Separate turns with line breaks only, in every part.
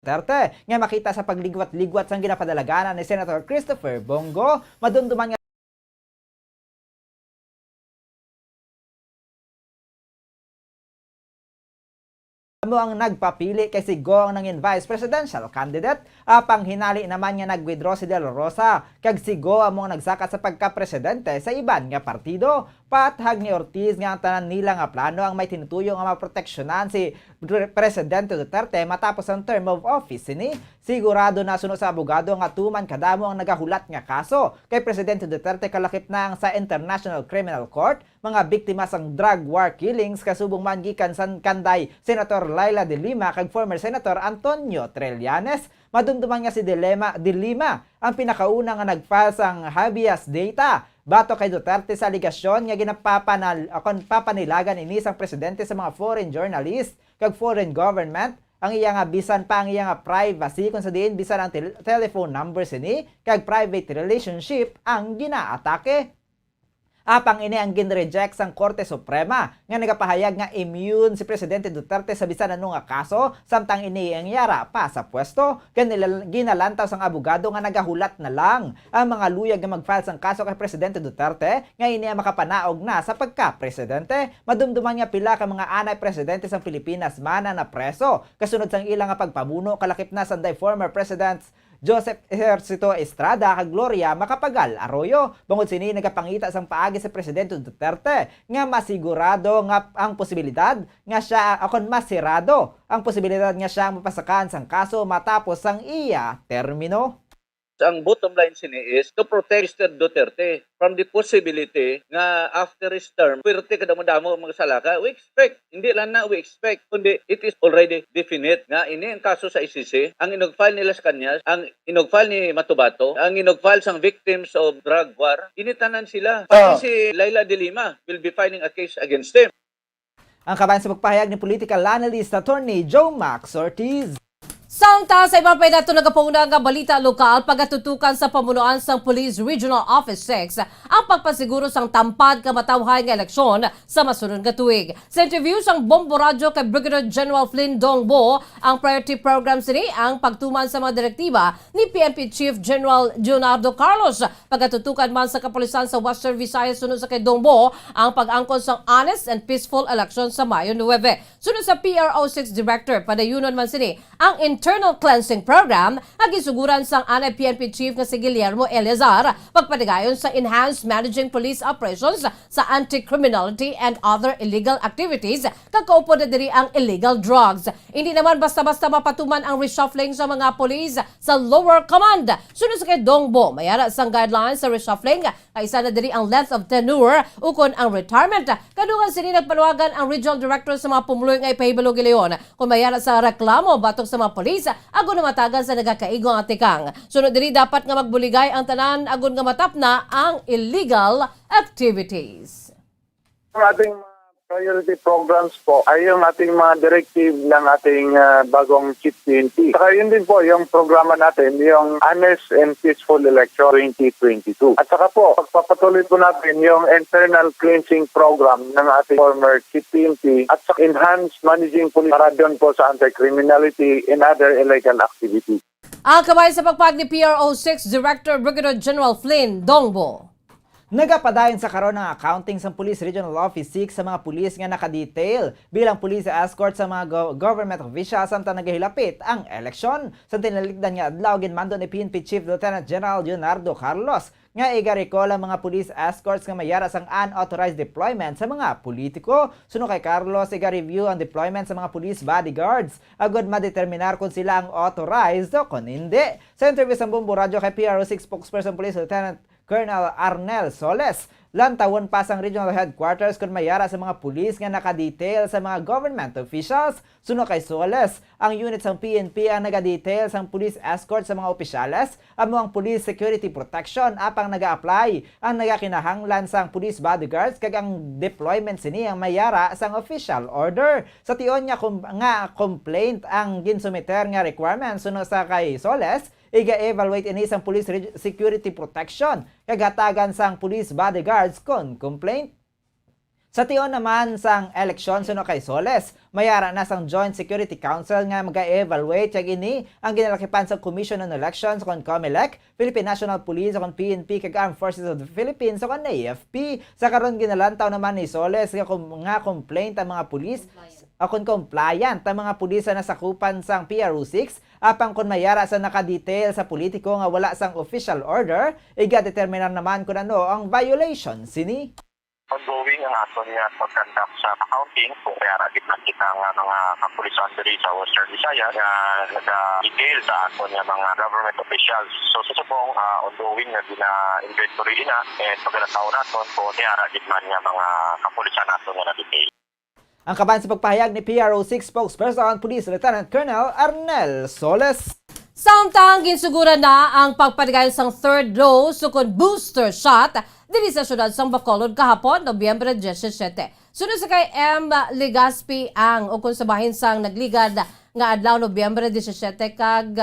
Duterte nga makita sa pagligwat-ligwat sang ginapadalaganan ni Senator Christopher Bongo, madumduman nga mo ang nagpapili kay si Gong nangin vice presidential candidate, apang hinali naman nga nag-withdraw si De La Rosa, kag si Go among nagsaka sa pagka-presidente sa iban nga partido. Pathag ni Ortiz nga ang tanan nila nga plano ang may tinutuyong nga maproteksyonan si Presidente Duterte matapos ang term of office ni. Sigurado na sunod sa abogado nga tuman kadamo ang nagahulat nga kaso kay Presidente Duterte kalakip na ang sa International Criminal Court mga biktima sang drug war killings kasubong man gikan san kanday Senator Laila de Lima kag former Senator Antonio Trillanes. Madumduman nga si De Lima ang pinakauna nga nag-file sang habeas data bato kay Duterte sa aligasyon nga papanilagan ini sang presidente sa mga foreign journalist kag foreign government ang iya nga bisan pa ang iya nga privacy kung sa diin bisan ang telephone numbers ini kag private relationship ang ginaatake. Apang ini ang ginreject sang Korte Suprema nga nagapahayag nga immune si Presidente Duterte sa bisan ano nga kaso samtang ini ang yara pa sa pwesto. Ginalantaw sang abogado nga nagahulat na lang ang mga luyag nga mag-file sang kaso kay Presidente Duterte nga ini ang makapanaog na sa pagka-presidente. Madumduman nga pila ka mga anay presidente sang Pilipinas mana na preso kasunod sang ilang nga pagpamuno kalakip na sanday former presidents Joseph Ejercito Estrada kag Gloria Macapagal Arroyo. Bangod sini nagapangita sang paagi sa Presidente Duterte nga masigurado nga ang posibilidad nga siya akon masirado ang posibilidad nga siya mapasakan sang kaso matapos sang iya termino.
Ang bottom line sini is to protect Mr. Duterte from the possibility nga after his term, pwerte kadamo-damo mga salaka. We expect, hindi lang na we expect, kundi it is already definite nga ini ang kaso sa ICC, ang inog-file nila sa kanya, ang inog-file ni Matubato, ang inog-file sang victims of drug war, initanan sila. Pati si Laila de Lima will be filing a case against them.
Ang kabayan sa pagpahayag ni political analyst attorney Joe Max Ortiz.
Samtang sa ibang pwede nagapuna nga balita lokal pagatutukan sa pamunuan sang Police Regional Office 6 ang pagpasiguro sang tampad kamatawhay nga eleksyon sa masunod nga tuig. Sa interview sang Bombo Radio kay Brigadier General Flynn Dongbo, ang priority program sini ang pagtuman sa mga direktiba ni PNP Chief General Leonardo Carlos. Pagatutukan man sa kapulisan sa Western Visayas sunod sa kay Dongbo ang pag-angkon sang honest and peaceful election sa Mayo 9. Sunod sa PRO6 Director, padayunon man sini ang internal cleansing program na gisuguran sang anay PNP Chief nga si Guillermo Eleazar pagpatigayon sa enhanced managing police operations sa anti-criminality and other illegal activities kakaupo na diri ang illegal drugs. Hindi naman basta-basta mapatuman ang reshuffling sa mga police sa lower command. Sunod sa kay Dongbo, mayara sang guidelines sa reshuffling kaisa na diri ang length of tenure ukon ang retirement. Kadungan sini nagpaluwagan ang regional director sa mga pumuloy nga ipahibalo gileon kung mayara sa reklamo batok sa mga police agon na matagan sa nagakaigong atikang. Sunod diri dapat nga magbuligay ang tanan agon nga matap na ang illegal activities.
Ang ating priority programs po ay yung ating mga directive ng ating bagong Chief PNP. Saka yun din po yung programa natin, yung Honest and Peaceful Election 2022. At saka po, pagpapatuloy po natin yung internal cleansing program ng ating former Chief PNP at saka enhanced managing police para doon po sa anti-criminality and other illegal activities.
Ang kamay sa pagpag ni PRO6 Director Brigadier General Flynn Dongbo.
Nagapadayon sa karon ng accounting sa Police Regional Office 6 sa mga pulis nga nakadetail bilang police escort sa mga government officials samtang nagahilapit ang eleksyon. Sa tinalikdan nga adlaw ginmando ni PNP Chief Lieutenant General Leonardo Carlos nga iga-recall ang mga police escorts nga mayara sang unauthorized deployment sa mga politiko. Suno kay Carlos, iga-review ang deployment sa mga police bodyguards agad madeterminar kung sila ang authorized o kung hindi. Sa interview sa Bombo Radio kay PRO6 spokesperson Police Lieutenant Colonel Arnel Soles, lantawon pa sang regional headquarters kung mayara sa mga pulis nga nakadetail sa mga government officials. Suno kay Soles, ang unit sang PNP ang nagadetail sang police escort sa mga opisyales amo ang police security protection apang naga-apply ang nagakinahanglan sang police bodyguards kag ang deployment sini ang mayara sang official order. Sa tion nga complaint ang ginsumiter nga requirements suno sa kay Soles, iga-evaluate ini sang police security protection kagatagan sang police bodyguards kon complaint. Sa tiyon naman sang eleksyon suno kay Soles, mayara na sang Joint Security Council nga mag-evaluate yag ini ang ginalakipan sa Commission on Elections kon COMELEC, Philippine National Police kon PNP kag Armed Forces of the Philippines kon AFP. Sa karon ginalantaw naman ni Soles nga complaint ang mga pulis akon compliant ang mga pulis na nasakupan sang PRO6 apang kon mayara sa nakadetail sa politiko nga wala sang official order, iga-determinar naman kung ano ang violation sini.
Ongoing ang aton nga pag-conduct sa accounting kung kaya ragit na kita nga mga kapulisan diri sa Western Visayas nga nag-detail sa aton nga mga government officials. So susubong ongoing nga gina-inventory na and pagkataw naton kung kaya ragit man nga mga kapulisan naton nga na-detail.
Ang kaban sa pagpahayag ni PRO6 spokesperson Police Lieutenant Colonel Arnel Soles.
Samtang ginsugura na ang pagpadigayon sang third dose sukon booster shot diri sa syudad sang Bacolod kahapon, Nobyembre 17. Sunod sa kay M. Legaspi ang ukon sa bahin sang nagligad nga adlaw Nobyembre 17 kag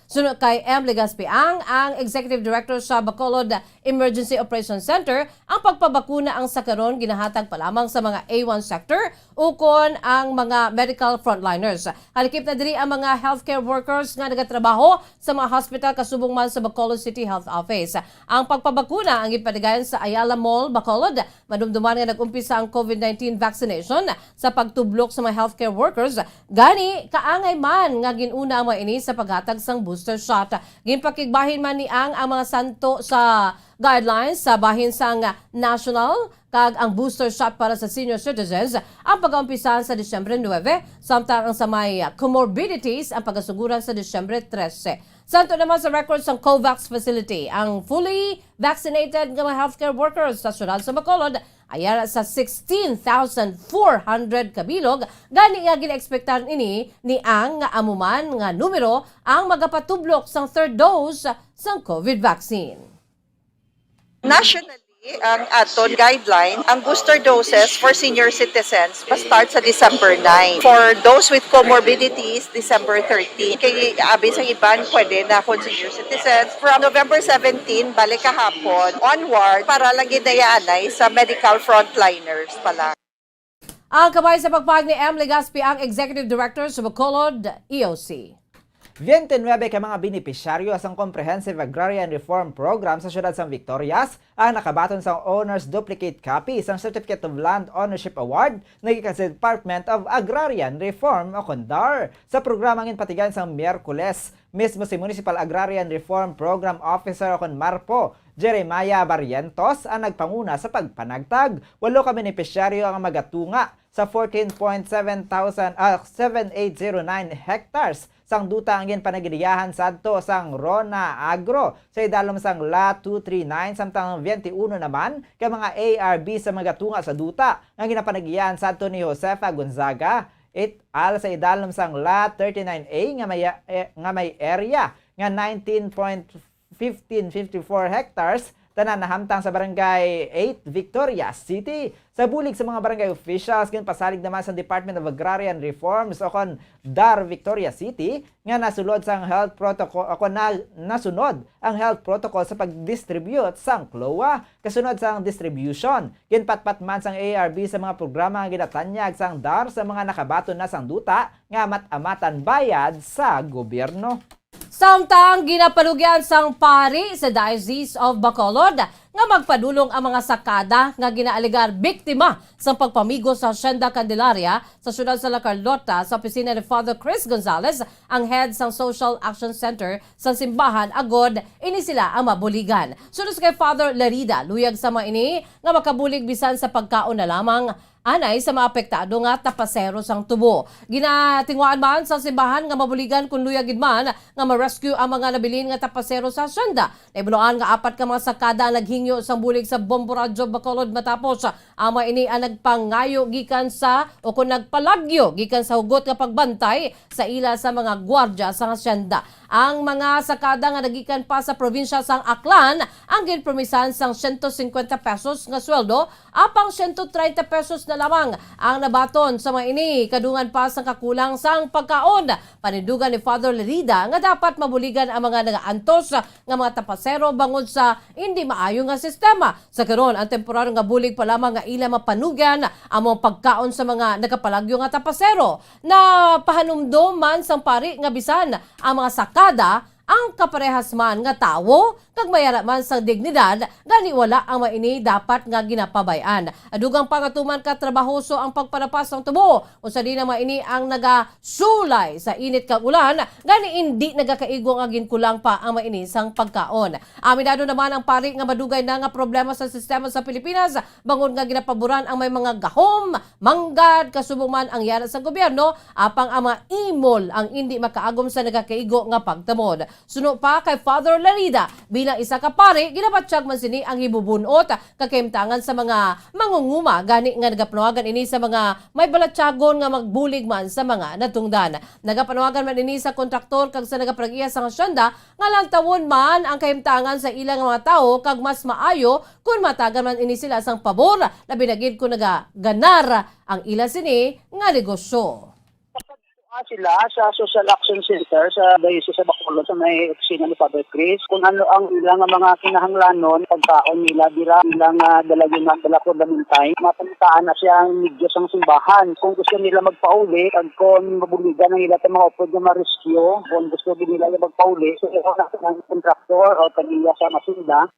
sunod kay M. Legaspi ang Executive Director sa Bacolod Emergency Operations Center ang pagpabakuna ang sakaron ginahatag pa lamang sa mga A1 sector ukon ang mga medical frontliners. Halikip na diri ang mga healthcare workers nga nagatrabaho sa mga hospital kasubong man sa Bacolod City Health Office. Ang pagpabakuna ang ipadigayon sa Ayala Mall, Bacolod. Madumduman nga nag-umpisa ang COVID-19 vaccination sa pagtublok sa mga healthcare workers. Gani, kaangay man nga ginuna ang mga ini sa paghatag sang booster shot. Ginpakigbahin man ni ang mga santo sa guidelines sa bahin sang national kag ang booster shot para sa senior citizens ang pag-umpisahan sa Disyembre 9, samtang ang sa may comorbidities ang pagasuguran sa Disyembre 13. Santo naman sa records ng COVAX facility, ang fully vaccinated ng mga healthcare workers sa syudad sa Bacolod ayara sa 16,400 kabilog. Gani nga gina-expectan ini ni ang nga amuman nga numero ang magapatublok sang third dose sang COVID vaccine.
Nationally, ang aton guideline, ang booster doses for senior citizens start sa December 9. For those with comorbidities, December 13. Kay abi sa iban, pwede na kung senior citizens. From November 17, balik kahapon, onward, para lang ginayaanay sa medical frontliners pala.
Ang kabay sa pagpahag ni M. Legaspi ang Executive Director sa Bacolod EOC.
29 ka mga benepisyaryo sa Comprehensive Agrarian Reform Program sa siyudad San Victorias ang nakabaton sa Owner's Duplicate Copy sa Certificate of Land Ownership Award ng Department of Agrarian Reform o CONDAR. Sa programang inpatigan sa Miyerkules, mismo si Municipal Agrarian Reform Program Officer o CONMARPO, Jeremiah Barrientos ang nagpanguna sa pagpanagtag. 8 ka benepisyaryo ang magatunga sa 14.7809 hectares sang duta ang panagiliyahan sadto sang Rona Agro sa idalom sang La 239 samtang 21 naman kay mga ARB sa magatunga sa duta ang ginapanagiyahan sadto ni Josefa Gonzaga et al sa idalom sang La 39A nga may area nga 19.1554 hectares tanan nahamtang sa barangay 8 Victoria City. Sa bulig sa mga barangay officials, pasalig naman sa Department of Agrarian Reforms o kon DAR Victoria City nga nasulod sang health protocol o nasunod ang health protocol sa pag-distribute sang CLOA kasunod sang distribution. Ginpatpat man sang ARB sa mga programa nga ginatanyag sang DAR sa mga nakabaton na sang duta nga mat-amatan bayad sa gobyerno.
Samtang ginapalugyan sang pari sa Diocese of Bacolod nga magpadulong ang mga sakada nga ginaaligar biktima sa pagpamigo sa Hacienda Candelaria sa syudad sa La Carlota sa opisina ni Father Chris Gonzalez, ang head sang Social Action Center sa simbahan agod ini sila ang mabuligan. Sunod kay Father Larida, luyag sa mga ini nga makabulig bisan sa pagkaon na lamang anay sa mga apektado nga tapasero sang tubo. Ginatingwaan man sa simbahan nga mabuligan kung luyagid man nga ma-rescue ang mga nabilin nga tapasero sa Hacienda. Naibuloan nga 4 ka mga sakada ang naghingyo sang bulig sa Bomboradyo Bacolod matapos ang mga ini ang nagpangayo gikan sa o kung nagpalagyo gikan sa hugot nga pagbantay sa ila sa mga gwardya sa Hacienda. Ang mga sakada nga nagikan pa sa probinsya sang Aklan ang ginpromisan sang 150 pesos nga sweldo apang 130 pesos na na lamang ang nabaton sa mga ini kadungan pa sa kakulang sang pagkaon. Panindugan ni Father Lerida nga dapat mabuligan ang mga nagaantos nga mga tapasero bangod sa hindi maayo nga sistema. Sa karon ang temporaryo nga bulig pa lamang nga ila mapanugan ang mga pagkaon sa mga nagapalagyo nga tapasero na pahanumdom man sang pari nga bisan ang mga sakada ang kaparehas man nga tawo kag mayara man sa dignidad gani wala ang maini dapat nga ginapabayan. Adugang pangatuman ka trabahoso ang pagpanapas ng tubo unsa di na maini ang nagasulay sa init kag ulan gani hindi nagakaigo nga ginkulang pa ang maini sang pagkaon. Aminado naman ang pari nga madugay na nga problema sa sistema sa Pilipinas bangon nga ginapaboran ang may mga gahom, manggad kasubong man ang yara sa gobyerno apang ang mga imol ang hindi makaagom sa nagakaigo nga pagtamod. Suno pa kay Father Lerida bilang isa ka pari ginabatsyag man sini ang hibubunot kakimtangan sa mga mangunguma gani nga nagapanawagan ini sa mga may balatyagon nga magbulig man sa mga natungdan. Nagapanawagan man ini sa kontraktor kag sa nagapragiya sa hasyenda nga lantawon man ang kahimtangan sa ilang mga tawo kag mas maayo kung matagan man ini sila sang pabor labi na gid kung nagaganar ang ila sini nga negosyo.
Sila sa Social Action Center sa Diocese sa Bacolod sa may opisina ni Father Chris kung ano ang ilang mga kinahanglanon pagkaon nila dira ilang dalagin ng dala ko damintay mapanitaan na siya ang medyo sang simbahan kung gusto nila magpauli at kung mabuligan ng ila mga upod na ma-rescue kung gusto din nila magpauli so ito na ng kontraktor o tagiya sa masinda.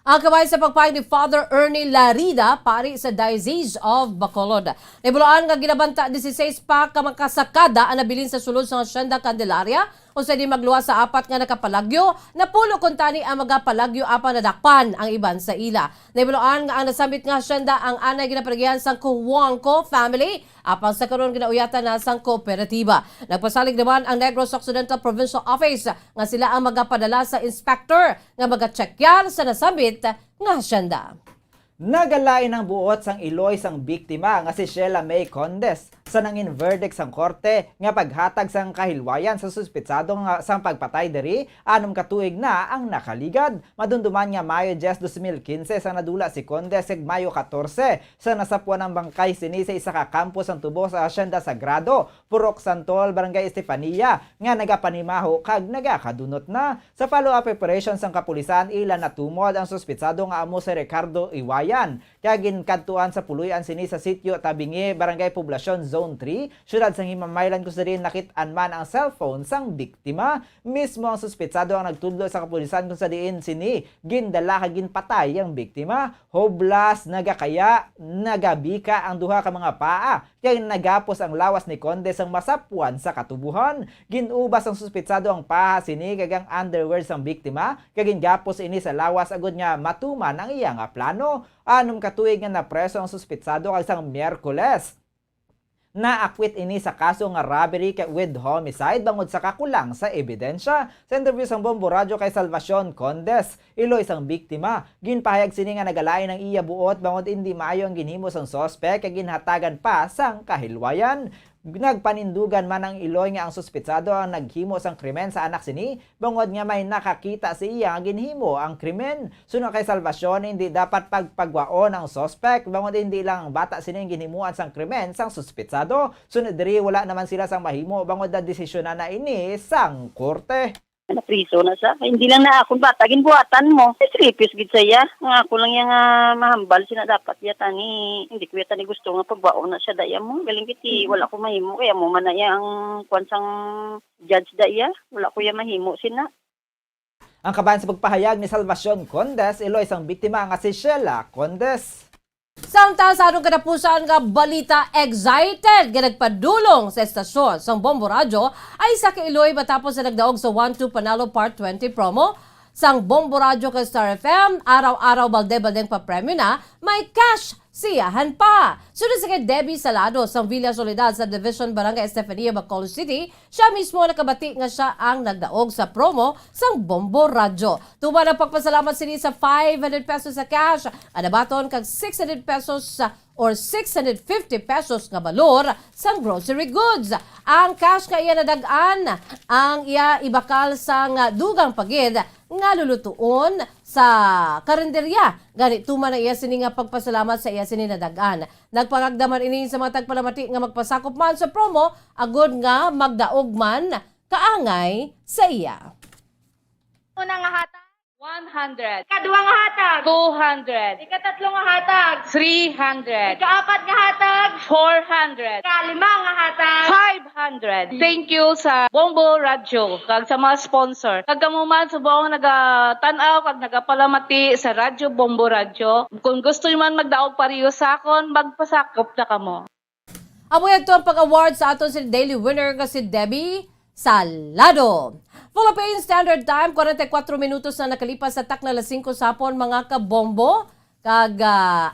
Ang kamay sa pagpahayag ni Father Ernie Larida, pari sa Diocese of Bacolod. Nibulaan nga ginabanta 16 pa ka makasakada ang nabilin sa sulod sa Hacienda Candelaria o sa di magluwa sa apat nga nakapalagyo na pulo kuntani ang magapalagyo apan nadakpan ang iban sa ila. Nibulaan nga ang nasambit nga hacienda ang anay ginapagihan sang Kuwangko family apang sa karon ginauyatan na sang kooperatiba. Nagpasalig naman ang Negros Occidental Provincial Office nga sila ang magapadala sa inspector nga magachekyar sa nasambit nga hacienda.
Nagalain ang buot sang Iloy sang biktima nga si Sheila May Condes sa nangin verdict sang korte nga paghatag sang kahilwayan sa suspetsado nga sang pagpatay diri anom katuig na ang nakaligad. Madunduman nga Mayo 10, 2015 sa nadula si Condes ug Mayo 14 sa nasapuan ng bangkay sini sa isa ka campus ang tubo sa Hacienda Sagrado, Purok Santol, Barangay Estefania nga nagapanimaho kag nagakadunot na. Sa follow-up operation sang kapulisan ila natumod ang suspetsado nga amo si Ricardo Iwayan kaya ginkantuan sa puluyan sini sa sitio Tabingi, Barangay Poblasyon Zone 3, syudad sang Himamaylan kung sa rin nakit-an man ang cellphone sang biktima. Mismo ang suspetsado ang nagtudlo sa kapulisan kung sa diin sini gindala kag ginpatay ang biktima. Hoblas nagakaya nagabika ang duha ka mga paa kaya nagapos ang lawas ni Condes ang masapuan sa katubuhan. Ginubas ang suspetsado ang paha sini kag ang underwear sang biktima kag gingapos ini sa lawas agud nga matuman ang iyang plano. Anom katuig nga napreso ang suspetsado kag sang Miyerkules. Naakwit ini sa kaso nga robbery with homicide bangod sa kakulang sa ebidensya. Sa interview sang Bombo Radio kay Salvacion Condes, Iloy sang biktima, ginpahayag sini nga nagalain ang iya buot bangod hindi maayo ang ginhimo sang sospek kag ginhatagan pa sang kahilwayan. Nagpanindugan man ang Iloy nga ang suspetsado ang naghimo sang krimen sa anak sini bangod nga may nakakita si iya nga ginhimo ang krimen. Suno kay Salvacion, hindi dapat pagpagwaon ang suspect bangod hindi lang bata sini ang ginhimuan sang krimen sang suspetsado. Sunod diri wala naman sila sang mahimo bangod na desisyon na ini sang korte.
Napriso na sa hindi lang na akong bata ginbuhatan mo tripis gid saya nga ako lang yang mahambal sina dapat yata ni hindi ko yata ni gusto nga pagbaon na siya daya mo galing kiti wala ko mahimo kaya mo man na yang kwansang judge daya wala ko ya mahimo sina.
Ang kabayan sa pagpahayag ni Salvacion Condes, Iloy sang biktima nga si Sheila Condes.
Samtang sa anong katapusan nga balita excited nga nagpadulong sa estasyon sa Bombo Radio ay sa Iloy matapos na nagdaog sa 1-2 Panalo Part 20 promo sang Bombo Radio kay Star FM, araw-araw balde-baldeng pa-premyo na, may cash siyahan pa. Sunod sa kay Debbie Salado sa Villa Soledad sa Division Barangay Estefania, Bacolod City, siya mismo nakabati nga siya ang nagdaog sa promo sang Bombo Radio. Tuba na pagpasalamat sini sa 500 pesos sa cash, anabaton kag 600 pesos or 650 pesos nga balor sang grocery goods. Ang cash nga iya nadagaan ang iya ibakal sang dugang pagid nga lulutuon sa karinderya. Ganit tuman na iya sini nga pagpasalamat sa iya sini nadagan. Nagpangagdaman ini sa mga tagpalamati nga magpasakop man sa promo, agod nga magdaog man kaangay sa iya.
Unang nga hatag, 100. Ikaduwa nga hatag, 200. Ikatatlo nga hatag, 300. Ikaapat nga hatag, 400. Ikalima nga hatag, 500. Thank you sa Bombo Radyo, kag sa mga sponsor. Kag kamuman sa buong nagatanaw, kag nagapalamati sa Radyo Bombo Radyo. Kung gusto nyo man magdaog pariyo sa akon, magpasakop na kamo.
Amoy ito ang pag-award sa aton si daily winner nga si Debbie Salado. Philippine Standard Time, 44 minutos na nakalipas sa takna 5 sapon mga kabombo. Kag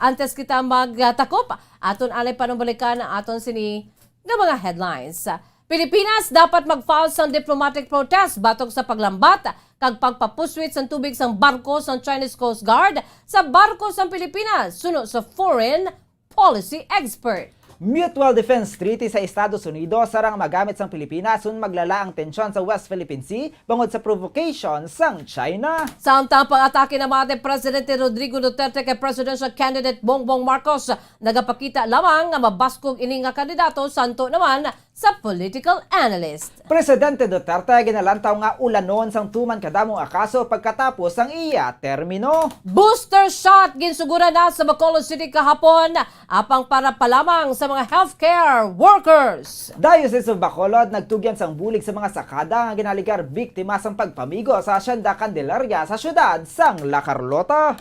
antes kita magtakop, aton alay panumbalikan ang aton sini nga mga headlines. Pilipinas dapat mag-file sa diplomatic protest batog sa paglambat kag pagpapuswit sa tubig sa barko sa Chinese Coast Guard sa barko sa Pilipinas suno sa foreign policy expert.
Mutual Defense Treaty sa Estados Unidos sarang magamit sang Pilipinas sun maglala ang tensyon sa West Philippine Sea bangod sa provocation sang China.
Samtang pag-atake naman ni Presidente Rodrigo Duterte kay presidential candidate Bongbong Marcos, nagapakita lamang nga mabaskog ini nga kandidato santo naman sa political analyst.
Presidente Duterte ginalantaw nga ulanon sang tuman kadamong akaso pagkatapos ang iya termino.
Booster shot ginsugura na sa Bacolod City kahapon apang para pa lamang sa mga healthcare workers.
Diocese of Bacolod nagtugyan sang bulig sa mga sakada nga ginaligar biktima sang pagpamigo sa Hacienda Candelaria sa syudad sang La Carlota.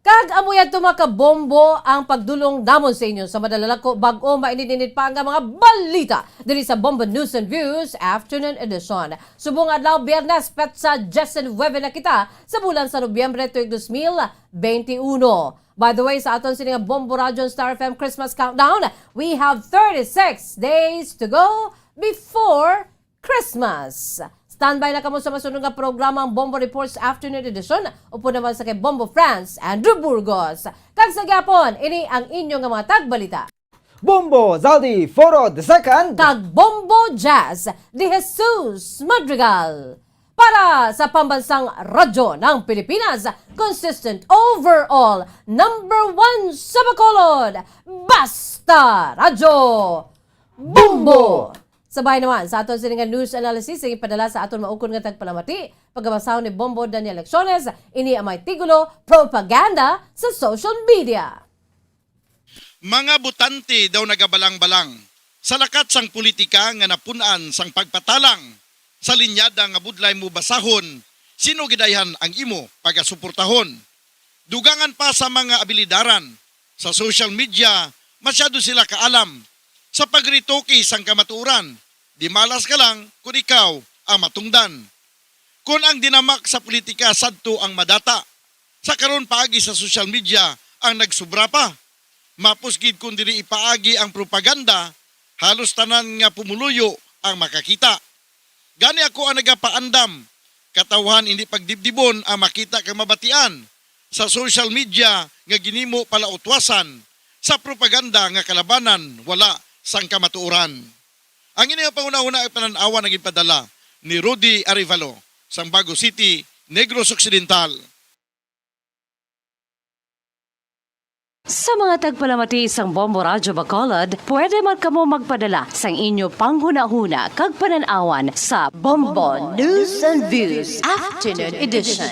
Kag amoy ato mga kabombo ang pagdulong namon sa inyo sa madalalako bag-o mainidinit pa nga mga balita diri sa Bombo News and Views Afternoon Edition. Subong adlaw Biyernes petsa 19 na kita sa bulan sa Nobyembre tuig 2021. By the way, sa aton sining Bombo Radio Star FM Christmas Countdown, we have 36 days to go before Christmas. Standby na kamo sa masunod nga programang Bombo Reports Afternoon Edition. Upo naman sa kay Bombo France, Andrew Burgos. Kag sa gapon, ini ang inyong nga mga tagbalita.
Bombo Zaldi Foro II
Kag Bombo Jazz de Jesus Madrigal. Para sa pambansang radyo ng Pilipinas, consistent overall, #1 sa Bacolod, Basta Radyo Bombo! Sabay naman sa aton sininga news analysis ang ipadala sa aton maukon nga tagpalamati pagkabasahon ni Bombo Daniel Lecciones, ini ang may tigulo propaganda sa social media.
Mga butante daw nagabalang-balang sa lakat sang politika nga napunan sang pagpatalang sa linyada nga budlay mo basahon sino gidayhan ang imo pagasuportahon. Dugangan pa sa mga abilidaran sa social media masyado sila kaalam sa pagritoki sang kamaturan. Di malas ka lang kung ikaw ang matungdan. Kung ang dinamak sa politika sadto ang madata, sa karon paagi sa social media ang nagsubra pa. Mapusgid kung dili ipaagi ang propaganda, halos tanan nga pumuluyo ang makakita. Gani ako ang nagapaandam, katawhan hindi pagdibdibon ang makita kang mabatian sa social media nga ginimo pala utwasan sa propaganda nga kalabanan wala sang kamatuoran. Ang inyong panguna-una ay pananawa naging padala ni Rudy Arevalo sa Bago City, Negros Occidental.
Sa mga tagpalamati sang Bombo Radyo Bacolod, pwede man kamo magpadala sang inyo panghuna-huna kag pananawan sa Bombo News and Views Afternoon Edition.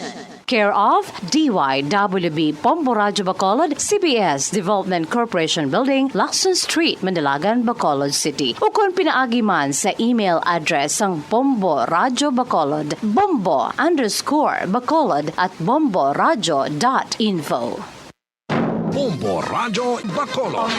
Care of DYWB Bombo Radyo Bacolod, CBS Development Corporation Building, Lacson Street, Mandalagan, Bacolod City. O kung pinaagi man sa email address ang Bombo Radyo Bacolod, bombo_bacolod@bomboradyo.info.
Bombo Radyo Bacolod.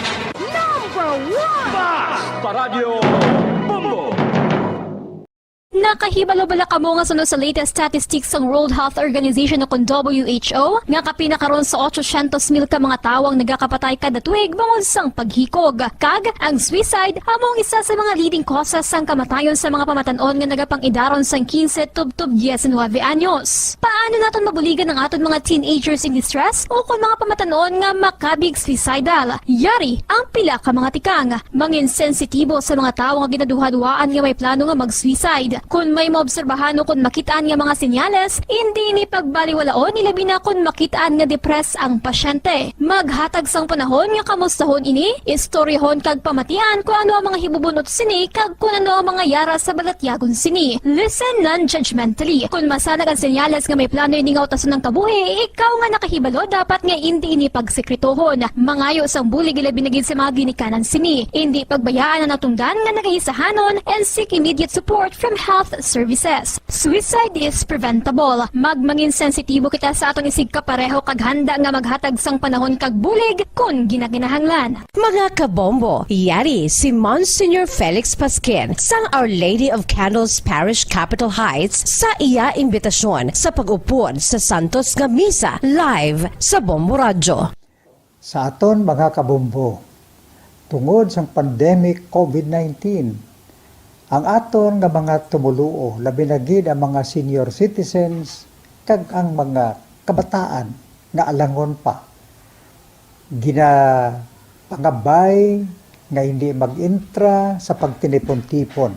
Nakahibalo-bala ka mo nga sunod sa latest statistics ng World Health Organization o kung WHO nga kapinakaroon sa 800,000 ka mga tawang nagakapatay kada tuig bangod sang paghikog. Kag ang suicide among isa sa mga leading causes sang kamatayon sa mga pamatanon nga nagapang-idaron sang 15 tub 19 anyos. Paano naton mabuligan ang aton mga teenagers in distress o kung mga pamatanon nga makabig suicidal? Yari ang pila ka mga tikang, mangin sensitibo sa mga tawo nga ginaduha-duhaan nga may plano nga mag-suicide. Kung may maobserbahan o kung makitaan nga mga senyales, hindi ni pagbaliwalaon ilabi na kung makitaan nga depress ang pasyente. Maghatag sang panahon nga kamustahon ini, istoryahon kag pamatian kung ano ang mga hibubunot sini kag kung ano ang mga yara sa balatyagon sini. Listen non-judgmentally. Kung masanag ang senyales nga may plano ini nga utasan ng kabuhi, ikaw nga nakahibalo dapat nga hindi ini pagsekretohon. Mangayo sang bulig ilabi na gid sa mga ginikanan sini. Hindi pagbayaan ang natungdan nga nagahisahanon and seek immediate support from health services. Suicide is preventable. Magmangin sensitibo kita sa atong isig kapareho kag handa nga maghatag sang panahon kag bulig kung ginaginahanglan.
Mga kabombo, yari si Monsignor Felix Pasquin sang Our Lady of Candles Parish Capitol Heights sa iya imbitasyon sa pag-upod sa Santos nga Misa live sa Bombo Radio.
Sa aton mga kabombo, tungod sa pandemic COVID-19, ang aton nga mga tumuluo, labi na gid ang mga senior citizens, kag ang mga kabataan nga alangon pa. Pangabay nga hindi mag-intra sa pagtinipon-tipon.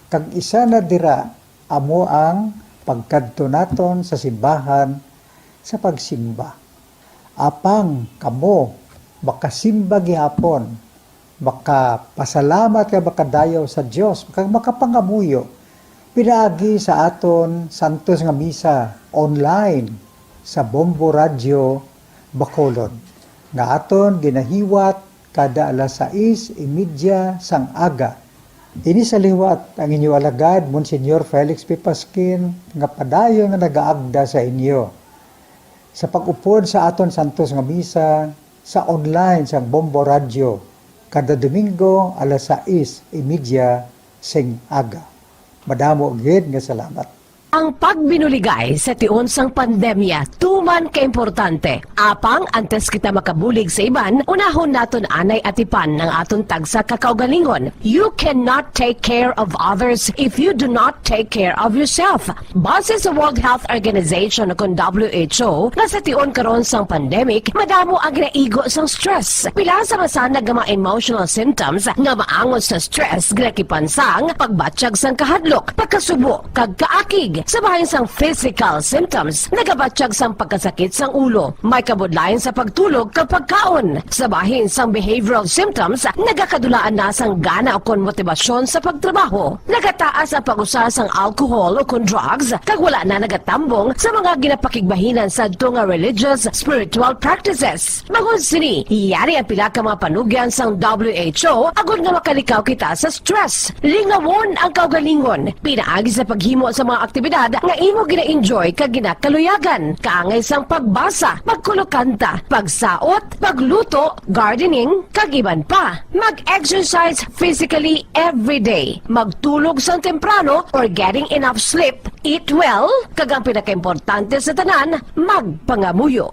Kag isa na dira amo ang pagkadto naton sa simbahan sa pagsimba. Apang kamo makasimba gihapon, makapasalamat ka makadayaw sa Dios, makapangamuyo pinaagi sa aton Santos nga Misa online sa Bombo Radio Bacolod nga aton ginahiwat kada alas 6:30 sang aga. Ini sa liwat ang inyo alagad, Monsignor Felix P. Pasquin, nga padayon nga nagaagda sa inyo. Sa pag-upod sa aton Santos nga Misa, sa online sang Bombo Radio, kada Domingo alas 6:30 sing aga. Madamo gid nga salamat.
Ang pagbinuligay sa tiun sang pandemya, tuman ka-importante. Apang, antes kita makabulig sa iban, unahon naton anay atipan ng aton tagsa kakaugalingon. You cannot take care of others if you do not take care of yourself. Base sa World Health Organization o WHO, na sa tiun karon sang pandemic, madamo ang naigo sang stress. Pila sa masanag nga mga emotional symptoms nga maangon sa stress, ginakipansang pagbatsyag sang kahadlok, pagkasubo, kag kaakig. Sa bahin sang physical symptoms, nagabatsyag sang pagkasakit sang ulo, may kabudlayan sa pagtulog kapag kaon. Sa bahin sang behavioral symptoms, nagakadulaan na sang gana o kon motibasyon sa pagtrabaho. Nagataas ang pag-usa sang alcohol o kon drugs, kag wala na nagatambong sa mga ginapakigbahinan sa nga religious, spiritual practices. Bangon sini, yari ang pila ka mga panugyan sang WHO agud nga makalikaw kita sa stress. Lingawon ang kaugalingon, pinaagi sa paghimo sa mga aktibidad nga imo gina-enjoy kag ginakaluyagan, kaangay sang pagbasa, pagkulokanta, pagsaot, pagluto, gardening, kag iban pa. Mag-exercise physically every day, magtulog sang temprano or getting enough sleep, eat well, kag ang pinaka-importante sa tanan, magpangamuyo.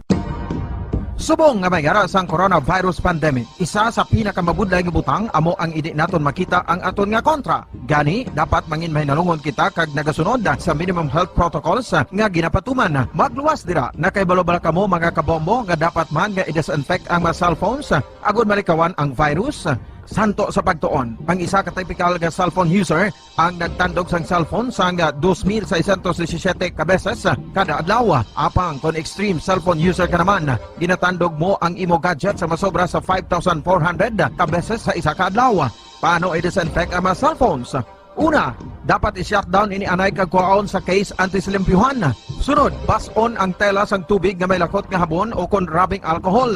Subong nga may gara sang coronavirus pandemic, isa sa pinakamabudlay nga butang amo ang idi naton makita ang aton nga kontra. Gani, dapat mangin mahinalungon kita kag nagasunod sa minimum health protocols nga ginapatuman. Magluwas dira na kay balobala kamo mga kabombo nga dapat man nga i-disinfect ang mga cellphones agud malikawan ang virus. Santo sa pagtuon, ang isa ka typical nga cellphone user ang nagtandog sang cellphone sang 2,617 ka beses kada adlaw. Apang kon extreme cellphone user ka naman, ginatandog mo ang imo gadget sa masobra sa 5,400 ka beses sa isa ka adlaw. Paano i-disinfect ang mga cellphones? Una, dapat i-shutdown ini anay kagkuhaon sa case antisilimpyuhan. Sunod, bas-on ang tela sang tubig nga may lakot nga habon o kon rubbing alcohol.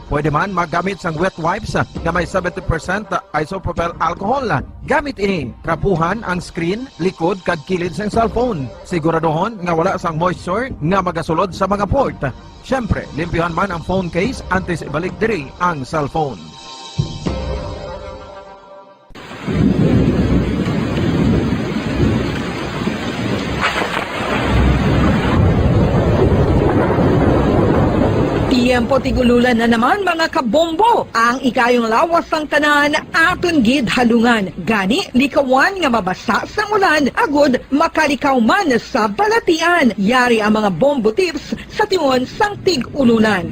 Pwede man magamit sang wet wipes nga may 70% isopropyl alcohol. Gamit ini, trapuhan ang screen, likod kag kilid sang cellphone. Siguraduhon nga wala sang moisture nga magasulod sa mga port. Syempre, limpyuhan man ang phone case antes ibalik diri ang cellphone.
Tiempo tigululan na naman mga kabombo. Ang ikayong lawas ng tanan aton gid halungan. Gani likawan nga mabasa sa ulan agud makalikaw man sa balatian. Yari ang mga bombo tips sa timon sang tig-ulunan.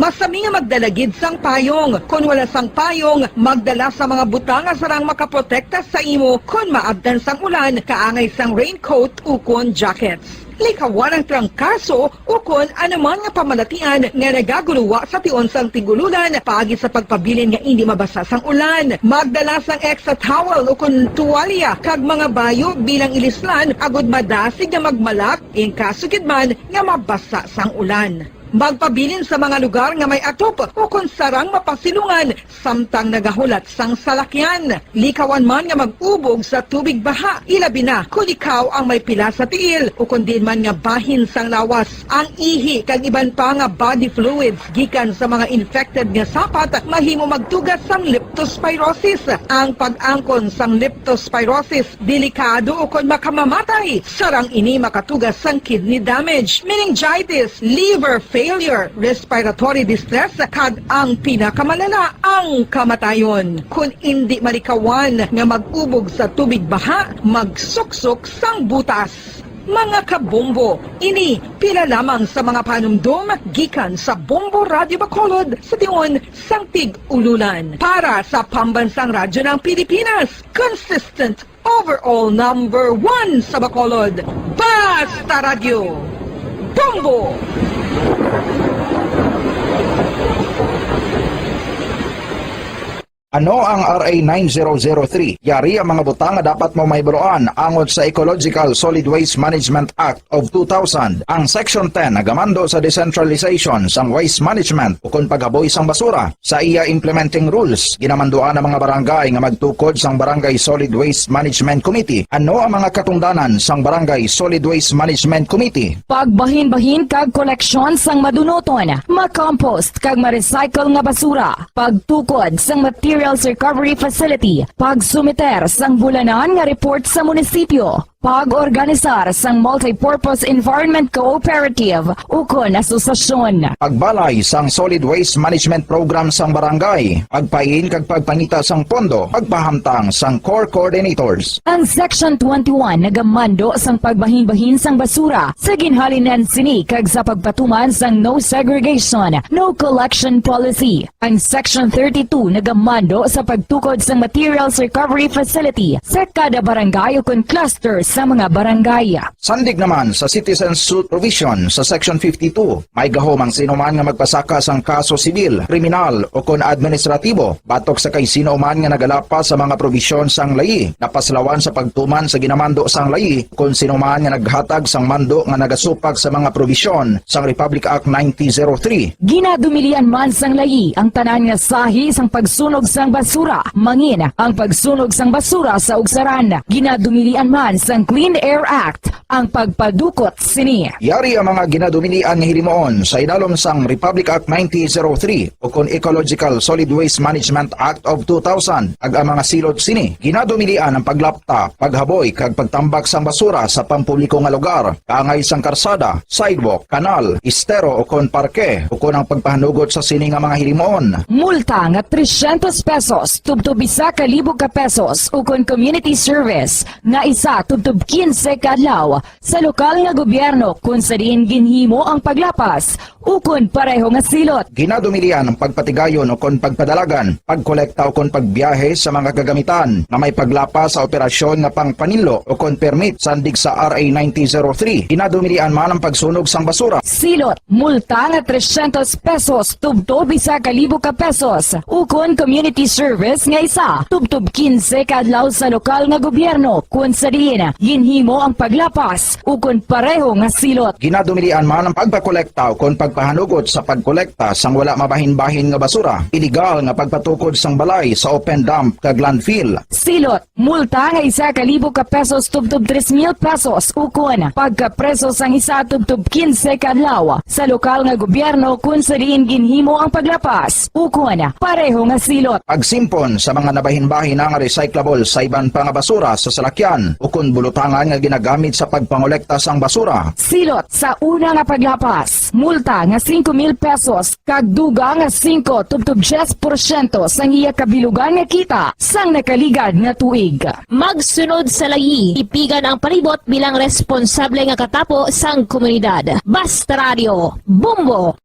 Masami nga magdalagid sang payong. Kung wala sang payong, magdala sa mga butang nga sarang makaprotekta sa imo kung maabdan sang ulan, kaangay sang raincoat ukon jackets. Likawan ang trangkaso ukon anuman nga pamalatian nga nagaguluwa sa tion sang tigululan paagi sa pagpabilin nga hindi mabasa sang ulan. Magdala sang extra towel ukon tuwalya kag mga bayo bilang ilislan agud madasig nga magmalak in kaso gid man nga mabasa sang ulan. Magpabilin sa mga lugar nga may atop o kung sarang mapasilungan samtang nagahulat sang salakyan. Likawan man nga mag-ubog sa tubig baha, ilabi na kung ikaw ang may pila sa tiil o kung din man nga bahin sang lawas. Ang ihi kag iban pa nga body fluids gikan sa mga infected nga sapat mahimo magtugas sang leptospirosis. Ang pag-angkon sang leptospirosis delikado o kung makamamatay. Sarang ini makatugas sang kidney damage, meningitis, liver failure, respiratory distress, kag ang pinakamalala, ang kamatayon. Kung hindi malikawan nga mag-ubog sa tubig baha, magsuksok sang butas. Mga kabombo, ini pila lamang sa mga panumdum gikan sa Bombo Radio Bacolod sa tion sang Tig-Ululan. Para sa Pambansang Radyo ng Pilipinas, consistent overall number 1 sa Bacolod, Basta Radio, Bombo!
Ano ang RA 9003? Yari ang mga butang nga dapat mo mayburuan angod sa Ecological Solid Waste Management Act of 2000. Ang Section 10 nagamando sa decentralization sang waste management ukon paghaboy sang basura. Sa iya implementing rules, ginamanduan ang mga barangay nga magtukod sang Barangay Solid Waste Management Committee. Ano ang mga katungdanan sang Barangay Solid Waste Management Committee?
Pagbahin-bahin kag koleksyon sang madunoton, makompost kag ma-recycle nga basura, pagtukod sang materials recovery facility, pagsumiter sang bulanan nga report sa munisipyo, pag-organisar sang multi-purpose environment cooperative ukon asosasyon.
Pagbalay sang solid waste management program sang barangay, pagpain kag pagpangita sang pondo, pagpahamtang sang core coordinators.
Ang Section 21 nagamando sang pagbahin-bahin sang basura sa ginhalinan sini kag sa pagpatuman sang no segregation, no collection policy. Ang Section 32 nagamando sa pagtukod sang materials recovery facility sa kada barangay ukon cluster sa mga barangay.
Sandig naman sa citizen suit provision sa Section 52, may gahom ang sino man nga magpasaka sang kaso sibil, kriminal o kon administratibo batok sa kay sino man nga nagalapa sa mga provision sang layi, napaslawan sa pagtuman sa ginamando sang layi kung sino man nga naghatag sang mando nga nagasupag sa mga provision sang Republic Act 9003.
Ginadumilian man sang layi ang tanan nga sahi sang pagsunog sang basura, mangin ang pagsunog sang basura sa ugsaran. Ginadumilian man sang Clean Air Act ang pagpadukot sini.
Yari ang mga ginadumilian nga hilimoon sa idalom sang Republic Act 9003 o kon Ecological Solid Waste Management Act of 2000 ag ang mga silot sini. Ginadumilian ang paglapta, paghaboy kag pagtambak sang basura sa pampubliko nga lugar, kaangay sang karsada, sidewalk, kanal, estero o kon parke o kon ang pagpahanugot sa sini nga mga hilimoon.
Multa nga 300 pesos tubtob 1,000 ka pesos o kon community service nga isa tubtob 15 kadlaw sa lokal nga gobyerno kung sa diin ginhimo ang paglapas ukon pareho nga silot.
Ginadumilian ang pagpatigayon o kon pagpadalagan, pagkolekta o kon pagbiyahe sa mga kagamitan na may paglapas sa operasyon nga pangpanilo o kon permit sandig sa RA 9003. Ginadumilian man ang pagsunog sang basura.
Silot, multa nga 300 pesos tubtob 1,000 ka pesos ukon community service nga isa tubtob 15 kadlaw sa lokal nga gobyerno kung sa diin ginhimo ang paglapas ukon pareho nga silot.
Ginadumilian man ang pagpakolekta o kon pagpahanugot sa pagkolekta sang wala mabahin-bahin nga basura. Illegal nga pagpatukod sang balay sa open dump kag landfill.
Silot, multa nga 1,000 ka pesos tubtob 3,000 pesos ukon pagkapreso sang isa tubtob 15 kadlaw sa lokal nga gobyerno kung sa diin ginhimo ang paglapas ukon pareho nga silot.
Pagsimpon sa mga nabahin-bahin nga recyclable sa iban pa nga basura sa salakyan ukon bulutangan nga ginagamit sa pagpangolekta sang basura.
Silot sa una nga paglapas, multa nga 5,000 pesos kag duga nga 5 tubtob 10% sang iya kabilugan nga kita sang nakaligad nga tuig.
Magsunod sa layi, ipigan ang palibot bilang responsable nga katapo sang komunidad. Basta Radio, Bombo!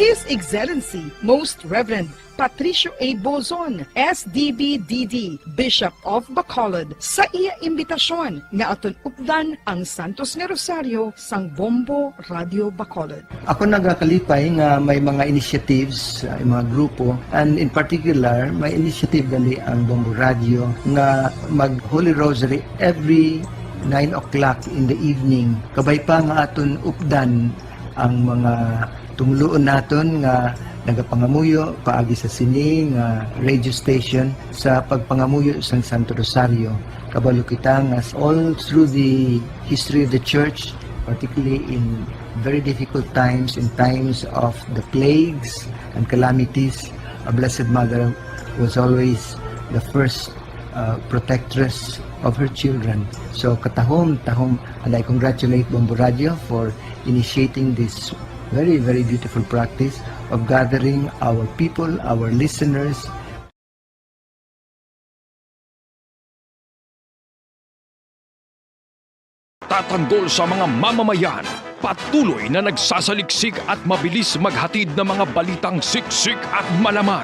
His Excellency, Most Reverend Patricio A. Bozon, SDB-DD, Bishop of Bacolod, sa iya imbitasyon nga aton updan ang Santos nga Rosario sang Bombo Radio Bacolod.
Ako nagakalipay nga may mga initiatives, mga grupo, and in particular, may initiative gali ang Bombo Radio nga mag Holy Rosary every 9 o'clock in the evening. Kabay pa nga aton updan ang mga tumuluon naton nga nagapangamuyo paagi sa sining radio station sa pagpangamuyo sa Santo Rosario. Kabalo kita nga all through the history of the church, particularly in very difficult times, in times of the plagues and calamities, a Blessed Mother was always the first protectress of her children. So tahom, and I congratulate Bombo Radio for initiating this very, very beautiful practice of gathering our people, our listeners.
Tatanggol sa mga mamamayan, patuloy na nagsasaliksik at mabilis maghatid ng mga balitang siksik at malaman.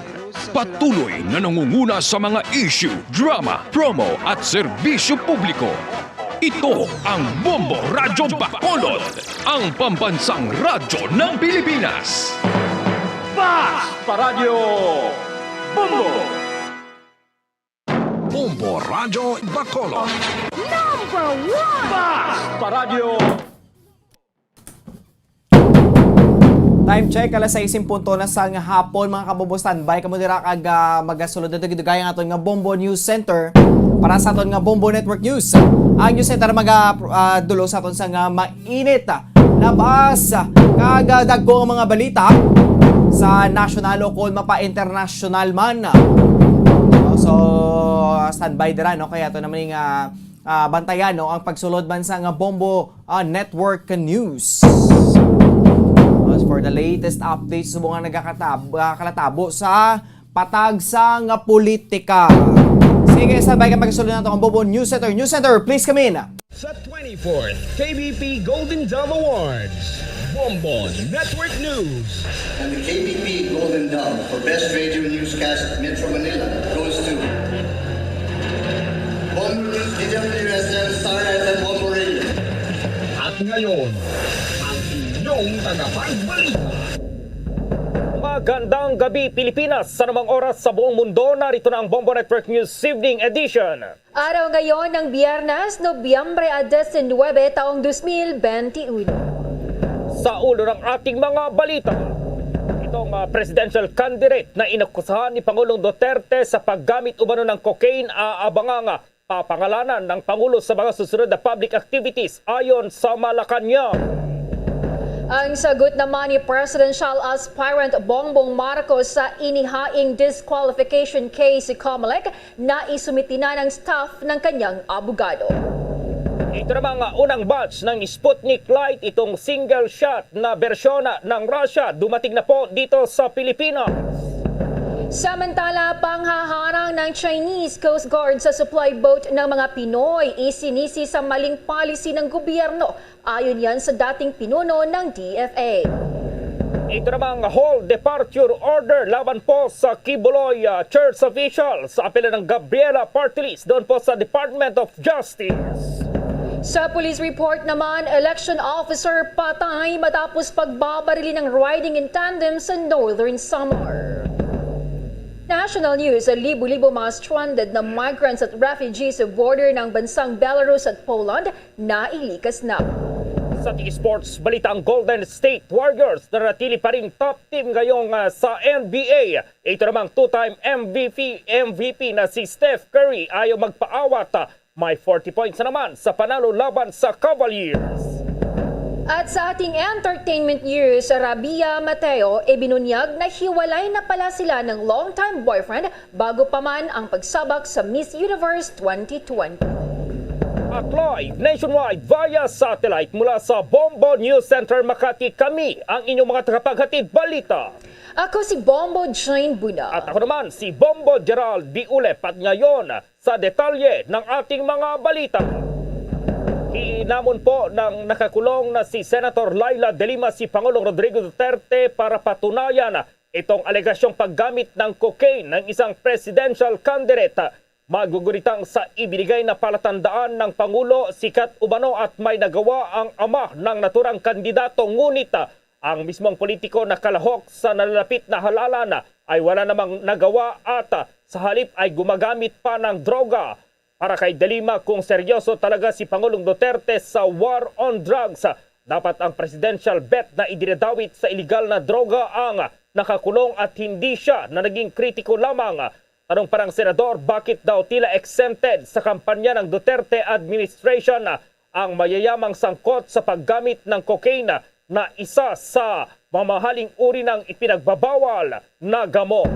Patuloy na nangunguna sa mga issue, drama, promo at serbisyo publiko. Ito ang Bombo Radyo Bacolod, ang pambansang radyo ng Pilipinas. Fast Paradyo Bombo!
Bombo Radyo Bacolod.
Number 1!
Fast Paradyo.
Time check, alas 6:00 na sa nga hapon, mga kabobo, standby kamo dira kag magasulod dito gidugay ang aton nga Bombo News Center para sa aton nga Bombo Network News. Ang news center dulo sa aton sa nga mainit na baas kag dagko ang mga balita sa national o kon mapa international man. So standby dira no, kaya to naman nga bantayan no ang pagsulod man sa nga Bombo Network News. For the latest updates sa mga nagkakalatabo sa patag sa nga politika. Sige, sabay ka magkasulod na ito ang Bombo News Center. News Center, please come in.
Sa 24th KBP Golden Dove Awards, Bombo Network News.
And the KBP Golden Dove for Best Radio Newscast Metro Manila goes to Bombo News, DWSM, Star FM, Bombo Radio.
At ngayon, ang inyong tagapagbalita.
Magandang gabi Pilipinas, sa namang oras sa buong mundo, narito na ang Bombo Network News Evening Edition.
Araw ngayon ng Biyernes, Nobyembre 19, taong 2021.
Sa ulo ng ating mga balita, itong presidential candidate na inakusahan ni Pangulong Duterte sa paggamit umano ng cocaine aabangang papangalanan ng Pangulo sa mga susunod na public activities ayon sa Malacanang.
Ang sagot naman ni Presidential Aspirant Bongbong Marcos sa inihaing disqualification case si Comelec na isumiti na ng staff ng kanyang abogado.
Ito namang unang batch ng Sputnik Light, itong single shot na bersyon ng Russia, dumating na po dito sa Pilipinas.
Samantala, panghaharang ng Chinese Coast Guard sa supply boat ng mga Pinoy isinisi sa maling policy ng gobyerno. Ayon yan sa dating pinuno ng DFA.
Ito namang whole departure order laban po sa Kibuloy church official sa apela ng Gabriela Partilis doon po sa Department of Justice.
Sa police report naman, election officer patay matapos pagbabarili ng riding in tandem sa Northern Samar. National news, libo-libo mga stranded na migrants at refugees sa border ng bansang Belarus at Poland na ilikas na.
Sa sports balita, ang Golden State Warriors na natili pa rin top team ngayong sa NBA. Ito namang two-time MVP na si Steph Curry ayaw magpaawat. May 40 points na naman sa panalo laban sa Cavaliers.
At sa ating entertainment news, Rabia Mateo, binunyag na hiwalay na pala sila ng long-time boyfriend bago pa man ang pagsabak sa Miss Universe 2020.
At live nationwide via satellite mula sa Bombo News Center Makati, kami ang inyong mga tagapaghatid balita.
Ako si Bombo Jane Buna.
At ako naman si Bombo Gerald Diulep. At ngayon sa detalye ng ating mga balita. Hinamon po ng nakakulong na si Senator Laila De Lima si Pangulong Rodrigo Duterte para patunayan itong alegasyong paggamit ng cocaine ng isang presidential candidate. Maguguritang sa ibinigay na palatandaan ng Pangulo, sikat umano at may nagawa ang ama ng naturang kandidato. Ngunit ang mismong politiko na kalahok sa nalalapit na halalan ay wala namang nagawa at sa halip ay gumagamit pa ng droga. Para kay De Lima, kung seryoso talaga si Pangulong Duterte sa war on drugs, dapat ang presidential bet na idinadawit sa illegal na droga ang nakakulong at hindi siya na naging kritiko lamang. Tanong parang senador, bakit daw tila exempted sa kampanya ng Duterte administration ang mayayamang sangkot sa paggamit ng cocaine na isa sa mamahaling uri ng ipinagbabawal na gamot?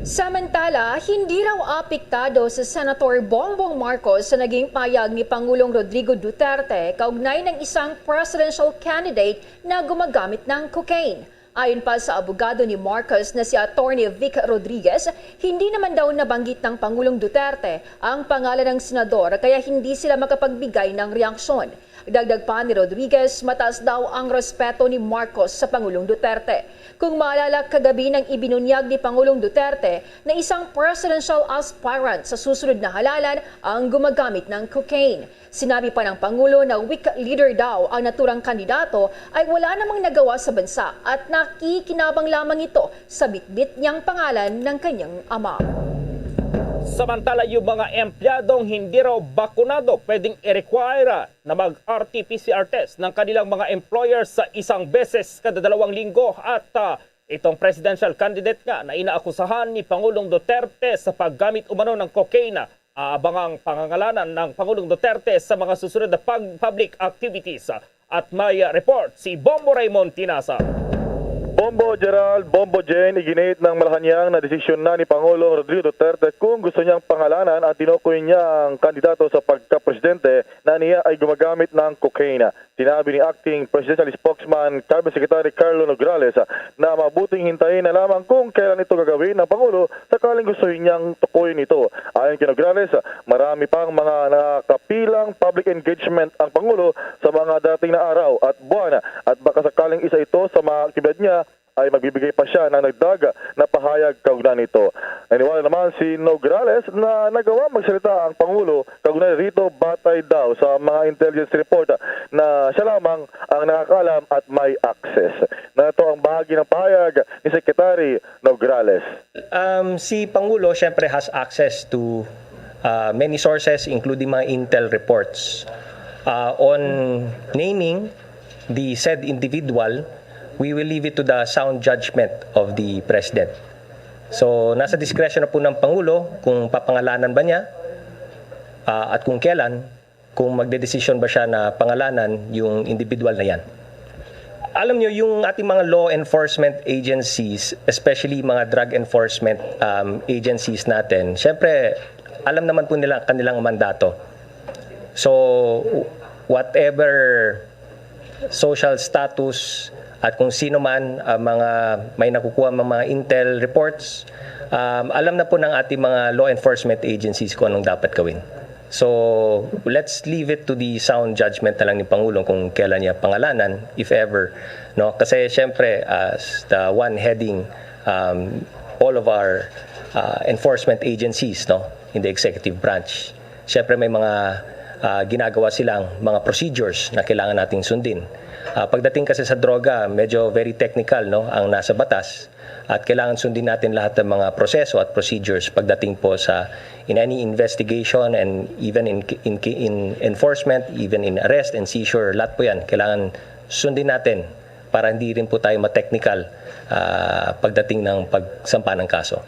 Samantala, hindi raw apektado sa Senator Bongbong Marcos sa naging payag ni Pangulong Rodrigo Duterte kaugnay ng isang presidential candidate na gumagamit ng cocaine. Ayon pa sa abogado ni Marcos na si Attorney Vic Rodriguez, hindi naman daw nabanggit ng Pangulong Duterte ang pangalan ng senador kaya hindi sila makapagbigay ng reaksyon. Dagdag pa ni Rodriguez, mataas daw ang respeto ni Marcos sa Pangulong Duterte. Kung maalala, kagabi nang ibinunyag ni Pangulong Duterte na isang presidential aspirant sa susunod na halalan ang gumagamit ng cocaine. Sinabi pa ng Pangulo na weak leader daw ang naturang kandidato ay wala namang nagawa sa bansa at nakikinabang lamang ito sa bitbit niyang pangalan ng kanyang ama.
Samantala, yung mga empleyadong hindi raw bakunado pwedeng i-require na mag-RT-PCR test ng kanilang mga employer sa isang beses kada 2 linggo at itong presidential candidate nga na inaakusahan ni Pangulong Duterte sa paggamit umano ng cocaine. Abangang pangangalanan ng Pangulong Duterte sa mga susunod na public activities. At may report si Bombo Raymond Tinasa.
Bombo Gerald, Bombo Jane, iginit ng Malacanang na desisyon na ni Pangulong Rodrigo Duterte kung gusto niyang pangalanan at tinukoy niya ang kandidato sa pagka-presidente na niya ay gumagamit ng cocaine. Sinabi ni Acting Presidential Spokesman Cabinet Secretary Carlo Nograles na mabuting hintayin na lamang kung kailan ito gagawin ng Pangulo sakaling gustuhin niyang tukuyin ito. Ayon kay Nograles, marami pang mga nakapilang public engagement ang Pangulo sa mga dating na araw at buwan at baka sakaling isa ito sa mga aktibidad niya ay magbibigay pa siya ng nagdag na pahayag kaugnay nito. Naniwala naman si Nograles na nagawa magsalita ang Pangulo kaugnay rito batay daw sa mga intelligence report na siya lamang ang nakakaalam at may access. Na ito ang bahagi ng pahayag ni Secretary Nograles.
Si Pangulo syempre has access to many sources including mga intel reports. On naming the said individual, we will leave it to the sound judgment of the President. So, nasa discretion na po ng Pangulo kung papangalanan ba niya at kung kailan, kung magdedesisyon ba siya na pangalanan yung individual na yan. Alam niyo, yung ating mga law enforcement agencies, especially mga drug enforcement agencies natin, syempre, alam naman po nila kanilang mandato. So, whatever social status at kung sino man mga may nakukuha mga intel reports, alam na po ng ating mga law enforcement agencies kung anong dapat gawin. So, let's leave it to the sound judgment na lang ni Pangulong kung kailan niya pangalanan, if ever. No? Kasi syempre, as the one heading all of our enforcement agencies, no, in the executive branch, syempre may mga ginagawa silang mga procedures na kailangan nating sundin. Pagdating kasi sa droga, medyo very technical, no, ang nasa batas at kailangan sundin natin lahat ng mga proseso at procedures pagdating po sa in any investigation and even in enforcement, even in arrest and seizure, lahat po yan kailangan sundin natin para hindi rin po tayo ma-technical pagdating ng pagsampa ng kaso.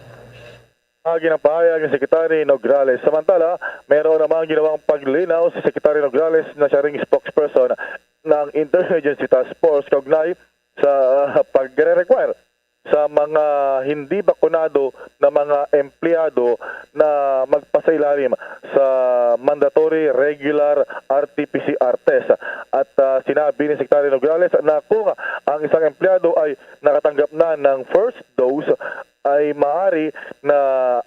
Ginapahayag ni Secretary Nograles. Samantala, mayroon namang ginawang paglinaw si Secretary Nograles na siya ring spokesperson ng Interagency Task Force kaugnay sa pagre-require sa mga hindi bakunado na mga empleyado na magpasailalim sa mandatory regular RT-PCR test. At sinabi ni Secretary Nograles na kung ang isang empleyado ay nakatanggap na ng first dose ay maaari na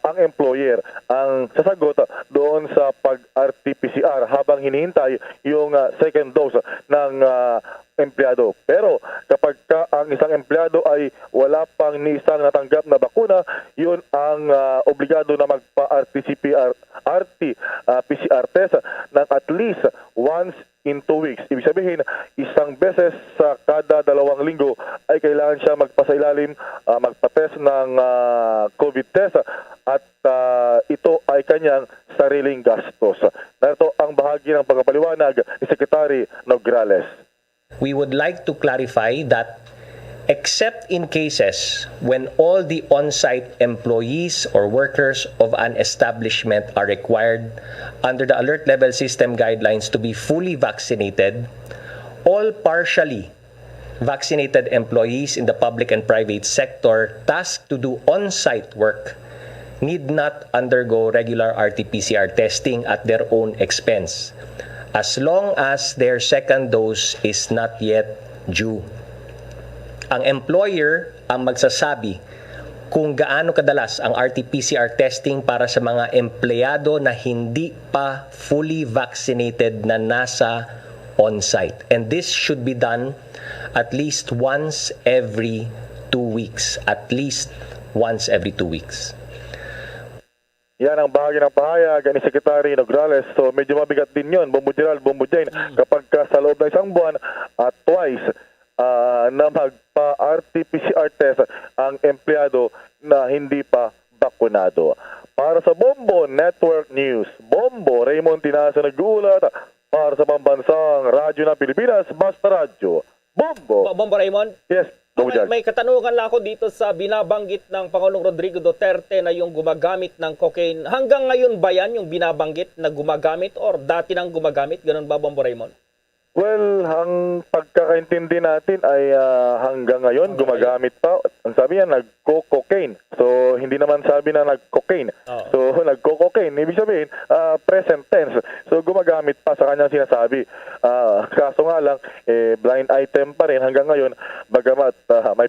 ang employer ang sasagot doon sa pag-RT-PCR habang hinihintay yung second dose ng empleyado. Pero kapag ang isang empleyado ay wala pang ni isang natanggap na bakuna, yun ang obligado na magpa-RT-PCR PCR test ng at least once in 2 weeks. Ibig sabihin, isang beses sa kada 2 linggo ay kailangan siya magpasailalim, magpa-test ng COVID test at ito ay kanyang sariling gastos. Narito ang bahagi ng pagpapaliwanag ni Secretary Nograles.
We would like to clarify that except in cases when all the on-site employees or workers of an establishment are required under the alert level system guidelines to be fully vaccinated, all partially vaccinated employees in the public and private sector tasked to do on-site work need not undergo regular RT-PCR testing at their own expense, as long as their second dose is not yet due. Ang employer ang magsasabi kung gaano kadalas ang RT-PCR testing para sa mga empleyado na hindi pa fully vaccinated na nasa on-site. And this should be done at least once every 2 weeks. At least once every 2 weeks.
Yan ang bahagi ng pahayag ni Secretary Nograles. So medyo mabigat din yun, Bombo Gerald, Bombo Jane, kapag sa loob ng isang buwan at twice na magpa-RT-PCR test ang empleyado na hindi pa bakunado. Para sa Bombo Network News, Bombo Raymond Tinaso nag-uulat para sa pambansang radyo ng Pilipinas, Basta Radyo. Bombo!
Bombo Raymond?
Yes.
May katanungan lang ako dito sa binabanggit ng Pangulong Rodrigo Duterte na yung gumagamit ng cocaine. Hanggang ngayon ba yan yung binabanggit na gumagamit or dati nang gumagamit? Ganun ba, Bombo Raymond?
Well, ang pagkakaintindi natin ay hanggang ngayon gumagamit pa. Ang sabi niya, nagko-cocaine. So, hindi naman sabi na nag-cocaine. So, nagko-cocaine. Ibig sabihin, present tense. So, gumagamit pa sa kanyang sinasabi. Kaso nga lang, blind item pa rin hanggang ngayon. Bagamat may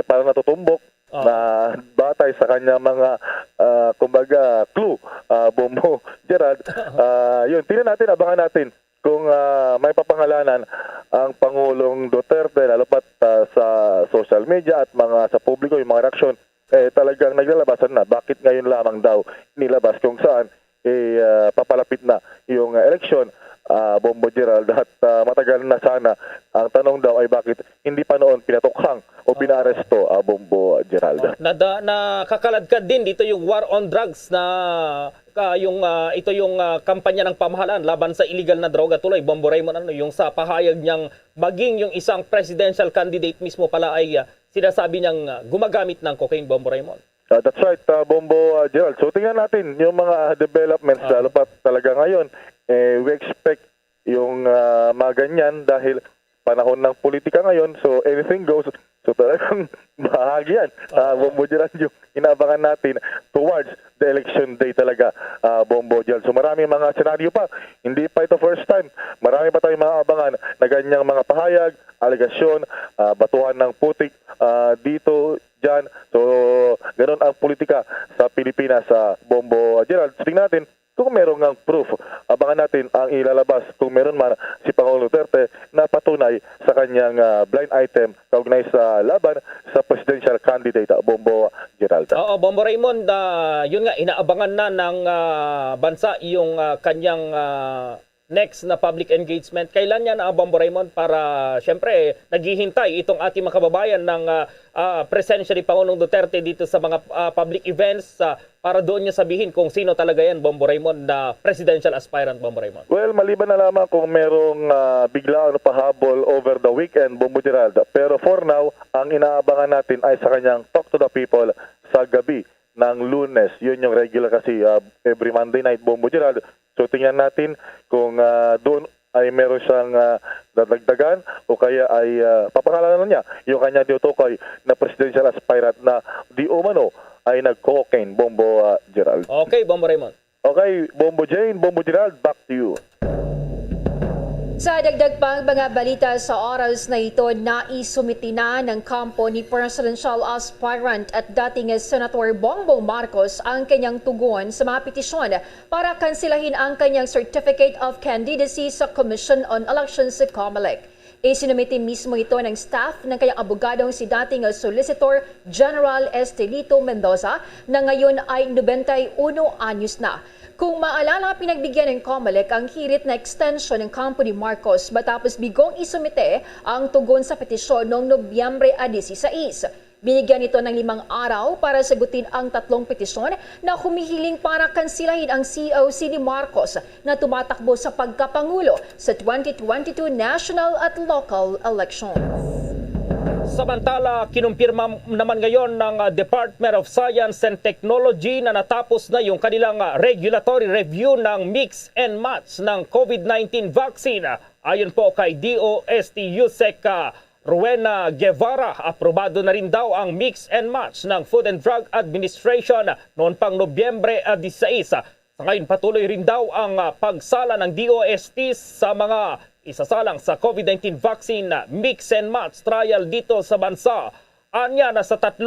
parang natutumbok na batay sa kanya mga kumbaga clue, Bombo Gerald. Yun, tingnan natin, abangan natin kung may papangalanan ang Pangulong Duterte, lalo pat sa social media at mga sa publiko, yung mga reaksyon, talagang naglalabasan na. Bakit ngayon lamang daw nilabas kung saan papalapit na yung eleksyon, Bombo Gerald, at matagal na sana. Ang tanong daw ay bakit hindi pa noon pinatukhang o pinaaresto, Bombo Gerald.
Nakakaladkad din dito yung war on drugs na ito yung kampanya ng pamahalaan laban sa illegal na droga. Tuloy, Bombo Raymond, yung sa pahayag niyang maging yung isang presidential candidate mismo pala ay sinasabi niyang gumagamit ng cocaine, Bombo Raymond.
That's right, Bombo Gerald. So tingnan natin yung mga developments, lalo pa talaga ngayon. We expect yung mga ganyan dahil panahon ng politika ngayon, so anything goes. So talagang bahagi yan. Bombo Gerald, yung inaabangan natin towards the election day talaga, Bombo Gerald. So maraming mga senaryo pa. Hindi pa ito first time. Marami pa tayong mga abangan na ganyang mga pahayag, alegasyon, batuhan ng putik dito, dyan. So ganun ang politika sa Pilipinas, Bombo Gerald. So tingnan natin kung meron ngang proof. Abangan natin ang ilalabas kung meron man si Pangulong Duterte na patunay sa kanyang blind item kaugnay sa laban sa presidential candidate, Bombo Gerald.
Oo, Bombo Raymond, yun nga, inaabangan na ng bansa yung kanyang next na public engagement. Kailan yan, Bombo Raymond, para siyempre naghihintay itong ating mga kababayan ng presensya ni Pangulong Duterte dito sa mga public events para doon niya sabihin kung sino talaga yan, Bombo Raymond, na presidential aspirant, Bombo Raymond?
Well, maliban na lamang kung merong biglaan pahabol over the weekend, Bombo Gerald. Pero for now, ang inaabangan natin ay sa kanyang Talk to the People sa gabi ng Lunes. Yun yung regular kasi every Monday night, Bombo Gerald. So tingnan natin kung doon ay meron siyang dadagdagan o kaya ay papangalanan niya yung kanya tinutukoy na presidential aspirant na di umano ay nag-cocaine, Bombo Gerald.
Okay, Bombo Raymond.
Okay, Bombo Jane, Bombo Gerald, back to you.
Sa dagdag pang mga balita sa oras na ito, naisumiti na ng kampo ni presidential aspirant at dating Senator Bongbong Marcos ang kanyang tugon sa mga petisyon para kansilahin ang kanyang Certificate of Candidacy sa Commission on Elections sa COMELEC. Isinumiti mismo ito ng staff ng kanyang abogadong si dating Solicitor General Estelito Mendoza na ngayon ay 91 anyos na. Kung maalala, pinagbigyan ng COMELEC ang hirit na extension ng kampo ni Marcos matapos bigong isumite ang tugon sa petisyon noong Nobyembre 16. Binigyan ito ng 5 araw para sagutin ang 3 petisyon na humihiling para kansilahin ang COC ni Marcos na tumatakbo sa pagkapangulo sa 2022 national at local elections.
Samantala, kinumpirma naman ngayon ng Department of Science and Technology na natapos na yung kanilang regulatory review ng mix and match ng COVID-19 vaccine. Ayon po kay DOST USEC Rowena Guevara, aprobado na rin daw ang mix and match ng Food and Drug Administration noon pang Nobyembre 16. Sa ngayon, patuloy rin daw ang pagsala ng DOST sa mga isasalang sa COVID-19 vaccine mix and match trial dito sa bansa. Anya na sa 3,000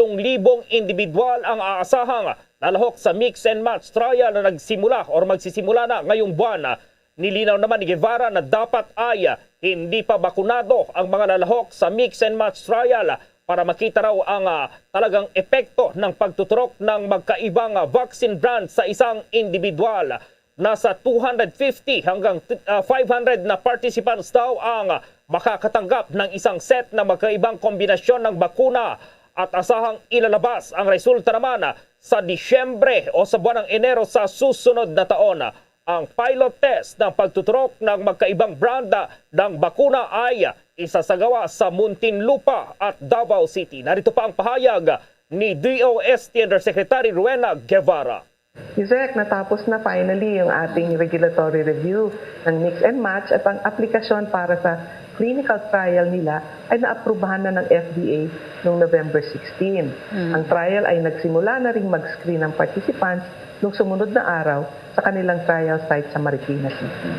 individual ang aasahang lalahok sa mix and match trial na nagsimula o magsisimula na ngayong buwan. Nilinaw naman ni Guevara na dapat ay hindi pa bakunado ang mga lalahok sa mix and match trial para makita raw ang talagang epekto ng pagtuturok ng magkaibang vaccine brand sa isang individual. Nasa 250 hanggang 500 na participants daw ang makakatanggap ng isang set na magkaibang kombinasyon ng bakuna at asahang ilalabas ang resulta naman sa Disyembre o sa buwan ng Enero sa susunod na taon. Ang pilot test ng pagtuturok ng magkaibang brand ng bakuna ay isasagawa sa Muntinlupa at Davao City. Narito pa ang pahayag ni DOST Undersecretary Rowena Guevara.
Yusek, natapos na finally yung ating regulatory review ng mix and match at ang aplikasyon para sa clinical trial nila ay naaprubahan na ng FDA noong November 16. Ang trial ay nagsimula na ring mag-screen ng participants noong sumunod na araw sa kanilang trial site sa Marikina City.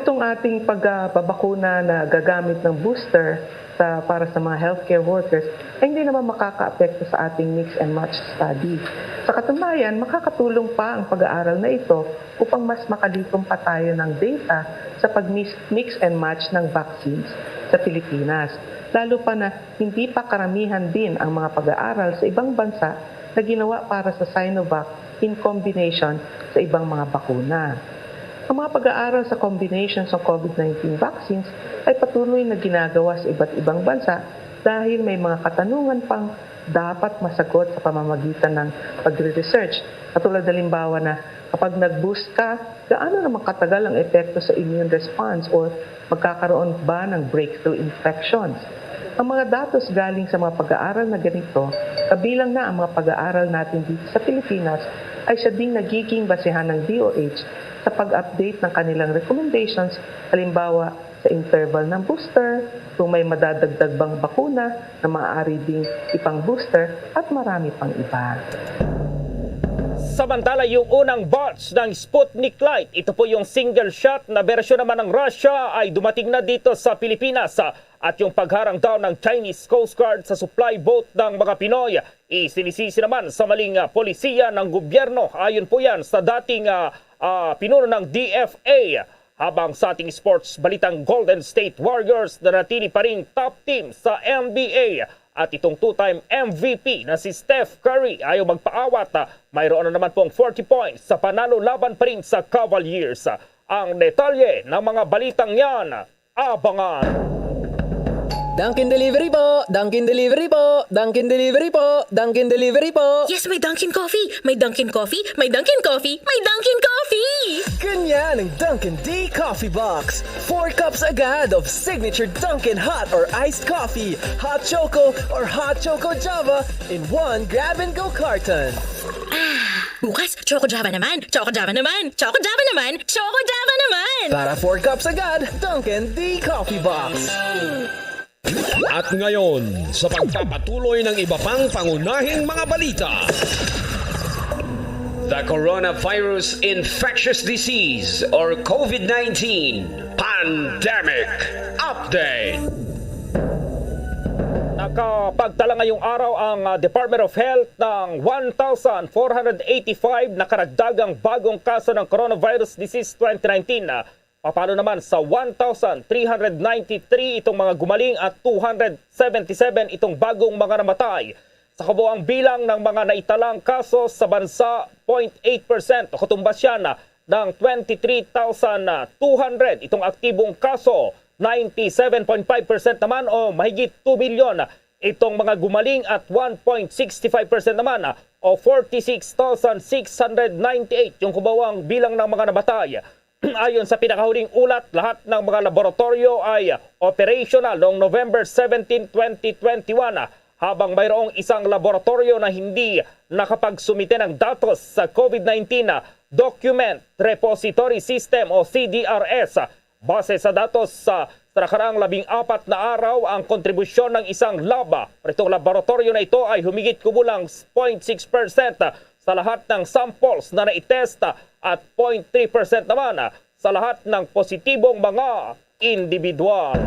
Itong ating pagbabakuna na gagamit ng booster para sa mga healthcare workers ay hindi naman makaka-apekto sa ating mix and match study. Sa katunayan, makakatulong pa ang pag-aaral na ito upang mas makalikom pa tayo ng data sa pag-mix and match ng vaccines sa Pilipinas. Lalo pa na hindi pa karamihan din ang mga pag-aaral sa ibang bansa na ginawa para sa Sinovac in combination sa ibang mga bakuna. Ang mga pag-aaral sa combinations ng COVID-19 vaccines ay patuloy na ginagawa sa iba't ibang bansa dahil may mga katanungan pang dapat masagot sa pamamagitan ng pagre-research. Katulad halimbawa na kapag nag-boost ka, gaano naman katagal ang epekto sa immune response o magkakaroon ba ng breakthrough infections. Ang mga datos galing sa mga pag-aaral na ganito, kabilang na ang mga pag-aaral natin dito sa Pilipinas, ay siya ding nagiging basehan ng DOH sa pag-update ng kanilang recommendations, halimbawa sa interval ng booster, kung may madadagdag bang bakuna na maaari ding ipang booster at marami pang iba.
Samantala, yung unang batch ng Sputnik Light, ito po yung single shot na bersyon naman ng Russia ay dumating na dito sa Pilipinas. At yung pagharang daw ng Chinese Coast Guard sa supply boat ng mga Pinoy, isinisisi naman sa maling polisiya ng gobyerno. Ayon po yan sa dating pinuno ng DFA. Habang sa ating sports balitang, Golden State Warriors na natili pa rin top team sa NBA. At itong two-time MVP na si Steph Curry ayaw magpaawat. Mayroon na naman pong 40 points sa panalo laban pa rin sa Cavaliers. Ang detalye ng mga balitang yan, abangan!
Dunkin Delivery po! Dunkin Delivery po! Dunkin Delivery po! Dunkin Delivery po!
Yes, may Dunkin Coffee! May Dunkin Coffee! May Dunkin Coffee! May Dunkin Coffee!
Ganyan ang Dunkin D Coffee Box! 4 cups agad of signature Dunkin Hot or Iced Coffee, Hot Choco or Hot Choco Java in 1 grab-and-go carton.
Bukas, Choco Java naman! Choco Java naman! Choco Java naman! Choco Java naman!
Para 4 cups agad, Dunkin D Coffee Box!
At ngayon, sa pagpapatuloy ng iba pang pangunahing mga balita.
The coronavirus infectious disease or COVID-19
Pandemic Update.
Nakapagtala ngayong araw ang Department of Health ng 1,485 na karagdagang bagong kaso ng coronavirus disease 2019. Papalo naman sa 1,393 itong mga gumaling at 277 itong bagong mga namatay. Sa kabuang bilang ng mga naitalang kaso sa bansa, 0.8% o katumbas yan ng 23,200 itong aktibong kaso. 97.5% naman o mahigit 2 milyon itong mga gumaling at 1.65% naman o 46,698 yung kubawang bilang ng mga nabatay. Ayon sa pinakahuling ulat, lahat ng mga laboratorio ay operational noong November 17, 2021 habang mayroong isang laboratorio na hindi nakapagsumite ng datos sa COVID-19 Document Repository System o CDRS. Base sa datos sa nakaraang 14 na araw, ang kontribusyon ng isang laba, itong laboratorio na ito ay humigit kumulang 0.6% sa lahat ng samples na naitest at 0.3% naman sa lahat ng positibong mga individual.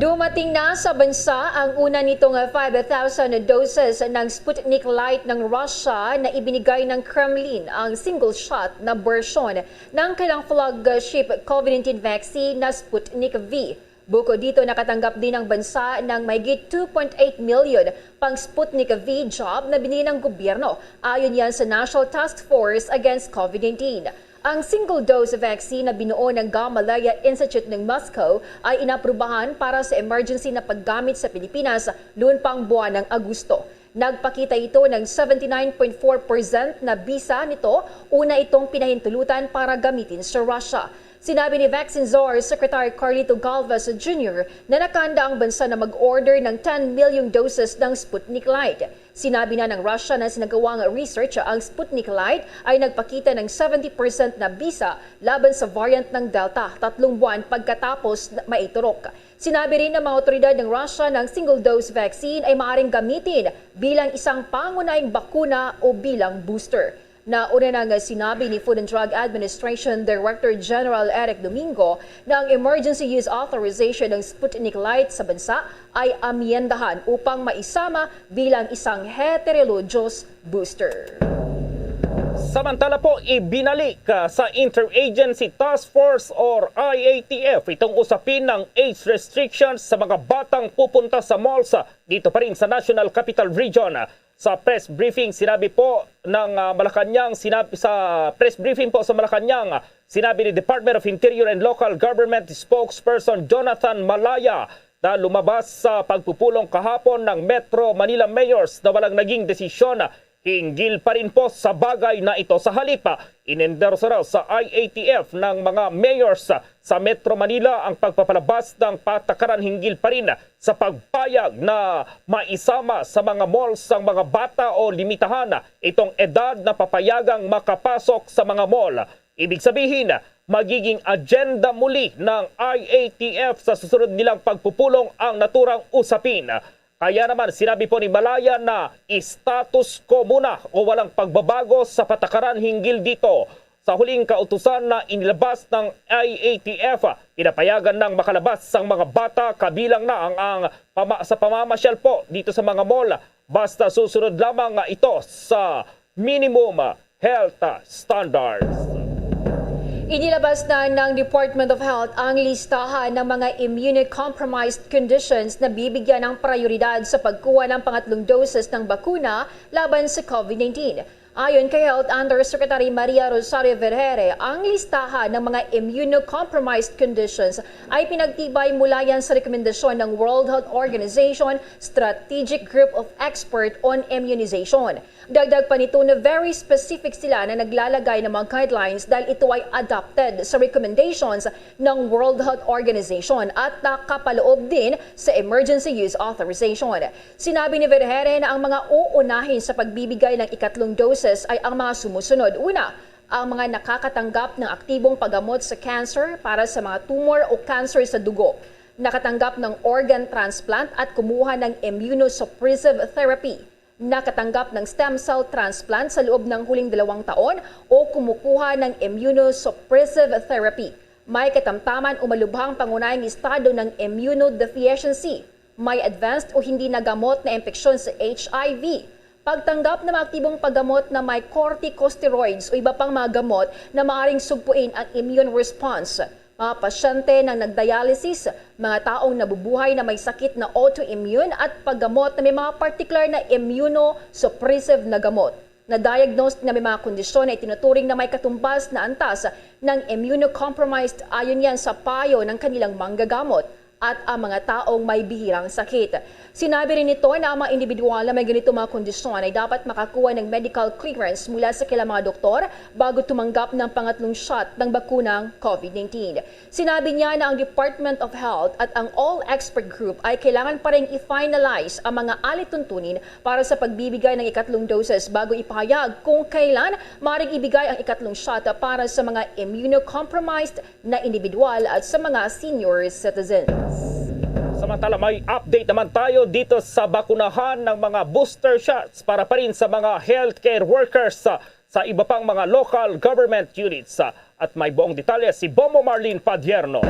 Dumating na sa bansa ang una nitong 5,000 doses ng Sputnik Light ng Russia na ibinigay ng Kremlin, ang single shot na bersyon ng kailang flagship COVID-19 vaccine na Sputnik V. Bukod dito, nakatanggap din ang bansa ng mahigit 2.8 million pang Sputnik V job na binili ng gobyerno. Ayon yan sa National Task Force Against COVID-19. Ang single-dose vaccine na binuo ng Gamaleya Institute ng Moscow ay inaprubahan para sa emergency na paggamit sa Pilipinas noon pang buwan ng Agosto. Nagpakita ito ng 79.4% na bisa nito, una itong pinahintulutan para gamitin sa Russia. Sinabi ni Vaccine Czar Secretary Carlito Galvez Jr. na nakahanda ang bansa na mag-order ng 10 million doses ng Sputnik Light. Sinabi na ng Russia na sinagawang research ang Sputnik Light ay nagpakita ng 70% na bisa laban sa variant ng Delta 3 buwan pagkatapos maiturok. Sinabi rin ng mga otoridad ng Russia na ang single-dose vaccine ay maaaring gamitin bilang isang pangunahing bakuna o bilang booster. Nauna nang sinabi ni Food and Drug Administration Director General Eric Domingo na ang emergency use authorization ng Sputnik Light sa bansa ay amyendahan upang maisama bilang isang heterologous booster.
Samantala po, ibinalik sa Interagency Task Force or IATF itong usapin ng age restrictions sa mga batang pupunta sa malls dito pa rin sa National Capital Region. Sa press briefing sinabi po ng Malacanang, sinabi ni Department of Interior and Local Government spokesperson Jonathan Malaya na lumabas sa pagpupulong kahapon ng Metro Manila Mayors na walang naging desisyon hinggil pa rin po sa bagay na ito. Sa halip, inendorso raw sa IATF ng mga mayors sa Metro Manila ang pagpapalabas ng patakaran hinggil pa rin sa pagpayag na maisama sa mga malls ang mga bata o limitahan itong edad na papayagang makapasok sa mga mall. Ibig sabihin, magiging agenda muli ng IATF sa susunod nilang pagpupulong ang naturang usapin. Kaya naman sinabi po ni Malaya na status quo muna o walang pagbabago sa patakaran hinggil dito. Sa huling kautusan na inilabas ng IATF, pinapayagan ng makalabas ang mga bata kabilang na sa pamamasyal po dito sa mga mall. Basta susunod lamang ito sa minimum health standards.
Inilabas na ng Department of Health ang listahan ng mga immunocompromised conditions na bibigyan ng prioridad sa pagkuha ng pangatlong doses ng bakuna laban sa COVID-19. Ayon kay Health Undersecretary Maria Rosario Vergere, ang listahan ng mga immunocompromised conditions ay pinagtibay mula yan sa rekomendasyon ng World Health Organization Strategic Group of Expert on Immunization. Dagdag pa nito na very specific sila na naglalagay ng mga guidelines dahil ito ay adopted sa recommendations ng World Health Organization at nakapaloob din sa Emergency Use Authorization. Sinabi ni Vergere na ang mga uunahin sa pagbibigay ng ikatlong doses ay ang mga sumusunod. Una, ang mga nakakatanggap ng aktibong paggamot sa cancer para sa mga tumor o cancer sa dugo, nakatanggap ng organ transplant at kumuha ng immunosuppressive therapy, nakatanggap ng stem cell transplant sa loob ng huling 2 taon o kumukuha ng immunosuppressive therapy, May katamtaman o malubhang pangunahing estado ng immunodeficiency, may advanced o hindi nagamot na impeksyon sa HIV, pagtanggap ng mga aktibong paggamot na may corticosteroids o iba pang mga gamot na maaaring sugpuin ang immune response, mga pasyente ng nagdialysis, mga taong nabubuhay na may sakit na autoimmune at paggamot na may mga particular na immunosuppressive na gamot. Na-diagnose na may mga kondisyon na itinuturing na may katumbas na antas ng immunocompromised ayon yan sa payo ng kanilang manggagamot at ang mga taong may bihirang sakit. Sinabi rin nito na ang mga individual na may ganito mga kondisyon ay dapat makakuha ng medical clearance mula sa kailang mga doktor bago tumanggap ng pangatlong shot ng bakunang COVID-19. Sinabi niya na ang Department of Health at ang All Expert Group ay kailangan pa rin i-finalize ang mga alituntunin para sa pagbibigay ng ikatlong doses bago ipahayag kung kailan maaaring ibigay ang ikatlong shot para sa mga immunocompromised na individual at sa mga senior citizens.
Samantala may update naman tayo dito sa bakunahan ng mga booster shots para pa rin sa mga healthcare workers sa iba pang mga local government units. At may buong detalye si Bombo Marlene Padierno.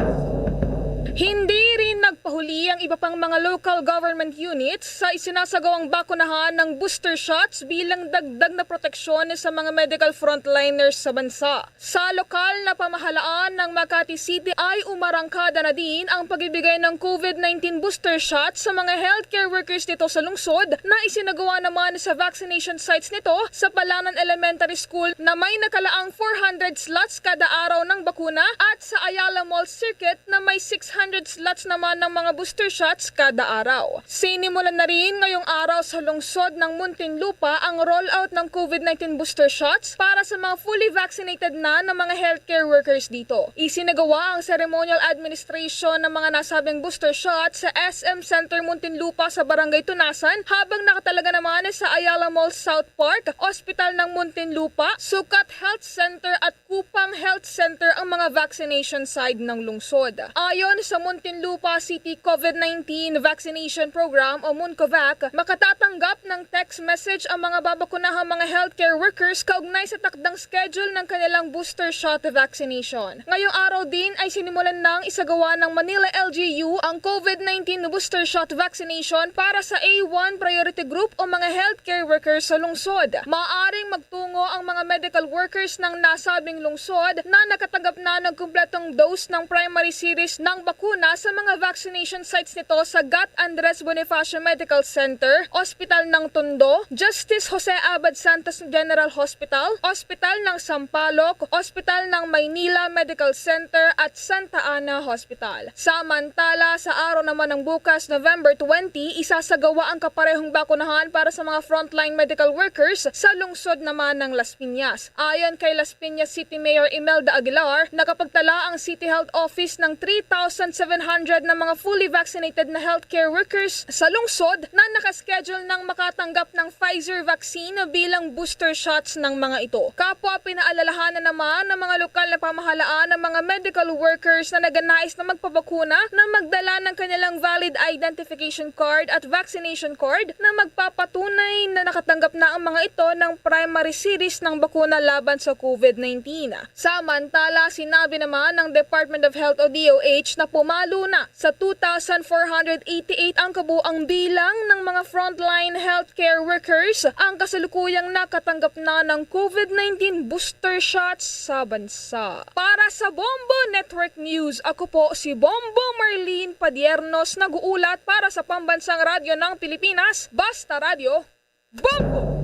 Hindi rin nagpahuli ang iba pang mga local government units sa isinasagawang bakunahan ng booster shots bilang dagdag na proteksyon sa mga medical frontliners sa bansa. Sa lokal na pamahalaan ng Makati City ay umarangkada na din ang pagbibigay ng COVID-19 booster shots sa mga healthcare workers nito sa lungsod na isinagawa naman sa vaccination sites nito sa Palanan Elementary School na may nakalaang 400 slots kada araw ng bakuna at sa Ayala Mall Circuit na may 600 slots naman ng mga booster shots kada araw. Sinimulan na rin ngayong araw sa lungsod ng Muntinlupa ang rollout ng COVID-19 booster shots para sa mga fully vaccinated na ng mga healthcare workers dito. Isinagawa ang ceremonial administration ng mga nasabing booster shots sa SM Center Muntinlupa sa Barangay Tunasan habang nakatalaga naman sa Ayala Mall South Park, Hospital ng Muntinlupa, Sukat Health Center at Kupang Health Center ang mga vaccination side ng lungsod. Ayon sa Muntinlupa City COVID-19 Vaccination Program o MUNCOVAC, makatatanggap ng text message ang mga babakunahang mga healthcare workers kaugnay sa takdang schedule ng kanilang booster shot vaccination. Ngayong araw din ay sinimulan ng isagawa ng Manila LGU ang COVID-19 booster shot vaccination para sa A1 priority group o mga healthcare workers sa lungsod. Maaaring magtungo ang mga medical workers ng nasabing lungsod na nakatanggap na ng kumpletong dose ng primary series ng bakuna sa mga vaccination sites nito sa GAT Andres Bonifacio Medical Center, Ospital ng Tondo, Justice Jose Abad Santos General Hospital, Ospital ng Sampaloc, Ospital ng Maynila Medical Center at Santa Ana Hospital. Samantala, sa araw naman ng bukas, November 20, isasagawa ang kaparehong bakunahan para sa mga frontline medical workers sa lungsod naman ng Las Piñas. Ayon kay Las Piñas City Mayor Imelda Aguilar, nakapagtala ang City Health Office ng 3,700 na mga fully vaccinated na healthcare workers sa lungsod na nakaschedule ng makatanggap ng Pfizer vaccine bilang booster shots ng mga ito. Kapwa pinaalalahanan naman ng mga lokal na pamahalaan ng mga medical workers na nagnanais na magpabakuna na magdala ng kanilang valid identification card at vaccination card na magpapatunay na nakatanggap na ang mga ito ng primary series ng bakuna laban sa COVID-19. Samantala, sinabi naman ng Department of Health o DOH na pumalo na sa 2,488 ang kabuang bilang ng mga frontline healthcare workers ang kasalukuyang nakatanggap na ng COVID-19 booster shots sa bansa. Para sa Bombo Network News, ako po si Bombo Marlene Padiernos, nag-uulat para sa Pambansang Radyo ng Pilipinas, Basta Radio, Bombo!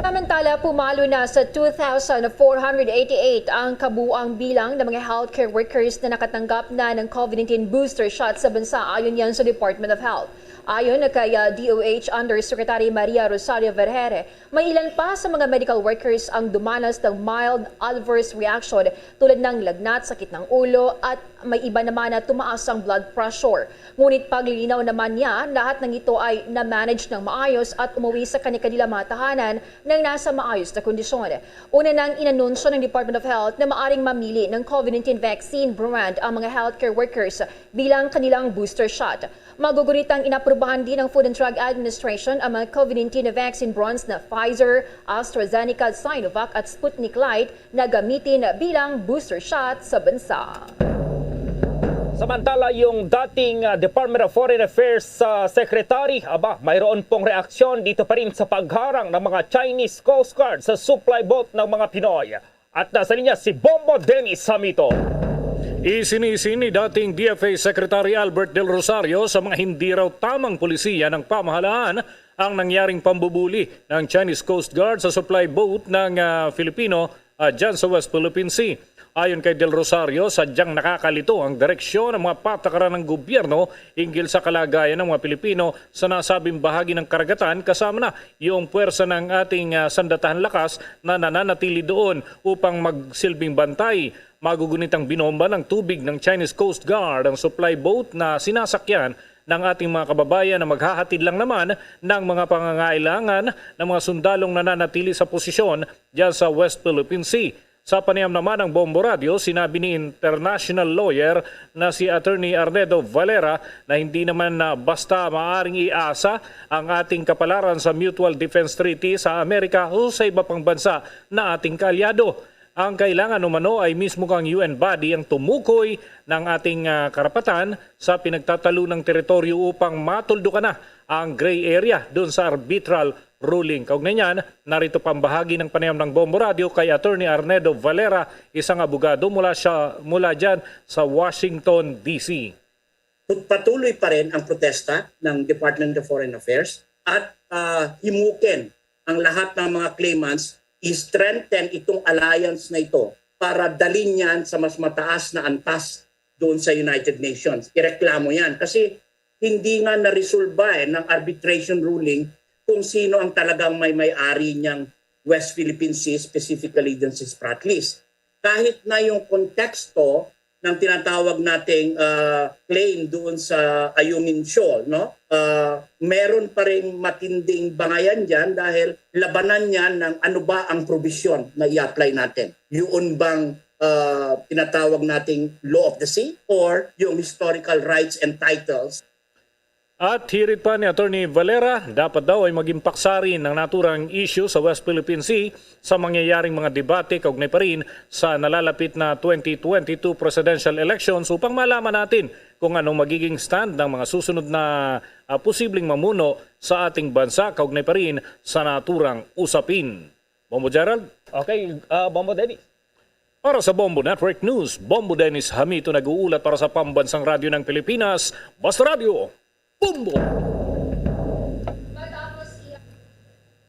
Samantala, pumalo na sa 2,488 ang kabuang bilang ng mga healthcare workers na nakatanggap na ng COVID-19 booster shot sa bansa ayon yan sa Department of Health. Ayon kay DOH Undersecretary Maria Rosario Vergere, may ilan pa sa mga medical workers ang dumanas ng mild adverse reaction tulad ng lagnat, sakit ng ulo at may iba naman na tumaas ang blood pressure. Ngunit paglilinaw naman niya, lahat ng ito ay na-manage ng maayos at umuwi sa kanilang mga tahanan ng nasa maayos na kondisyon. Una nang inanunsyo ng Department of Health na maaring mamili ng COVID-19 vaccine brand ang mga healthcare workers bilang kanilang booster shot. Magugunitang inaprubahan din ng Food and Drug Administration ang mga COVID-19 na vaccine bronze na Pfizer, AstraZeneca, Sinovac at Sputnik Light na gamitin bilang booster shot sa bansa.
Samantala, yung dating Department of Foreign Affairs Secretary, mayroon pong reaksyon dito pa rin sa pagharang ng mga Chinese Coast Guard sa supply boat ng mga Pinoy. At nasa linya si Bombo Dennis Hamito.
Isinisi ni dating DFA Secretary Albert Del Rosario sa mga hindi raw tamang pulisiya ng pamahalaan ang nangyaring pambubuli ng Chinese Coast Guard sa supply boat ng Filipino dyan sa West Philippine Sea. Ayon kay Del Rosario, sadyang nakakalito ang direksyon ng mga patakaran ng gobyerno hinggil sa kalagayan ng mga Pilipino sa nasabing bahagi ng karagatan, kasama na yung puwersa ng ating sandatahan lakas na nananatili doon upang magsilbing bantay. Magugunitang binomba ng tubig ng Chinese Coast Guard ang supply boat na sinasakyan ng ating mga kababayan na maghahatid lang naman ng mga pangangailangan ng mga sundalong nananatili sa posisyon dyan sa West Philippine Sea. Sa panayam naman ng Bombo Radio, sinabi ni international lawyer na si Attorney Arnedo Valera na hindi naman basta maaring iasa ang ating kapalaran sa Mutual Defense Treaty sa Amerika o sa iba pang bansa na ating kaalyado. Ang kailangan umano ay mismo kang UN body ang tumukoy ng ating karapatan sa pinagtatalo ng teritoryo upang matuldukan na ang gray area doon sa arbitral ruling. Kaugnay niyan, narito pang bahagi ng panayam ng Bombo Radio kay Attorney Arnedo Valera, isang abogado mula dyan sa Washington, D.C.
Patuloy pa rin ang protesta ng Department of Foreign Affairs at himukin ang lahat ng mga claimants i-strengthen itong alliance na ito para dalhin yan sa mas mataas na antas doon sa United Nations. Ireklamo yan kasi hindi nga na-resolve ng arbitration ruling kung sino ang talagang may-ari niyang West Philippine Sea, specifically dun si Spratlys. Kahit na yung konteksto ng tinatawag nating claim doon sa Ayungin Shoal, no? Meron pa rin matinding bangayan dyan dahil labanan yan ng ano ba ang probisyon na i-apply natin. Yun bang tinatawag nating law of the sea or yung historical rights and titles.
At hirit pa ni Attorney Valera, dapat daw ay maging paksarin ng naturang issue sa West Philippine Sea sa mangyayaring mga debate kaugnay pa rin sa nalalapit na 2022 presidential elections upang malaman natin kung anong magiging stand ng mga susunod na posibleng mamuno sa ating bansa kaugnay pa rin sa naturang usapin. Bombo Gerald?
Okay, Bombo Dennis.
Para sa Bombo Network News, Bombo Dennis Hamito nag-uulat para sa Pambansang Radyo ng Pilipinas, Basta Radio. Bombo!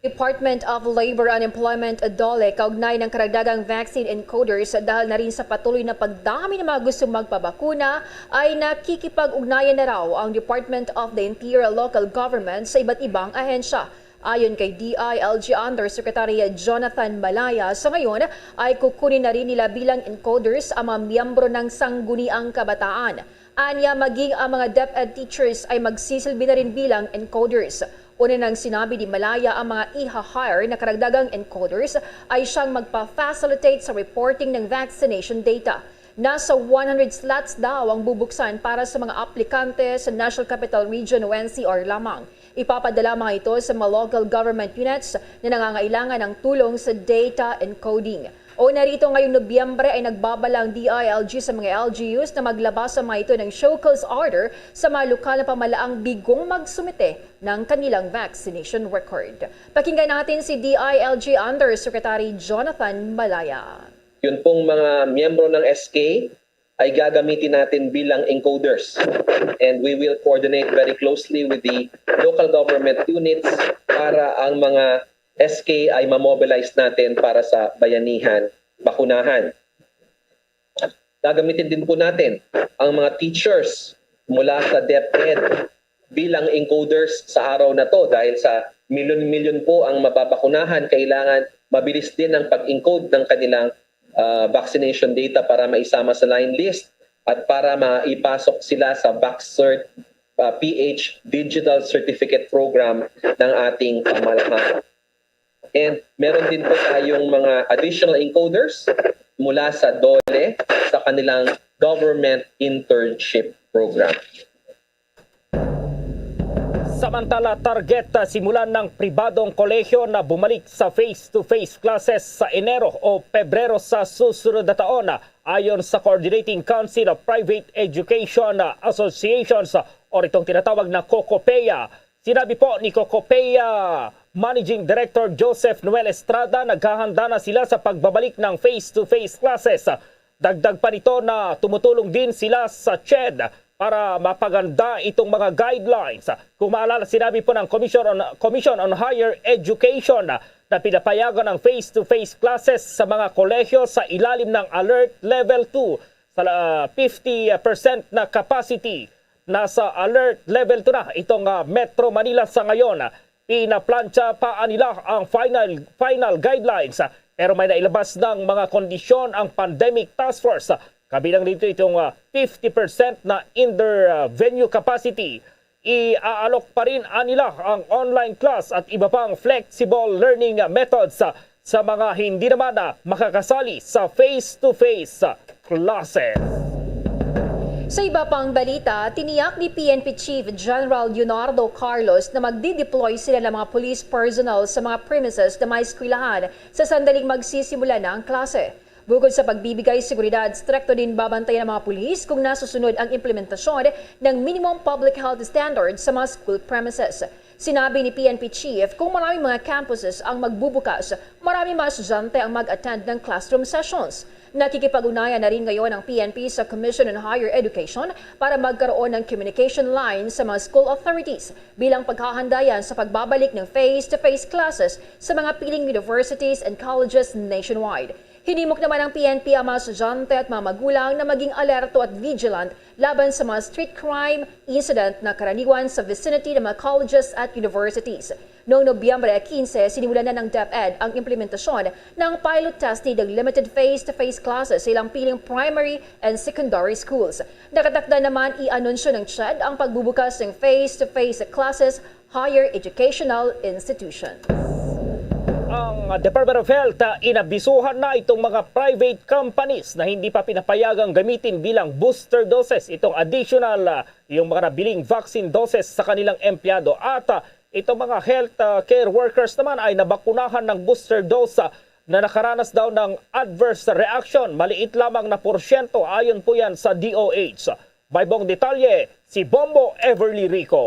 Department of Labor and Employment DOLE kaugnay ng karagdagang vaccine encoders dahil na rin sa patuloy na pagdami ng mga gustong magpabakuna ay nakikipag-ugnayan na raw ang Department of the Interior Local Government sa iba't ibang ahensya. Ayon kay DILG Undersecretary Jonathan Malaya, sa ngayon ay kukunin na rin nila bilang encoders ang mga miyembro ng Sangguniang Kabataan. Anya, maging ang mga DepEd teachers ay magsisilbi na rin bilang encoders. Una nang sinabi ni Malaya ang mga iha-hire na karagdagang encoders ay siyang magpa-facilitate sa reporting ng vaccination data. Nasa 100 slots daw ang bubuksan para sa mga aplikante sa National Capital Region o NCR lamang. Ipapadala mga ito sa mga local government units na nangangailangan ng tulong sa data encoding. O narito ngayong Nobyembre ay nagbabalang DILG sa mga LGUs na maglabas sa mga ito ng show cause order sa mga lokal na pamalaang bigong magsumite ng kanilang vaccination record. Pakinggan natin si DILG Undersecretary Jonathan Malaya.
Yun pong mga miyembro ng SK ay gagamitin natin bilang encoders. And we will coordinate very closely with the local government units para ang mga SK ay mamobilize natin para sa bayanihan, bakunahan. Gagamitin din po natin ang mga teachers mula sa DepEd bilang encoders sa araw na to dahil sa milyon-milyon po ang mababakunahan, kailangan mabilis din ang pag-encode ng kanilang vaccination data para maisama sa line list at para maipasok sila sa VaxCert PH Digital Certificate Program ng ating pamahalaan. And meron din po tayong mga additional encoders mula sa DOLE sa kanilang Government Internship Program.
Samantala, target simulan ng pribadong kolehiyo na bumalik sa face-to-face classes sa Enero o Pebrero sa susunod na taon. Ayon sa Coordinating Council of Private Education Associations o itong tinatawag na COCOPEA. Sinabi po ni COCOPEA Managing Director Joseph Noel Estrada, naghahanda na sila sa pagbabalik ng face-to-face classes. Dagdag pa nito na tumutulong din sila sa CHED para mapaganda itong mga guidelines. Kung maalala, sinabi po ng Commission on Higher Education na pinapayagan ng face-to-face classes sa mga kolehiyo sa ilalim ng Alert Level 2 sa 50% na capacity. Nasa Alert Level 2 na itong Metro Manila sa ngayon. Pinaplansya pa nila ang final guidelines, pero may nailabas ng mga kondisyon ang Pandemic Task Force. Kabilang dito itong 50% na indoor venue capacity. Iaalok pa rin nila ang online class at iba pang flexible learning methods sa mga hindi naman makakasali sa face-to-face classes.
Sa iba pang balita, tiniyak ni PNP Chief General Leonardo Carlos na magdi-deploy sila ng mga police personnel sa mga premises na may eskwelahan sa sandaling magsisimula na ang klase. Bukod sa pagbibigay seguridad, strekto din babantayan ng mga pulis kung nasusunod ang implementasyon ng minimum public health standards sa mga school premises. Sinabi ni PNP Chief kung maraming mga campuses ang magbubukas, maraming mga estudyante ang mag-attend ng classroom sessions. Nakikipag-ugnayan na rin ngayon ang PNP sa Commission on Higher Education para magkaroon ng communication line sa mga school authorities bilang paghahanda yan sa pagbabalik ng face-to-face classes sa mga piling universities and colleges nationwide. Hinimok naman ng PNP ang mga estudyante at mga magulang na maging alerto at vigilant laban sa mga street crime incident na karaniwan sa vicinity ng mga colleges at universities. Noong Nobyembre 15, sinimulan na ng DepEd ang implementasyon ng pilot testing ng limited face-to-face classes sa ilang piling primary and secondary schools. Nakatakda naman i-anunsyo ng CHED ang pagbubukas ng face-to-face classes higher educational institutions.
Ang Department of Health inabisuhan na itong mga private companies na hindi pa pinapayagang gamitin bilang booster doses itong additional yung mga nabiling vaccine doses sa kanilang empleyado. At itong mga health care workers naman ay nabakunahan ng booster dose na nakaranas daw ng adverse reaction. Maliit lamang na porsyento ayon po yan sa DOH. May buong detalye si Bombo Everly Rico.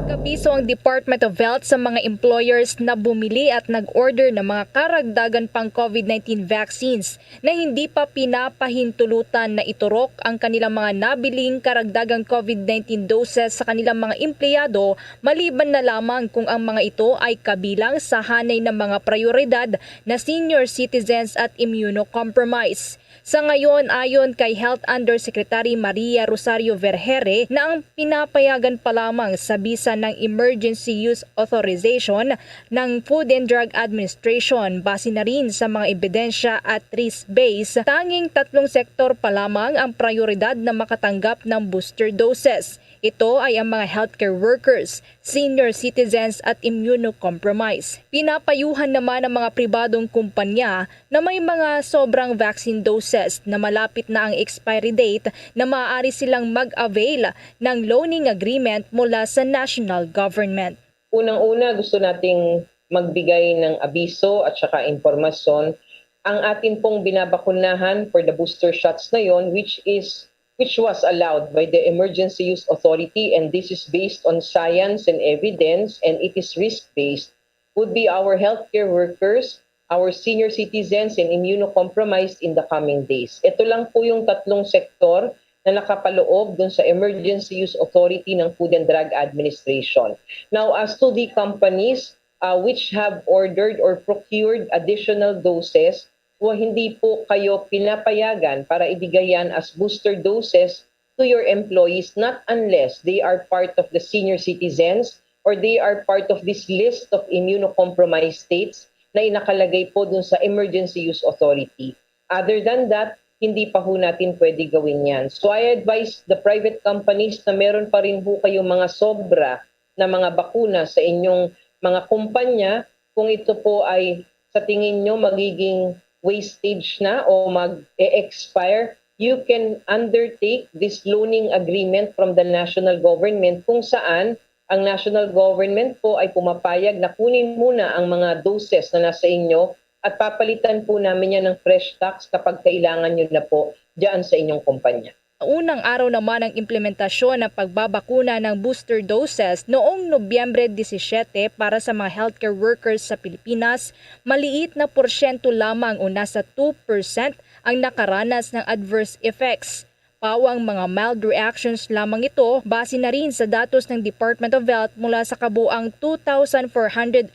Kabiso ang Department of Health sa mga employers na bumili at nag-order ng mga karagdagan pang COVID-19 vaccines na hindi pa pinapahintulutan na iturok ang kanilang mga nabiling karagdagang COVID-19 doses sa kanilang mga empleyado maliban na lamang kung ang mga ito ay kabilang sa hanay ng mga prioridad na senior citizens at immunocompromised. Sa ngayon, ayon kay Health Undersecretary Maria Rosario Vergere na ang pinapayagan pa lamang sa bisa ng Emergency Use Authorization ng Food and Drug Administration base na rin sa mga ebidensya at risk-based, tanging 3 sektor pa lamang ang prioridad na makatanggap ng booster doses. Ito ay ang mga healthcare workers, senior citizens at immunocompromised. Pinapayuhan naman ang mga pribadong kumpanya na may mga sobrang vaccine doses na malapit na ang expiry date na maaari silang mag-avail ng loaning agreement mula sa national government.
Unang-una, gusto nating magbigay ng abiso at saka impormasyon. Ang atin pong binabakunahan for the booster shots na yon, which was allowed by the Emergency Use Authority, and this is based on science and evidence, and it is risk-based, would be our healthcare workers, our senior citizens, and immunocompromised in the coming days. Ito lang po yung 3 sektor na nakapaloob dun sa Emergency Use Authority ng Food and Drug Administration. Now, as to the companies which have ordered or procured additional doses, hindi po kayo pinapayagan para ibigay yan as booster doses to your employees, not unless they are part of the senior citizens or they are part of this list of immunocompromised states na inakalagay po dun sa Emergency Use Authority. Other than that, hindi pa ho natin pwede gawin yan. So I advise the private companies na meron pa rin ho kayong mga sobra na mga bakuna sa inyong mga kumpanya, kung ito po ay sa tingin nyo magiging wastage na o mag-expire, you can undertake this loaning agreement from the national government kung saan ang national government po ay pumapayag na kunin muna ang mga doses na nasa inyo at papalitan po namin yan ng fresh tax kapag kailangan nyo na po diyan sa inyong kumpanya.
Unang araw naman ang implementasyon ng pagbabakuna ng booster doses noong Nobyembre 17 para sa mga healthcare workers sa Pilipinas, maliit na porsyento lamang o nasa 2% ang nakaranas ng adverse effects. Pawang mga mild reactions lamang ito base na rin sa datos ng Department of Health mula sa kabuang 2,488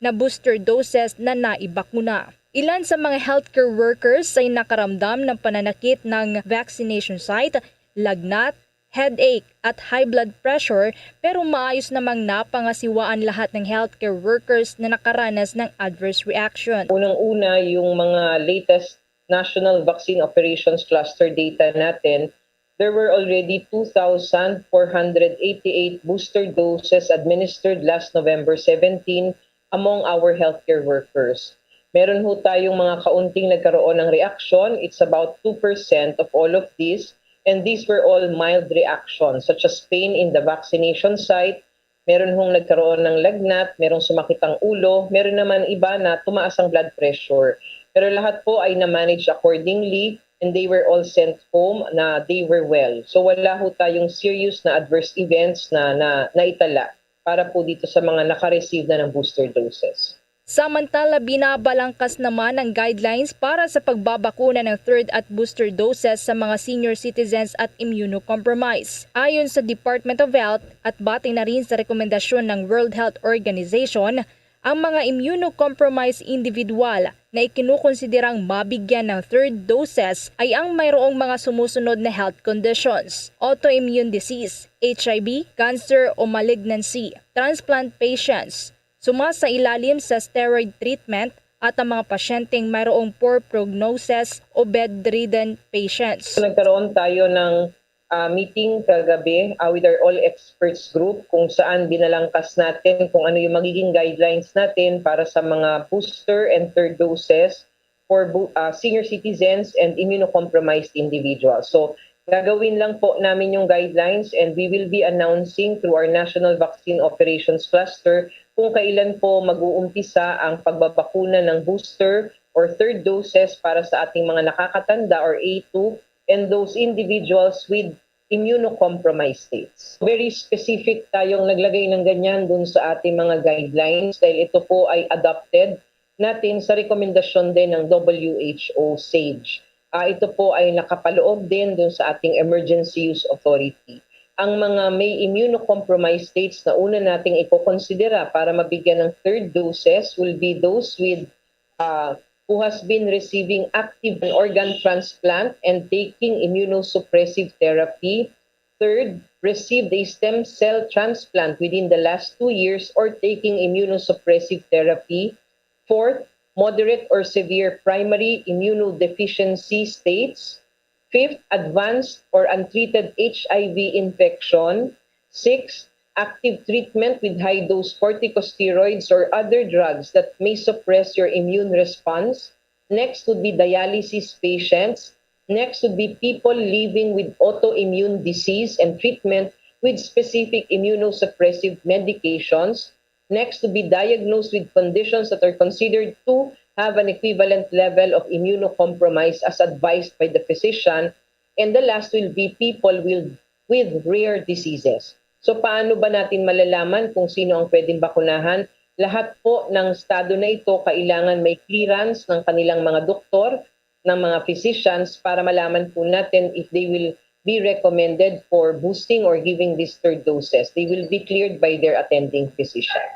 na booster doses na naibakuna. Ilan sa mga healthcare workers ay nakaramdam ng pananakit ng vaccination site, lagnat, headache at high blood pressure pero maayos namang napangasiwaan lahat ng healthcare workers na nakaranas ng adverse reaction.
Unang-una yung mga latest National Vaccine Operations Cluster data natin, there were already 2,488 booster doses administered last November 17 among our healthcare workers. Meron ho tayong mga kaunting nagkaroon ng reaction. It's about 2% of all of these. And these were all mild reactions such as pain in the vaccination site. Meron hong nagkaroon ng lagnat, merong sumakit ang ulo, meron naman iba na tumaas ang blood pressure. Pero lahat po ay na-manage accordingly and they were all sent home na they were well. So wala ho tayong serious na adverse events na naitala para po dito sa mga naka-receive na ng booster doses.
Samantala, binabalangkas naman ang guidelines para sa pagbabakuna ng third at booster doses sa mga senior citizens at immunocompromised. Ayon sa Department of Health at batay na rin sa rekomendasyon ng World Health Organization, ang mga immunocompromised individual na ikinukonsiderang mabigyan ng third doses ay ang mayroong mga sumusunod na health conditions: autoimmune disease, HIV, cancer o malignancy, transplant patients, sumasailalim sa steroid treatment at ang mga pasyenteng mayroong poor prognosis o bedridden patients.
Nagkaroon tayo ng meeting kagabi with our all experts group kung saan binalangkas natin kung ano yung magiging guidelines natin para sa mga booster and third doses for senior citizens and immunocompromised individuals. So gagawin lang po namin yung guidelines and we will be announcing through our National Vaccine Operations Cluster kung kailan po mag-uumpisa ang pagbabakuna ng booster or third doses para sa ating mga nakakatanda or A2 and those individuals with immunocompromised states. Very specific tayong naglagay ng ganyan dun sa ating mga guidelines dahil ito po ay adopted natin sa rekomendasyon din ng WHO SAGE. Ito po ay nakapaloob din dun sa ating Emergency Use Authority. Ang mga may immunocompromised states na una nating ipokonsidera para mabigyan ng third doses will be those with who has been receiving active organ transplant and taking immunosuppressive therapy. Third, received a stem cell transplant within the last 2 years or taking immunosuppressive therapy. Fourth, moderate or severe primary immunodeficiency states. Fifth, advanced or untreated HIV infection. Sixth, active treatment with high-dose corticosteroids or other drugs that may suppress your immune response. Next would be dialysis patients. Next would be people living with autoimmune disease and treatment with specific immunosuppressive medications. Next would be diagnosed with conditions that are considered to have an equivalent level of immunocompromise as advised by the physician. And the last will be people with rare diseases. So paano ba natin malalaman kung sino ang pwedeng bakunahan? Lahat po ng estado na ito kailangan may clearance ng kanilang mga doktor, ng mga physicians para malaman po natin if they will be recommended for boosting or giving these third doses. They will be cleared by their attending physician.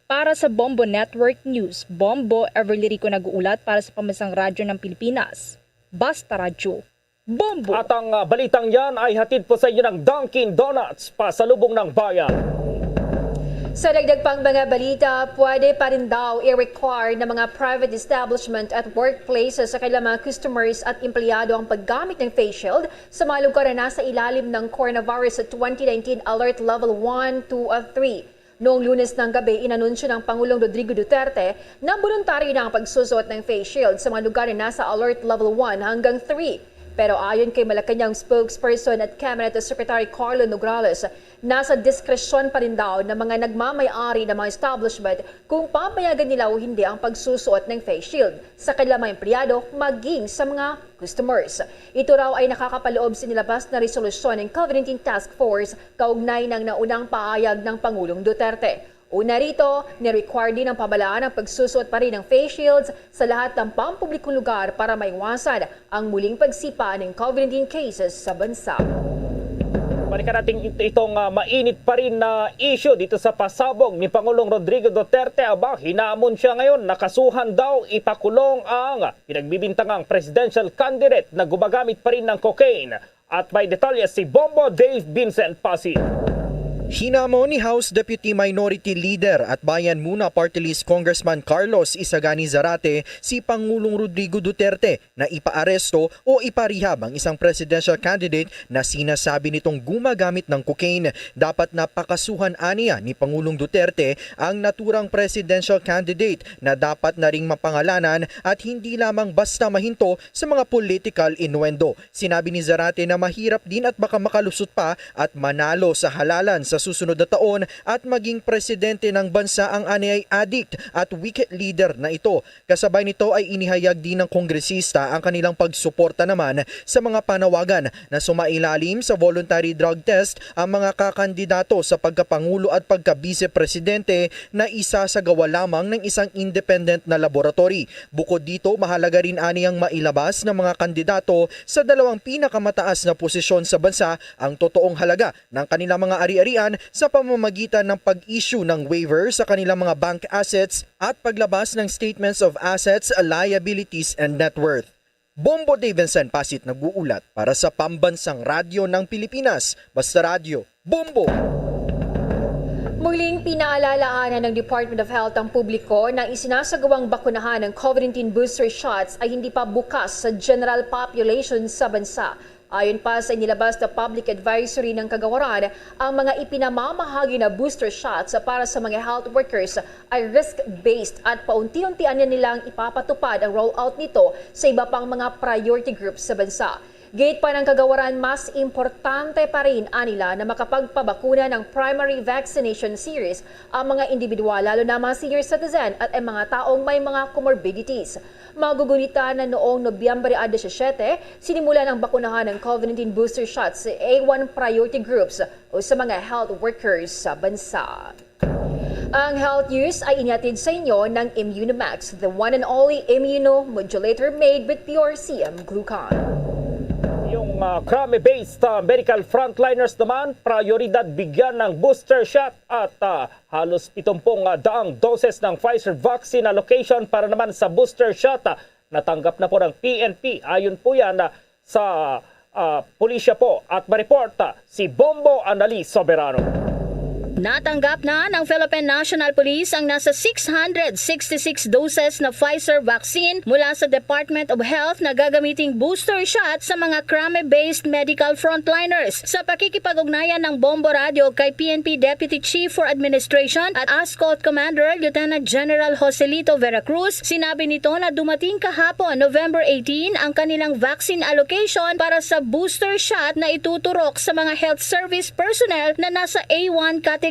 Para sa Bombo Network News, Bombo Everly Rico nag-uulat para sa Pambansang Radyo ng Pilipinas. Basta Radyo, Bombo!
At ang balitang yan ay hatid po sa inyo ng Dunkin Donuts, pasalubong ng bayan.
Sa dagdag pang mga balita, pwede pa rin daw i-require ng mga private establishment at workplaces sa kanilang mga customers at empleyado ang paggamit ng face shield sa mga lugar na nasa ilalim ng coronavirus 2019 Alert Level 1, 2 at 3. Noong Lunes ng gabi, inanunsyo ng Pangulong Rodrigo Duterte na voluntaryo na ang pagsusuot ng face shield sa mga lugar na nasa Alert Level 1 hanggang 3. Pero ayon kay Malacanang spokesperson at Cabinet Secretary Carlo Nograles, nasa diskresyon pa rin daw ng mga nagmamay-ari ng mga establishment kung papayagan nila o hindi ang pagsusuot ng face shield sa kanilang mga empleyado maging sa mga customers. Ito raw ay nakakapaloob sa nilabas na resolusyon ng COVID-19 Task Force kaugnay ng naunang paayag ng Pangulong Duterte. Una rito, ni-require din ang pamalaan ang pagsusuot pa rin ng face shields sa lahat ng pampublikong lugar para maiwasan ang muling pagsipa ng COVID-19 cases sa bansa.
Balikan natin itong mainit pa rin na issue dito sa pasabog ni Pangulong Rodrigo Duterte. Hinamon siya ngayon, nakasuhan daw ipakulong ang pinagbibintangang presidential candidate na gumagamit pa rin ng cocaine. At may detalye si Bombo Dave Vincent Pasig.
Hinamon ni House Deputy Minority Leader at Bayan Muna Party List Congressman Carlos Isagani Zarate si Pangulong Rodrigo Duterte na ipaaresto o iparehab ang isang presidential candidate na sinasabi nitong gumagamit ng cocaine. Dapat napakasuhan aniya ni Pangulong Duterte ang naturang presidential candidate na dapat na ring mapangalanan at hindi lamang basta mahinto sa mga political innuendo. Sinabi ni Zarate na mahirap din at baka makalusot pa at manalo sa halalan sa susunod na taon at maging presidente ng bansa ang anay addict at wicked leader na ito. Kasabay nito ay inihayag din ng kongresista ang kanilang pagsuporta naman sa mga panawagan na sumailalim sa voluntary drug test ang mga kakandidato sa pagkapangulo at pagka-vice-presidente na isasagawa lamang ng isang independent na laboratory. Bukod dito, mahalaga rin aniyang mailabas ng mga kandidato sa dalawang pinakamataas na posisyon sa bansa ang totoong halaga ng kanilang mga ari-arian sa pamamagitan ng pag-issue ng waiver sa kanilang mga bank assets at paglabas ng statements of assets, liabilities, and net worth. Bombo Dave Vincent Pasit nag-uulat para sa Pambansang Radyo ng Pilipinas. Basta Radyo, Bombo!
Muling pinaalalahanan ng Department of Health ang publiko na isinasagawang bakunahan ng COVID-19 booster shots ay hindi pa bukas sa general population sa bansa. Ayon pa sa inilabas na public advisory ng kagawaran, ang mga ipinamamahagi na booster shots para sa mga health workers ay risk-based at paunti-untian nilang ipapatupad ang rollout nito sa iba pang mga priority groups sa bansa. Gate pa ng kagawaran, mas importante pa rin anila na makapagpabakuna ng primary vaccination series ang mga individual, lalo na mga senior citizen at ang mga taong may mga comorbidities. Magugunita na noong Nobyembre 17, sinimulan ang bakunahan ng COVID-19 booster shots sa A1 priority groups o sa mga health workers sa bansa. Ang health news ay inihatid sa inyo ng Immunomax, the one and only immunomodulator made with pure CM glucan.
Yung Crame-based medical frontliners naman, prioridad bigyan ng booster shot at halos 70 daang doses ng Pfizer vaccine allocation para naman sa booster shot. Natanggap na po ng PNP. Ayon po yan sa pulisya po at ma-reporta si Bombo Annalise Soberano.
Natanggap na ng Philippine National Police ang nasa 666 doses na Pfizer vaccine mula sa Department of Health na gagamiting booster shot sa mga Crame-based medical frontliners. Sa pakikipag-ugnayan ng Bombo Radio kay PNP Deputy Chief for Administration at ASCOT Commander Lieutenant General Joselito Veracruz, sinabi nito na dumating kahapon November 18 ang kanilang vaccine allocation para sa booster shot na ituturok sa mga health service personnel na nasa A1 category.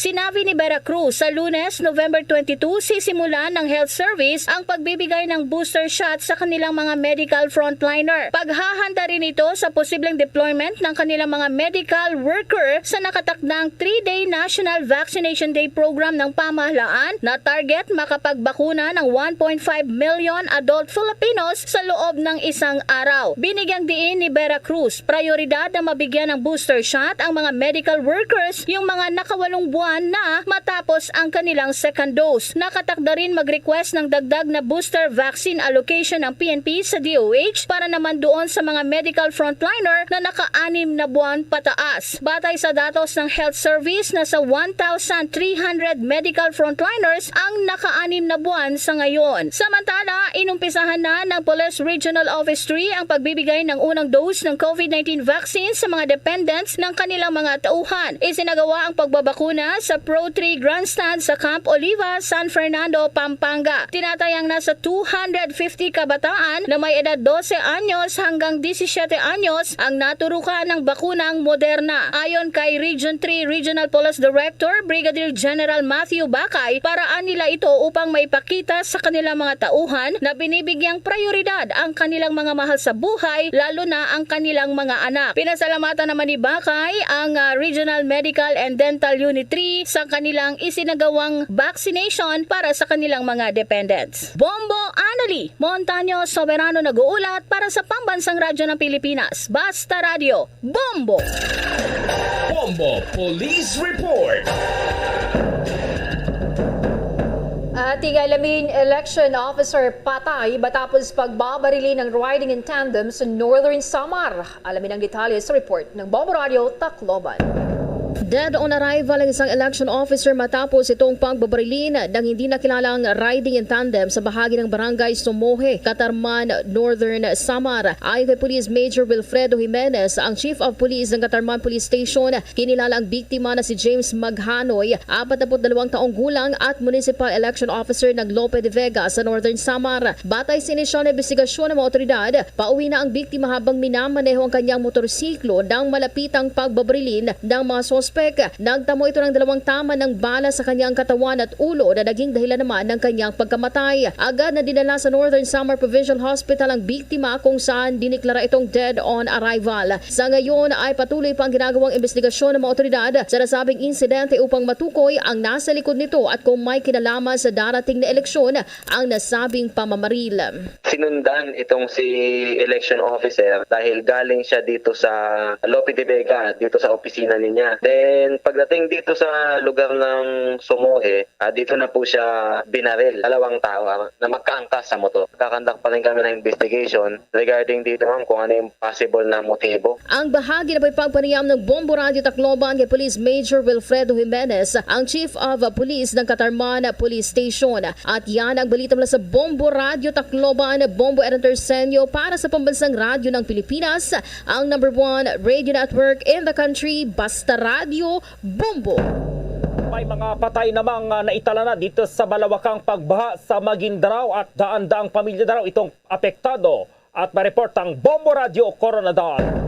Sinabi ni Veracruz sa Lunes, November 22, sisimulan ng health service ang pagbibigay ng booster shot sa kanilang mga medical frontliner. Paghahanda rin ito sa posibleng deployment ng kanilang mga medical worker sa nakatakdang 3-day National Vaccination Day program ng pamahalaan na target makapagbakuna ng 1.5 million adult Filipinos sa loob ng isang araw. Binigyang diin ni Veracruz, prioridad na mabigyan ng booster shot ang mga medical workers, yung mga nakawalong buwan na matapos ang kanilang second dose. Nakatakda rin mag-request ng dagdag na booster vaccine allocation ng PNP sa DOH para naman doon sa mga medical frontliner na naka-6 na buwan pataas. Batay sa datos ng health service, nasa 1,300 medical frontliners ang naka-6 na buwan sa ngayon. Samantala, inumpisahan na ng Police Regional Office 3 ang pagbibigay ng unang dose ng COVID-19 vaccine sa mga dependents ng kanilang mga tauhan. Isinagawa ang pagbabalik pagbabakuna sa Pro3 Grandstand sa Camp Oliva, San Fernando, Pampanga. Tinatayang nasa 250 kabataan na may edad 12 anyos hanggang 17 anyos ang naturukan ng bakunang Moderna. Ayon kay Region 3 Regional Police Director Brigadier General Matthew Bakay, paraan nila ito upang maipakita sa kanilang mga tauhan na binibigyang prioridad ang kanilang mga mahal sa buhay, lalo na ang kanilang mga anak. Pinasalamatan naman ni Bakay ang Regional Medical and Dental Unit 3 sa kanilang isinagawang vaccination para sa kanilang mga dependents. Bombo Anali Montaño Soberano nag-uulat para sa Pambansang Radyo ng Pilipinas. Basta Radio, Bombo!
Bombo Police Report.
Ating alamin, election officer patay matapos pagbabarili ng riding in tandem sa Northern Samar. Alamin ang detalye sa report ng Bombo Radio Tacloban.
Dead on arrival ang isang election officer matapos itong pagbabarilin ng hindi nakilalang riding in tandem sa bahagi ng barangay Somoje, Catarman, Northern Samar. Ayon kay Police Major Wilfredo Jimenez, ang Chief of Police ng Catarman Police Station, kinilala ang biktima na si James Maghanoy, 42 taong gulang at Municipal Election Officer ng Lope de Vega sa Northern Samar. Batay sa inisyal na investigasyon ng mga otoridad, pauwi na ang biktima habang minamaneho ang kanyang motorsiklo nang malapitang pagbabarilin ng mga suspect. Nagtamo ito ng 2 tama ng bala sa kanyang katawan at ulo na naging dahilan naman ng kanyang pagkamatay. Agad na dinala sa Northern Samar Provincial Hospital ang biktima kung saan diniklara itong dead on arrival. Sa ngayon ay patuloy pang ginagawang investigasyon ng mga otoridad sa nasabing insidente upang matukoy ang nasa likod nito at kung may kinalaman sa darating na eleksyon ang nasabing pamamaril.
Sinundan itong si election officer dahil galing siya dito sa Lope de Vega, dito sa opisina niya. Then pagdating dito sa lugar ng Somoje, dito na po siya binaril. 2 tao na magkaangkas sa motor. Kakandak pa rin kami ng investigation regarding dito kung ano yung possible na motibo.
Ang bahagi na pagpaniyam ng Bombo Radio Tacloban kay Police Major Wilfredo Jimenez, ang Chief of Police ng Catarman Police Station. At yan ang balita mula sa Bombo Radio Tacloban, Bombo Entersenyo para sa Pambansang Radyo ng Pilipinas, ang #1 radio network in the country, Basta Radio, Bombo!
May mga patay namang naitala na dito sa malawakang pagbaha sa Maguindanao at daan-daang pamilya daw itong apektado. At ma-report ang Bombo Radio Coronadal.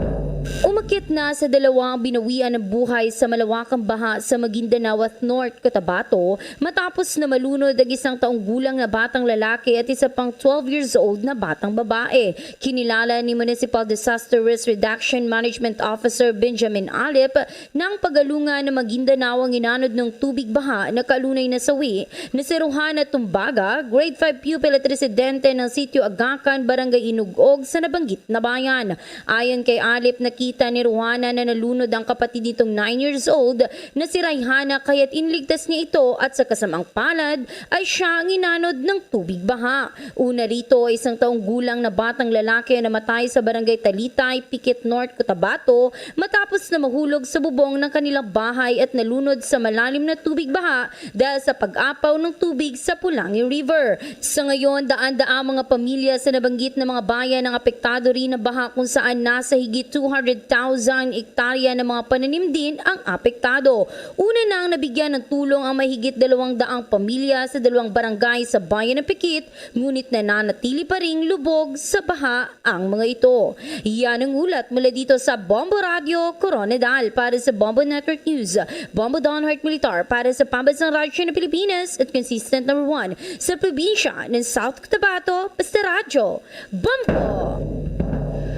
Umakyat na sa 2 binawian ng buhay sa malawakang baha sa Maguindanao at North Cotabato matapos na malunod ang 1 taong gulang na batang lalaki at isa pang 12 years old na batang babae. Kinilala ni Municipal Disaster Risk Reduction Management Officer Benjamin Alip ng pagalungan ng Maguindanao ang inanod ng tubig baha na kalunay na sawi na si Rohana Tumbaga, grade 5 pupil at residente ng Sitio Agacan, Barangay Inugog sa nabanggit na bayan. Ayon kay Alip, nakita ni Rohana na nalunod ang kapatid nitong 9 years old na si Rayhana kaya't inligtas niya ito at sa kasamang palad ay siya ang inanod ng tubig baha. Una rito ay 1 taong gulang na batang lalaki na namatay sa Barangay Talitay, Pikit, North Cotabato matapos na mahulog sa bubong ng kanilang bahay at nalunod sa malalim na tubig baha dahil sa pag-apaw ng tubig sa Pulangi River. Sa ngayon, daan-daang mga pamilya sa nabanggit na mga bayan ang apektado rin ng baha kung saan nasa higit 200,000 hektarya ng mga pananim din ang apektado. Una nang nabigyan ng tulong ang mahigit 200 pamilya sa 2 barangay sa bayan ng Pikit, ngunit nananatili pa ring lubog sa baha ang mga ito. Yan ang ulat mula dito sa Bombo Radio Coronadal para sa Bombo Network News. Bombo Don Heart Militar para sa Pambansang Radyo ng Pilipinas at consistent #1 sa probinsya ng South Cotabato, Basta Radyo, Bombo!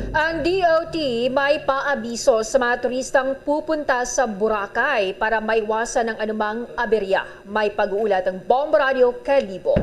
Ang DOT may paabiso sa mga turistang pupunta sa Boracay para maiwasan ang anumang aberya. May pag-uulat ang Bombo Radio Calibo.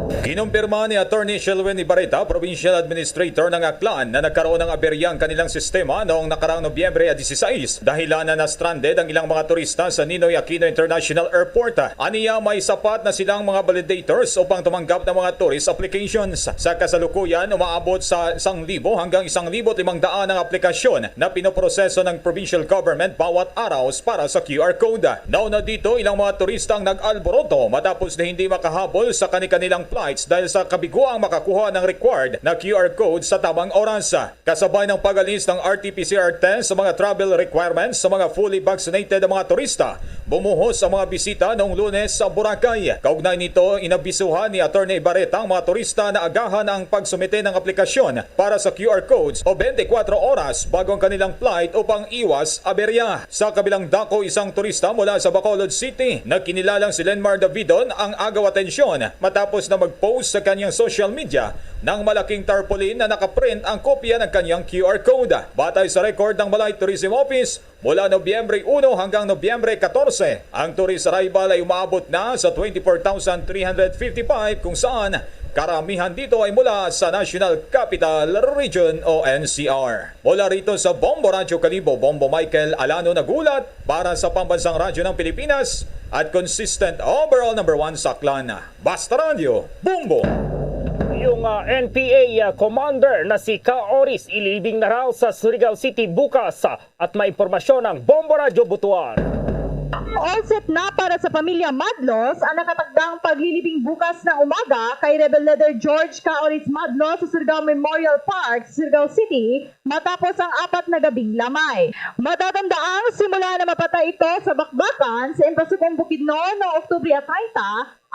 Kinumpirma ni Attorney Shelwyn Ibarita, Provincial Administrator ng Aklan, na nagkaroon ng aberyang kanilang sistema noong nakaraang Nobyembre 16 dahilan na stranded ang ilang mga turista sa Ninoy Aquino International Airport. Aniya may sapat na silang mga validators upang tumanggap ng mga tourist applications. Sa kasalukuyan, umaabot sa 1,000 hanggang 1,500 ang aplikasyon na pinoproseso ng provincial government bawat araw para sa QR code. Nauna dito, ilang mga turista ang nag-alboroto matapos na hindi makahabol sa kanilang flights dahil sa kabiguang makakuha ng required na QR code sa tamang oras. Kasabay ng pag-alis ng RT-PCR test sa mga travel requirements sa mga fully vaccinated na mga turista, bumuhos ang mga bisita noong Lunes sa Boracay. Kaugnay nito, inabisuhan ni Atty. Ibarreta ang mga turista na agahan ang pagsumite ng aplikasyon para sa QR codes o 24 oras bago ang kanilang flight upang iwas aberya. Sa kabilang dako, isang turista mula sa Bacolod City na kinilalang si Lenmar Davidon ang agaw atensyon matapos na mag-post sa kanyang social media ng malaking tarpaulin na nakaprint ang kopya ng kanyang QR code. Batay sa record ng Malay Tourism Office, mula Nobyembre 1 hanggang Nobyembre 14, ang tourist arrival ay umabot na sa 24,355 kung saan karamihan dito ay mula sa National Capital Region o NCR. Mula rito sa Bombo Radyo Kalibo, Bombo Michael Alano nagulat para sa Pambansang Radyo ng Pilipinas at consistent overall number 1 sa Aklan. Basta Radio, Bombo!
Yung NPA commander na si Ka Oris ililibing na raw sa Surigao City bukas at may impormasyon ng Bombo Radyo Butuan.
All set na para sa pamilya Madlos ang nakatagdang paglilibing bukas ng umaga kay Rebel Leader George Caoris Madlos sa Surigao Memorial Park, Surigao City, matapos ang 4 na gabing lamay. Matatandaang simula na mapatay ito sa bakbakan sa Impasupong Bukidnon noong Oktubre 30,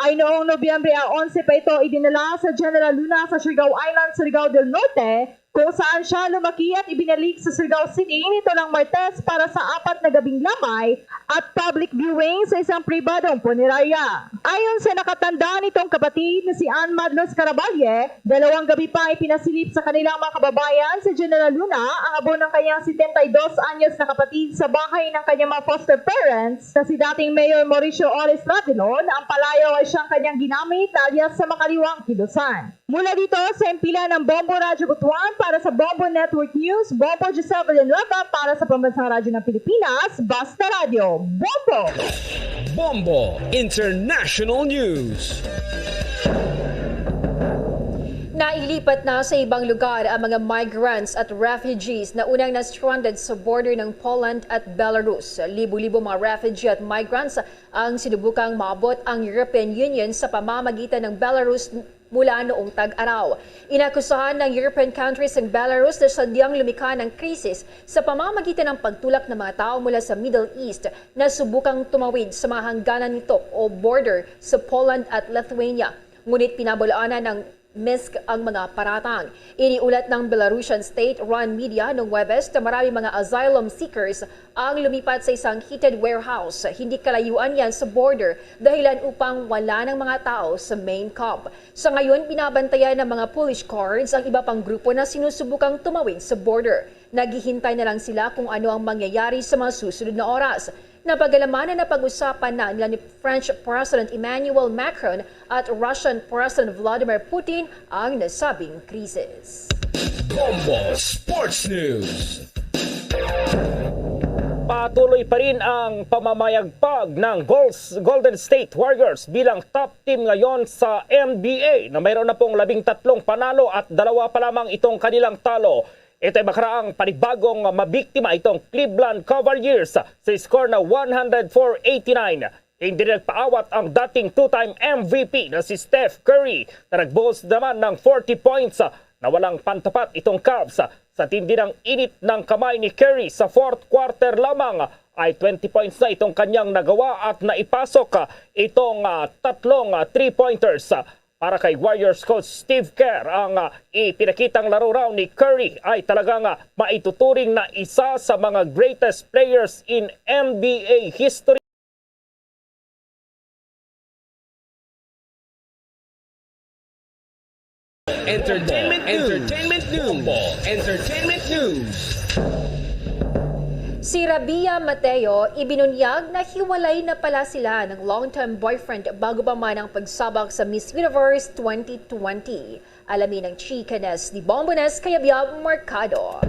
ay noong Nobyembre 11 pa ito idinala sa General Luna sa Surigao Island, Surigao del Norte, kung saan siya lumaki at ibinalik sa Surigao City nito ng Martes para sa 4 na gabing lamay at public viewing sa isang pribadong punerarya. Ayon sa nakatanda nitong kapatid na si Ann Madlos Caraballe, 2 gabi pa ipinasilip sa kanilang mga kababayan sa General Luna ang abo ng kanyang 72 anyos na kapatid sa bahay ng kanyang mga foster parents na si dating Mayor Mauricio Ores Ratilon. Ang palayaw ay siyang kanyang ginamit alias sa makaliwang kilusan. Mula dito sa impila ng Bombo Radyo Butuan para sa Bombo Network News, Bombo Giselle Villanueva para sa Pambansang Radyo ng Pilipinas, Basta Radio, Bombo!
Bombo International News.
Nailipat na sa ibang lugar ang mga migrants at refugees na unang na-stranded sa border ng Poland at Belarus. Libo-libo mga refugee at migrants ang sinubukang maabot ang European Union sa pamamagitan ng Belarus mula noong tag-araw. Inakusahan ng European countries ang Belarus na sadyang lumikha ng krisis sa pamamagitan ng pagtulak ng mga tao mula sa Middle East na subukang tumawid sa mga hangganan nito o border sa Poland at Lithuania. Ngunit pinabulaanan ng Minsk ang mga paratang. Iniulat ng Belarusian state-run media noong Webes na marami mga asylum seekers ang lumipat sa isang heated warehouse. Hindi kalayuan yan sa border dahilan upang wala ng mga tao sa main camp. Sa ngayon, binabantayan ng mga Polish guards ang iba pang grupo na sinusubukang tumawid sa border. Naghihintay na lang sila kung ano ang mangyayari sa mga susunod na oras. Napag-alamanan na pag-usapan na nila ni French President Emmanuel Macron at Russian President Vladimir Putin ang nasabing krisis.
Bombo Sports News.
Patuloy pa rin ang pamamayagpag ng Golden State Warriors bilang top team ngayon sa NBA na mayroon na pong 13 panalo at 2 pa lamang itong kanilang talo. Ito ay makaraang panibagong mabiktima itong Cleveland Cavaliers sa score na 104-89. Hindi nagpaawat ang dating two-time MVP na si Steph Curry na nagbuhos naman ng 40 points na walang pantapat itong Cavs. Sa tindi ng init ng kamay ni Curry sa fourth quarter lamang ay 20 points na itong kanyang nagawa at naipasok itong tatlong 3-pointers. Para kay Warriors coach Steve Kerr, ang ipinakitang laro raw ni Curry ay talagang maituturing na isa sa mga greatest players in NBA history.
Entertainment News.
Si Rabia Mateo, ibinunyag na hiwalay na pala sila ng long-term boyfriend bago pa man ang pagsabak sa Miss Universe 2020. Alamin ng chikanes ni Bombones Kayabyab Mercado.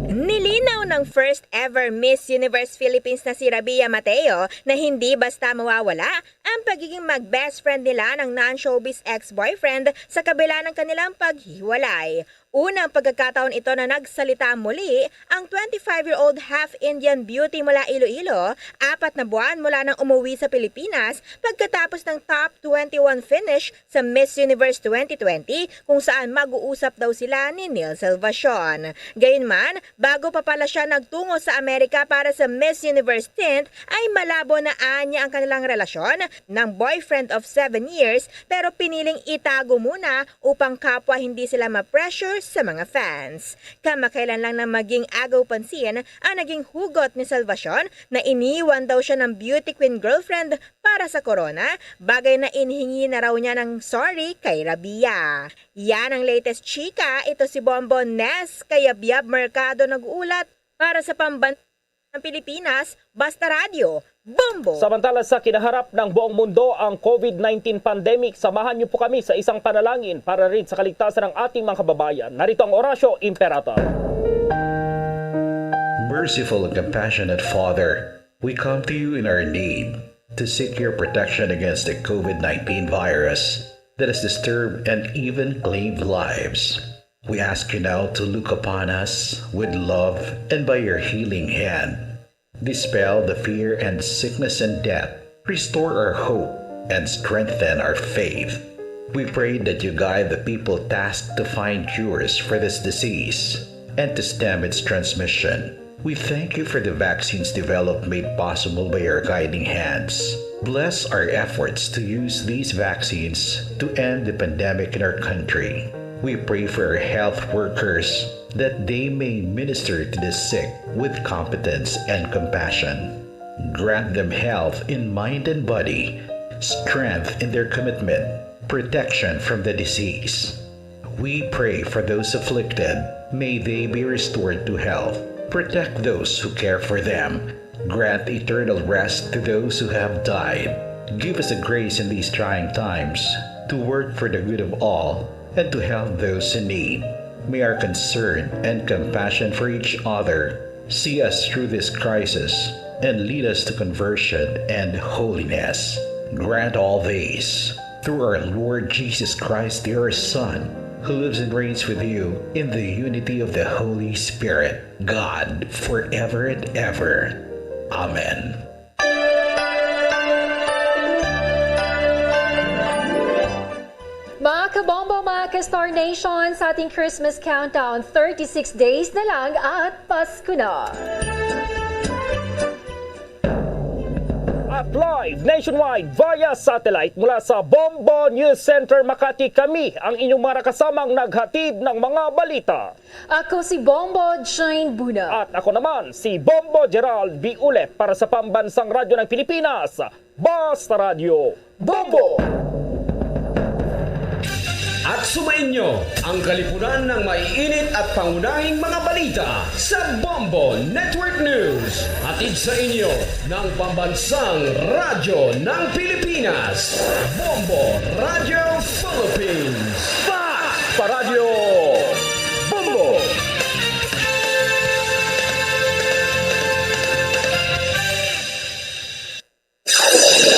Nilinaw ng first ever Miss Universe Philippines na si Rabia Mateo na hindi basta mawawala ang pagiging mag-best friend nila ng non-showbiz ex-boyfriend sa kabila ng kanilang paghiwalay. Unang pagkakataon ito na nagsalita muli ang 25-year-old half-Indian beauty mula Iloilo, 4 na buwan mula nang umuwi sa Pilipinas pagkatapos ng top 21 finish sa Miss Universe 2020 kung saan mag-uusap daw sila ni Neil Salvacion. Gayunman, bago pa pala siya nagtungo sa Amerika para sa Miss Universe tint ay malabo na anya ang kanilang relasyon ng boyfriend of 7 years pero piniling itago muna upang kapwa hindi sila ma-pressure sa mga fans. Kamakailan lang na maging agaw pansin ang naging hugot ni Salvacion na iniwan daw siya ng beauty queen girlfriend para sa corona, bagay na inhingi na raw niya ng sorry kay Rabia. Yan ang latest chika, ito si Bombo Nes, kaya Biab Mercado nag-uulat para sa pambansa ng Pilipinas, Basta Radio, Bombo!
Samantala sa kinaharap ng buong mundo ang COVID-19 pandemic, samahan niyo po kami sa isang panalangin para rin sa kaligtasan ng ating mga kababayan. Narito ang Orasyo Imperator.
Merciful and compassionate Father, we come to you in our need to seek your protection against the COVID-19 virus that has disturbed and even claimed lives. We ask you now to look upon us with love and by your healing hand. Dispel the fear and sickness and death. Restore our hope and strengthen our faith. We pray that you guide the people tasked to find cures for this disease and to stem its transmission. We thank you for the vaccines developed made possible by your guiding hands. Bless our efforts to use these vaccines to end the pandemic in our country. We pray for our health workers that they may minister to the sick with competence and compassion. Grant them health in mind and body, strength in their commitment, protection from the disease. We pray for those afflicted. May they be restored to health. Protect those who care for them. Grant eternal rest to those who have died. Give us the grace in these trying times to work for the good of all and to help those in need. May our concern and compassion for each other see us through this crisis and lead us to conversion and holiness. Grant all these through our Lord Jesus Christ, your Son, who lives and reigns with you in the unity of the Holy Spirit, God, forever and ever. Amen.
Mga kabombo, mga ka-Star Nation, sa ating Christmas countdown, 36 days na lang at Pasko na.
At live nationwide via satellite mula sa Bombo News Center Makati, kami ang inyong mga kasamang naghatid ng mga balita.
Ako si Bombo Jane Buna.
At ako naman si Bombo Gerald B. Ulet para sa Pambansang Radyo ng Pilipinas, Basta Radio, Bombo!
At sumainyo ang kalipunan ng maiinit at pangunahing mga balita sa Bombo Network News. Hatid sa inyo ng Pambansang Radyo ng Pilipinas, Bombo Radio Philippines.
Basta Radio Bombo!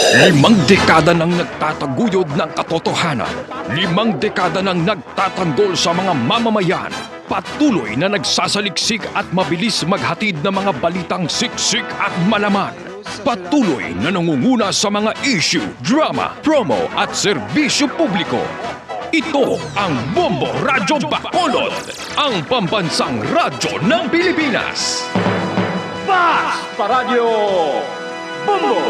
Limang dekada nang nagtataguyod ng katotohanan. 5 dekada nang nagtatanggol sa mga mamamayan. Patuloy na nagsasaliksik at mabilis maghatid ng mga balitang siksik at malaman. Patuloy na nangunguna sa mga issue, drama, promo at serbisyo publiko. Ito ang Bombo Radyo Bacolod, ang pambansang radyo ng Pilipinas.
Basta Radio Bombo!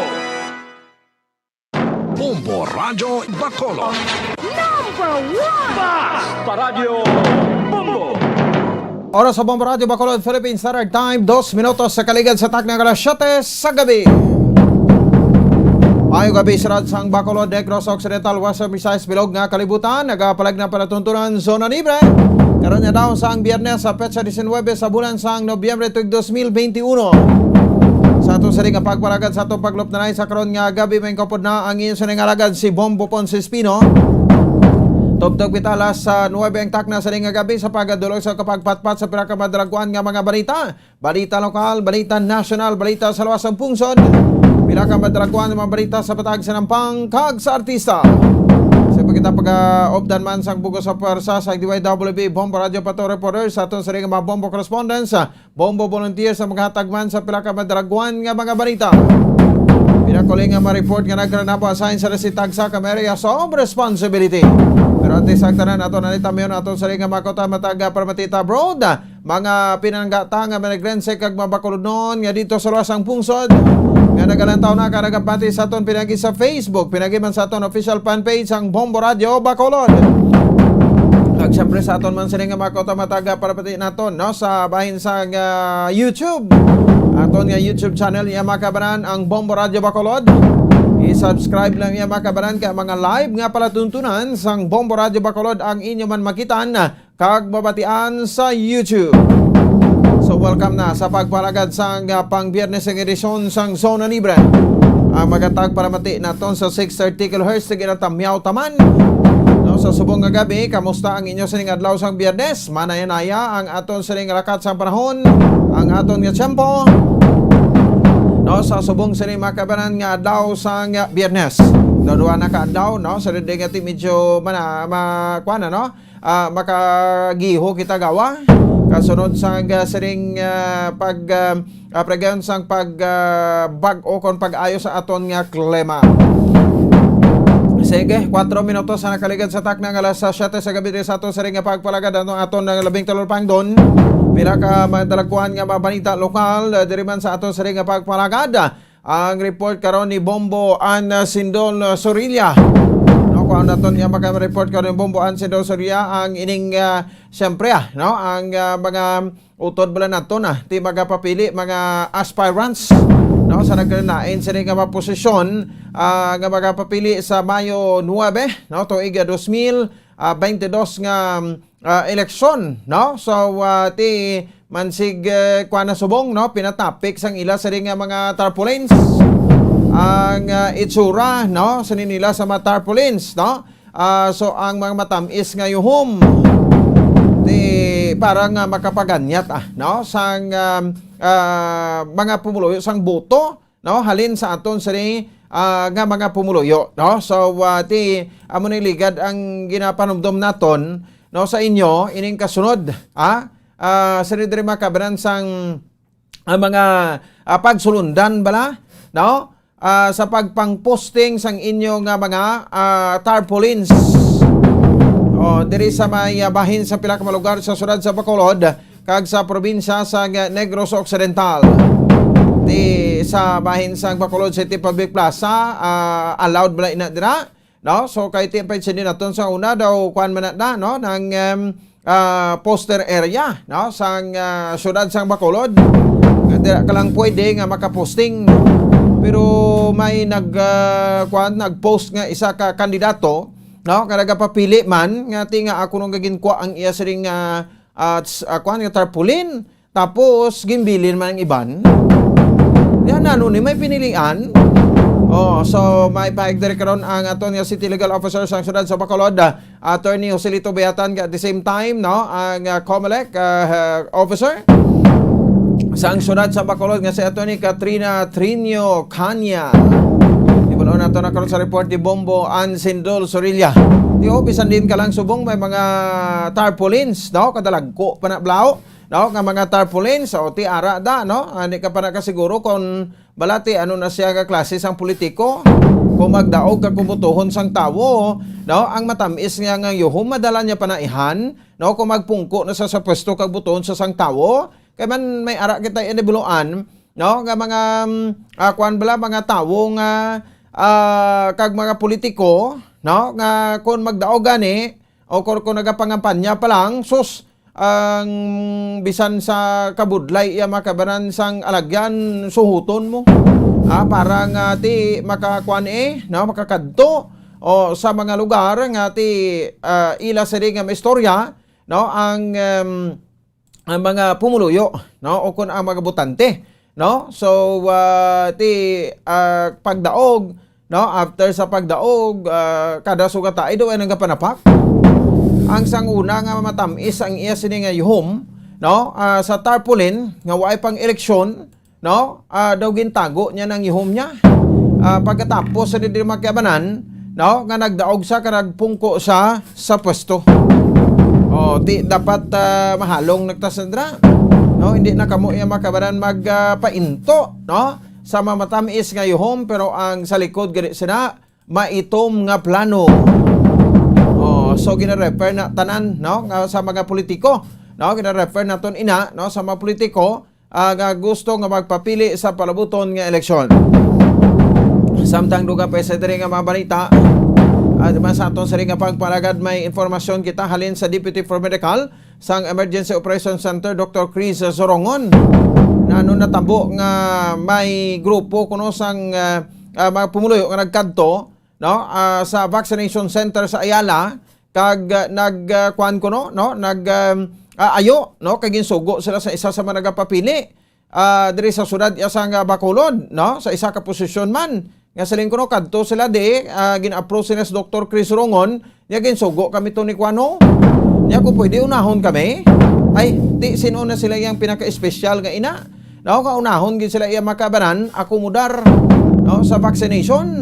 Bombo Radyo Bacolod.
Number 1!
Basta Radio Bombo!
Oras sa Bombo Radio Bacolod, Philippine Standard Time, 2 minutos sa kaligad sa takna alas 7 sa gabi. Ayong gabi sa Radsang Bacolod, Negros Occidental, Western Visayas, Bilog nga kalibutan, nagapalag na palatuntunan zona libre. Karon niya daw sa ang Biyernes sa petsa 19 sa bulan sa Nobyembre 2021. Sa ato sa ring pagpalagad sa atong paglupnanay sa karon nga gabi, may kapod na ang iyon sa alagad si Bombo Ponce Espino. Tugtog bitala sa 9 ang takna sa ring nga gabi sa pagadulog sa kapagpatpat sa pinakamadalaguan nga mga balita. Balita lokal, balita national, balita sa luwasang pungsod. Pinakamadalaguan nga mga balita sa patag sa nampang kag sa artista. Sa kita pag-opdan man sang bugos sa pwersa sa DYWB Bombo Radio Pato Reporters sa aton sa ring mga Bombo Correspondents, Bombo Volunteers sa maghatag man sa pila ka madragwan nga mga balita. Pinakuling nga ma-report nga nagkaroon na po assign sa resitag sa areas of responsibility. Pero at isagtanan ato na nitamyon ato sa ring nga makota mataga para matita abroad. Mga pinanggata nga managrense kag mabakulod noon nga dito sa luwasang pungsod. Nga nagalantaw na karagapati sa aton pinagi sa Facebook, pinagi man sa aton official fanpage ang Bombo Radio Bacolod. At syempre sa aton man sila nga makota mataga para pati naton no sa bahin sa YouTube. Aton nga YouTube channel iya makabaran ang Bombo Radio Bacolod. I-subscribe lang iya makabaran kay mga live nga palatuntunan sang Bombo Radio Bacolod ang inyo man makitaan kag babatian sa YouTube. So welcome na sa pagpalagad sang pang Biyernes ng edisyon sang Zona Libre. Ang magatag para mati naton sa 6:30 kHz tigil tamyaw taman. No, sa subong nga gabi, kamusta ang inyo sining adlaw sang Biyernes? Manaya-naya ang aton sining lakat sang panahon, ang aton nga tiyempo. No, sa subong sining makabanan nga adlaw sang Biyernes. Dua na ka adlaw no, sa rin nga medyo kuana no. Makagiho kita gawa. Kasunod sa siring pregayon sang bag-o kon pag-ayo sa aton nga klima. Sige, 4 minutos na nakaligad sa takna nga alas 7 sa gabi sa aton siring nga pagpalagad aton nga 13 pangdon. Pila ka madalagkuhan nga mabanita lokal diri man sa aton siring nga pagpalagad. Ang report karon ni Bombo An Sindol Sorilla. Kung naton nga maka-report karon Bombo An Sindol Sorilla ang ining siyempre no ang mga utod bala naton ti magapapili mga aspirants no sa nagkanain sila nga posisyon nga magapapili sa Mayo 9 no tuig 2022 nga eleksyon no so ti mansig kuana subong no pinatapik sang ila sa nga mga tarpaulins ang itsura no sa nila sa mga tarpaulins no so ang mga matamis nga yuhom di parang makapaganyat no sang mga pumuluyo sang boto no halin sa aton sa nga mga pumuluyo no so ti amo ni ligad ang ginapanumdum naton no sa inyo ining kasunod sa diri makabanan sang mga pagsulundan bala no sa pagpang-posting sang inyo nga mga tarpaulins diri sa may bahin sa pila ka mga lugar sa syudad sa Bacolod kag sa probinsya sa Negros Occidental. Di sa bahin sa Bacolod City Public Plaza allowed bala ina dira no so kay tipay din naton sa una daw kuan man na no ng poster area no sang syudad sa Bacolod dira ka lang pwede nga makaposting. Pero may nagpost nga isa ka kandidato no kada papili man nga tinga ako nung gaginkuha ang iya siring nga tarpaulin tapos gimbilin man ang iban yan ano ni may pinilian so may paigdiri karon ang aton nga City Legal Officer sa syudad sa Bacolod Attorney Joselito Beatan at the same time no ang COMELEC officer sa syudad sa Bacolod nga si Atty. Katrina Trinio Canya. Ibuno na ito na karon sa report ni Bombo An Sindol Sorilla. Di opisan din ka lang subong may mga tarpaulins, no? Kadalagko pa na blaw, no? Nga mga tarpaulins, o ti ara da, no? Hindi ka pa nakasiguro kung balati ano na siya ka klase sang politiko. Kung magdaog ka kumutuhon sang tawo, no? Ang matamis nga yuhum madala niya panaihan, no? Kung magpungko na sa pwesto kag buton sa sang tawo, kaya man may ara kita inibuluan, no? Nga mga kuan bala mga tawo nga kag mga politiko, no? Nga kung magdaog gani o kung nagapangampanya pa lang, sus ang bisan sa kabudlay iya makabanan sang alagyan suhuton mo. Para nga ti makakuan no? Makakadto o sa mga lugar nga ti ila sa nga istorya, no? Ang mga pumuluyo no o kun ang mga butante no so ti pagdaog no after sa pagdaog kada sugata ido ay nagapanapak ang sanguna nga matamis ang iya sini nga yuhom no sa tarpaulin nga waay pang eleksyon no daw gintago niya ng yuhom niya pagkatapos sa diri magkabanan no, nga nagdaog sa karagpungko sa pwesto. Di dapat mahalong nagtasandra. No, hindi na kamo iya makabaran magpainto, no, sa mamatamis nga yuhom, pero ang sa likod gani sina maitom nga plano. So gina-refer na tanan, no, nga sa mga politiko, no, gina-refer naton ina, no, sa mga politiko nga gusto nga magpapili sa palabuton nga eleksyon. Samtang duga pa sa diri nga mga balita, sa aton sa ring nga pagpalagad may informasyon kita halin sa Deputy for Medical sang Emergency Operations Center Dr. Chris Zorongon na natabo nga may grupo kuno sang mga pumuloy nga nagkadto, no, sa vaccination center sa Ayala kag nagkuan kuno, no, ayo, no, kag ginsugo sila sa isa sa mga nagapapili diri sa syudad sa Bacolod, no, sa isa ka posisyon man nga sa lingkod kadto sila di gin-approach sila sa Dr. Chris Rongon nya ginsugo kami to ni kuano nya ko pwede unahon kami ay di sino na sila yang pinaka-espesyal nga ina, no, kaunahon gid sila iya makabanan akomodar, no, sa vaccination.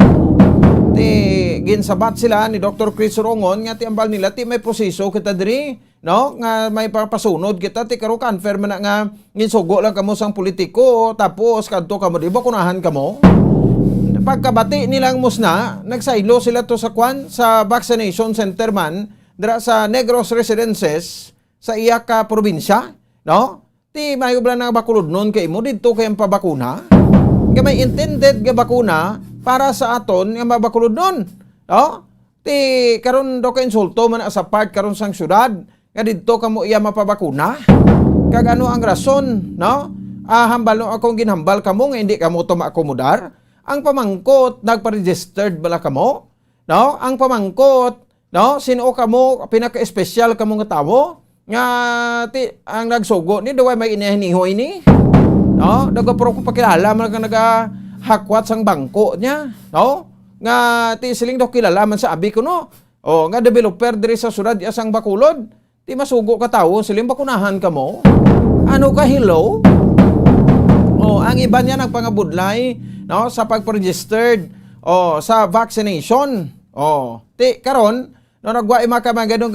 Ginsabat sila ni Dr. Chris Rongon nga ti ambal nila ti may proseso kita diri, no, nga may papasunod kita ti karo confirm na nga ginsugo lang kamo sang politiko tapos kadto kamo di ba kunahan kamo. Pagkabati nilang musna nagsaylo sila to sa sa vaccination center man dira sa Negros Residences sa iya ka probinsya, no, ti mayo bala na Bacolod nun kay mo didto kay ang pabakuna nga may intended nga bakuna para sa aton nga mabakulod nun, no? Ti karon do ka insulto man sa part karon sang syudad nga didto kamo iya mapabakuna. Kag ano ang rason, no? Hambal no akong ginhambal kamo nga hindi kamo to maakomodar. Ang pamangkot nagpa-registered bala kamo, no? Ang pamangkot, no, sino kamo pinaka-espesyal kamo nga tawo nga ti ang nagsugo ni daway may inihinihoy ni, no? Nagapro ko pakilala man ka hakwat sang bangko niya, no, nga ti siling daw kilala man sa abi ko, no, nga developer diri sa syudad sang Bacolod ti masugo ka tawo siling bakunahan ka mo, ano ka hello, ang iba niya nagpangabudlay, no, sa pagpa-registered sa vaccination, ti karon no nagwa makamangadong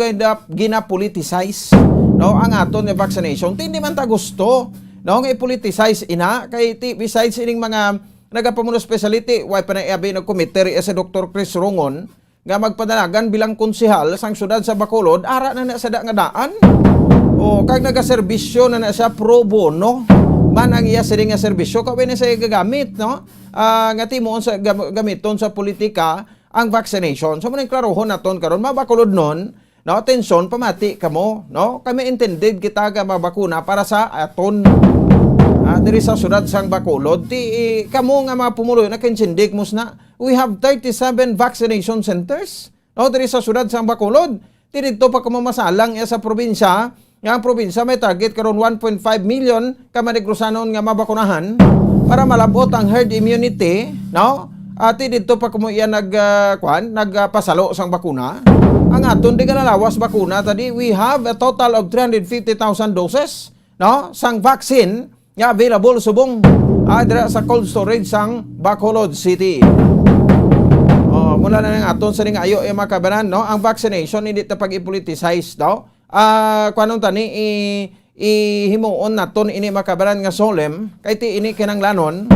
gina-politicize, no, ang aton nga vaccination ti hindi man ta gusto, no, nga i-politicize ina kay ti besides ining mga nagapamuno speciality, way pa na iabi nagkomiteri sa Dr. Chris Rongon nga magpadalagan bilang konsehal sang syudad sa Bacolod, ara na sa nga daan. Kag nagaserbisyo na siya pro bono man ang iya sila nga serbisyo, kawin na siya gagamit, no? Nga timon sa gamiton sa politika ang vaccination. So muna klarohon naton karon mabakulod nun, no, atensyon pamati kamo, no, kami intended kita ga mabakuna para sa aton diri sa syudad sang Bacolod. Ti kamo nga mga pumuloy na kinsindik musna, we have 37 vaccination centers, no, diri sa syudad sang Bacolod. Ti didto pa kamo masalang sa probinsya, nga ang probinsya may target karon 1.5 million ka manegrosanon nga mabakunahan para malabot ang herd immunity, no? Ti didto pa kamo iya nagpasalo sang bakuna. Ang aton di kalalawas bakuna tadi, we have a total of 350,000 doses, no, sang vaccine nga available subong dira sa cold storage sang Bacolod City. Mula na ng aton sa ring ayo makabanan, no, ang vaccination hindi ta pag-i-politicize, no. Kuanong tani himuon naton ini makabaran nga solemn kay ti ini kinanglanon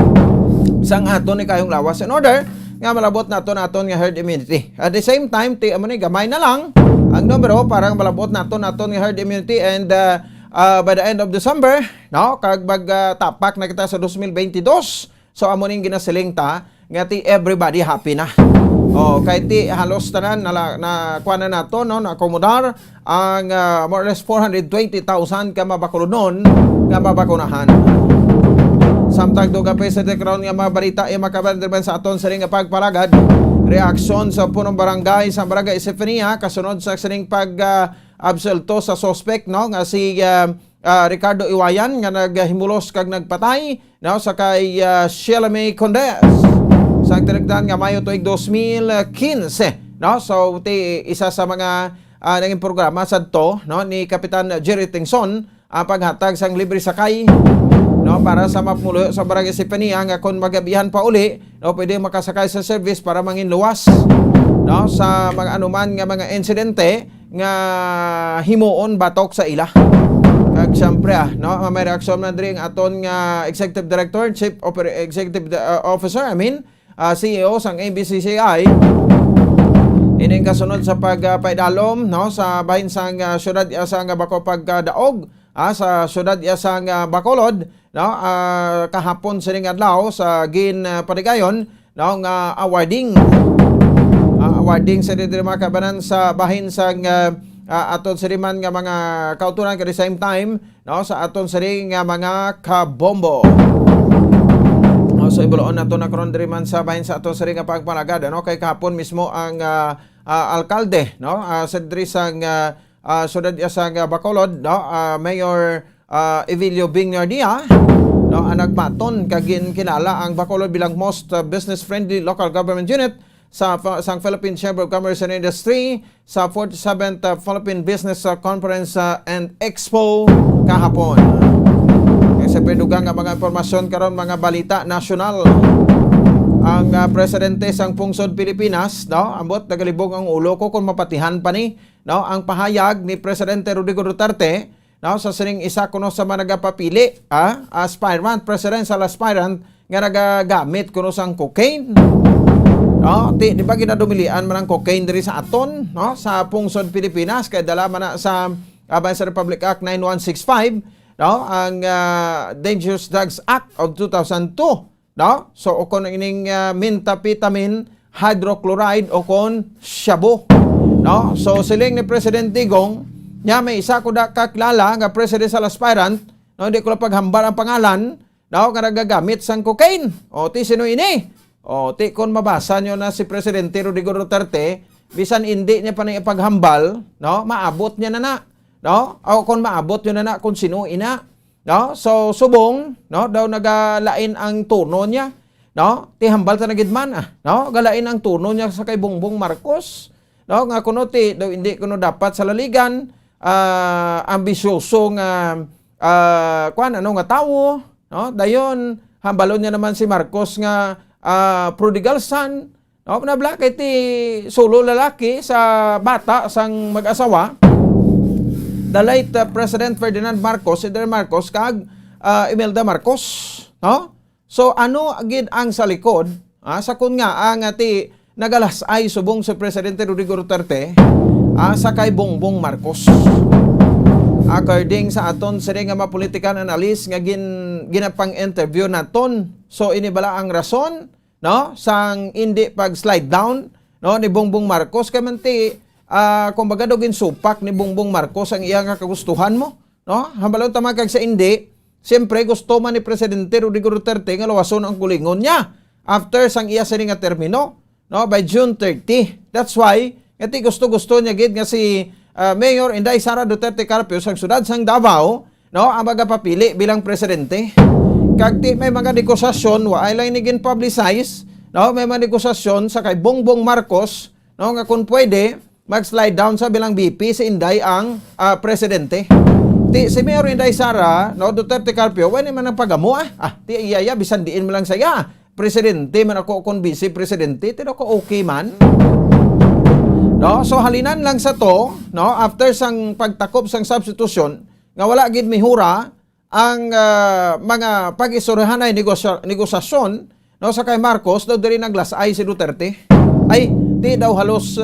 sang aton ni kayong lawas in order nga malabot naton nga herd immunity. At the same time ti amo ni gamay na lang ang numero para malabot naton nga herd immunity, and by the end of December, no, kag magtapak na kita sa 2022. So amo ning ginasiling ta nga ti everybody happy na. Kay ti halos tanan na kuan na nato, no, na akomodar ang more or less 420,000 ka mabakulonon nga mabakunahan. Samtang duga pa sa background nga mga balita makabandirban sa aton sa ring pagpalagad, reaksyon sa punong barangay sa Barangay Sefenia kasunod sa sining pag-absulto sa suspect, no, nga si Ricardo Iwayan nga naghimulos kag nagpatay, no, sa kay Sheila May Condes sa tinagdan nga Mayo tuig 2015, no. So isa sa mga naging programa sadto, no, ni Kapitan Jerry Tingson ang paghatag sang libre sakay, no, para sa mapumulo sa Barangay Sefenia nga kung magabihan pa uli, no, pwede makasakay sa service para mangin luwas. no sa mga anuman nga mga insidente nga himuon batok sa ila. Kag syempre no may reaksyon na diri ang aton nga Executive Director, Executive Officer, CEO sang ABCCI. Ining kasunod sa pagpaidalom no sa bahin sang syudad sang Bako pagdaog sa syudad sang Bacolod no kahapon sining adlaw sa padigayon no nga awarding sa diri mga kabanan sa bahin sang aton siriman nga mga kauturan at the same time no sa aton siring nga mga kabombo. So ibuloon nato na karon diri man sa bahin sa aton siring nga pagpalagad no kay kahapon mismo ang alkalde no sa diri sang syudad sang Bacolod no Mayor Evilio Bingardia no ang nagmaton kagin kilala ang Bacolod bilang most business friendly local government unit sa Philippine Chamber of Commerce and Industry sa 47th Philippine Business Conference and Expo kahapon. Sa pedugang nga mga impormasyon karon mga balita nasyonal. Ang presidente sang pungsod Pilipinas no ambot nagalibog ang ulo ko kung mapatihan pa ni no ang pahayag ni Presidente Rodrigo Duterte no sa sining isa kuno sa mga nagapapili presidential aspirant nga nagagamit kuno sang cocaine. No, di ba ginadumilian man ang cocaine diri sa aton no sa pungsod Pilipinas kay dala man na sa sa Republic Act 9165 no ang Dangerous Drugs Act of 2002 no so o kon ining methamphetamine hydrochloride o kon shabu no so siling ni President Digong nya may isa ko da kakilala nga presidential aspirant no hindi ko lang paghambal ang pangalan no nga nagagamit sang cocaine o ti sino ini o ti kon mabasa nyo na si Presidente Rodrigo Duterte bisan hindi niya pa nang ipaghambal no maabot niya na no o kung maabot yun na kung sino ina no so subong no daw nagalain ang turno niya no ti hambal ta nagidman no galain ang turno niya sa kay Bongbong Marcos no nga kuno ti daw hindi kuno dapat sa laligan ambisyoso nga nga tawo no dayon hambalon niya naman si Marcos nga prodigal son no na kay ti solo lalaki sa bata sang mag-asawa. The late President Ferdinand Marcos, Eder Marcos, kag Imelda Marcos, no? So ano agid ang sa likod? Sa kun nga ang ati nagalasay subong sa Presidente Rodrigo Duterte sa kay Bongbong Marcos. According sa aton sa nga mga political analyst nga ginapang interview naton. So inibala ang rason, no? Sang hindi pag slide down, no ni Bongbong Marcos kay man ti kumbaga dogin supak ni Bongbong Marcos ang iyang kagustuhan mo no hambalon tama kag sa hindi siyempre gusto man ni Presidente Rodrigo Duterte nga lawason ang kulingon niya after sang iya sini nga termino no by June 30. That's why ngati gusto niya gid nga si Mayor Inday Sara Duterte Carpio sang sudad sang Davao no ang magapapili bilang presidente kag ti may mga negosasyon wa ay lang ni gin publicize no may mga negosasyon sa kay Bongbong Marcos no nga kung pwede mag-slide down sa bilang BP si Inday ang presidente. Si Mayor Inday Sara, no, Duterte Carpio, wala man ang pagamo ti iyaya, bisan diin mo lang saya. Presidente man ako kung vice presidente, tino ko okay man. No, so halinan lang sa to, no, after sang pagtakop sang substitution, nga wala gid mihura ang mga pag-istoryahanay negosasyon, no, sa kay Marcos, daw diri naglasay si Duterte. Ay, di daw halos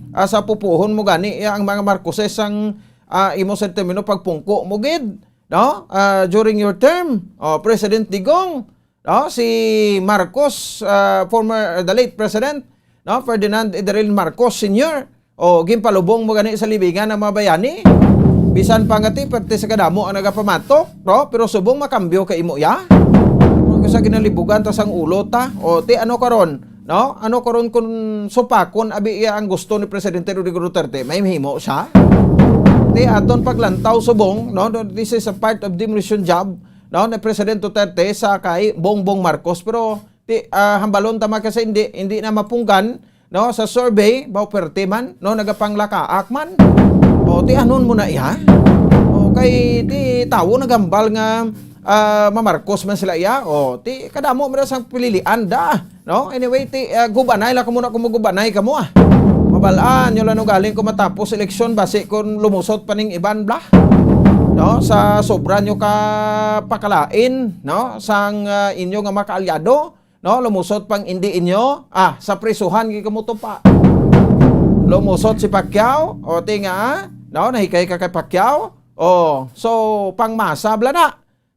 sa pupuhon mo gani ang mga Marcoses ang imo sa termino pagpungko mo gid no during your term President Digong no si Marcos the late president no Ferdinand Ederil Marcos Sr. Gimpalubong mo gani sa libingan ng mga bayani bisan pangati pati sa kadamo ang nagapamatok no pero subong makambyo kay imo ya sa ginalibugan ta sang ulo ta ti ano karon no? Ano karon kun supakon abi iya ang gusto ni Presidente Rodrigo Duterte, may himo siya. Ti aton paglantaw subong, no? This is a part of demolition job, no? Ni President Duterte sa kay Bongbong Marcos pero ti hambalon tama kasi hindi na mapunggan, no? Sa survey, bawperte man, no? Nagapanglakaak man. Ti anon mo na iya. Kay ti tawo nagambal nga mamarkos man sila iya, o ti kadamo mo sang pililian da, no? Anyway, ti gubanay la kamo na kumugubanay kamo mabalaan nyo lang galing ko matapos eleksyon base kung lumusot pa ning iban bla, no? Sa sobra nyo ka pakalain, no? Sang inyo nga makaalyado, no? Lumusot pang hindi inyo, sa prisuhan gikamuto pa. Lumusot si Pacquiao, o tinga, no? Nahikay ka kay Pacquiao, so pangmasa bla na,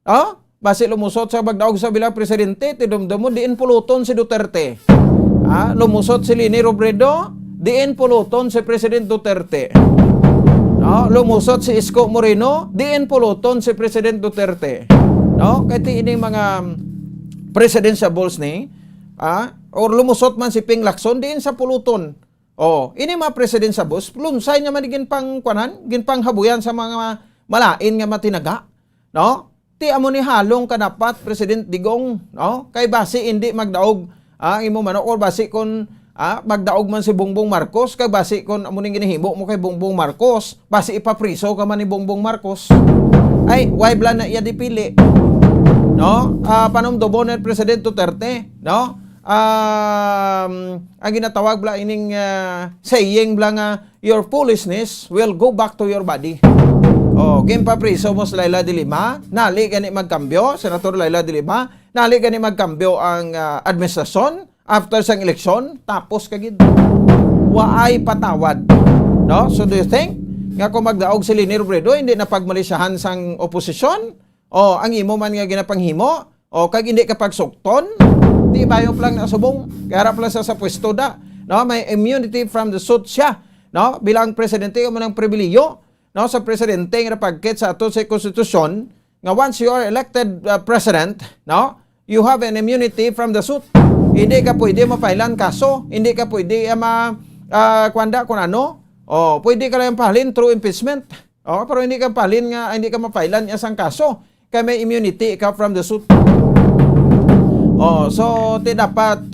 no? Base lumusot sa bagdaog sa bilang presidente, tidumdum mo diin puluton si Duterte. Lumusot si Leni Robredo, diin puluton si President Duterte. No, lumusot si Isko Moreno, diin puluton si President Duterte. No, kaya ini mga presidentiables ni, or lumusot man si Ping Lacson, diin sa puluton. Ini mga presidentiables, lunsay nga man ginpang kwanan, ginpang habuyan sa mga malain nga matinaga. No? Ti amo ni halong kanapat President Digong, no? Kay base hindi magdaog ang imo man or base kon magdaog man si Bongbong Marcos, kay base kon amo ning ginihimo mo kay Bongbong Marcos, base ipapriso ka man ni Bongbong Marcos. Ay, why bla na iya dipili? No? Panumdubo ni President Duterte, no? Ang ginatawag bla ining saying bla nga your foolishness will go back to your body. Game pa priso mo sa Laila de Lima, nali gani magkambyo, Senator Laila de Lima, nali gani magkambyo ang administrasyon after sang eleksyon, tapos kagid waay patawad. No? So do you think nga kung magdaog si Leni Robredo hindi na pagmalisyahan sang oposisyon? Ang imo man nga ginapanghimo, kag hindi ka pagsukton, di bayo lang na subong, kaya pala sa pwesto da. No? May immunity from the suit siya. No? Bilang presidente, mo ng pribiliyo, no, sa presidente nga pagkit sa ato sa konstitusyon nga once you are elected president, no, you have an immunity from the suit. Hindi ka pwede mapailan kaso, hindi ka pwede kwanda kung ano, pwede ka lang pahalin through impeachment, pero hindi ka pahalin nga hindi ka mapailan isang kaso kaya may immunity ka from the suit. So ti dapat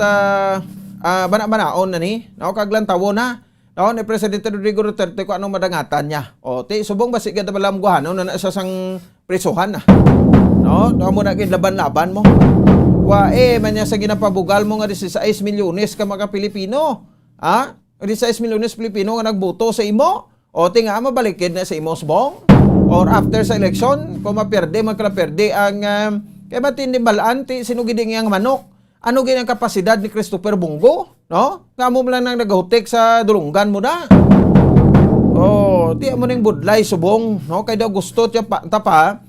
bana-banaon na ni, no, kaglantawo na. No, ni Presidente Rodrigo Duterte ko anong madangatan niya. Ti subong basig ganda balam guhano na isa sang prisuhan na. No, mo na gid laban-laban mo. Man niya sa ginapabugal mo nga 16 milyones ka mga Pilipino. 16 milyones Pilipino nga nagboto sa imo. Ti nga mabalikid na sa imo subong. Or after sa election, kung maperde man kala perde ang kay matindi balaan ti sinugiding yang manok. Ano ganyang kapasidad ni Christopher Bongo? No? Nga mo lang nang naghutik sa dulunggan mo na. Di mo ning budlay subong, no? Kay daw gusto tiya tapa,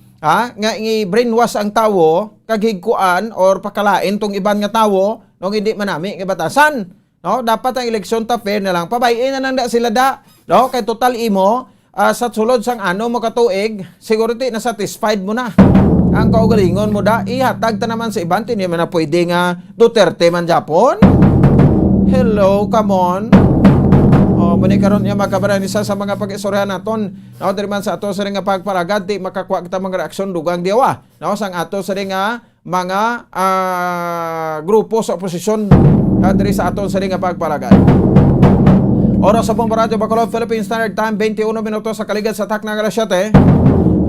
nga i-brainwash ang tawo, kaghigkuan or pakalain tong iban nga tawo, no, hindi manami nga batasan. No? Dapat ang eleksyon ta fair na lang. Pabayin na nang da sila da. No? Kay total imo sa sulod sang ano mo katuig, siguro ti na satisfied mo na. Ang kaugalingon mo da, ihatag ta naman sa iban, hindi man na pwede nga Duterte man Japon. Hello, come on. Muni karon niya makabaran isa sa mga pag-istorya naton. No, diri man sa ato sa nga pagparagad, di makakuha kita mga reaksyon dugang diwa. No, sang ato sa nga mga grupo sa oposisyon diri sa ato sa nga pagparagad. Oras sa Bombo Radio Bacolod, Philippine Standard Time, 21 minutos sa kaligid sa Tak ng alas 7.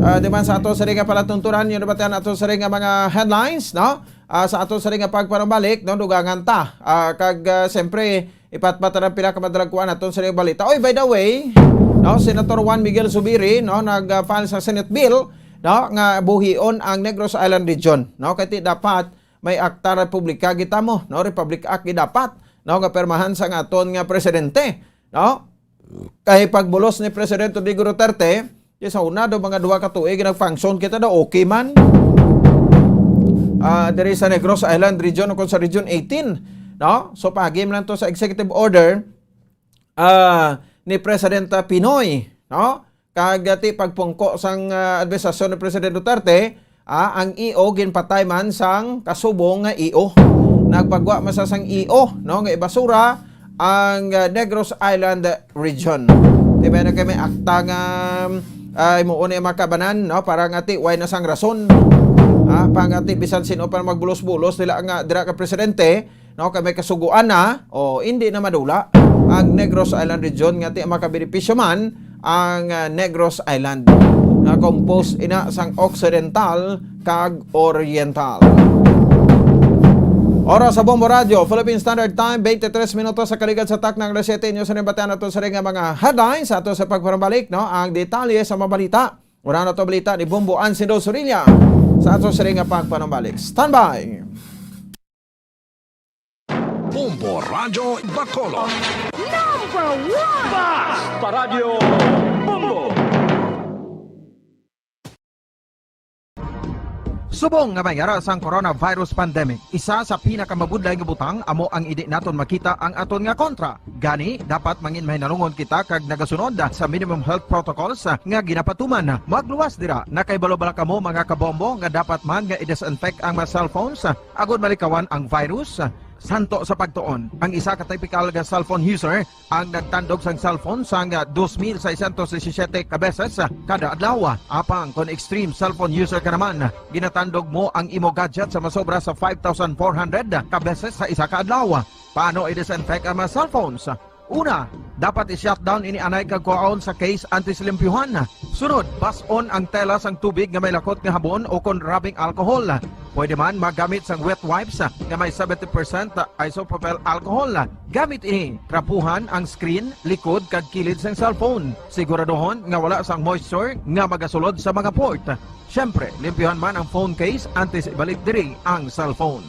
Di man sa ato sa ringa palatunturan, yung nabatayan ato sa ringa mga headlines, no? Sa ato sa ringa pagparambalik, no? Dugangan ta. Siyempre, ipatpatan ang pinakamadalag ato sa ringa balita. By the way, no? Senator Juan Miguel Zubiri, no? Nag-file sa Senate Bill, no? Nga buhion ang Negros Island Region, no? Kaya dapat may akta republika kita mo, no? Republic Act dapat, no? Nga permahan sa aton nga presidente, no? Kaya pagbulos ni Presidente Rodrigo Duterte, sa una do mga duha ka tuig nag-function kita daw okay man. Diri sa Negros Island Region o sa Region 18, no? So pagim lang to sa executive order ni President Pinoy, no? Kagati pagpungko sang administrasyon ni President Duterte, ang EO ginpatay man sang kasubong nga EO. Nagpagwa man sa sang EO, no? Nga ibasura ang Negros Island Region. Diba na kami akta nga imuon ay makabanan, no? Para ngati way na sang rason, pangati bisan sino pa magbulos-bulos nila nga dira ka presidente, no? Kay may kasuguan na hindi na madula ang Negros Island Region ngati makabenepisyo man ang Negros Island. na composed ina sang Occidental kag Oriental. Oras sa Bombo Radio, Philippine Standard Time, 23 minutos sa kaligad sa tak ng alas 7. Inyo sa nibatan na ito sa rin mga headlines ato sa pagparabalik, no? Ang detalye sa mabalita. Una na ito balita ni Bombo Ansindo Surilla sa ato sa rin pagparabalik. Stand by!
Bombo Radio Bacolod.
Number 1!
Basta Radio Bombo!
Subong nga mayara sang coronavirus pandemic, isa sa pinakamabudlay nga butang amo ang idi naton makita ang aton nga kontra. Gani dapat mangin mahinalungon kita kag nagasunod sa minimum health protocols nga ginapatuman. Magluwas dira na kay balo-bala kamo mga kabombo nga dapat man nga i-disinfect ang mga cellphones agud malikawan ang virus. Santo sa pagtuon, ang isa ka typical nga cellphone user ang nagtandog sang cellphone sang 2,617 ka beses kada adlaw. Apang kon extreme cellphone user ka naman, ginatandog mo ang imo gadget sa masobra sa 5,400 ka beses sa isa ka adlaw. Paano i-disinfect ang mga cellphones? Una, dapat i-shutdown ini anay kag kuhaon sa case anti-silimpyuhan. Sunod, pass-on ang tela sang tubig nga may lakot nga habon o kon rubbing alcohol. Pwede man magamit sang wet wipes nga may 70% isopropyl alcohol. Gamit ini, trapuhan ang screen, likod kag kilid sang cellphone. Siguraduhon nga wala sang moisture nga magasulod sa mga port. Syempre, limpyuhan man ang phone case antes ibalik diri ang cellphone.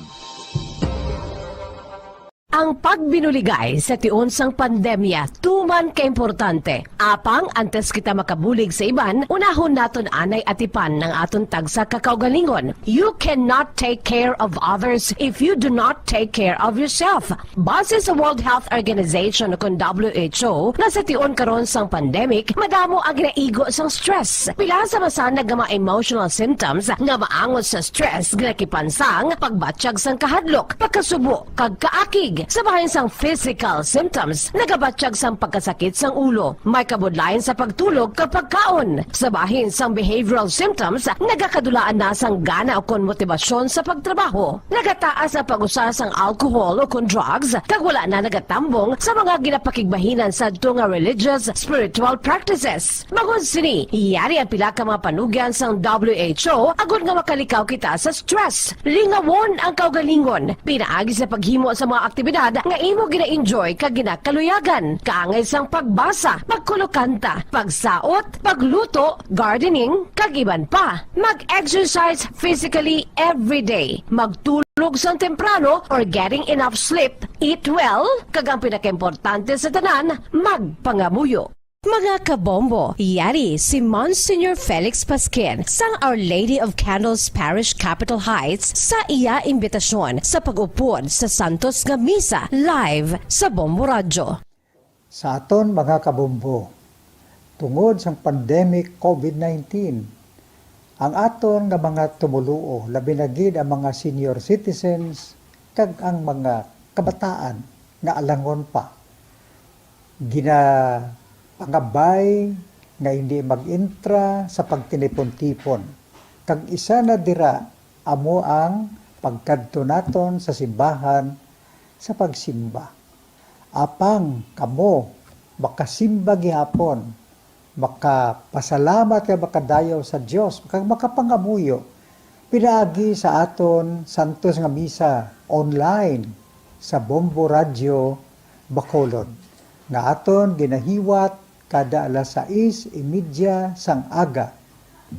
Ang pagbinuligay sa tiun sang pandemya, tuman ka importante. Apang antes kita makabulig sa iban, unahon naton anay atipan ng aton tagsa kakaugalingon. You cannot take care of others if you do not take care of yourself. Base sa World Health Organization o WHO, na sa tiun karon sang pandemic, madamo ang ginaigo sang stress. Pila sa masanag nga mga emotional symptoms nga maangot sa stress ginakipansang pagbatsyag sang kahadlok, pagkasubo, kag kaakig. Sa bahin sang physical symptoms, nagabatsyag sang pagkasakit sang ulo, may kabudlayan sa pagtulog kapag kaon. Sa bahin sang behavioral symptoms, nagakadulaan na sang gana o kon motibasyon sa pagtrabaho. Nagataas ang pag-usa sang alcohol o kon drugs, kag wala na nagatambong sa mga ginapakigbahinan sa nga religious, spiritual practices. Bagon sini, iyari ang pila ka mga panugyan sang WHO agud nga makalikaw kita sa stress. Lingawon ang kaugalingon, pinaagi sa paghimo sa mga aktibidad nga imo gina-enjoy kag ginakaluyagan, kaangay sang pagbasa, pagkulokanta, pagsaot, pagluto, gardening, kag iban pa. Mag-exercise physically every day, magtulog sang temprano or getting enough sleep, eat well, kag ang pinakaimportante sa tanan, magpangamuyo. Mga kabombo, yari si Monsignor Felix Pasquin sang Our Lady of Candles Parish Capitol Heights sa iya imbitasyon sa pag-upod sa Santos nga Misa live sa Bombo Radio.
Sa aton mga kabombo, tungod sang pandemic COVID-19, ang aton nga mga tumuluo, labi na gid ang mga senior citizens kag ang mga kabataan nga alangon pa, pangabay nga hindi mag-intra sa pagtinipon-tipon. Kag isa na dira amo ang pagkadto naton sa simbahan sa pagsimba. Apang kamo makasimba gihapon, makapasalamat kay makadayaw sa Dios, kag makapangamuyo. Pinaagi sa aton Santos nga Misa online sa Bombo Radio Bacolod. Nga aton ginahiwat kada alas 6:30 sang aga.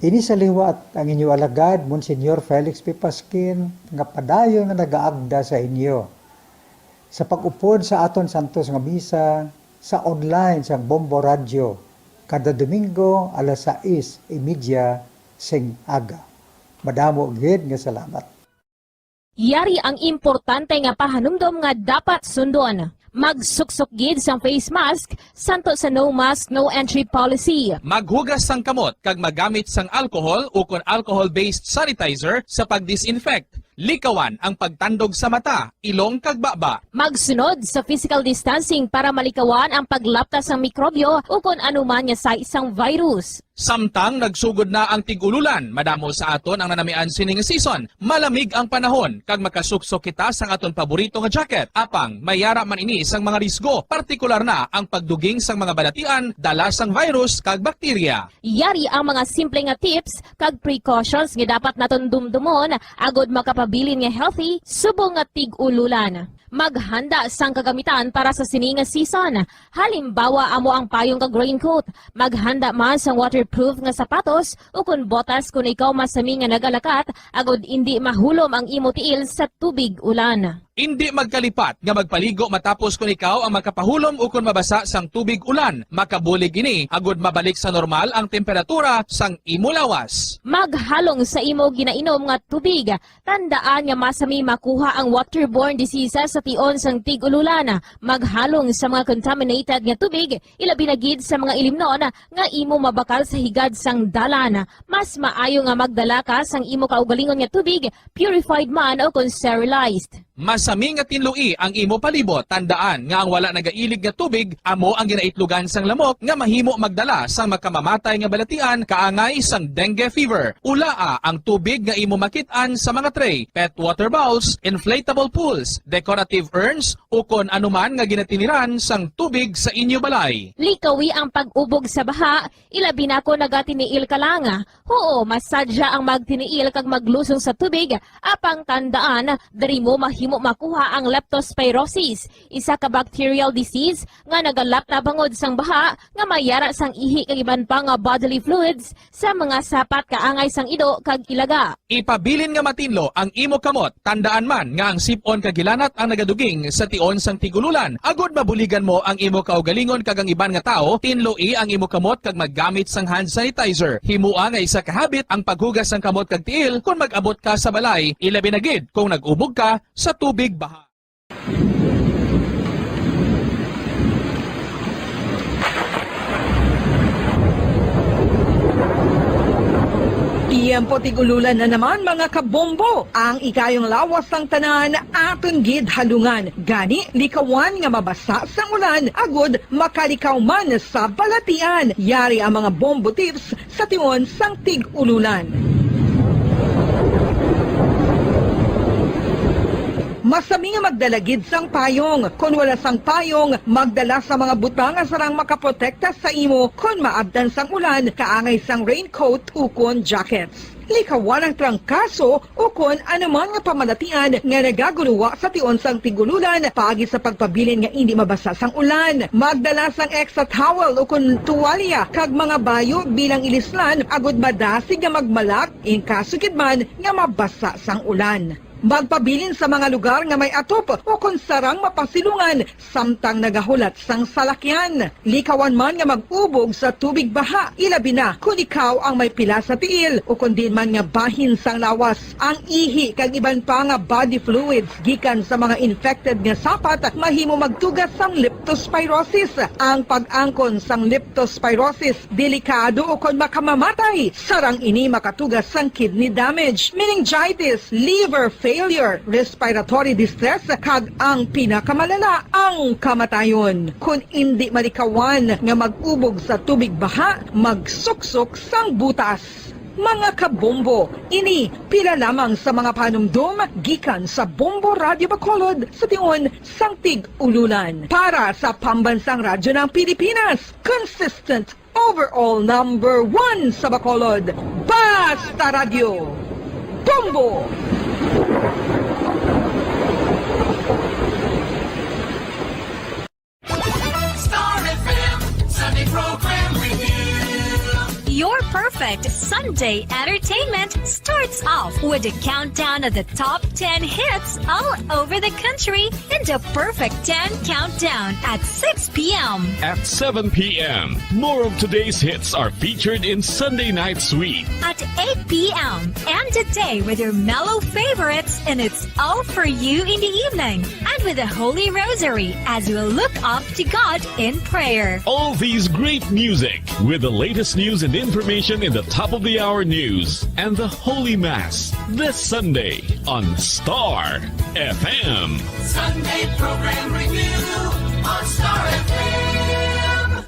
Ini sa liwat ang inyo alagad, Monsignor Felix P. Pasquin, nga padayon nga nagaagda sa inyo. Sa pag-upod sa aton Santos nga Misa, sa online sang Bombo Radio, kada Domingo alas 6:30 sing aga. Madamo gid nga salamat.
Yari ang importante nga pahanumdom nga dapat sundon. Magsuksok gid sang face mask, santo sa no mask, no entry policy.
Maghugas sang kamot kag magamit sang alcohol o kon alcohol-based sanitizer sa pag-disinfect. Likawan ang pagtandog sa mata, ilong kag baba.
Magsunod sa physical distancing para malikawan ang paglaptas ng mikrobyo o kung anuman nga sa isang virus.
Samtang nagsugod na ang tig-ululan, madamo sa aton ang nanamian sining season. Malamig ang panahon kag makasuksok kita sang aton paborito nga jacket. Apang mayara man ini sang mga risgo, partikular na ang pagduging sang mga balatian dala sang virus kag bakterya.
Yari ang mga simple nga tips kag precautions nga dapat naton dumdumon agod makapabilin nga healthy subong nga tig-ululan. Maghanda sang kagamitan para sa sining nga season. Halimbawa amo ang payong kag raincoat. Maghanda man sang waterproof nga sapatos o kun botas kung ikaw masami nga nagalakat agod hindi mahulom ang imo tiil sa tubig ulan.
Hindi magkalipat nga magpaligo matapos kung ikaw ang makapahulom o kung mabasa sang tubig ulan. Makabulig ini agod mabalik sa normal ang temperatura sang imo lawas.
Maghalong sa imo ginainom nga tubig. Tandaan nga masami makuha ang waterborne diseases sa tion sang tig-ululan. Maghalong sa mga contaminated nga tubig, ilabi na gid sa mga ilimnon nga imo mabakal sa higad sang dalan. Mas maayo nga magdala ka sang imo kaugalingon nga tubig, purified man o kung sterilized.
Masami nga tinlui ang imo palibot. Tandaan nga ang wala nagailig nga tubig amo ang ginaitlugan sang lamok nga mahimo magdala sang makamamatay nga balatian kaangay sang dengue fever. Ulaa ang tubig nga imo makit-an sa mga tray, pet water bowls, inflatable pools, decorative urns o kon anuman nga ginatiniran sang tubig sa inyo balay.
Likawi ang pag-ubog sa baha, ilabi na ko nagatiniil ka lang. Oo, masadya ang magtiniil kag maglusong sa tubig, apang tandaan, dari mo mahimo makuha ang leptospirosis, isa ka bacterial disease nga nagalap na bangod sang baha nga mayara sang ihi kag iban pa nga bodily fluids sa mga sapat kaangay sang ido kag ilaga.
Ipabilin nga matinlo ang imo kamot. Tandaan man nga ang sipon kag gilanat ang nagaduging sa tion sang tigululan. Agod mabuligan mo ang imo kaugalingon kag ang iban nga tao, tinloi ang imo kamot kag maggamit sang hand sanitizer. Himua nga isa ka habit ang paghugas sang kamot kag tiil kung mag-abot ka sa balay, ilabi na gid kung nag-ubog ka sa tubig baha.
Tiyempo tigululan na naman mga kabombo. Ang ikayong lawas ng tanan aton gid halungan. Gani likawan nga mabasa sa ulan agod makalikaw man sa balatian. Yari ang mga bombo tips sa tion sang tig-ululan. Masami nga magdalagid sang payong. Kung wala sang payong, magdala sa mga butang nga sarang makaprotekta sa imo kung maabdan sang ulan, kaangay sang raincoat ukon jackets. Likawan ang trangkaso o kung anuman nga pamalatian nga nagaguluwa sa tion sang tigululan paagi sa pagpabilin nga hindi mabasa sang ulan. Magdala sang extra towel o kung tuwalya kag mga bayo bilang ilislan agud madasig nga magmalak in kaso gid man nga mabasa sang ulan. Magpabilin sa mga lugar nga may atop o kung sarang mapasilungan samtang nagahulat sang salakyan. Likawan man nga mag-ubog sa tubig baha, ilabi na kung ikaw ang may pila sa tiil o kung din man nga bahin sang lawas. Ang ihi kag iban pa nga body fluids gikan sa mga infected nga sapat mahimo magtugas sang leptospirosis. Ang pag-angkon sang leptospirosis delikado o kung makamamatay. Sarang ini makatugas sang kidney damage, meningitis, liver failure, respiratory distress, kag ang pinakamalala, ang kamatayon. Kung hindi malikawan nga mag-ubog sa tubig baha, magsuksok sang butas. Mga kabombo, ini pila lamang sa mga panumdum gikan sa Bombo Radio Bacolod sa tion sang tig-ululan. Para sa Pambansang Radyo ng Pilipinas, consistent overall number 1 sa Bacolod, Basta Radio, Bombo!
Star FM, Sunday program review.
Your perfect Sunday entertainment starts off with a countdown of the top 10 hits all over the country in the Perfect 10 Countdown at 6 p.m.
At 7 p.m., more of today's hits are featured in Sunday Night Sweet.
At 8 p.m. end the day with your mellow favorites, and it's all for you in the evening. And with the Holy Rosary as we look up to God in prayer.
All these great music with the latest news and information in the top of the hour news and the Holy Mass this Sunday on Star FM.
Sunday program review on Star FM.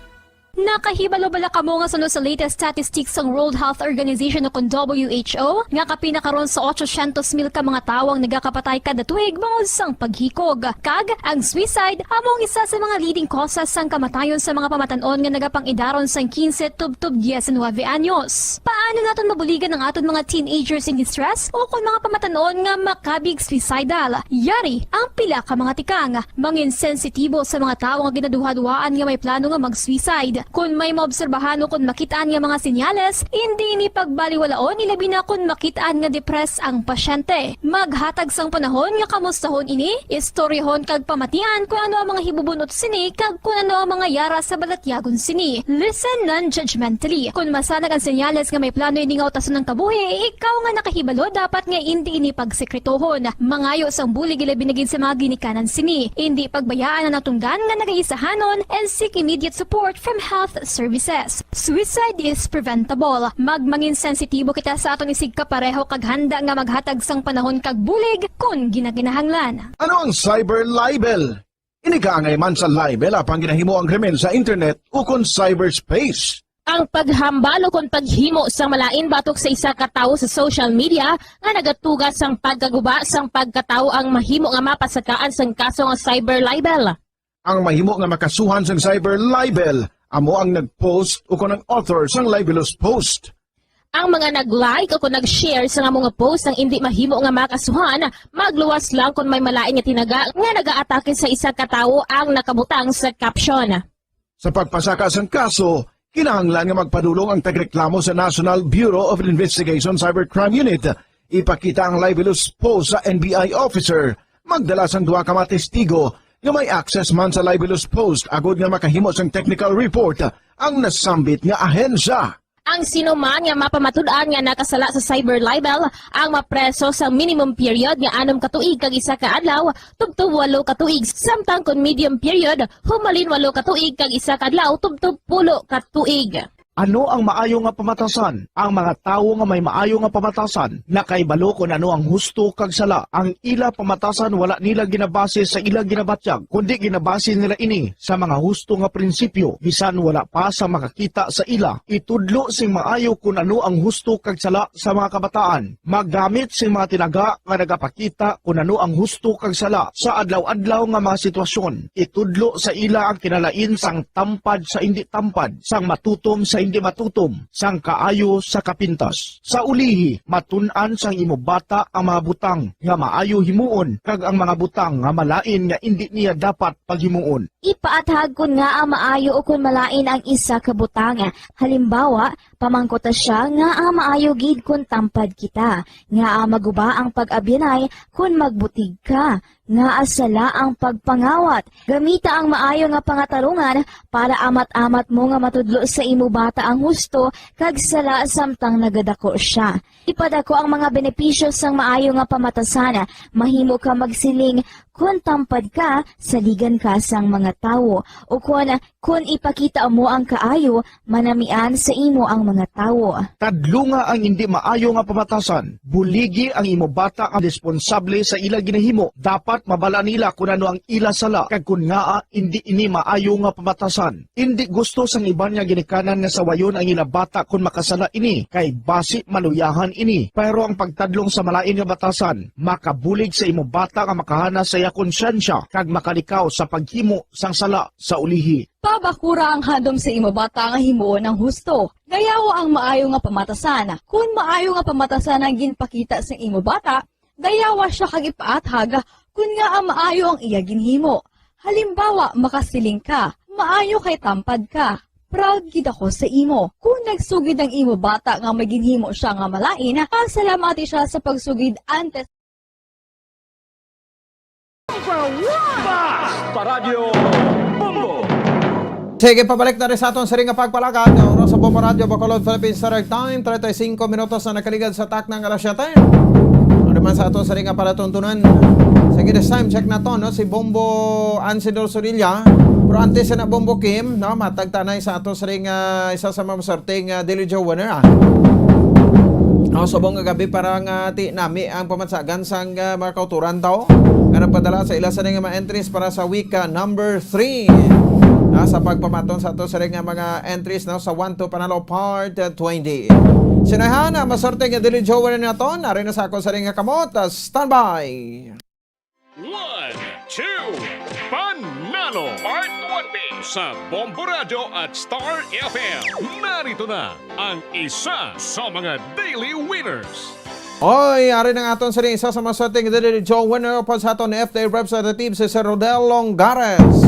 Nakahibalo bala kamo nga sunod sa latest statistics ng World Health Organization o kung WHO nga kapinakaron sa 800,000 ka mga tawang nagakapatay kada tuig bangod sang paghikog. Kag ang suicide among isa sa mga leading causes sang kamatayon sa mga pamatanon nga nagapangidaron sang 15 tubtub 19 anyos. Paano naton mabuligan ang aton mga teenagers in distress o kung mga pamatanon nga makabig suicidal? Yari ang pila ka mga tikang mangin sensitibo sa mga tawo nga ginaduha-duhaan nga may plano nga mag-suicide. Kung may maobserbahan o kung makitaan nga mga senyales, hindi ni pagbaliwalaon ilabi na kung makitaan nga depress ang pasyente. Maghatag sang panahon nga kamustahon ini, istoryahon kag pamatian kung ano ang mga hibubunot sini kag kung ano ang mga yara sa balatyagon sini. Listen non-judgmentally. Kung masanag ang senyales nga may plano ini nga utason ng kabuhi, ikaw nga nakahibalo dapat nga hindi ini pagsekretohon. Mangayo sang bulig ilabi na gid sa mga ginikanan sini. Hindi pagbayaan ang natunggan nga nagaisahanon and seek immediate support from health services. Suicide is preventable. Magmangin sensitibo kita sa aton isig kapareho kag handa nga maghatag sang panahon kag bulig kung ginaginahanglan.
Ano ang cyber libel? Inigaangay man sa libel apang ginahimo ang krimen sa internet o kon cyberspace.
Ang paghambalo kung paghimo sang malain batok sa isa ka tawo sa social media nga nagatugas sang pagkaguba sang pagkatawo ang mahimo nga mapasakaan sang kaso nga cyber libel.
Ang mahimo nga makasuhan sang cyber libel amo ang nag-post o kung ang author sang libelous post.
Ang mga nag-like o kung nag-share sa mga post ang hindi mahimo nga makasuhan, magluwas lang kung may malain nga tinaga nga nag-aatake sa isa ka tawo ang nakabutang sa caption.
Sa pagpasaka sang kaso, kinahanglan nga magpadulong ang tagreklamo sa National Bureau of Investigation Cybercrime Unit. Ipakita ang libelous post sa NBI officer, magdala sang duha ka mga testigo nga may access man sa libelous post agod nga makahimo sang technical report ang nasambit nga ahensya.
Ang sinuman nga mapamatud-an nga nakasala sa cyber libel ang mapreso sa minimum period nga 6 ka tuig kag 1 ka adlaw tubtub 8 ka tuig samtang kon medium period humalin 8 ka tuig kag 1 ka adlaw tubtub 10 ka tuig.
Ano ang maayo nga pamatasan? Ang mga tawo nga may maayo nga pamatasan nakaibalo kung ano ang husto kag sala. Ang ila pamatasan wala nila ginabase sa ila ginabatyag, kundi ginabase nila ini sa mga husto nga prinsipyo. Bisan wala pa sa makakita sa ila, itudlo sing maayo kung ano ang husto kag sala sa mga kabataan. Maggamit sing mga tinaga nga nagapakita kung ano ang husto kag sala sa adlaw-adlaw nga mga sitwasyon. Itudlo sa ila ang kinalain sang tampad sa hindi tampad, sang matutom sa hindi matutom, sang kaayo sa kapintas. Sa ulihi, matun-an sang imo bata ang mga butang nga maayo himuon kag ang mga butang nga malain nga hindi niya dapat paghimuon.
Ipaathag kun nga ang maayo o kun malain ang isa ka butang. Halimbawa, pamangkota siya nga ang maayo gid kun tampad kita, nga ang maguba ang pag-abyanay kun magbutig ka, nga asala ang pagpangawat. Gamita ang maayo nga pangatarungan para amat-amat mo nga matudlo sa imo bata ang husto kag sala samtang nagadako siya. Ipadako ang mga benepisyo sang maayo nga pamatasan. Mahimo ka magsiling kun tampad ka, saligan ka sang mga tawo. O kun ipakita mo ang kaayo, manamian sa imo ang mga tawo.
Tadlo nga ang hindi maayo nga pamatasan. Buligi ang imo bata ang responsable sa ila ginahimo. Dapat mabala nila kung ano ang ila sala kag kun nga hindi ini maayo nga pamatasan. Hindi gusto sang iban nga ginikanan nga sawayon ang ila bata kun makasala ini kay basi maluyahan ini. Pero ang pagtadlong sa malain nga batasan, makabulig sa imo bata nga makahana sa iya konsyensya kag makalikaw sa paghimo sang sala sa ulihi.
Pabakura ang handom sa imo bata nga himuon ang husto. Gayawa ang maayo nga pamatasan. Kung maayo nga pamatasan ang ginpakita sa imo bata, gayawa siya kag ipaathag kun nga ang maayo ang iya ginhimo. Halimbawa, makasiling ka, maayo kay tampad ka. Proud gid ako sa imo. Kung nagsugid ang imo bata nga may ginhimo siya nga malain, pasalamati siya sa pagsugid antes.
Paradyo Bombo!
Sige, pabalik na rin sa aton sa ring pagpalakad. Oras sa Bombo Radio, Bacolod, Philippines Standard Time, 35 minutos na nakaligad sa tak ng alas 7. Ano naman sa aton sa ring palatuntunan. Sige, this time, check na to, no? Si Bombo Ansidor Sorilla. Pero antes na Bombo Kim, no? Matagtanay sa aton sa ring isa sa mga sorting Daily Joe winner, Subong nga gabi parang ti nami ang pamatsagan sang mga kauturan tao nga nagpadala sa ilasan ng mga entries para sa week number 3. sa pagpamaton sa ato sa ring nga mga entries no, sa 1-2 panalo part 20. Sinahan na masorte nga dili Jower na to, narin na sa ako sa ring nga kamot. Standby!
1, 2, Panalo Part 20 sa Bombo Radio at Star FM. Narito na ang isa sa mga daily winners.
Oy, ari na nga aton sa ring isa sa masorte nga dili Joe winner upon sa aton FTA representative si Sir Rodel Longares.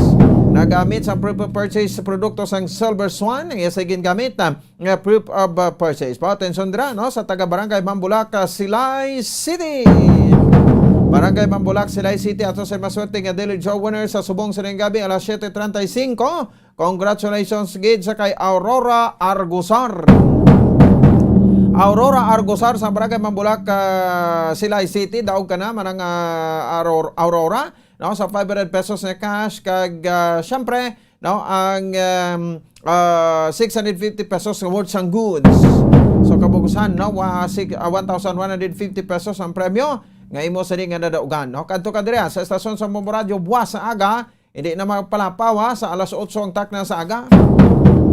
Nagamit sa proof of purchase sa produkto sang Silver Swan ang isa gingamit na nga proof of purchase. Pa atensyon dira no sa taga Barangay Mambulak, Silay City. Barangay Mambulak, Silay City ato sa maswerte nga daily Joe winner sa subong sa gabi alas 7:35. Congratulations gid sa kay Aurora Argusar. Aurora Argusar sa Barangay Mambulak, Silay City, daog ka na manang Aurora no sa 500 pesos na cash kag syempre no ang 650 pesos nga worth sang goods. So kabugusan no 1,150 pesos ang premyo nga imo sa nga nadaugan no kadto ka diri sa estasyon sa Bombo Radio buwas sa aga, hindi na magpalapaw sa alas 8 ang takna sa aga.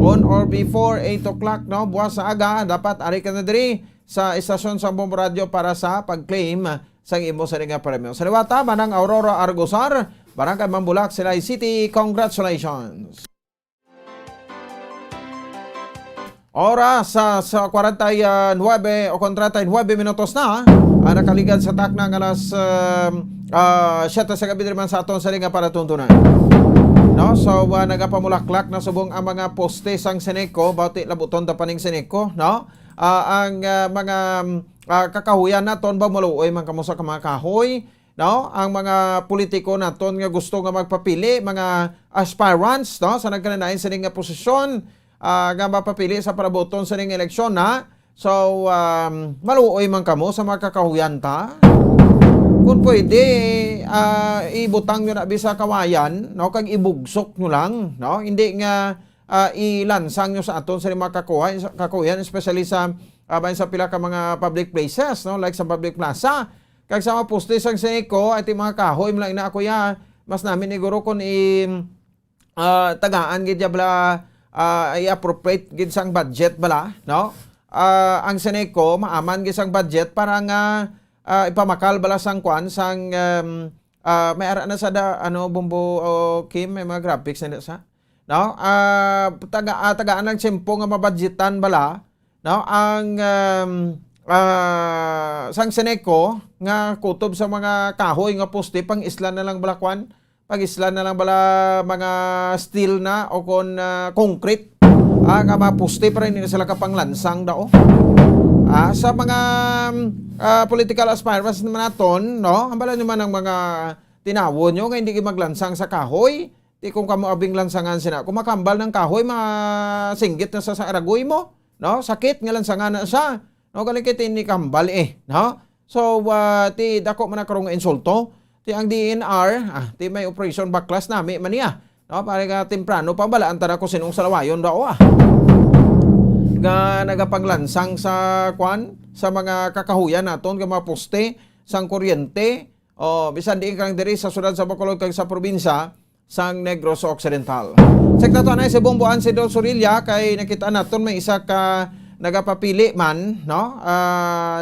On or before 8 o'clock no buwas sa aga, dapat ari ka na diri sa estasyon sa Bombo Radio para sa pag-claim sa imo sa nga premyo. Sa liwata manang Aurora Argusar, Barangay Mambulak, Silay City, congratulations. Oras sa 49 o 39 minutos na nakaligad sa takna ng alas 7 sa gabi naman sa aton sa linga para tuntunan. No, so nagapamulaklak na subong ang mga poste sang Seneco, bauti labuton da paning Seneco, no? Ang mga kakahuyan naton ba maluoy man kamo sa mga kahoy, no? Ang mga politiko naton nga gusto nga magpapili, mga aspirants, no? Sa nagkananain sa nga posisyon nga mapapili sa paraboton sa ning eleksyon na. So maluoy man kamo sa mga kakahuyan ta. Kung pwede ibutang nyo na bisa kawayan, no, kag ibugsok nyo lang, no, hindi nga ilansang nyo sa aton sa mga kakuyan, especially sa sa pila ka mga public places, no, like sa public plaza. Kag sa mga poste sang Seneco at mga kahoy mla ina kuya, mas namin iguro kun tagaan gid bala i-appropriate gid sang budget bala, no. Ang Seneco maaman gid sang budget para nga ipamakal bala sang kwan sang may ara na sa Bombo Kim, may mga graphics na sa no tagaan lang tiyempo nga mabudgetan bala no ang sang Seneco nga kutob sa mga kahoy nga poste pang isla na lang bala kwan, pag isla na lang bala mga steel na o kon concrete nga mga poste para hindi na sila kapanglansang dao. Sa mga political aspirants naman naton, no? Ambala naman ang mga tinawon nyo nga hindi maglansang sa kahoy. Di kung kamo abing lansangan sila. Kung makambal ng kahoy, masinggit na sa aragoy mo. No? Sakit nga lansangan na siya. No? Kalikit hindi kambal no? So, ti dako man karong insulto. Ti ang DNR, ti may operation backlash nami maniya. No? Para ka temprano pambala antara ko sinong salawayon daw nga nagapaglansang sa kwan sa mga kakahuyan naton nga mga poste sang kuryente o bisan di kang diri sa syudad sa Bacolod kag sa probinsya sang Negros Occidental. Check na to na si Bomboan si Don Sorilla kay nakita naton may isa ka nagapapili man no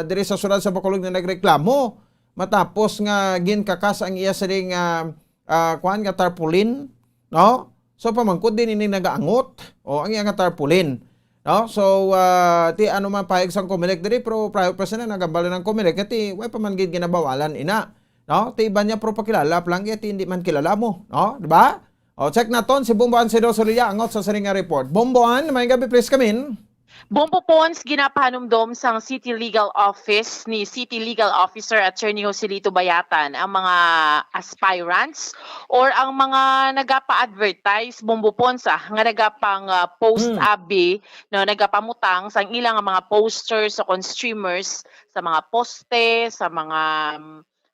diri sa syudad sa Bacolod nga nagreklamo matapos nga ginkakas ang iya sa ring kwan nga tarpaulin, no? So pamangkod din ini nagaangot o ang iya nga tarpaulin. No? So, ti ano man pahig sang Comelec diri pero private person na nagambala ng Comelec ti way pa man gid ginabawalan ina. No? Ti iba niya pro pakilala lang ti hindi man kilala mo, no? Di ba? O check naton si Bomboan si Rosalia angot sa saringa report. Bomboan, may gabi please come in.
Bombo Pons ginapanumdom sang City Legal Office ni City Legal Officer Attorney Joselito Bayatan ang mga aspirants or ang mga nagapa-advertise Bombo Pons nga nagapang post abi no nagapamutang sang ilang mga posters sa streamers sa mga poste sa mga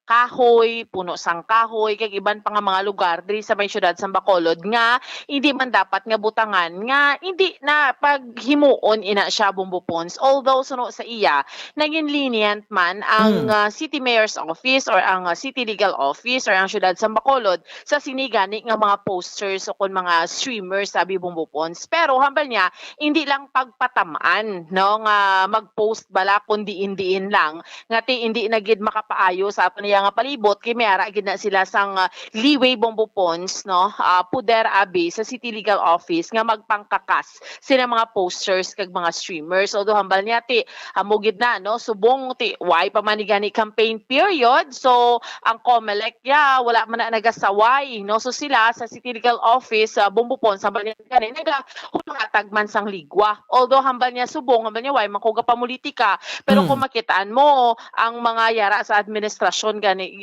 kahoy, puno sang kahoy, kag iban pa nga mga lugar diri sa may syudad sa Bacolod nga hindi man dapat nga butangan nga hindi na paghimuon ina siya Bumbo Ponds. Although suno sa iya naging lenient man ang City Mayor's Office or ang City Legal Office or ang syudad sa Bacolod sa sinigani nga mga posters o kun mga streamers sabi Bumbo Ponds. Pero hambal niya hindi lang pagpatamaan no nga mag-post bala kundi indiin lang nga ti hindi na gid makapaayo sa aton niya nga palibot kay mayara gid na sila sang leeway Bumbo Ponds no puder abi sa City Legal Office nga magpangkakas sila mga posters kag mga streamers. Although hambal niya ti amugid na no subong ti why pa man ni gani campaign period so ang COMELEC wala man na nagasaway no so sila sa City Legal Office Bumbo Ponds hambal niya gani nagahatag man sang ligwa. Although hambal niya subong hambal niya why makuga pa politika pero kung makitaan mo ang mga yara sa administrasyon gani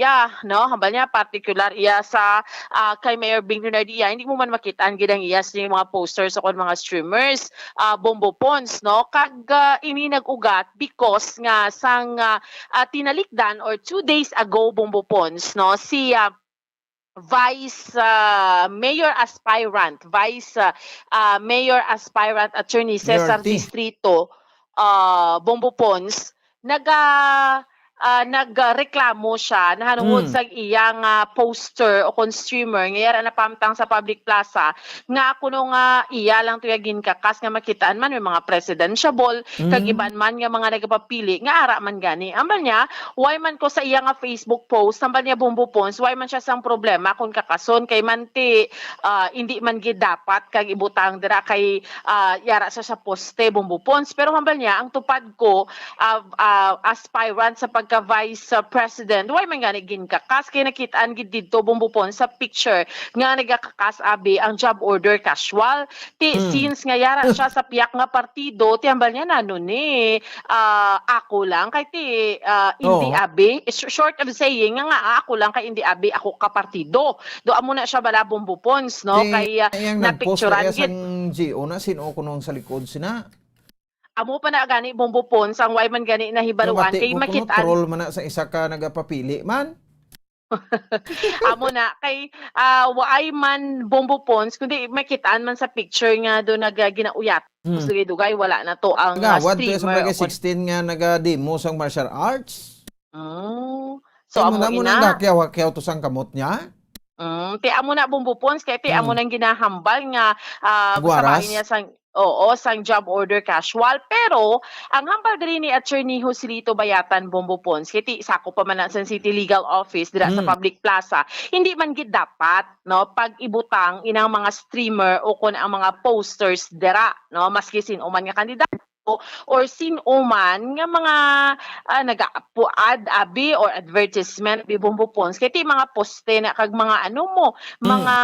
no hambal niya particular iya sa kay Mayor Bing Lunardia hindi mo man makitaan gid ang iya sa mga posters o mga streamers Bumbo Ponds no kag ini nag-ugat because nga sang tinalikdan or 2 days ago Bumbo Ponds no si Vice Mayor Aspirant Attorney Cesar Distrito Bumbo Ponds nagreklamo siya nahanungod sa iyang poster o kon streamer nga na pamtang sa public plaza nga kuno nga iya lang tuyagin kakas nga makitaan man may mga presidential kag iban man nga mga nagapapili nga ara man gani ambal niya why man ko sa iya nga Facebook post ambal niya Bumbo Ponds why man siya sang problema kung kakason kay manti hindi man gid dapat kag ibutang dira kay yara sa poste Bumbo Ponds pero ambal niya ang tupad ko aspirant sa pagka-vice president, why man gani ginkakas kay nakitaan gid didto Bumbo Ponds sa picture nga nagakakas abi ang job order casual. Since nga yara siya sa piyak nga partido, tiambal niya nano ni ako lang kay hindi abi. Short of saying nga ako lang kay hindi abi ako ka partido. Do amo na siya bala Bumbo Ponds no kay na picturean gid.
Ang GO na sino kunong sa likod sina.
Amo pa na gani Bumbo Ponds ang why man gani nahibaluan kay makitaan
troll man na sa isa ka nagapapili man.
Amo na kay why man Bumbo Ponds kundi makitaan man sa picture nga do nagaginauyat. Sige dugay wala na to ang streamer.
Sa 16 nga naga-demo sang martial arts.
So amo
na nagakyaw to sang kamot niya.
Ti amo na Bumbo Ponds kay ti amo nang ginahambal nga sabahin niya sang sang job order casual. Pero, ang hambal diri ni Attorney Joselito Bayatan Bumbo Ponds, kiti sako pa man sa City Legal Office dira sa Public Plaza, hindi man gid dapat no pag ibutang inang mga streamer o kun ang mga posters dira no maski sino man nga kandidato or sino man nga mga nag-add abi or advertisement bi Bumbo Ponds kay ti mga poste na kag mga mga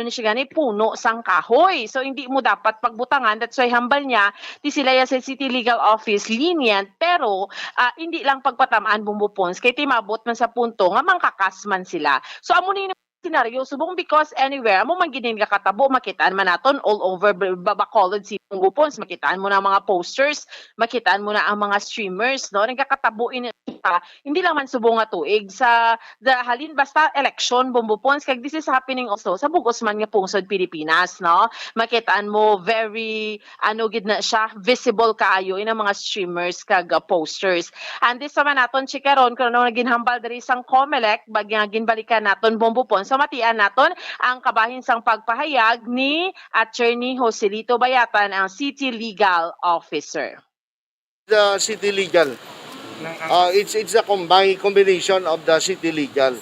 ni siya gani puno sang kahoy so hindi mo dapat pagbutangan. That's why hambal niya ti sila ya sa City Legal Office lenient pero hindi lang pagpatamaan Bumbo Ponds kay ti mabot man sa punto nga mangkakas man sila. So amo ni senaryo subong because anywhere amo man gid nga katabo makitaan man naton all over Bacolod si Bumbo Ponds makitaan mo na mga posters makitaan mo na ang mga streamers no nagakatabo hindi lang man subong nga tuig sa halin basta election Bumbo Ponds kag this is happening also sa bugos man nga pungsod Pilipinas no makitaan mo very gid na siya visible kaayo ina mga streamers kag posters and this man naton chikaron kuno naginhambal diri sang COMELEC bagya ginbalikan naton Bumbo Ponds so matian naton ang kabahin sang pagpahayag ni Attorney Joselito Bayatan ang City Legal Officer.
The City Legal. It's a combination of the City Legal.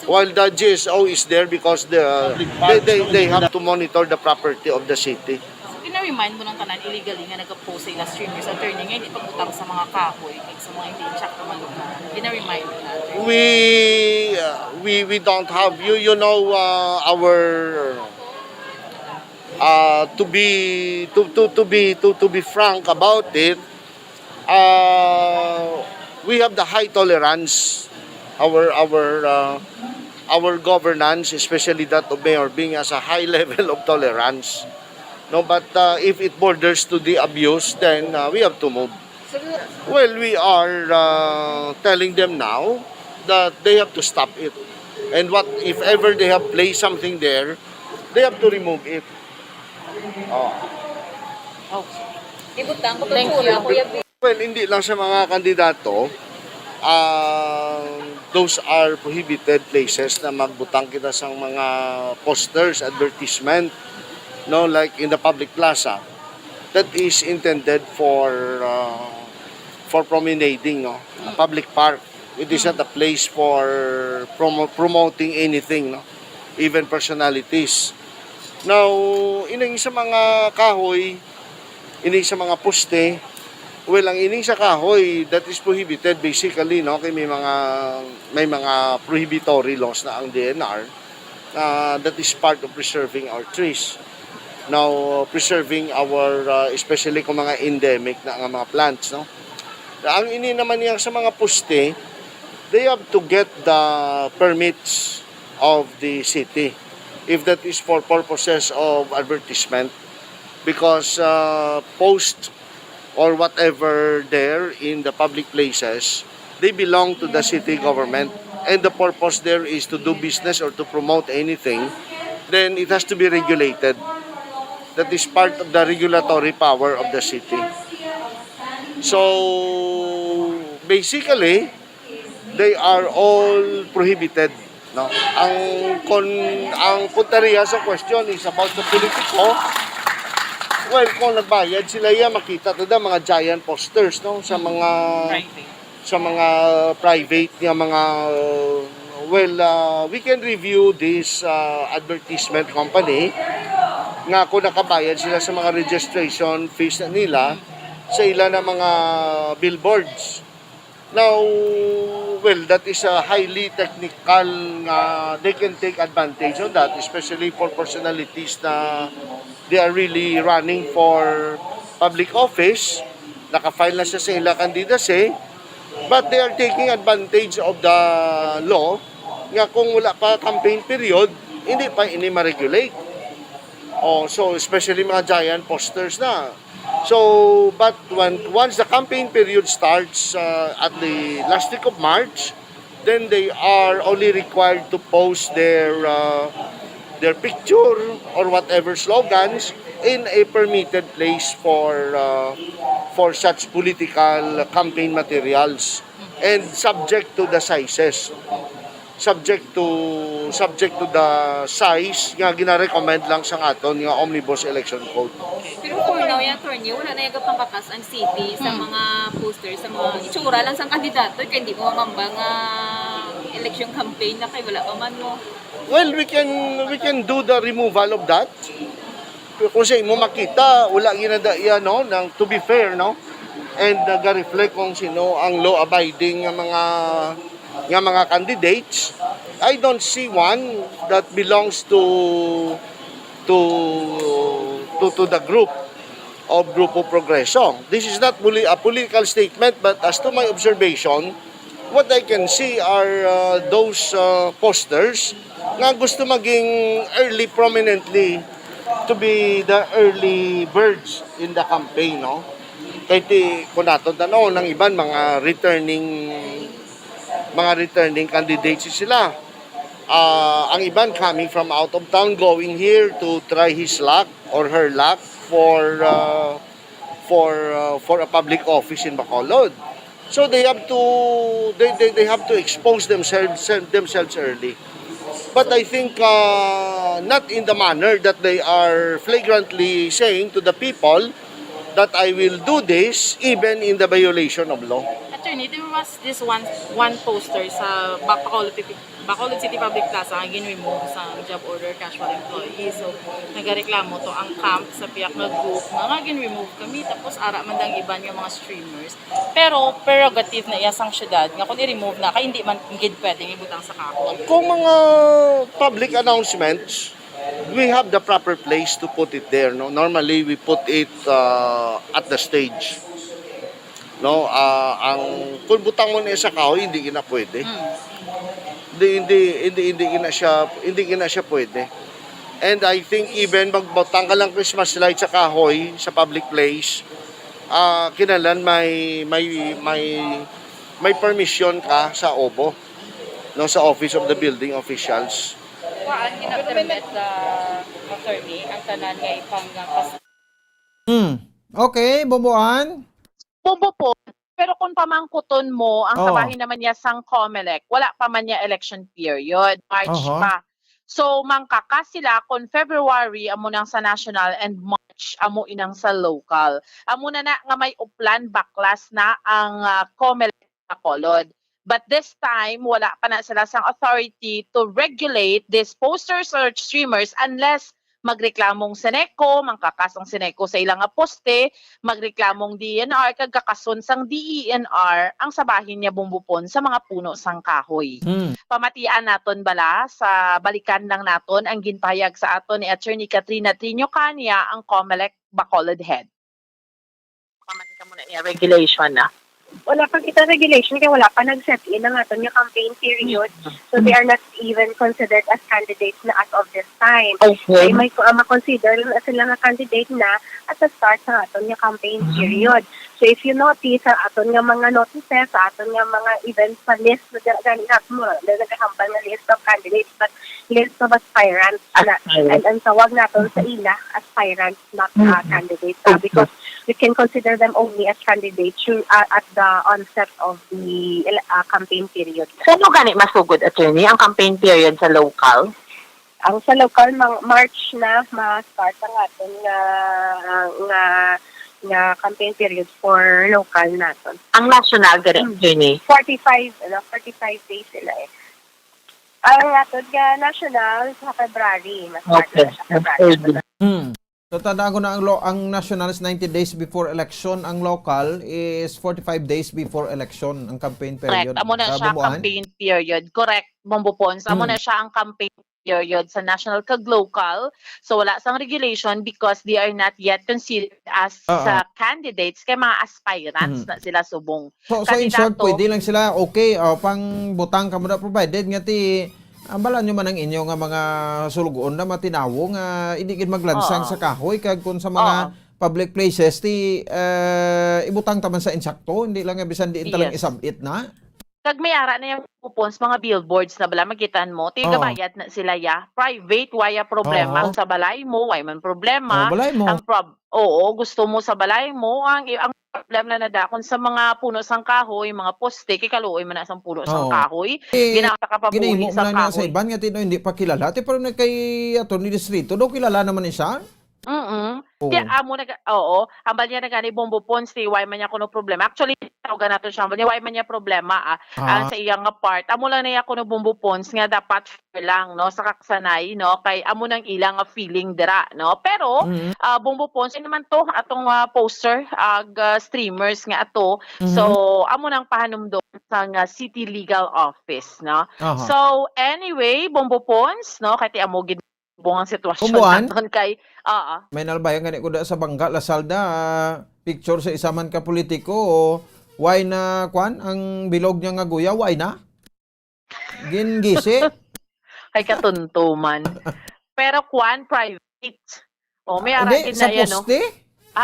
While the GSO is there because they have to monitor the property of the city.
So, ina-remind mo ng tanan illegally nga nag-post sila streamers attorney nga hindi pagutang sa mga kahoy sa mga hindi check naman lugar. Ina-remind mo na.
We don't have you know our to be frank about it. We have the high tolerance. Our governance, especially that of Mayor Bing, has a high level of tolerance. No, but if it borders to the abuse, then we have to move. Well, we are telling them now that they have to stop it. And what if ever they have placed something there, they have to remove it.
Ibutang ko Kuya B.
Well, hindi lang sa mga kandidato, those are prohibited places na magbutang kita sa mga posters, advertisement, no, like in the public plaza. That is intended for promenading, no, a public park. It is not a place for promoting anything, no, even personalities. Now, ining sa mga kahoy, ining sa mga poste, well, ang ining sa kahoy, that is prohibited basically, no, kay may mga prohibitory laws na ang DNR that is part of preserving our trees. Now, preserving our, especially kung mga endemic na mga plants, no. Ang ini naman niya sa mga poste, they have to get the permits of the city if that is for purposes of advertisement, because post or whatever there in the public places, they belong to the city government, and the purpose there is to do business or to promote anything, then it has to be regulated. That is part of the regulatory power of the city. So basically, they are all prohibited, no. Ang punteriya sa question is about the politiko. Well, kung nagbayad sila yan, makita tada mga giant posters, no, sa mga private nga mga we can review this advertisement company nga kung nakabayad sila sa mga registration fees na nila sa ilan na mga billboards. Now, well, that is a highly technical, they can take advantage of that, especially for personalities na they are really running for public office, nakafile na siya sa ilang candidacy, but they are taking advantage of the law, nga kung wala pa campaign period, hindi pa ini ma-regulate. So, especially mga giant posters na. So, but once the campaign period starts at the last week of March, then they are only required to post their picture or whatever slogans in a permitted place for such political campaign materials, and subject to the sizes. Subject to the size nga gina-recommend lang sa aton nga Omnibus Election Code.
Pero for now, yung attorney, wala na yung pangkakas ang city sa mga posters, sa mga itsura lang sa kandidato, kaya hindi mo mamambang election campaign na kay wala pa man mo.
Well, we can do the removal of that. Kung sa imo makita, wala ginada yan, no, to be fair, no, and nag-reflect kung sino ang law-abiding nga mga candidates. I don't see one that belongs to the group of Grupo Progreso. This is not a political statement, but as to my observation, what I can see are those posters nga gusto maging early prominently, to be the early birds in the campaign, no? Kahit kung nato tanaw ng iban mga returning candidates sila. Ang iban coming from out of town, going here to try his luck or her luck for a public office in Bacolod. So they have to expose themselves early. But I think not in the manner that they are flagrantly saying to the people that I will do this even in the violation of law.
Attorney, there was this one poster sa Bacolod City Public Plaza ang gin-remove sa job order casual employee. So, nagareklamo to ang camp sa piyak na group nga gin-remove kami, tapos ara man dang iban yung mga streamers. Pero prerogative na iyasang syudad nga kung i-remove na kay hindi man gid pwedeng ibutang sa kahoy.
Kung mga public announcements, we have the proper place to put it there, no. Normally we put it at the stage, no. Ang kung butang mo na sa kahoy, hindi gina pwede. Hindi gina siya pwede. And I think even magbutang ka lang Christmas light sa kahoy sa public place, kinalan may permission ka sa OBO. no, sa office of the building officials.
Waan gina-permit the attorney ang tanan nga ipang
Okay, Bomboan.
Bumbo po, pero kung pamangkuton mo, ang
Oh.
sabahin naman niya sang COMELEC, wala pa man niya election period, March
Aha.
pa. So, mangkaka sila kung February, amo nang sa national and March, amo inang sa local. Amo na nga may uplan baklas na ang COMELEC sa Bacolod. But this time, wala pa na sila sang authority to regulate these posters or streamers unless magreklamong Seneco, mangkakasang Seneco sa ilang nga poste, magreklamong DNR, kagkakason sang DENR, ang sabahin niya bumbupon sa mga puno sang kahoy. Pamatian naton bala, sa balikan lang naton ang ginpahayag sa aton ni Attorney Katrina Trino Cania, ang COMELEC Bacolod Head. Pamati ka muna niya, regulation na.
Wala pang kita regulation kaya wala pa nag-set in ang aton yung campaign period. So they are not even considered as candidates na as of this time.
Okay.
Ay may ma-consider sila nga candidate na at the start sa aton yung campaign period. So if you notice sa aton nga mga notices, sa aton nga mga events sa list na ganit mo, nagahambal na list of candidates but list of aspirants na, and ang tawag natin sa ila aspirants, not candidates, because we can consider them only as candidates at the onset of the campaign period.
Saan mo ganit masugod, Attorney, ang campaign period sa local?
Ang sa local, March na ma-start ang aton nga campaign period for local naton.
Ang national ganit, Attorney?
45 days sila eh. Ang aton nga national sa February. Ma-start na siya February.
So tandaan ko na ang national is 90 days before election, ang local is 45 days before election ang campaign period.
Correct. Amo na siya
Bomboan?
campaign period. Correct, Bombo Pons. Amo na siya ang campaign period sa national kag local. So wala sang regulation because they are not yet considered as candidates kay mga aspirants na sila subong.
So in short, pwede lang sila okay pang butang ka mo na provided nga ti ambalan nyo man ang inyo nga mga sulugoon na matinawo nga hindi gid maglansang sa kahoy kag kun sa mga public places ti ibutang taman sa insakto, hindi lang nga bisan di talang isabit na.
Kag may ara na yung coupons, mga billboards na bala, magitan mo, tigabayad na sila ya. Private, waya problema. Ang sa balay mo, why man problema.
Balay mo.
Gusto mo sa balay mo, ang problema na nadakon sa mga puno sang kahoy, mga poste, kikaluoy man na sang puno sang kahoy. Ginasa ka pa
Ginahimo
sa
mo lang na sa
kahoy.
iban nga tino hindi pa kilala. Ti pero kay Atty. Distrito do kilala naman ni siya.
Kaya amo na hambal niya na gani Bombo Pons, why man niya kuno problema. Actually, tawagan nato siya, hambal niya why man niya problema sa iyang nga part. Amo lang niya kuno Bombo Pons nga dapat fair lang no sa kaksanay no kay amo nang ilang nga feeling dira no. Pero Bombo Pons naman to atong poster streamers nga ato. So amo nang pahanumdom sa City Legal Office no. So anyway, Bombo Pons no kay ti amo gid ang sitwasyon naton kay
may nalbayang gani ko da sa Bangka Lasalda picture sa isa man ka politiko o why na kwan ang bilog niya nga guya why na gingisi
kay katuntuman pero kwan private may ara gid na yan no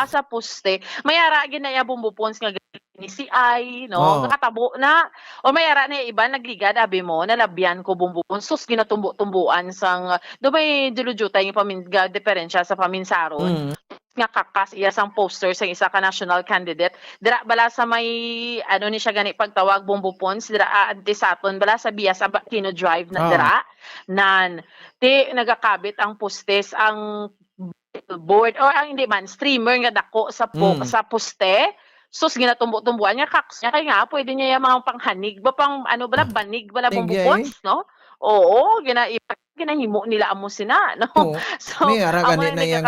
sa poste may ara gid na ya bumbupons nga ni CI no kakatabo na o may ara na iba nagligad abi mo nalabyan ko bumbupon sus ginatumbo-tumbuan sang do may dilujutay yung paminga diferensya sa paminsaron nga kakas iya sang poster sa isa ka national candidate dira bala sa may ano ni siya gani pagtawag bumbupons dira antisaton bala sa Bias Kino Drive na dira nan ti nagakabit ang postes ang board or ang hindi man streamer nga dako sa sa poste. Sus ginatumbo-tumbuan niya kaks niya kay nga pwede niya yung mga panghanig ba pang ano bala banig bala bumbupons no. Oo, ginahimo nila amo sina no. So
may ara gani na yang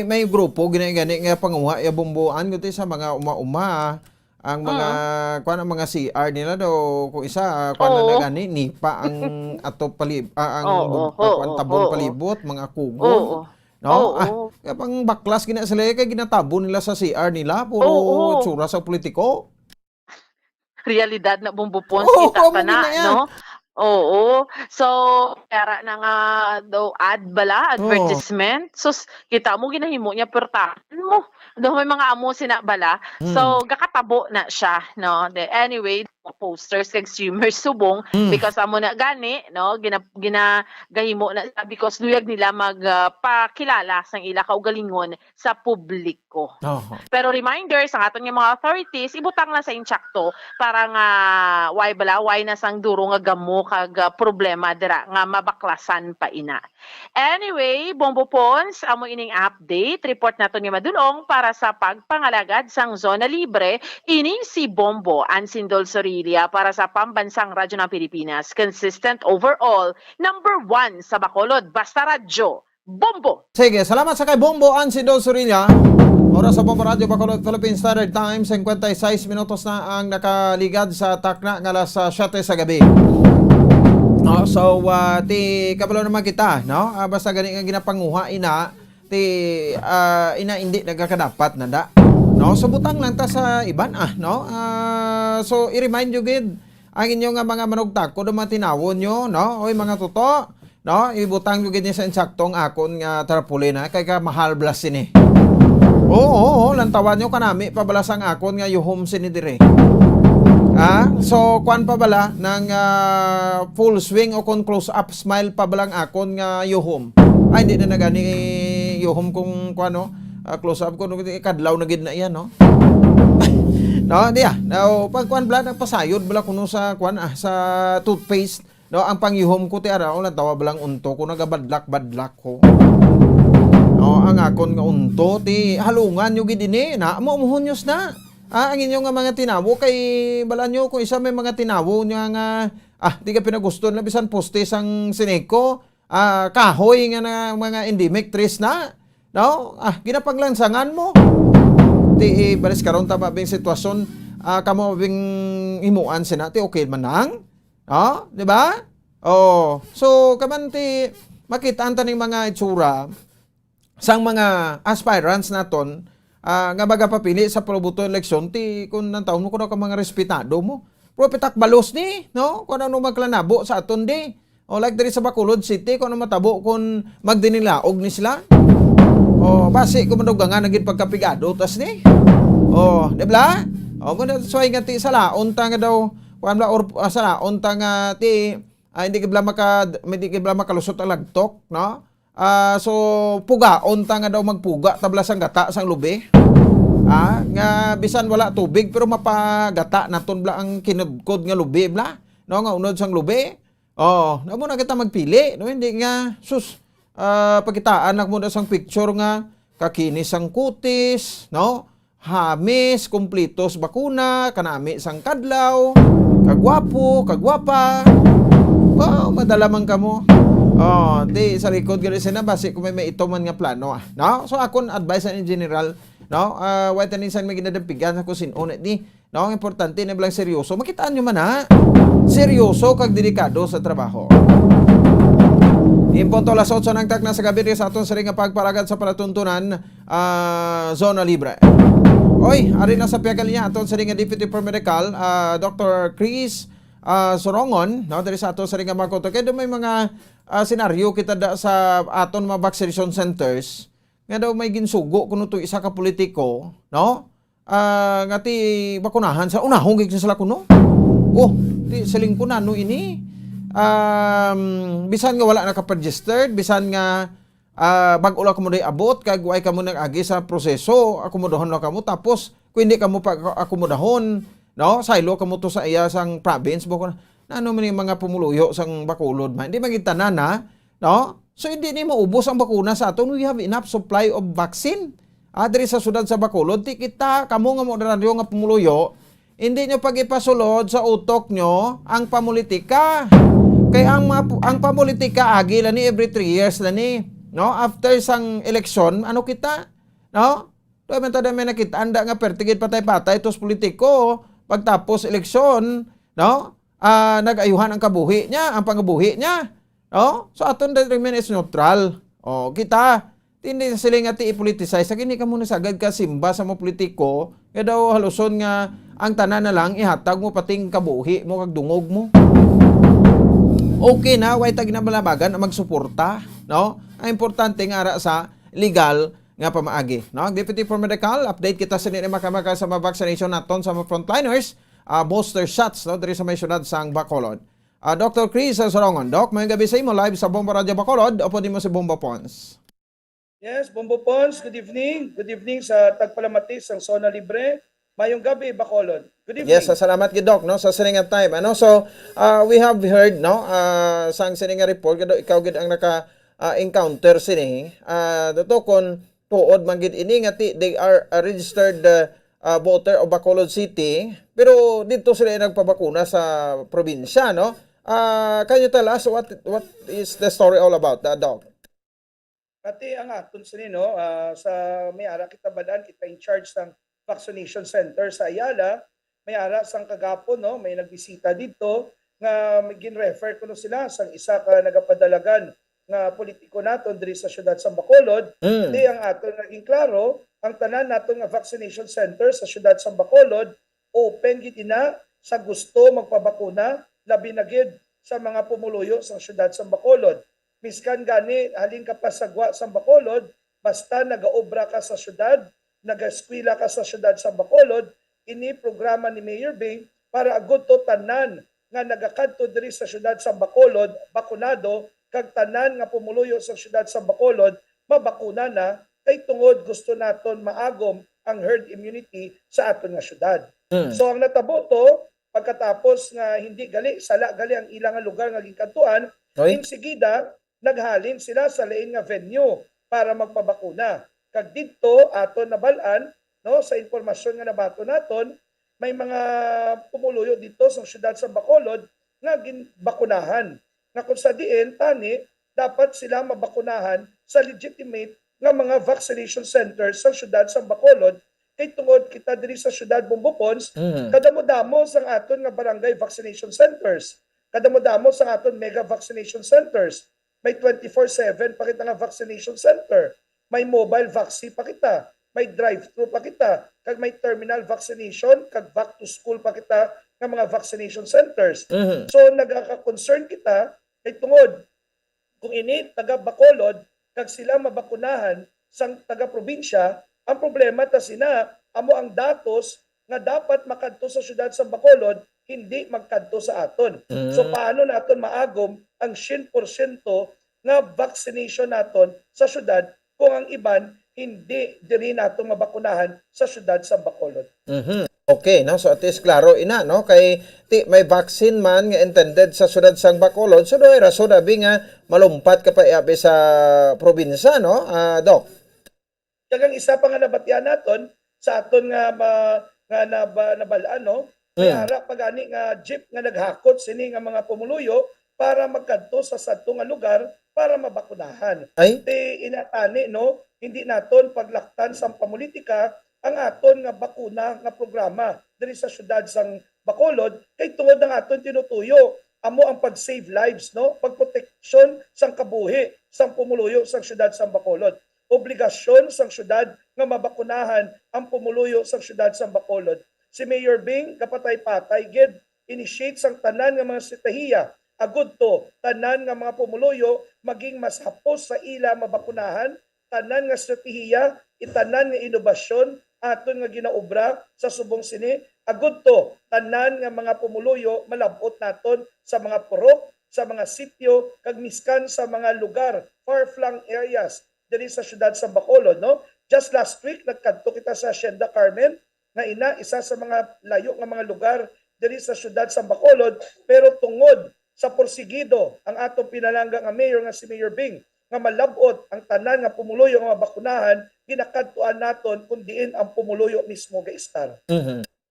may grupo gani nga panguha ya bumbuan gud sa mga uma-uma ang mga kuan ang mga CR nila do kung isa kuan na gani nipa ang ato palib ang kuan tabon palibot mga kugon. No? Pang baklas gina sila kay ginatabo nila sa CR nila puro tsura sa politiko.
Realidad na bumbupons kita pa na no. Oo. So, kaya na nga daw advertisement. So, kita mo ginahimo niya pertahan mo. Daw may mga amo sina bala. So, gakatabo na siya, no. Anyway, posters kag streamers subong because amo na gani, no, ginagahimo na because luyag nila magpakilala sang ila kaugalingon sa publiko. Pero reminder sa aton nga mga authorities, ibutang na sa insyakto para nga why na sang duro nga gamo kag problema dira nga mabaklasan pa ina. Anyway, Bombo Pons, amo ining update report naton nga madulong para sa pagpangalagad sang zona libre ini si Bombo Ansindol Sorilia para sa Pambansang Radyo ng Pilipinas. Consistent overall, number 1 sa Bacolod, Basta Radyo, Bombo!
Sige, salamat sa kay Bombo Ansindol Sorilia. Oras sa Bombo Radio Bacolod Philippine Standard Time, 56 minutos na ang nakaligad sa takna ng alas 7 sa gabi. So, ti kabalo naman kita, no? Basta gani nga ginapanguha ina, ina hindi nagkakadapat na da. No, so butang lang ta sa iban no. So i-remind you gid ang inyo nga mga manugtako do matinawon nyo, no? Oy mga toto, no? Ibutang you gid ni sa insaktong akon nga tarpaulin kay ka mahal blas ini. Oo, lantawan nyo kanami pabalasang akon nga yuhom sini dire. So kwan pa bala ng full swing o kon close up smile pa balang akon nga yuhom. Ay hindi na nagani yuhom kung kuano. Close up ko kadlaw na gid na iyan, no. No, diya. Now, pag kuan bla nagpasayod bala kuno sa kuan sa toothpaste, no, ang pangyuhom ko ti ara ko tawa balang unto ko nagabadlak ko. No, ang akon nga unto ti halungan yo gid ini na mo muhonyos na. Ang inyo nga mga tinawo kay bala nyo kung isa may mga tinawo nya nga di ka pinaguston na bisan postes ang sineko, kahoy nga na mga endemic trees na. No? Ginapaglansangan mo. Di balis karon tama bing sitwasyon kamo bing himuan sina ti okay man nang. No? Di ba? Oh, so kaman ti makita anta ning mga itsura sang mga aspirants naton nga magapapili sa probuto eleksyon ti kun nang taon mo kuno ka mga respetado mo. Propetak balos ni, no? Kun ano maglanabo sa aton di. O like diri sa Bacolod City kun ano matabo kun magdinilaog ni sila. Basi ko manugangan naging pagkapigado tas ni. Di ba? Kung so nga ti sa laon ta nga daw kuan bla or sa laon ta nga ti hindi ka bla makalusot ang lagtok, no? So pugaon ta nga daw magpuga tabla sang gata sang lubi. Nga bisan wala tubig pero mapagata naton bla ang kinudkod nga lubi bla, no, nga unod sang lubi. Namo na kita magpili, no, hindi nga pakitaan mo na sang picture nga kakinis ang kutis, no? Hamis, kumplitos bakuna, kanami sang kadlaw, kagwapo, kagwapa. Madala man kamo. Di sa likod gali sina basi kung may ito man nga plano, no? So akon advice in general, no? Wait anisan may ginadampigan ako sinon di, no? Ang importante na bilang seryoso. Makitaan nyo man seryoso kag delikado sa trabaho. Impunto alas 8 ng takna sa gabi sa aton sa ring pagparagad sa palatuntunan zona libre. Oy, ari na sa piagal niya aton sa ring Deputy Paramedical Dr. Chris Sorongon, no, diri sa aton sa ring Makoto. Kaya may mga senaryo kita da sa aton mga vaccination centers nga daw may ginsugo kuno to isa ka politiko, no? Nga ti bakunahan sa unahong gid sila kuno. Ti selingkunan no ini. Bisan nga wala naka-registered, bisan nga bag-o lang kamo day abot, kag way kamo nag-agi sa proseso, akomodahon lang kamo, tapos kung hindi kamo pag-akomodahon, no, saylo kamo to sa iya sang province, bako na ano man yung mga pumuluyo sang Bacolod man, hindi magitanan na, no, so hindi ni maubos ang bakuna sa aton, we have enough supply of vaccine, diri sa sudad sa Bacolod, ti kita, kamo nga mo radyo nga pumuluyo, hindi nyo pag-ipasulod sa utok nyo ang pamulitika. Kaya ang pamulitika agi lani every 3 years lani, no? After sang eleksyon, ano kita? No? Doon man tada may nakita anda nga pertigid patay-patay tos politiko pagtapos eleksyon, no? Nag-ayuhan ang kabuhi niya, ang pangabuhi niya. No? So aton remain is neutral. Kita hindi sila nga ti i-politicize. Kini ka muna sagad ka simba sa mga politiko, kaya daw haluson nga ang tanan na lang ihatag mo pating kabuhi mo kag dungog mo. okay na, way tag na malabagan na magsuporta, no? Ang importante nga ara sa legal nga pamaagi, no? Ang Deputy for Medical, update kita sa nila makamaka sa mga vaccination naton sa mga frontliners, booster shots, no? Diri sa may syudad sang Bacolod. Dr. Chris Sorongon, Doc, may gabi sa imo live sa Bombo Radio Bacolod, o pwede mo si Bombo Pons.
Yes, Bombo Pons, good evening. Good evening sa Tagpalamatis, ang Zona Libre. Mayong gabi, Bacolod. Good evening.
Yes, salamat kay Doc, no, sa sininga time. Ano, so, we have heard, no, sa sininga report, ikaw gid ang naka-encounter sini. Dato kon tuod man gid ini nga they are a registered voter of Bacolod City, pero dito sila nagpabakuna sa probinsya, no? Can you tell us what is the story all about, Doc?
Pati ang aton sa nino, sa may-ara kita badan, kita in charge ng vaccination center sa Ayala, may-ara sang kagapon, no, may nagbisita dito, nga gin-refer ko no sila sang isa ka nagapadalagan nga politiko naton diri sa syudad sa Bacolod. Hindi ang aton naging klaro, ang tanan naton nga vaccination center sa syudad sa Bacolod, open gid ina sa gusto magpabakuna, labi na gid sa mga pumuluyo sa syudad sa Bacolod. Miskan gani halin ka pa sagwa sa Bacolod, basta nagaobra ka sa syudad, nagaskwela ka sa syudad sa Bacolod, ini programa ni Mayor Bing para agud to tanan nga nagakadto diri sa syudad sa Bacolod bakunado, kag tanan nga pumuluyo sa syudad sa Bacolod mabakuna na, kay tungod gusto naton maagom ang herd immunity sa aton nga syudad. So ang natabo to, pagkatapos nga hindi gali sala gali ang ilang lugar nga gikadtuan, insigida naghalin sila sa lain nga venue para magpabakuna. Kag didto aton nabalaan, no, sa impormasyon nga nabato naton, may mga pumuluyo dito sa syudad sa Bacolod nga ginbakunahan. Nga kung sa diin tani dapat sila mabakunahan sa legitimate nga mga vaccination centers sa syudad sa Bacolod, kay tungod kita diri sa syudad Bumbupons, kadamo-damo sang aton nga barangay vaccination centers, kadamo-damo sang aton mega vaccination centers. May 24/7 pa kita nga vaccination center. May mobile vaccine pa kita. May drive-thru pa kita. Kag may terminal vaccination, kag back to school pa kita nga mga vaccination centers. So nagaka-concern kita kay tungod kung ini taga Bacolod kag sila mabakunahan sang taga probinsya, ang problema ta sina amo ang datos nga dapat makadto sa syudad sa Bacolod hindi magkadto sa aton. So paano naton maagom ang 100% nga vaccination naton sa syudad kung ang iban hindi diri naton mabakunahan sa syudad sa Bacolod?
Okay, no? So at least klaro ina, no? Kay may vaccine man nga intended sa syudad sang Bacolod, so doy rason abi nga malumpat ka pa iabi sa probinsya, no? Doc.
Kagang isa pa nga nabatian naton sa aton nga nabalaan, no? May ara pagani nga jeep nga naghakot sini nga mga pumuluyo para magkadto sa sadto nga lugar para mabakunahan. Inatani, no? Hindi naton paglaktan sa pamulitika ang aton nga bakuna nga programa diri sa syudad sang Bacolod, kay tungod ang aton tinutuyo amo ang pag-save lives, no? Pagproteksyon sang kabuhi sang pumuluyo sang syudad sang Bacolod. Obligasyon sang syudad nga mabakunahan ang pumuluyo sang syudad sang Bacolod. Si Mayor Bing kapatay-patay gid initiate sang tanan nga mga sitahiya agud to tanan nga mga pumuluyo maging mas hapos sa ila mabakunahan, tanan nga strategiya, itanan nga inobasyon aton nga ginaobra sa subong sini agud to tanan nga mga pumuluyo malabot naton sa mga purok, sa mga sitio kag miskan sa mga lugar far-flung areas diri sa syudad sa Bacolod, no? Just last week nagkadto kita sa Hacienda Carmen nga isa sa mga layo nga mga lugar diri sa syudad sa Bacolod, pero tungod sa porsigido ang atong pinalangga nga mayor nga si Mayor Bing nga malabot ang tanan nga pumuluyo nga mabakunahan, ginakadtuan naton kun diin ang pumuluyo mismo ga-star.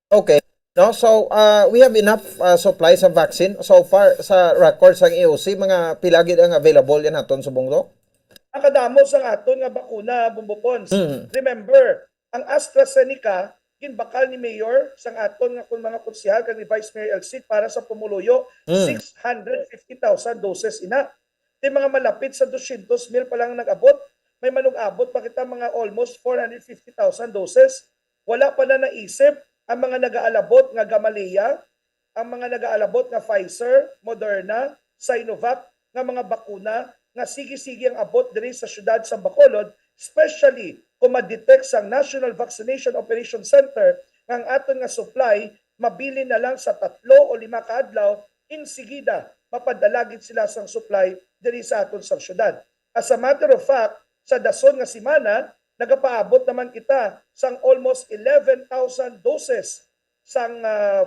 Okay. No, so we have enough supplies of vaccine so far sa records ng EOC, mga pila gid ang available yan naton sa bungdo.
Ang kadamo sa aton nga bakuna, Bumbupons. Remember, ang AstraZeneca ginbakal ni Mayor sang aton nga kung mga konsehal kag ni Vice Mayor Elsit para sa pumuluyo 650,000 doses ina. Di mga malapit sa 200,000 pa lang nag-abot. May manug-abot pa kita mga almost 450,000 doses. Wala pa na naisip ang mga nag-aalabot nga Gamaleya, ang mga nag-aalabot nga Pfizer, Moderna, Sinovac nga mga bakuna nga sige-sige ang abot diri sa syudad sa Bacolod, especially kung ma-detect sa National Vaccination Operation Center nga ang aton nga supply mabili na lang sa 3 o 5 kaadlaw, insigida mapadalagid sila sang supply diri sa aton sang syudad. As a matter of fact, sa dason nga semana, nagapaabot naman kita sang almost 11,000 doses sang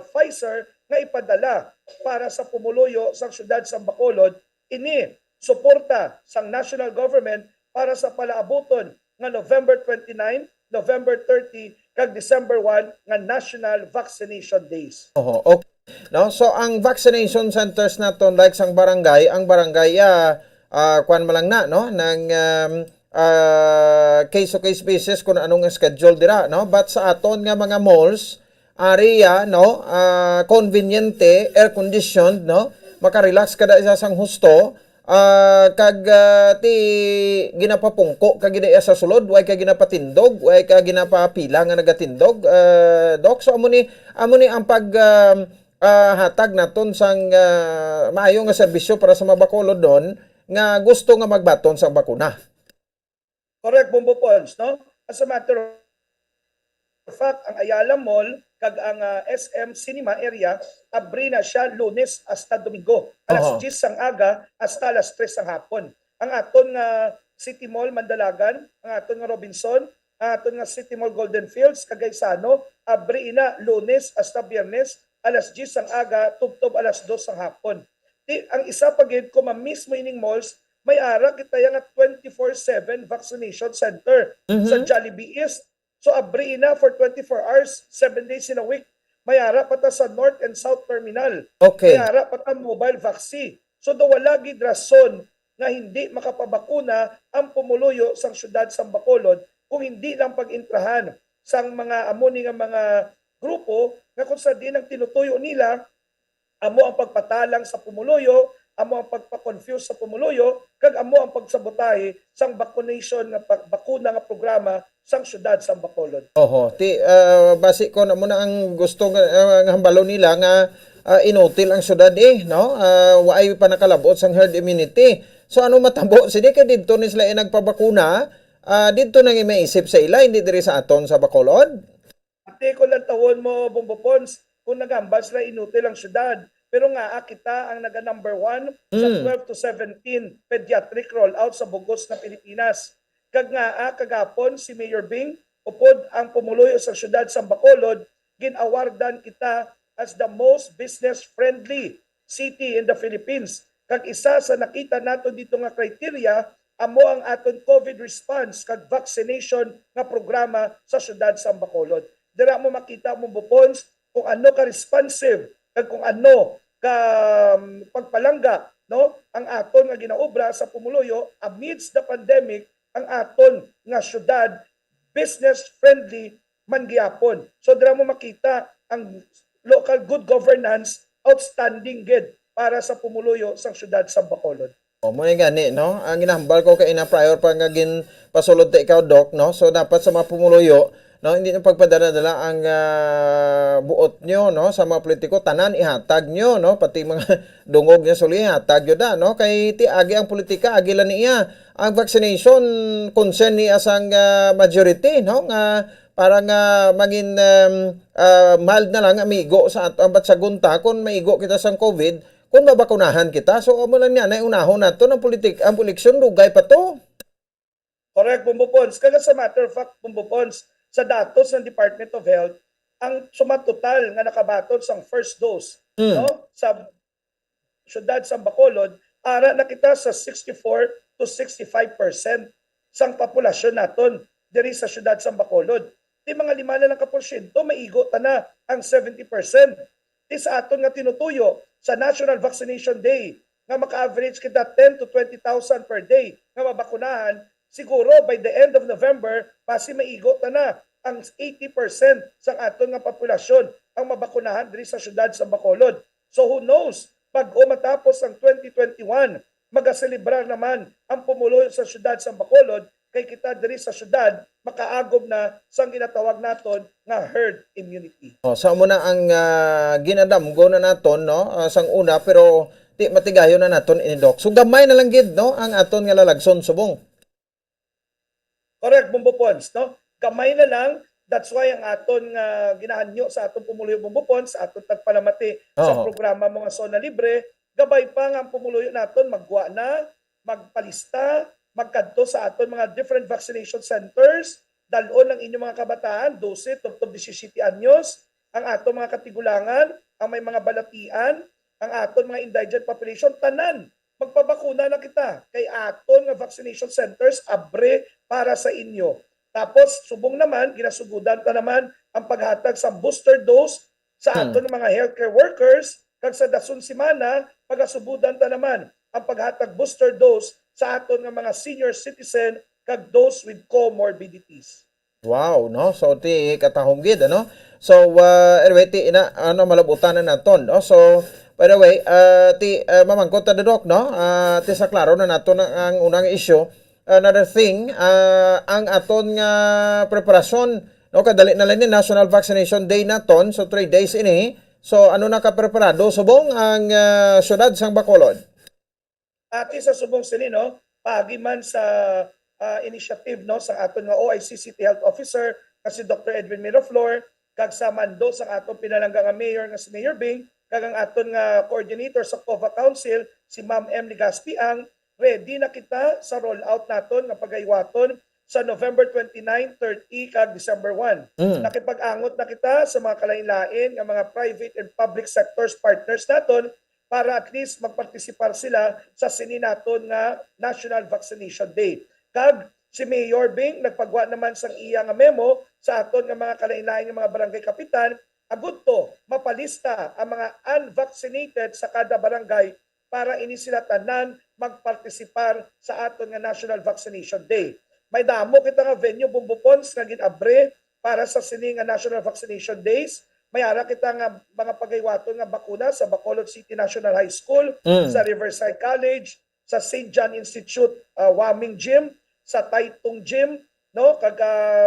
Pfizer nga ipadala para sa pumuluyo sa syudad sa Bacolod. Ini suporta sang national government para sa palaabuton nga November 29, November 30 kag December 1 nga National Vaccination Days.
Okay. No, so ang vaccination centers naton like sang barangay, ang barangay kuan man lang na no ng case to case basis kung anong schedule dira no, but sa aton nga mga malls area no, conveniente, air conditioned no, makarelax kada isa sang husto. Kag ti ginapapungko kag gina sa sulod, way kag ginapatindog, way kag ginapapila nga nagatindog, Doc. So amo ni ang pag hatag naton sang maayo nga serbisyo para sa mga Bacolod doon nga gusto nga magbaton sa bakuna.
Correct, Bombo Pons, no? As a matter of fact, ang Ayala Mall kag ang SM Cinema area abri na siya Lunes hasta Domingo. Alas 10 sang aga hasta alas 3 sang hapon. Ang aton nga City Mall Mandalagan, ang aton nga Robinson, ang aton nga City Mall Golden Fields Cagaysano abri na Lunes hasta Biyernes alas 10 sang aga tubtob alas 2 sang hapon. Ang isa pa gid ko mismo ining malls may ara kita nga 24/7 vaccination center sa Jollibee East. So abri na for 24 hours, 7 days in a week. May ara pa ta sa North and South Terminal.
Okay.
May ara pa ta mobile vaccine. So wala gid rason nga hindi makapabakuna ang pumuluyo sang syudad sa Bacolod kung hindi lang pag-intrahan sang mga amoni nga mga grupo nga kung sa din ang tinutuyo nila amo ang pagpatalang sa pumuluyo, amo ang pagpa-confuse sa pumuluyo, kag amo ang pagsabotahe sang vaccination nga bakuna nga programa sang syudad sa Bacolod.
Basi ko na muna ang gusto nga hambalo nila nga inutil ang syudad no? Waay pa nakalabot sang herd immunity. So ano matabo sini ka didto ni sila nagpabakuna, didto nang imaisip sa ila hindi diri sa aton sa Bacolod.
Ate ko lang tawon mo Bombo Pons kung nagambal sila inutil ang syudad. Pero nga kita ang naga number 1 sa 12 to 17 pediatric rollout sa bugos na Pilipinas. Kag nga kagapon si Mayor Bing upod ang pumuluyo sa syudad sa Bacolod, ginawardan kita as the most business friendly city in the Philippines. Kag isa sa nakita nato dito nga criteria amo ang aton COVID response kag vaccination nga programa sa syudad sa Bacolod. Dira mo makita mo Bupons kung ano ka responsive kag kung ano ka pagpalangga no ang aton nga ginaobra sa pumuluyo amidst the pandemic, ang aton nga syudad business friendly man gyapon. So dira mo makita ang local good governance outstanding gid para sa pumuluyo sa syudad sa Bacolod.
Mo ni gani no, ang ginahambal ko kay ina prior pa nga gin pasulod ta ikaw Doc no. So dapat sa mga pumuluyo no, hindi na pagpadala-dala ang buot nyo no sa mga politiko, tanan ihatag nyo no, pati mga dungog niya suli ihatag yun no, kay ti agi ang politika agi lang niya ang vaccination concern niya sang majority no nga para nga maging mild na lang amigo sa ato bat sa gunta kung maigo kita sang COVID kung mabakunahan kita. So amo lang niya na unahon nato ng ang eleksyon dugay pa to.
Correct, Bombo Pons. Kaya sa matter of fact, Bombo Pons, sa datos ng Department of Health, ang sumatotal nga nakabaton sang first dose no sa syudad sa Bacolod, ara na kita sa 64 to 65% sang populasyon naton diri sa syudad sa Bacolod. Di mga 5 na lang ka porsyento maigo ta na ang 70%. Di sa aton nga tinutuyo sa National Vaccination Day nga maka-average kita 10 to 20,000 per day nga mabakunahan, siguro by the end of November, pasi maigo ta na ang 80% sa aton nga populasyon ang mabakunahan diri sa syudad sa Bacolod. So who knows, pag matapos ang 2021, magaselebrar naman ang pumuluyo sa syudad sa Bacolod, kay kita diri sa syudad makaagob na sang ginatawag naton nga herd immunity.
Sa mo na ang ginadamgo na naton no sang una, pero di matigayo na naton ini Doc. So gamay na lang gid no ang aton nga lalagson subong.
Correct, Bumbo Pons, no? Gamay na lang. That's why ang aton nga ginahanyo sa aton pumuluyo Bumbo Pons, sa aton tagpalamati sa programa mga Zona Libre, gabay pa nga ang pumuluyo naton magwa na, magpalista, magkadto sa aton mga different vaccination centers, dalon ang inyong mga kabataan, 12 to 17 anyos, ang aton mga katigulangan, ang may mga balatian, ang aton mga indigent population, tanan. Magpabakuna na kita kay aton nga vaccination centers abre para sa inyo. Tapos subong naman ginasugudan ta naman ang paghatag sa booster dose sa aton mga healthcare workers kag sa dason semana pagasubudan ta naman ang paghatag booster dose sa aton nga mga senior citizen kag those with comorbidities.
Wow, no? So ti katahong gid ano. So anyway ti ina ano malabutan na naton, no? So by the way, ti mamangkot ta Doc, no? Ti sa klaro na naton ang unang issue. Another thing, ang aton nga preparasyon, no, kadali na lang ni National Vaccination Day naton, so 3 days ini. So ano na ka preparado subong ang syudad sang Bacolod?
Ati sa subong sini, no, pagi man sa initiative, no, sa aton nga OIC City Health Officer kasi Dr. Edwin Miraflor, kag sa mando sa aton pinalangga nga mayor nga si Mayor Bing, kag ang aton nga coordinator sa COVA Council si Ma'am M. Ligaspi ang ready na kita sa rollout naton nga pagaywaton sa November 29, 30 kag December 1. Nakipag-angot na kita sa mga kalain-lain nga mga private and public sectors partners naton para at least magpartisipar sila sa sini naton nga National Vaccination Day. Kag si Mayor Bing nagpagwa naman sang iya nga memo sa aton nga mga kalain-lain nga mga barangay kapitan, agud to mapalista ang mga unvaccinated sa kada barangay para ini sila tanan magpartisipar sa aton nga National Vaccination Day. May damo kita nga venue Bumbo Pons nga ginabre para sa sini nga National Vaccination Days. May ara kita nga mga pagaywaton nga bakuna sa Bacolod City National High School, sa Riverside College, sa St. John Institute Waming Gym, sa Taytong Gym, no, kag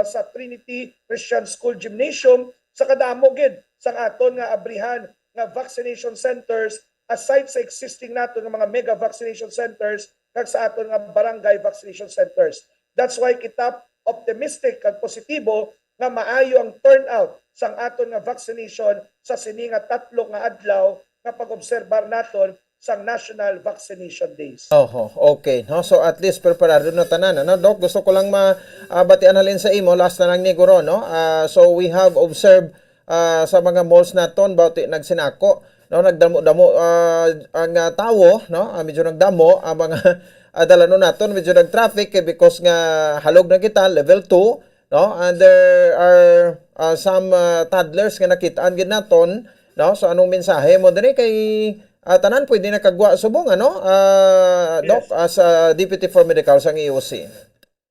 sa Trinity Christian School Gymnasium, sa kadamo gid sang aton nga abrihan nga vaccination centers aside sa existing nato nga mga mega vaccination centers kag sa aton nga barangay vaccination centers. That's why kita optimistic kag positibo nga maayo ang turnout sang aton nga vaccination sa sini nga 3 nga adlaw nga pag-obserbar naton sang National Vaccination Days.
Okay. No? So at least preparado na tanan. Ano, Doc? Gusto ko lang mabatian halin sa imo. Last na lang ni Guro, no? So we have observed sa mga malls naton bawti nagsinako, no, nagdamo-damo ang tawo, no, medyo nagdamo ang mga dalano naton, medyo nag-traffic because nga halog na kita level 2, no, and there are some toddlers nga nakitaan gid naton, no. So anong mensahe mo diri kay tanan pwede na kagwa subong ano, Doc, as Deputy for Medical sang EOC?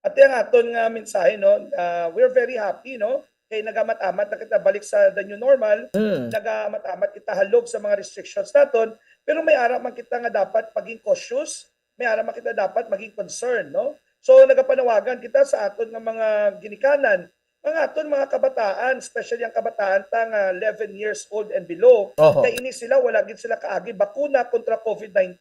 At yung aton nga mensahe, no, we're very happy, no, kay nagamat-amat na kita balik sa the new normal, nagamat-amat kita halog sa mga restrictions naton, pero may ara man kita nga dapat maging cautious, may ara man kita dapat maging concerned, no? So nagapanawagan kita sa aton nga mga ginikanan, ang aton mga kabataan, especially ang kabataan tang 11 years old and below, kay ini sila wala gid sila kaagi bakuna kontra COVID-19,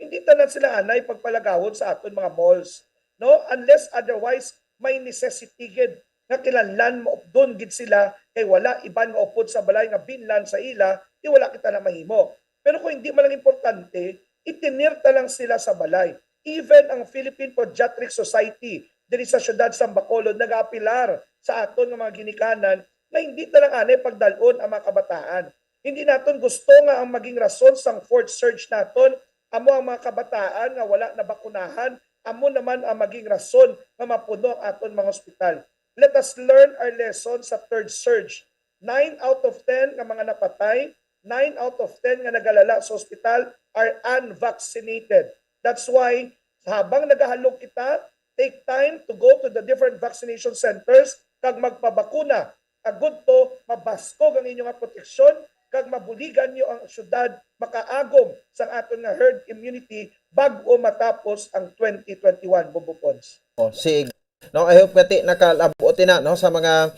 hindi tanan sila anay pagpalagawon sa aton mga malls, no? Unless otherwise may necessity gid nga kinahanglan maupdon gid sila kay wala iban nga upod sa balay nga binlan sa ila, di wala kita na mahimo. Pero kung hindi man lang importante, itinirta lang sila sa balay. Even ang Philippine Podiatric Society diri sa syudad sa Bacolod nag-aapilar sa aton nga mga ginikanan na hindi talang anay pagdalon ang mga kabataan. Hindi naton gusto nga ang maging rason sang fourth surge naton amo ang mga kabataan nga wala na bakunahan, amo naman ang maging rason nga mapuno ang aton mga ospital. Let us learn our lesson sa third surge. 9 out of 10 nga mga napatay, 9 out of 10 nga nagalala sa ospital are unvaccinated. That's why habang nagahalog kita, take time to go to the different vaccination centers kag magpabakuna. Agud to mabaskog ang inyong proteksyon kag mabuligan niyo ang syudad makaagom sa aton nga herd immunity bag-o matapos ang 2021 Bumbo Pons.
Sige. No, I hope pati nakalabuti na, no, sa mga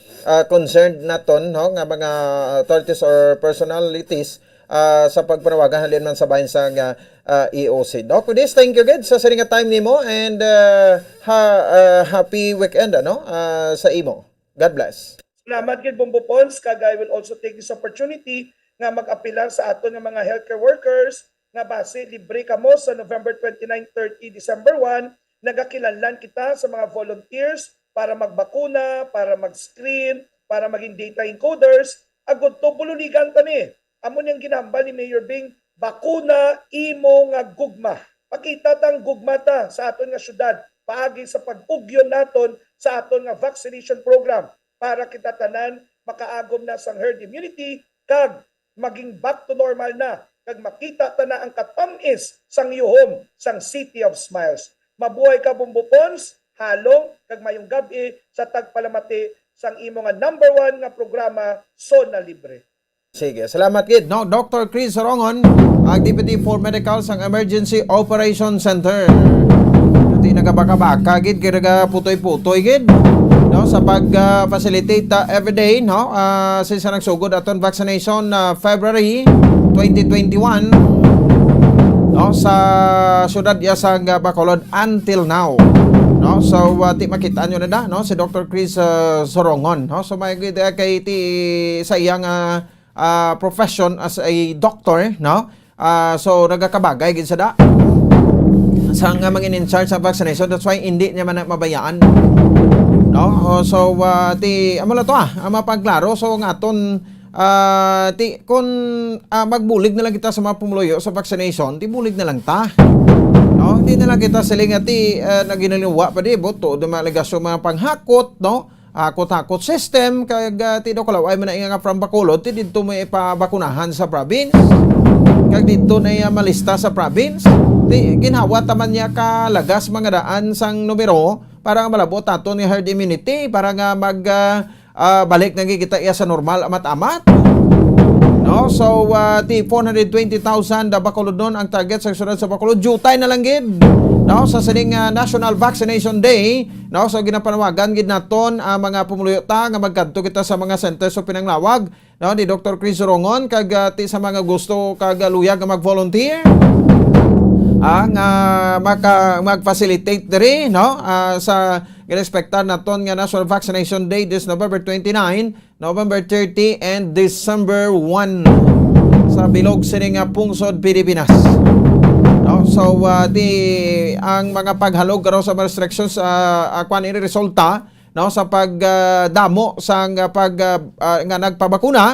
concerned naton, no, nga mga authorities or personalities sa pagpanawagan halin man sa bahin sa EOC. Doc, with this, thank you good sa sining nga time nimo and happy weekend sa imo. God bless.
Salamat gid Bombo Pons, kag I will also take this opportunity nga mag-apilar sa aton nga mga healthcare workers nga base libre kamo sa November 29, 30, December 1, nagakilanlan kita sa mga volunteers para magbakuna, para mag-screen, para maging data encoders, agud to bululigan tani. Amon yang ginahambal ni Mayor Bing, bakuna imo nga gugma. Pakita tang gugma ta sa aton nga syudad, paagi sa pag-ugyon naton sa aton nga vaccination program para kita tanan makaagom na sang herd immunity kag maging back to normal na kag makita ta na ang katamis sang yuhom sang City of Smiles. Mabuhay ka Bombo Pons, halong kag mayong gabi sa tagpalamati sang imo nga number 1 nga programa Zona Libre.
Sige, salamat gid. No, Dr. Chris Sorongon, ang Deputy for Medical sang Emergency Operation Center. Iti nagabaka-baka gid kiraga putoy-putoy gid. No, sa pag-facilitate everyday, no, since nagsugod aton vaccination February 2021, no, sa syudad ya sa Bacolod until now. No, so ti makita nyo na da, no, si Dr. Chris Sorongon, no, so may kay ti sa iyang profession as a doctor, no, so nagakabagay gid sa da sa nga mga in charge sa vaccination. That's why hindi niya man mabayaan. No, so ti amo la to mapagklaro so ngaton ti kun magbulig na lang kita sa mga pumuluyo sa vaccination, ti bulig na lang ta. No, hindi na lang kita siling ati naginaliwa pa di boto do maligasyo mga panghakot, no, hakot-hakot system kag ti do kalaw ay man nga from Bacolod ti didto may ipabakunahan sa province kag didto na malista sa province ti ginhawa taman niya kalagas mga daan sang numero para malabot ato ni herd immunity para nga balik na kita iya sa normal amat-amat. No, so ti 420,000 da Bacolod nun ang target sa syudad sa Bacolod. Jutay na lang gid. No, sa sining National Vaccination Day, no, so ginapanawagan gid naton ang mga pumuluyo ta nga magkadto kita sa mga centers so pinanglawag, no, ni Dr. Chris Sorongon kag ti sa mga gusto kag luyag nga mag-volunteer ang mag-facilitate diri, no, sa girespektar naton nga National Vaccination Day this November 29, November 30 and December 1 sa bilog sining pungsod Pilipinas. No, so ang mga paghalog karon sa mga restrictions kwan ini resulta, no, sa pagdamo sa nga nagpabakuna,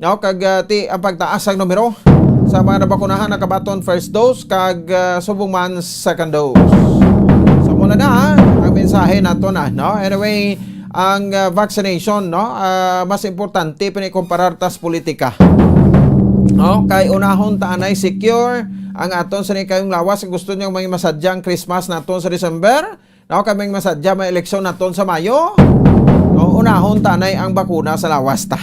no, kag ti ang pagtaas ang numero sa mga nabakunahan nakabaton first dose kag subong man second dose. So muna na ang mensahe nato na, no. Anyway, ang vaccination, no, mas importante pinikumparar tas politika. No, kay unahon ta anay secure ang aton sa kayong lawas gusto niyo may masadyang Christmas naton sa December, no, kaming masadya may eleksyon naton sa Mayo. No, unahon ta anay ang bakuna sa lawas ta.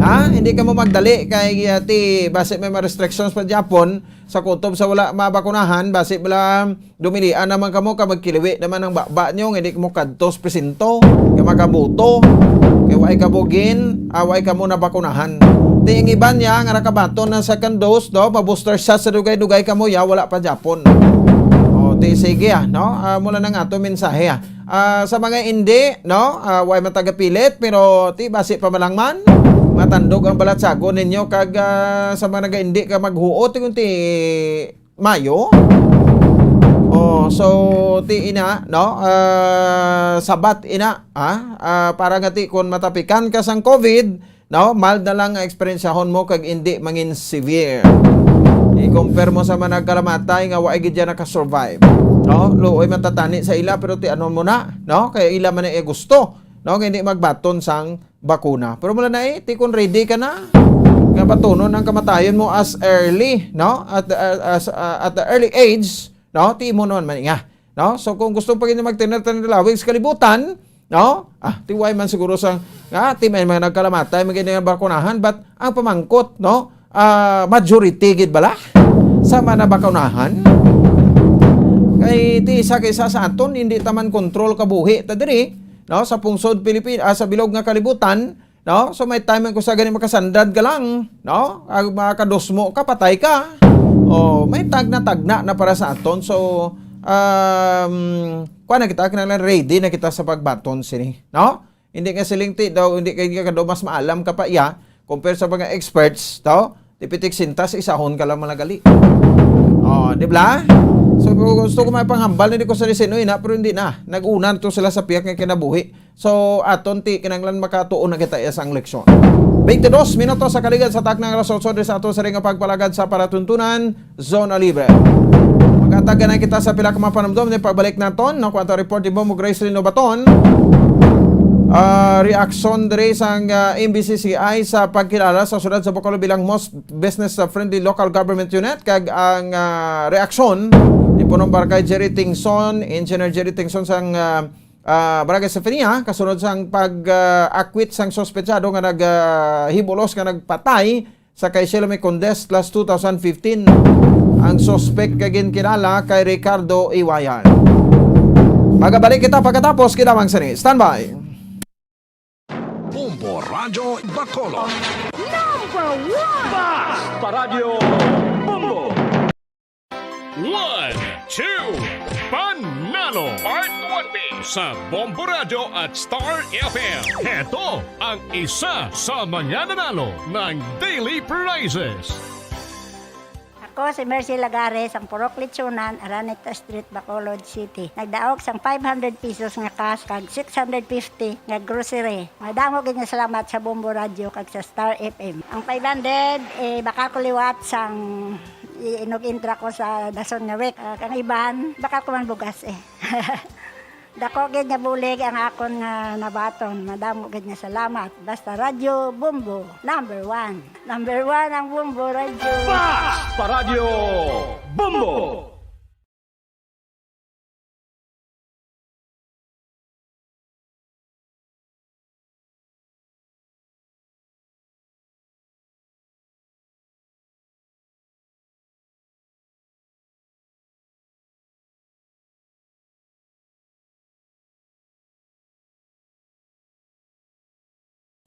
Hindi ka mo magdali kay ti base may restrictions pa Japon sa kutob sa wala mabakunahan base bala dumilian naman kamo ka magkiliwi naman ang baba nyo hindi mo kadtos presinto kay makabuto kay way kabugin away kamo na bakunahan. Ti ang iban niya nga nakabaton ng second dose, no, pa-booster shot sa dugay-dugay kamo ya wala pa Japon. O ti sige no, mula na nga to mensahe sa mga hindi, no, way matagapilit pero ti base pa malangman matandog ang balatsago ninyo kag sa mga nagaindi ka maghuot kunti Mayo. So ti ina, no, sabat ina para nga ti kun matapikan ka sang COVID, no, mild na lang ang eksperyensahon mo kag hindi mangin severe. I-compare mo sa mga nagkalamatay nga wa gid diyan naka-survive, no, luoy man tatani sa ila pero ti ano mo na, no, kay ila man ay gusto, no, hindi magbaton sang bakuna. Pero mula na ti kun ready ka na nga batunon ang kamatayon mo as early, no, at the early age, no, ti mo naman nga, no. So kung gusto pa kinyo magtener-tener lawig sa kalibutan, no, ti way man siguro sang ti may mga nagkalamatay magindi nga bakunahan but ang pamangkot, no, majority gid bala sa mga bakunahan kay ti isa kaysa sa aton hindi taman kontrol kabuhi ta diri, no, sa pungsod Pilipinas sa bilog nga kalibutan, No? So may time ko sa ganing makasandad ka lang, no? Ag makadosmo ka, patay ka. Oh, may tagna na para sa aton. So kuha na kita, kinahanglan ready na kita sa pagbaton sini, no? Hindi nga silingti daw, hindi ka daw mas maalam ka pa iya compare sa mga experts, daw. Tipitik sintas, isahon ka lang malagali. Oh, di ba? So, gusto ko may panghambal, hindi ko sa lisenoy na, pero hindi na. Nag-una to sila sa piyak ng kinabuhi. So, aton ti, kinanglan makatuon na kita isang leksyon. 22 minutos sa kaligan sa taknang rasosod sa ato sa ring pagpalagad sa paratuntunan, Zona Libre. Magatagan na kita sa pila ka mga panamdom na pagbalik naton, no? Kung ato report di mo mo Grace Lino Baton. Reaksyon diri sang MBCCI sa pagkilala sa syudad sa Bacolod bilang most business-friendly local government unit. Kag ang reaksyon ni punong barangay Jerry Tingson, Engineer Jerry Tingson sang Barangay Sefenia, kasunod sang pag-acquit sang sospechado nga naghibulos nga nagpatay sa kay Shelome Condes last 2015. Ang suspect kagin kilala kay Ricardo Iwayan. Magabalik kita pagkatapos kinamang sini. Standby!
Bombo Radio Bacolod.
Number 1! Bas Paradyo Bombo! 1, 2, Panalo! Part 1B sa Bombo Radio at Star FM. Heto ang isa sa mga nanalo ng daily prizes.
Ako si Mercy Lagares, ang Purok Litsunan, Araneta Street, Bacolod City. Nagdaog sang 500 pesos nga cash kag 650 nga grocery. Madamo gid nga salamat sa Bombo Radio kag sa Star FM. Ang 500 baka ko liwat sang inug-intra ko sa dason nga week. Kang iban baka ko man bugas Dako gid nga bulig ang akon nga nabaton. Madamo gid nga salamat. Basta Radio Bombo, number 1. Number 1 ang Bombo Radio.
Bas Paradyo Bombo!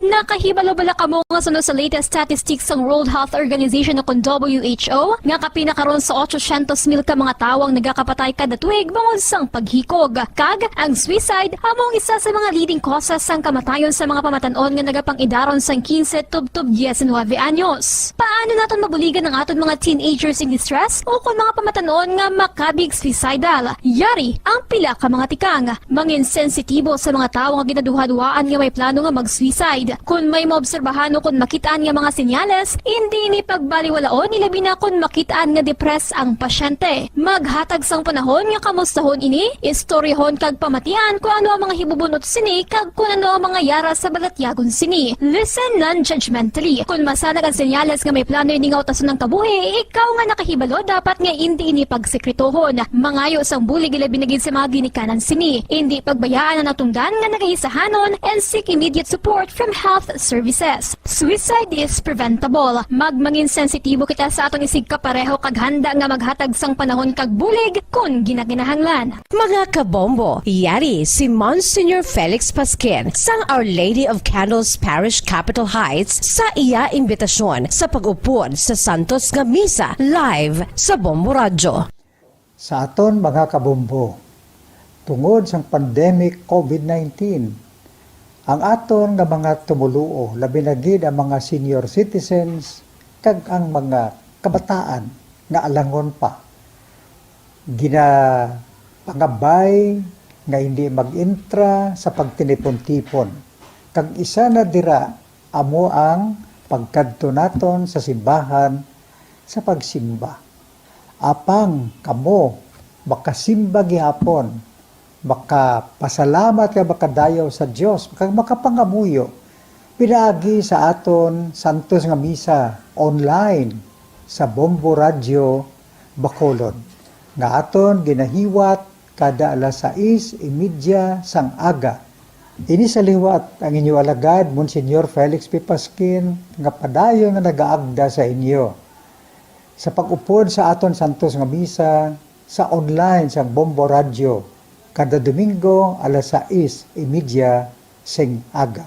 Nakahibalo bala kamo nga sunod sa latest statistics ng World Health Organization o WHO nga kapinakaron sa 800,000 ka mga tawang nagakapatay kada tuig bangod sang paghikog. Kag ang suicide among isa sa mga leading causes sang kamatayon sa mga pamatanon nga nagapangidaron sang 15 tubtob 19 anyos. Paano naton mabuligan ang aton mga teenagers in distress o kung mga pamatanon nga makabig suicidal? Yari ang pila ka mga tikang mangin sensitibo sa mga tawo nga ginaduhaduaan nga may plano nga mag-suicide. Kung may maobserbahan o kung makitaan nga mga senyales, hindi ni pagbaliwalaon nilabi na kung makitaan nga depress ang pasyente. Maghatag sang panahon nga kamustahon ini, istoryahon kag pamatian kung ano ang mga hibubunot sini kag kung ano ang mga yara sa balatyagon sini. Listen non-judgmentally. Kung masanag ang senyales nga may plano ini nga utason ng kabuhi, ikaw nga nakahibalo dapat nga hindi ini pagsekretohon. Mangayo sang bulig ilabi na gid sa mga ginikanan sini. Hindi pagbayaan ang natungdan nga nagahisahanon and seek immediate support from health services. Suicide is preventable. Magmangin sensitibo kita sa atong isig kapareho kag handa nga maghatag sang panahon kag bulig kung ginaginahanglan.
Mga kabombo, yari si Monsignor Felix Pasquin sang Our Lady of Candles Parish Capitol Heights sa iya imbitasyon sa pag-upod sa Santos nga Misa live sa Bombo Radio.
Sa aton mga kabombo, tungod sa pandemic COVID-19, ang aton nga mga tumuluo, labi na gid ang mga senior citizens kag ang mga kabataan nga alangon pa. Pangabay nga hindi mag-intra sa pagtinipon-tipon. Kag isa na dira amo ang pagkadto naton sa simbahan sa pagsimba. Apang kamo makasimba gihapon, makapasalamat ka makadayaw sa Dios, makapangamuyo. Pinaagi sa aton Santos nga Misa online sa Bombo Radio Bacolod. Nga aton ginahiwat kada alas 6:30 sang aga. Ini sa liwat ang inyo alagad, Monsignor Felix P. Pasquin, nga padayon nga nagaagda sa inyo. Sa pag-upod sa aton Santos nga Misa sa online sa Bombo Radio, kada Domingo alas 6:30 sing aga.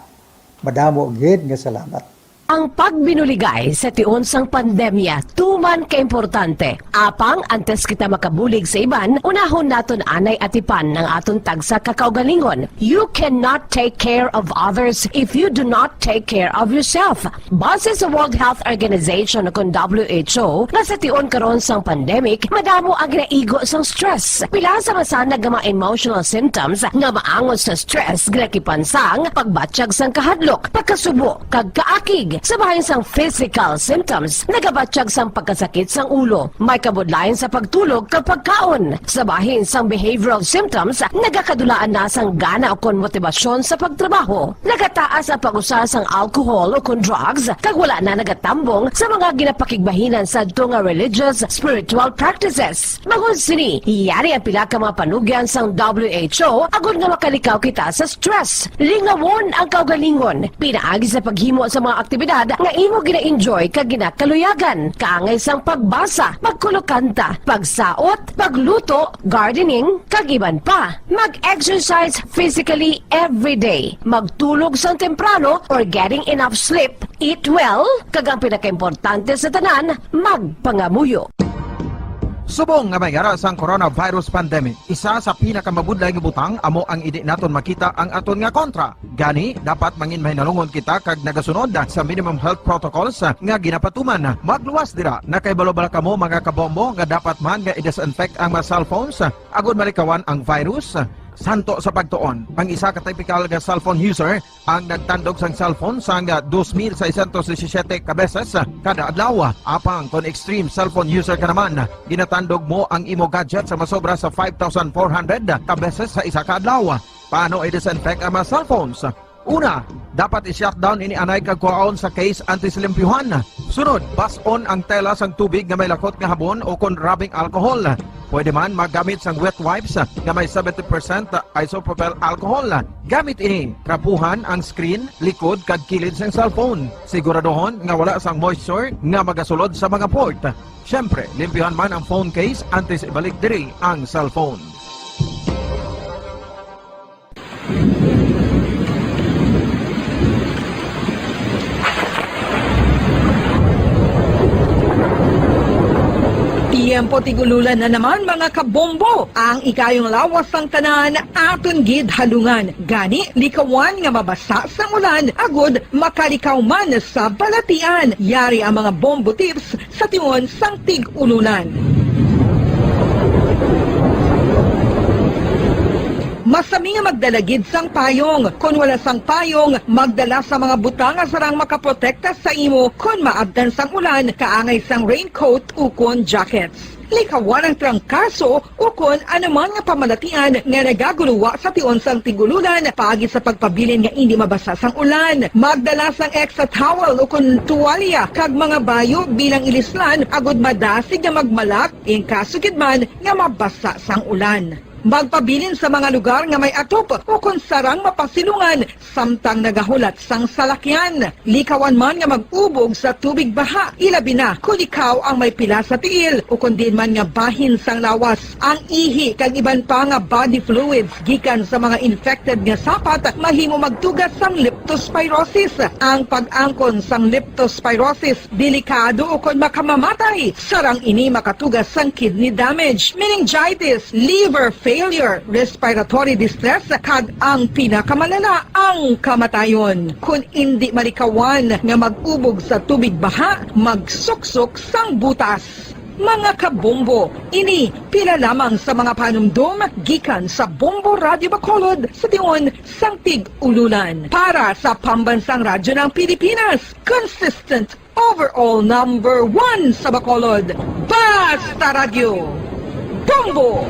Madamo gid nga salamat.
Ang pagbinuligay sa tiun sang pandemya, tuman ka importante. Apang antes kita makabulig sa iban, unahon naton anay atipan ng aton tagsa kakaugalingon. You cannot take care of others if you do not take care of yourself. Base sa World Health Organization kung WHO, na sa tiun karon sang pandemic, madamo ang ginaigo sang stress. Pila sa masanag nga mga emotional symptoms nga maangon sa stress, ginakipansang pagbatsyag sang kahadlok, pagkasubo, kag kaakig. Sa bahin sang physical symptoms, nagabatsyag sang pagkasakit sang ulo, may kabudlayan sa pagtulog kapag kaon. Sa bahin sang behavioral symptoms, nagakadulaan na sang gana o kon motibasyon sa pagtrabaho. Nagataas ang pag-usa sang alcohol o kon drugs, kag wala na nagatambong sa mga ginapakigbahinan sa nga religious, spiritual practices. Magun sini, iyari ang pila ka mga panugyan sang WHO agud nga makalikaw kita sa stress. Lingawon ang kaugalingon, pinaagi sa paghimo sa mga aktibidad nga imo gina-enjoy kag ginakaluyagan, kaangay sang pagbasa, pagkulokanta, pagsaot, pagluto, gardening, kag iban pa. Mag-exercise physically every day, magtulog sang temprano or getting enough sleep, eat well, kag ang pinakaimportante sa tanan, magpangamuyo.
Subong nga may gara sang coronavirus pandemic, isa sa pinakamabudlay nga butang amo ang idi naton makita ang aton nga kontra. Gani, dapat mangin mahinalungon kita kag nagasunod sa minimum health protocols nga ginapatuman. Magluwas dira na kay balobala kamo mga kabombo nga dapat man nga i-disinfect ang mga cellphones agud malikawan ang virus. Santo sa pagtuon, ang isa ka typical nga cellphone user ang nagtandog sang cellphone sang 2,617 ka beses kada adlaw. Apang kon extreme cellphone user ka naman, ginatandog mo ang imo gadget sa masobra sa 5,400 ka beses sa isa ka adlaw. Paano i-disinfect ang mga cellphones? Una, dapat i-shutdown ini anay kag kuhaon sa case anti-slimpyuhan. Sunod, bas-on ang tela sang tubig nga may lakot nga habon o kon rubbing alcohol. Pwede man magamit sang wet wipes nga may 70% isopropyl alcohol. Gamit ini, trapuhan ang screen, likod kag kilid sang cellphone. Siguraduhon nga wala sang moisture nga magasulod sa mga port. Syempre, limpyuhan man ang phone case antes ibalik diri ang cellphone.
Tiempo tigululan na naman mga kabombo. Ang ikayong lawas ng tanan aton gid halungan. Gani likawan nga mabasa sa ulan agud makalikaw man sa balatian. Yari ang mga bombo tips sa tiyon sang tig-ululan. Masami nga magdalagid sang payong. Kung wala sang payong, magdala sa mga butang nga sarang makaprotekta sa imo kung maabdan sang ulan, kaangay sang raincoat ukon jackets. Likawan ang trangkaso ukon anuman nga pamalatian nga nagaguluwa sa tion sang tigululan paagi sa pagpabilin nga hindi mabasa sang ulan. Magdala sang extra towel ukon tuwalya kag mga bayo bilang ilislan agud madasig nga magmalak in kasugid man nga mabasa sang ulan. Magpabilin sa mga lugar nga may atop o kung sarang mapasilungan samtang nagahulat sang salakyan. Likawan man nga mag-ubog sa tubig baha, ilabi na kung ikaw ang may pila sa tiil o kung din man nga bahin sang lawas. Ang ihi kag iban pa nga body fluids gikan sa mga infected nga sapat mahimo magtugas sang leptospirosis. Ang pag-angkon sang leptospirosis delikado o kung makamamatay. Sarang ini makatugas sang kidney damage, meningitis, liver failure, respiratory distress, kag ang pinakamalala, ang kamatayon. Kung hindi malikawan nga mag-ubog sa tubig baha, magsuksok sang butas. Mga kabombo, ini pila lamang sa mga panumdum gikan sa Bombo Radio Bacolod sa tiyon sang tig-ululan. Para sa pambansang radyo ng Pilipinas, consistent overall number 1 sa Bacolod, Basta Radio, Bombo!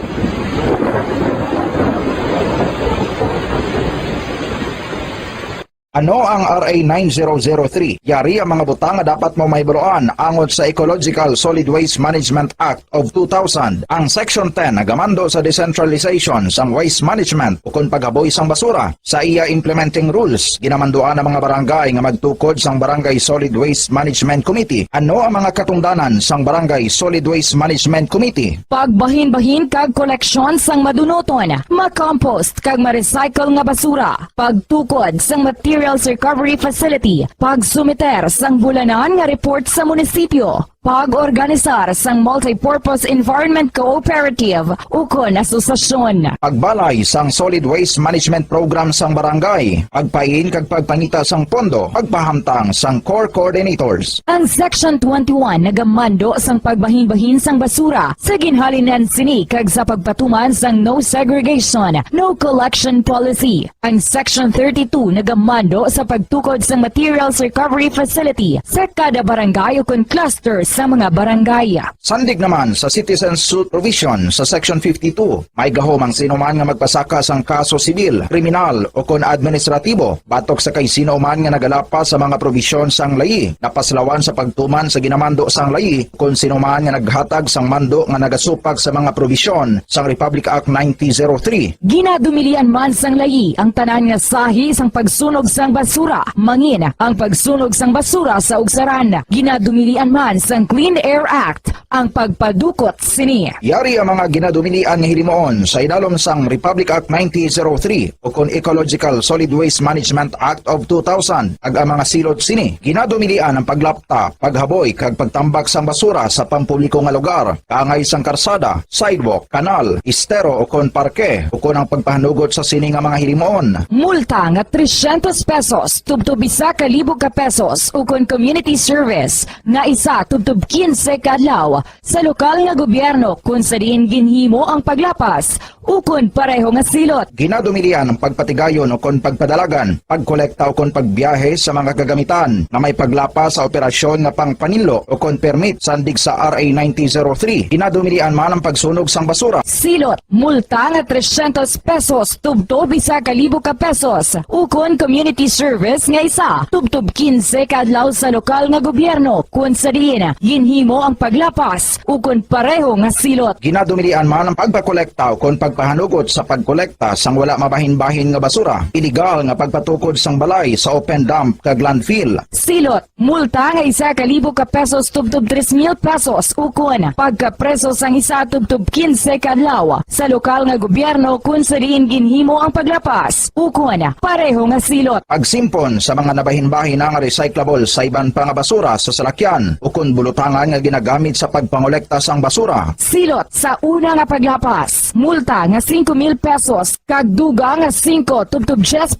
Ano ang RA 9003? Yari ang mga butang nga dapat mo mahibuloan angon sa Ecological Solid Waste Management Act of 2000. Ang Section 10 nagamando sa decentralization sang waste management o kung paghaboy sang basura. Sa iya implementing rules, ginamanduan ang mga barangay nga magtukod sang Barangay Solid Waste Management Committee. Ano ang mga katungdanan sang Barangay Solid Waste Management Committee?
Pagbahin-bahin kag koleksyon sang madunoton, makompost kag ma-recycle nga basura, pagtukod sang material Materials Recovery Facility, pagsumiter sang bulanan nga report sa munisipyo, pag-organisar sang Multipurpose Environment Cooperative ukon asosasyon.
Pagbalay sang Solid Waste Management Program sang barangay, pagpain kag pagpangita sang pondo, pagpahamtang sang core coordinators.
Ang Section 21 nagamando sang pagbahin-bahin sang basura sa ginhalinan sini kag sa pagpatuman sang no segregation, no collection policy. Ang Section 32 nagamando sa pagtukod sang Materials Recovery Facility sa kada barangay ukon cluster sa mga barangay.
Sandig naman sa Citizen Suit Provision sa Section 52, may gahom ang sinuman nga magpasaka sang kaso sibil, kriminal o kon administratibo batok sa kay sinuman nga nagalapas sa mga probisyon sang layi, napaslawan sa pagtuman sa ginamando sang layi kon sinuman nga naghatag sang mando nga nagasupag sa mga probisyon sang Republic Act 1903.
Ginadumilian man sang layi ang tanan nga sahi sang pagsunog sang basura, mangin ang pagsunog sang basura sa ugsaran. Ginadumilian man sang Clean Air Act ang pagpadukot sini.
Yari ang mga ginadumilian nga hilimoon sa idalom sang Republic Act 1903 o kon Ecological Solid Waste Management Act of 2000 ag ang mga silot sini. Ginadumilian ang paglapta, paghaboy kag pagtambak sang basura sa pampubliko nga lugar, kaangay sang karsada, sidewalk, kanal, estero o kon parke o kon ang pagpahanugot sa sini nga mga hilimoon.
Multa nga 300 pesos tubtub 1,000 ka pesos ukon community service nga isa tubtub 15 kadlaw sa lokal nga gobyerno kung sa diin ginhimo ang paglapas ukon pareho nga silot.
Ginadumilian ang pagpatigayon o kon pagpadalagan, pagkolekta o kon pagbiyahe sa mga kagamitan na may paglapas sa operasyon nga pangpanilo o kon permit sandig sa RA 1903. Ginadumilian man ang pagsunog sang basura.
Silot, multa nga 300 pesos tubtub 1,000 ka pesos ukon community service nga isa tubtub 15 kadlaw sa lokal nga gobyerno kung sa diin ginhimo ang paglapas ukon pareho nga silot.
Ginadumilian man ang pagpakolekta o kon pagpahanugot sa pagkolekta sang wala mabahin-bahin nga basura. Illegal nga pagpatukod sang balay sa open dump kag landfill.
Silot, multa nga 1,000 ka pesos tubtub 3,000 pesos ukon pagkapreso sang isa tubtub 15 kadlaw sa lokal nga gobyerno kung sa diin ginhimo ang paglapas ukon pareho nga silot.
Pagsimpon sa mga nabahin-bahin nga recyclable sa iban pa nga basura sa salakyan ukon bulutangan nga ginagamit sa pagpangolekta sang basura.
Silot sa una nga paglapas, multa nga 5,000 pesos kag duga nga 5 tubtub 10%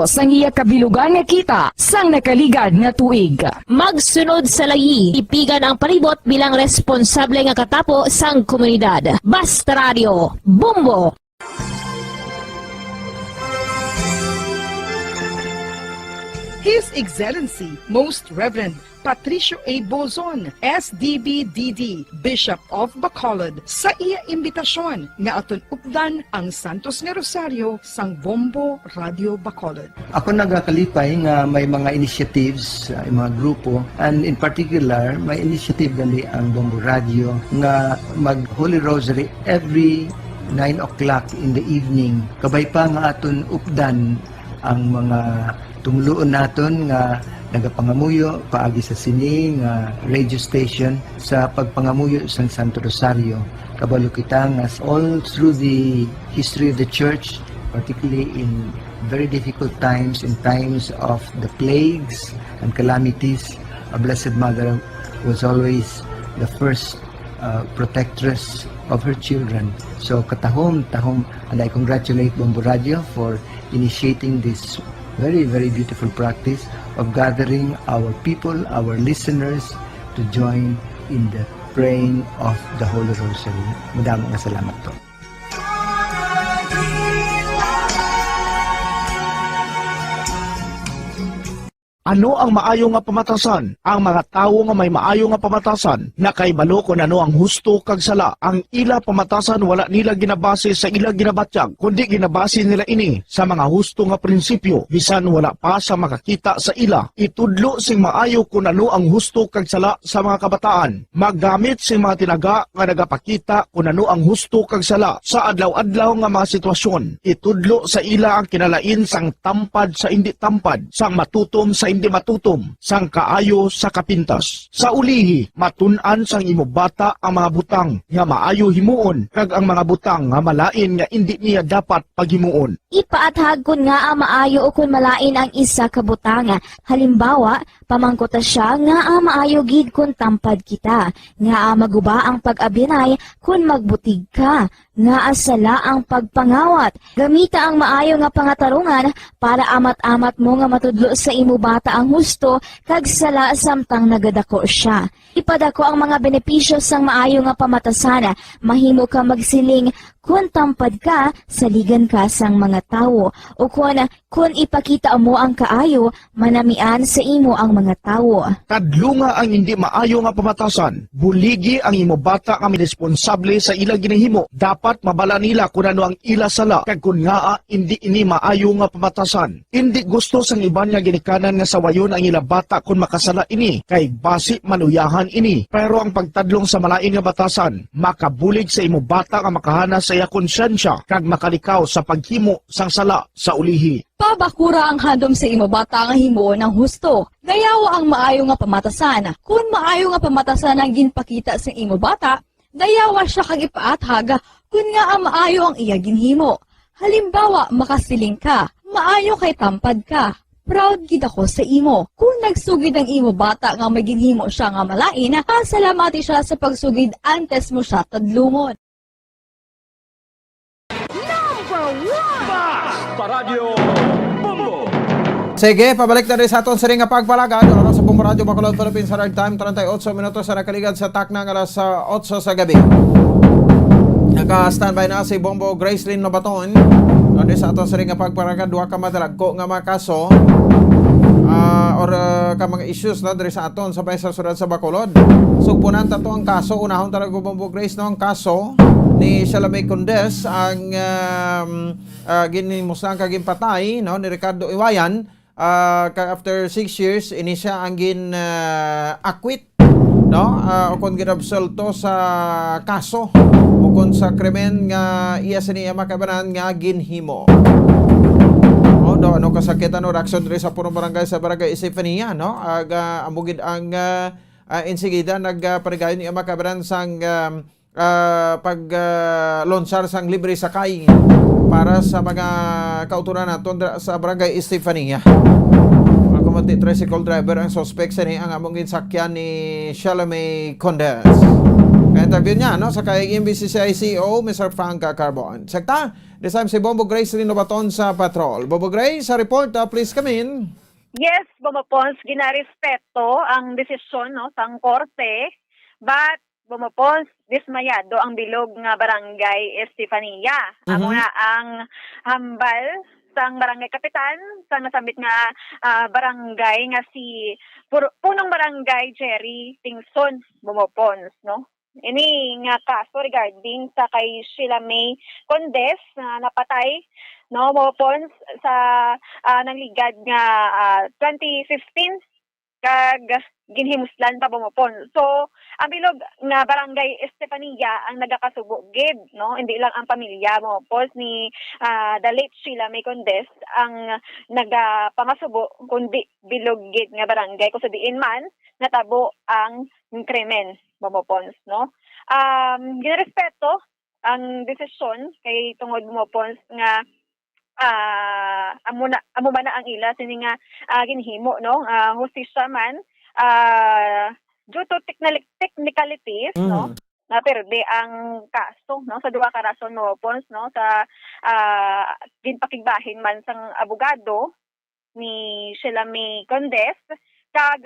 sang iya kabilugan nga kita sang nakaligad nga tuig.
Magsunod sa layi, ipigan ang palibot bilang responsable nga katapo sang komunidad. Basta Radio, Bumbo!
His Excellency, Most Reverend Patricio A. Bozon, SDB-DD, Bishop of Bacolod, sa iya imbitasyon nga aton updan ang Santos nga Rosario sang Bombo Radio Bacolod.
Ako nagakalipay nga may mga initiatives, mga grupo, and in particular, may initiative gali ang Bombo Radio nga mag Holy Rosary every 9 o'clock in the evening. Kabay pa nga aton updan ang mga tumuloon naton nga nagapangamuyo paagi sa sini nga radio station sa pagpangamuyo sang Santo Rosario. Kabalo kita nga all through the history of the church, particularly in very difficult times, in times of the plagues and calamities, a Blessed Mother was always the first protectress of her children. So katahom, and I congratulate Bombo Radio for initiating this very, very beautiful practice of gathering our people, our listeners, to join in the praying of the Holy Rosary. Madaming salamat po.
Ano ang maayo nga pamatasan? Ang mga tawo nga may maayo nga pamatasan na kay balo kon ano ang husto kag sala. Ang ila pamatasan wala nila ginabase sa ila ginabatyag, kundi ginabase nila ini sa mga husto nga prinsipyo. Bisan wala pa sa makakita sa ila, itudlo sing maayo kon ano ang husto kag sala sa mga kabataan. Maggamit sing mga tinaga nga nagapakita kon ano ang husto kag sala sa adlaw-adlaw nga mga sitwasyon. Itudlo sa ila ang kinalain sang tampad sa indi tampad, sang matutom sa hindi matutom sang kaayo sa kapintas. Sa ulihi, matun-an sang imo bata ang mga butang nga maayo himuon kag ang mga butang nga malain nga hindi niya dapat paghimuon.
Ipaathag kun nga ang maayo o kun malain ang isa ka butanga. Halimbawa, pamangkota siya nga ang maayo gid kun tampad kita, nga ang maguba ang pag-abinay kun magbutig ka, nga asala ang pagpangawat. Gamita ang maayo nga pangatarungan para amat-amat mo nga matudlo sa imo bata ang husto kag sala samtang nagadako siya. Ipadako ang mga benepisyo sang maayo nga pamatasan. Mahimo ka magsiling kun tampad ka, saligan ka sang mga tawo. O kun ipakita mo ang kaayo, manamian sa imo ang mga tawo.
Kadlunga ang hindi maayo nga pamatasan. Buligi ang imo bata nga responsable sa ila ginahimo. Dapat mabala nila kung ano ang ila sala kag kun nga hindi ini maayo nga pamatasan. Hindi gusto sang iban nga ginikanan nga sawayon ang ila bata kung makasala ini kay basi manuyahan ini. Pero ang pagtadlong sa malain nga batasan, makabulig sa imo bata nga makahana sa iya konsyensya kag makalikaw sa paghimo sang sala sa ulihi.
Pabakura ang handom sa imo bata nga himuon ng husto. Dayawa ang maayo nga pamatasan. Kung maayo nga pamatasan ang ginpakita sa imo bata, dayawa siya kag ipaathag kun nga ang maayo ang iya ginhimo. Halimbawa, makasiling ka, maayo kay tampad ka. Proud gid ako sa imo. Kung nagsugid ang imo bata nga may ginhimo siya nga malain, pasalamati siya sa pagsugid antes mo siya tadlungon.
Paradyo Bombo!
Sige, pabalik na rin sa aton sa ring nga pagpalagad. Oras sa Bombo Radio Bacolod, Philippines Hard Time, 38 minutos sa nakaligad sa taknang alas 8 sa gabi. Naka-standby na si Bombo Gracelyn Nobaton. Ano sa aton sa ring nga pagpalagad, duha ka madalagko nga mga kaso or ka mga issues na diri sa aton sabay sa surat sa Bacolod. Sugpunan tato ang kaso, unahon talaga Bombo Grace no ang kaso ni Salome Condes ang ginhimuslan kaging patay no ni Ricardo Iwayan after 6 years ini siya ang acquit no o kon ginabsolto sa kaso o kon sa krimen nga iya siniya makabanan nga ginhimo. Ano kasakitan no reaction diri sa purong barangay sa barangay Estefania no amugid ang insigida nagparigayon ni makabanan sang paglonsar sang libre sakay para sa mga kauturan naton sa barangay Estefania. Mga kumanti tricycle driver ang suspect sa ang among ginsakyan ni Salome Condes. Ka-interview niya no sa kay MBCCI CEO Mr. Franca Carbon. Sekta, this time si Bombo Grace Nobaton sa patrol. Bombo Grace, sa report, please come in.
Yes, Bomopons, ginarespeto ang desisyon no sang korte, but Bomopons, dismayado ang bilog nga barangay Estefania. Amo na ang hambal sang barangay kapitan sa nasambit nga barangay nga si punong barangay Jerry Tingson Bomopons, no? Ini nga kaso regarding sa kay Sheila May Condes na napatay no Bomopons sa nangligad nga 2015 kag ginhimuslan pa Bomopons. So ang bilog nga barangay Estefania ang nagakasubo gid no hindi lang ang pamilya Bomopons ni the late Sheila May Condes ang nagapamasubo kundi bilog gid nga barangay kung sa diin man natabo ang krimen Bomopons no. Ginarespeto ang desisyon kay tungod Bomopons nga amo man na ang ila sini nga ginhimo no hustisya man due to technicalities no na perde ang kaso no sa duha ka rason Bomopons no sa ginpakigbahin man sang abogado ni Sheila May Condes kag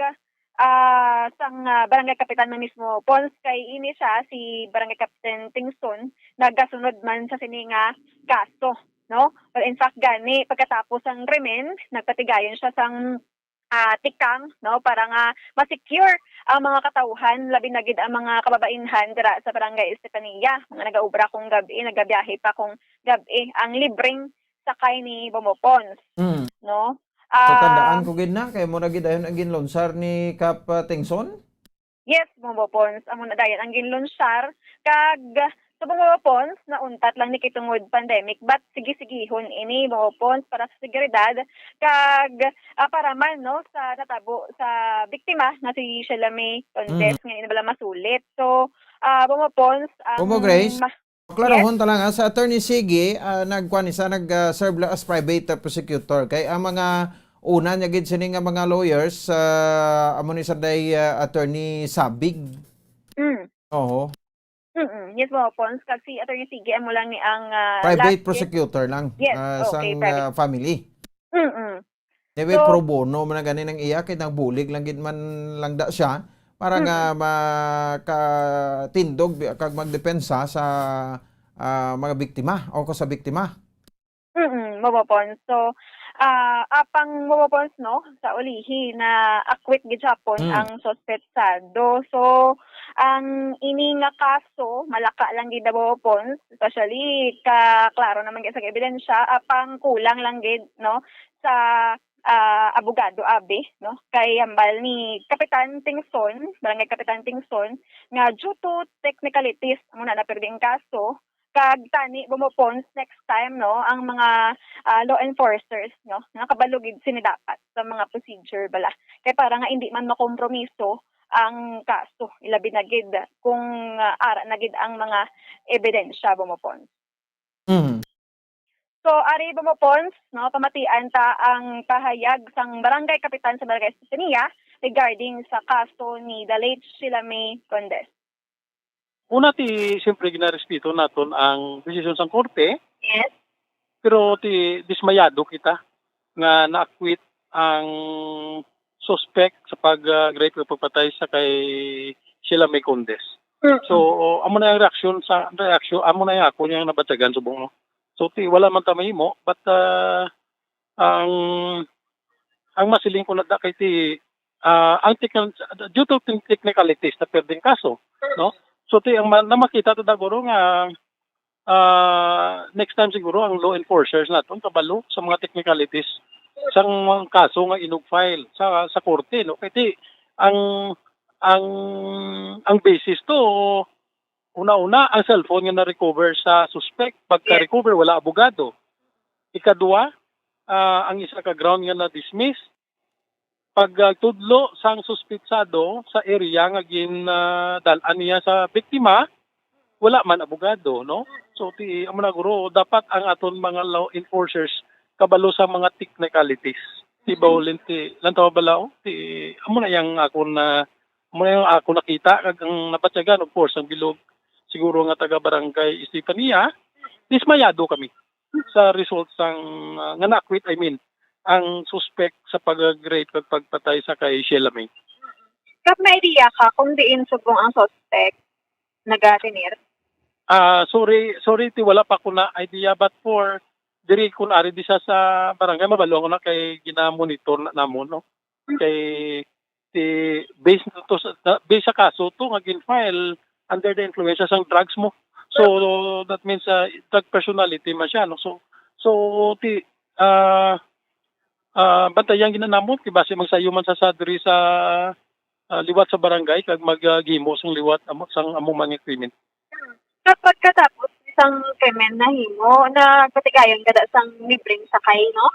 sang barangay kapitan na mismo Pons kay ini siya si barangay Captain Tingson nagasunod man sa sini nga kaso no. But in fact gani pagkatapos ang krimen nagpatigayon siya sang tikang no para nga ma-secure ang mga katawhan labi na gid ang mga kababainhan dira sa barangay Estefania mga nagaubra kung gabi nagabiyahe pa kung gabi ang libreng sakay ni Bomopons no.
So tandaan ko gid na kay mo na gid ayon ang ginlonsar ni Kap Tingson.
Yes, bumopons. Amo na dayan ang ginlunsyar kag sa bumopons na untat lang ni kitungod pandemic but sige-sigihon ini bumopons para sa seguridad kag para man no sa natabo sa biktima na si Shelame Condes nga inabala masulit. So bumopons
Kumo Grace, klarahon talang sa Attorney Sige, nag-serve lang as private prosecutor. Kay ang mga una niya gid sini nga mga lawyers amo ni saday Attorney Sabig. Oo.
Yes, bumopons kag si Attorney Sige amo lang ni ang
Private prosecutor lang
Yes,
sang
private.
family. Debe
So-
pro bono man gani nang iya kay nagbulig lang gid man lang da siya para nga makatindog kag magdepensa sa mga biktima o ko sa biktima.
Mabopons. So, apang mabopons no sa ulihi na akwit gid Japon ang suspetsado. So, ang ini nga kaso malaka lang gid mabopons, especially klaro naman gid sa ebidensya apang kulang lang gid no sa abogado abi no kay hambal ni Kapitan Tingson, Barangay Kapitan Tingson nga due to technicalities muna na perdi ang kaso kag tani bumopons next time no ang mga law enforcers no nakabalugid sini dapat sa mga procedure bala kay para nga hindi man makompromiso ang kaso ilabi na gid kung ara na gid ang mga ebidensya bumopons. So ari bumopons no pamatian ta ang pahayag sang Barangay Kapitan sa Barangay Estefania regarding sa kaso ni the late Shelame Condes.
Una siyempre ginarespeto naton ang desisyon sang korte,
Yes.
pero dismayado kita nga na-acquit ang suspect sa pag-rape o pagpatay sa kay Shelame Condes. So amo na yung reaksyon amo na yung ako niyang nabatyagan subong no. So wala man ta mahimo but ang masiling ko na da kay ang due to technicalities na perding kaso no. So ang namakita to daguro nga next time siguro ang law enforcers naton kabalo sa mga technicalities sang mga kaso nga inug-file sa korte no kay ang basis to una-una ang cellphone nga na-recover sa suspect pagka-recover wala abogado. Ikaduha ang isa ka ground nga na-dismiss pagtudlo sang suspitsado sa area nga gindalan niya sa biktima wala man abogado no so amo na guro dapat ang aton mga law enforcers kabalo sa mga technicalities bawlin lantaw balao amo na yang ako nakita kag ang napatyagan of course ang bilog siguro nga taga Barangay Estefania dismayado kami sa result sang nga na-acquit ang suspect sa pag-rape at pagpatay sa kay Shelame.
Kap may idea ka kung diin subong ang suspect nagatinir?
Sorry wala pa ko na idea but for diri kun ari di sa barangay mabalo ko na kay gina-monitor na namon no. Kay based sa kaso to nga gin-file under the influence sang drugs mo. So that means drug personality man siya no. So bantayan ginanamon kay base magsayo man sa sadri sa liwat sa barangay kag maghimo sang liwat sang among mga krimen.
Kapag katapos isang krimen na himo na katigayon kada sang libreng sakay no?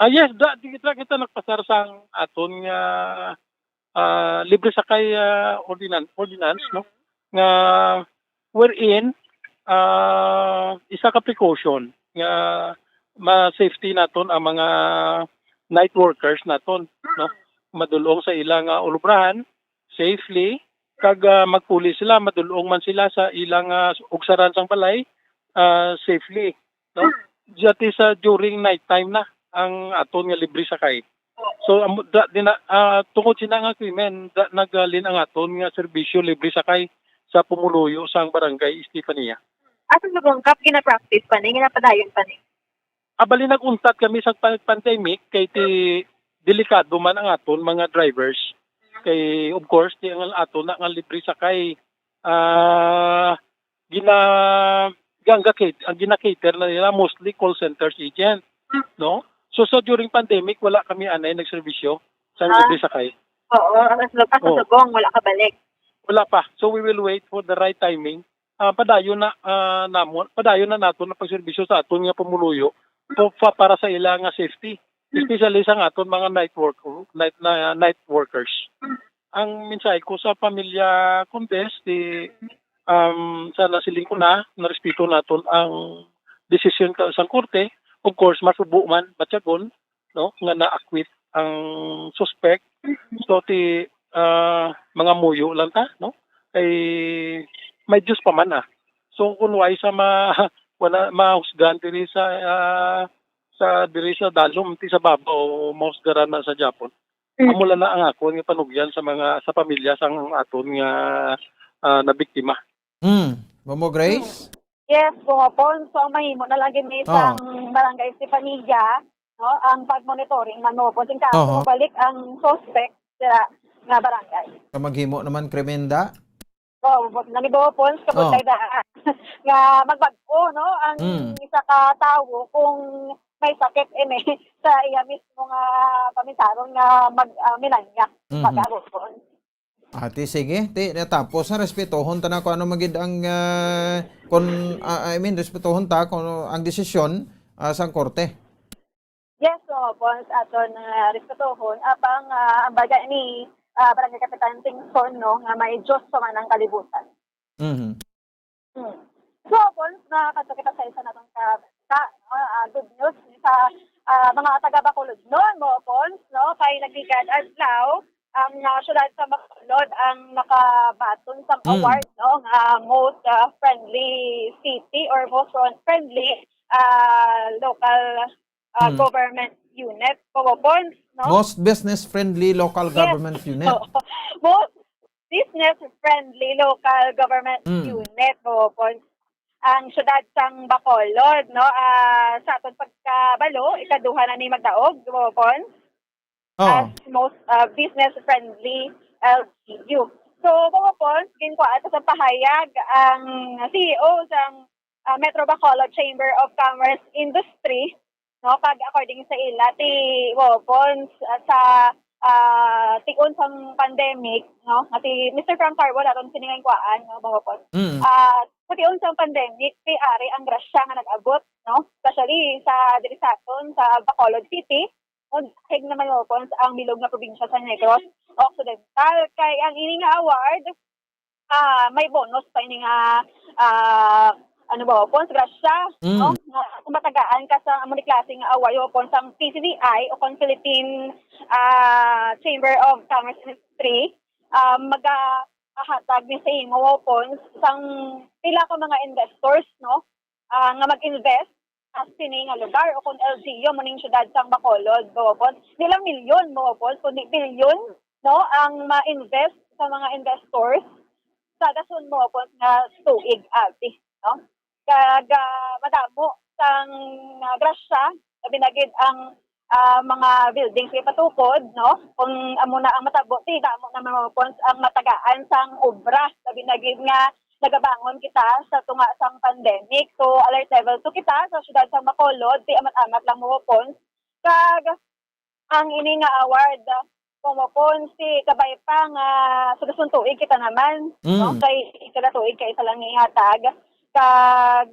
Yes, kita nagpasar sang aton nga libre sakay ordinance no nga wherein isa ka precaution nga ma-safety naton ang mga night workers naton no madulong sa ilang ulubrahan safely kag magpuli sila madulong man sila sa ilang ugsaran sang balay safely no jati sa during night time na ang aton nga libre sakay so tungod sina nga krimen nagalin ang aton nga serbisyo libre sakay sa pumuluyo sang Barangay Estefania.
Ato subong kap gina-practice pa ni ginapadayon pa ni.
Abali naguntat kami sa pandemic kay delikado man ang aton mga drivers kay of course ang aton nga libre sakay gina-cater na nila mostly call centers agent no so during pandemic wala kami anay nagserbisyo sa libre sakay
Oo, ang subong, wala ka balik.
Wala pa. So we will wait for the right timing. Padayon na naton na pagserbisyo sa aton nga pamuluyo para sa ila nga safety. Especially sa aton mga night workers. Ang mensahe ko sa pamilya Condes sana siling ko na respeto naton ang desisyon sa korte. Of course, masubo man batyagon no nga na-acquit ang suspect. So mga muyo lang ta no kay may Diyos pa man so kung why sa wala mahusgan diri sa diri sa dalom ti sa babaw mahusgaran na sa Japon. Amula na ang ako nga panugyan sa pamilya sang aton nga nabiktima.
Momo Grace?
Yes, pumapon. So, ang mahimo na lagi may isang barangay Stefanilla, no, ang pag-monitoring man mo po. Sing kaso, balik ang suspect sa nga barangay.
Maghimo naman kremenda?
So, nagibopon sa kabutay daan. Nga magbag-o, no, ang isa ka tawo kung may sakit sa iya mismo nga pamisaron nga minanya mag-agopon.
Ati sige, tapos na respetuhon ta na kung ano magid ang respetuhon ta kung ang desisyon sa korte.
Yes, so once aton respetuhon apang ang bagay ni Barangay Kapitan Tingson no nga may Diyos pa man ang kalibutan. So once nakakita sa isa natong good news sa mga taga Bacolod noon mo once no kay nagligad adlaw ang syudad sa Bacolod ang nakabaton sa award no nga most friendly city or most friendly local government unit Pawapons, no?
Most business friendly local government unit.
Most business friendly local government unit Pawapons. Ang syudad sang Bacolod no sa aton pagkabalo ikaduha na ni magdaog Pawapons. As most business-friendly LGU. So, pumapon, ginkuha sa pahayag ang CEO ng Metro Bacolod Chamber of Commerce Industry, no, pag according sa ila, pumapon sa tikon sa pandemic, no, at Mr. Frank Carbon, aron siningay kuhaan, no, pumapon. Sa tikon sa pandemic, ari ang grasya nga nag-abot, no, especially sa dirisaton sa Bacolod City, hig naman po ang bilog na probinsya sa Negros Occidental. Kay ang ini nga award, may bonus pa ini nga grasya, no? Kung matagaan ka sa among klase nga award po sa PCDI o Philippine Chamber of Commerce Industry, magahatag ni sa imo po sang pila ka mga investors, no? Nga mag-invest as sini nga lugar o kung LGU maning syudad sang Bacolod Bopon nilang milyon mo po kundi bilyon no ang ma-invest sa mga investors sa dason mo po nga tuig ati no kaga madamo sang grasya binagid ang mga buildings kay patukod no kung amo na ang matabo ti damo na mo po ang matagaan sang obra binagid nga nagabangon kita sa tunga sang pandemic. So, alert level 2 kita sa syudad sang Bacolod, di amat-amat lang mupon. Kag, ang ini nga award, pumupon si kabay pa nga sa dasong tuig kita naman. No? Kay kada tuig kay isa lang ihatag. Kag,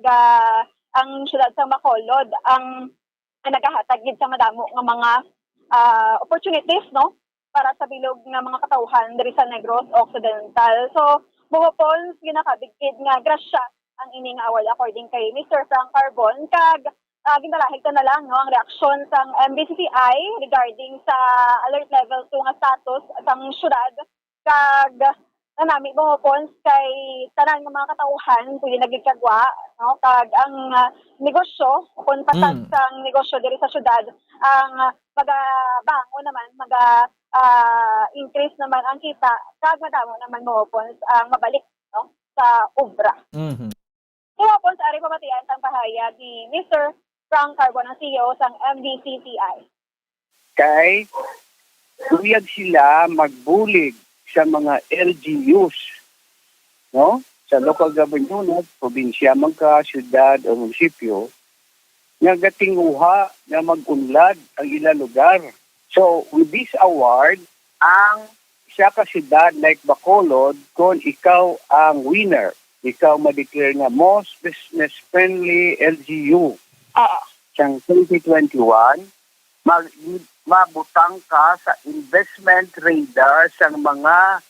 ang syudad sang Bacolod, ang nagahatag gid sa madamo nga mga opportunities, no? Para sa bilog nga mga katawhan diri sa Negros Occidental. So, Bumapons, ginakabigkid nga grasya ang ining award according kay Mr. Frank Carbon. Kag, ginalahig na lang no, ang reaksyon sang MBCCI regarding sa alert level 2 nga status sang syudad. Kag, nanami bumapons kay tanan nga mga katauhan pwede nagigkagwa. No? Kag, ang negosyo, kung patag sang negosyo diri sa syudad, ang magabango naman, increase naman ang kita, kag madamo naman mawapons ang mabalik no, sa obra. Mawapons, ari pamatian ang pahayag ni Mr. Frank Carbon, ang CEO sang MDCCI.
Kay, tuyag sila magbulig sa mga LGUs, no? Sa local government unit, probinsya, magka, syudad o munisipyo, nga gatinguha na mag-unlad ang ilang lugar. So, with this award, ang sa kasyudad like Bacolod, kung ikaw ang winner, ikaw ma-declare nga most business-friendly LGU sa 2021, mabutang ka sa investment radar sa mga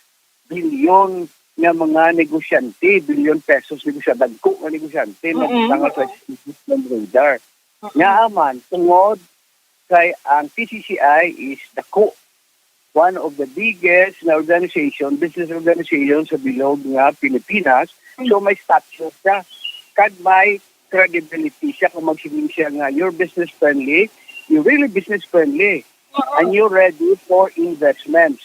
bilyon nga mga negosyante, bilyon pesos negosyante, dagko nga negosyante, mabutang ka sa investment radar. Nga aman, tungod kay ang PCCI is dako, one of the biggest na organization, business organization sa bilog nga Pilipinas. So may stature siya. Kag may credibility siya kung magsiging siya nga you're business friendly, you're really business friendly, and you're ready for investments.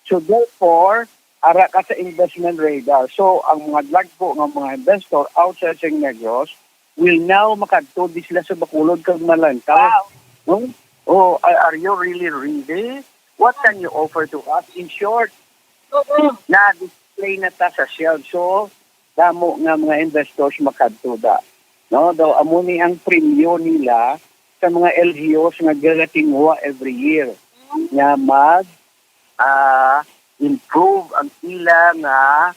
So therefore, ara ka sa investment radar. So ang mga lagpo ng mga investor outside sa Negros will now makadto sila sa Bacolod kag Malantaw. No? Oh, are you really ready? What can you offer to us? In short, na-display na ta sa shelf. So, damo nga mga investors makadtuda. No? Daw, amo ni ang premyo nila sa mga LGUs nga galatingwa every year. Nga mag-improve ang ila nga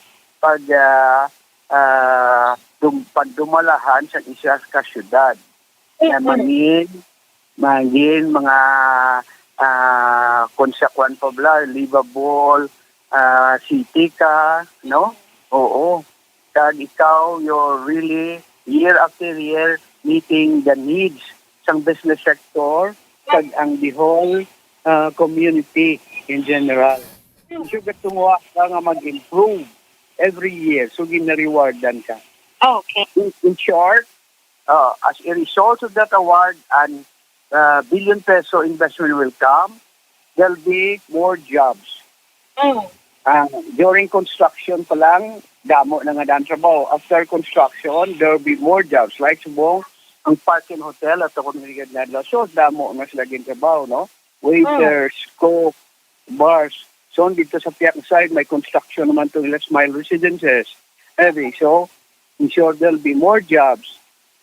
pagdumalahan sa isa ka syudad. Na mangin mga konsekwan pa bla, livable city ka, no? Oo. Kag ikaw, you're really, year after year, meeting the needs ng business sector, kag ang the whole community in general. So, gatungo ka nga mag-improve every year. So, gina-rewardan ka.
Okay.
In short, as a result of that award and billion peso investment will come, there'll be more jobs. During construction pa lang, damo na nga dan trabaho. After construction, there'll be more jobs. Like subong, ang parking hotel at ako nagigad na so damo nga sila gintrabaho, no? Waiters, cook, bars. So dito sa Piak side, may construction naman to nila Smile Residences. So, in short, there'll be more jobs.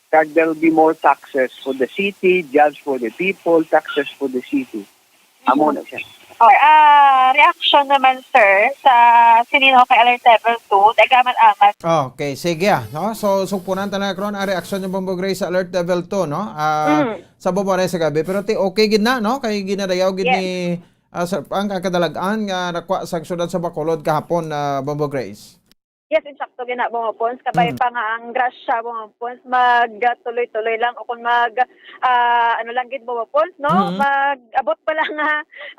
Kag there'll be more taxes for the city, jobs for the people, taxes for the city. Amo na siya.
Okay, reaction naman, sir, sa sinino kay Alert Level 2, dagaman-aman.
Okay, sige no? So, sumpunan tayo na karon ang reaksyon ng Bombo Gray sa Alert Level 2, no? Sa Bombo sa gabi. Pero okay gid na, no? Kay ginadayaw gid ni ang kakadalagan nga nakuha sa syudad sa Bacolod kahapon na Bombo Grace.
Yes, insakto gina mga pons, kabay pa nga ang grasya mga pons, magtuloy-tuloy lang o kung ano lang gid mga pons, no? Mag-abot pa lang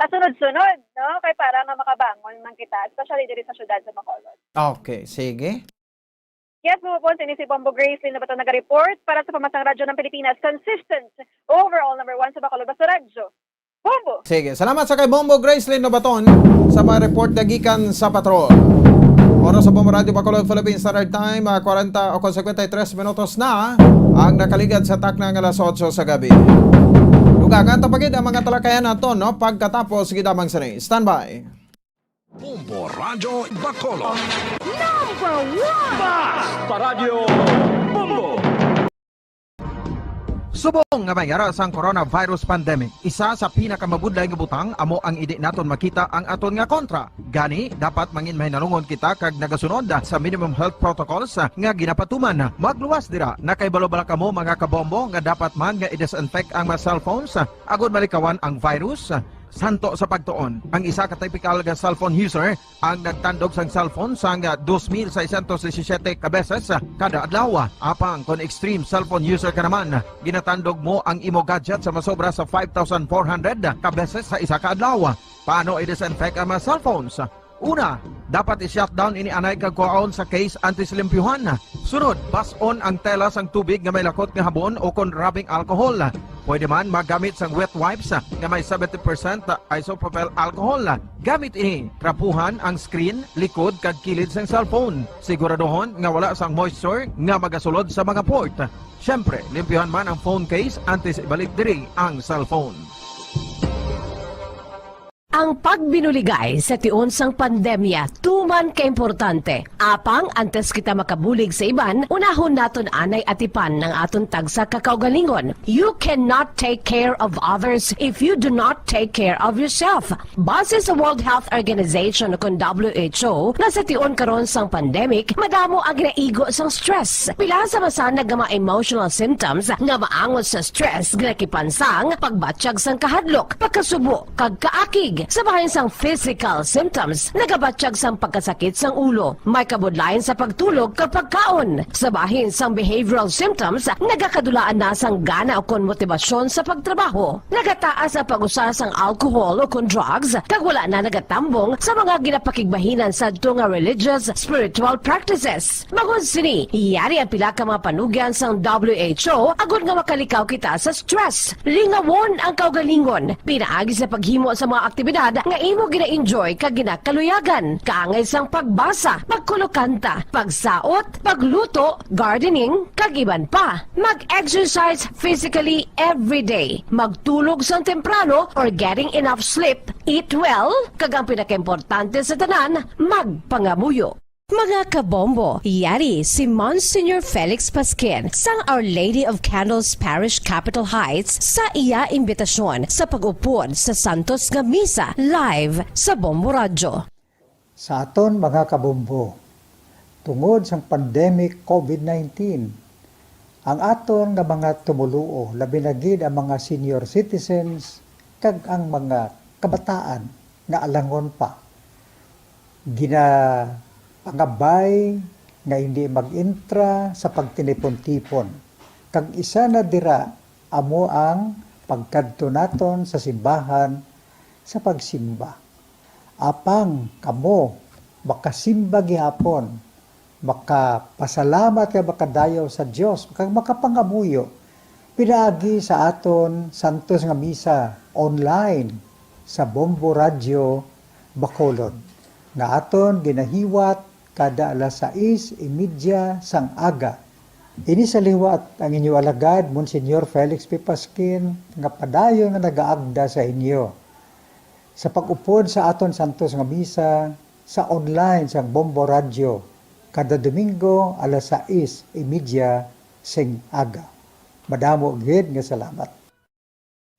sunod-sunod, no? Kay para nga makabangon man kita, especially diri sa syudad sa Bacolod.
Okay, sige.
Yes, mga pons, ini si Bombo Grace na ba ito nag-report para sa Pamansang Radyo ng Pilipinas, consistent, overall number 1 sa Bacolod, basta radyo. Bombo!
Sige, salamat sa kay Bombo Grace Linobaton sa report na gikan sa patrol. Oras sa Bombo Radio Bacolod, Philippines Standard Time, 40 o 53 minutos na ang nakaligad sa takna ng alas 8 sa gabi. Lugagan tapagid ang mga talakayan nato, no? Pagkatapos, gidamang sanay. Stand by.
Bombo Radio Bacolod.
Number 1! Basta Radio Bombo!
Subong nga bayara sang coronavirus pandemic, isa sa pinakamabudlay nga butang amo ang idi naton makita ang aton nga kontra. Gani dapat mangin mahinalungon kita kag nagasunod sa minimum health protocols nga ginapatuman. Magluwas dira na kay balo-bala kamo mga kabombo nga dapat man nga i-disinfect ang mga cellphones agud malikawan ang virus. Santo sa pagtuon, ang isa ka typical nga cellphone user ang nagtandog sang cellphone sang 2,617 ka beses kada adlaw. Apang kon extreme cellphone user ka naman, ginatandog mo ang imo gadget sa masobra sa 5,400 ka beses sa isa ka adlaw. Paano i-disinfect ang mga cellphones? Una, dapat i-shutdown ini anay kag kuhaon sa case anti-slimpyuhan. Sunod, bas-on ang tela sang tubig nga may lakot nga habon o kon rubbing alcohol. Pwede man magamit sang wet wipes nga may 70% isopropyl alcohol. Gamit ini, trapuhan ang screen, likod kag kilid sang cellphone. Siguraduhon nga wala sang moisture nga magasulod sa mga port. Syempre, limpyuhan man ang phone case antes ibalik diri ang cellphone.
Ang pagbinuligay sa tiun sang pandemya, tuman ka importante. Apang antes kita makabulig sa iban, unahon naton anay atipan ng aton tagsa kakaugalingon. You cannot take care of others if you do not take care of yourself. Base sa World Health Organization o kung WHO, na sa tiun karon sang pandemic, madamo ang ginaigo sang stress. Pila sa masanag nga mga emotional symptoms nga maangon sa stress, ginakipansang pagbatsyag sang kahadlok, pagkasubo, kag kaakig. Sa bahin sang physical symptoms, nagabatsyag sang pagkasakit sang ulo, may kabudlayan sa pagtulog kag pagkaon. Sa bahin sang behavioral symptoms, nagakadulaan na sang gana o kon motibasyon sa pagtrabaho. Nagataas ang pag-usa sang alcohol o kon drugs, kag wala na nagatambong sa mga ginapakigbahinan sa nga religious, spiritual practices. Magun sini, iyari ang pila ka mga panugyan sang WHO agud nga makalikaw kita sa stress. Lingawon ang kaugalingon, pinaagi sa paghimo sa mga aktibidad nga imo gina-enjoy kag ginakaluyagan, kaangay sang pagbasa, pagkulokanta, pagsaot, pagluto, gardening, kag iban pa. Mag-exercise physically every day, magtulog sang temprano or getting enough sleep, eat well, kag ang pinakaimportante sa tanan, magpangamuyo. Mga kabombo, yari si Monsignor Felix Pasquin sang Our Lady of Candles Parish Capitol Heights sa iya imbitasyon sa pag-upod sa Santos nga Misa live sa Bombo Radio.
Sa aton mga kabombo, tungod sang pandemic COVID-19, ang aton nga mga tumuluo, labi na gid ang mga senior citizens kag ang mga kabataan nga alangon pa. Pangabay nga hindi mag-intra sa pagtinipon-tipon. Kag isa na dira amo ang pagkadto naton sa simbahan sa pagsimba. Apang kamo makasimba gihapon, makapasalamat ka makadayaw sa Dios, kag makapangamuyo pinaagi sa aton Santos nga Misa online sa Bombo Radio Bacolod nga aton ginahiwat kada alas 6:30 sang aga. Ini sa liwat ang inyo alagad, Monsignor Felix P. Pasquin, nga padayon nga nagaagda sa inyo. Sa pag-upod sa aton Santos nga Misa, sa online sang Bombo Radio, kada Domingo alas 6:30 sing aga. Madamo gid nga salamat.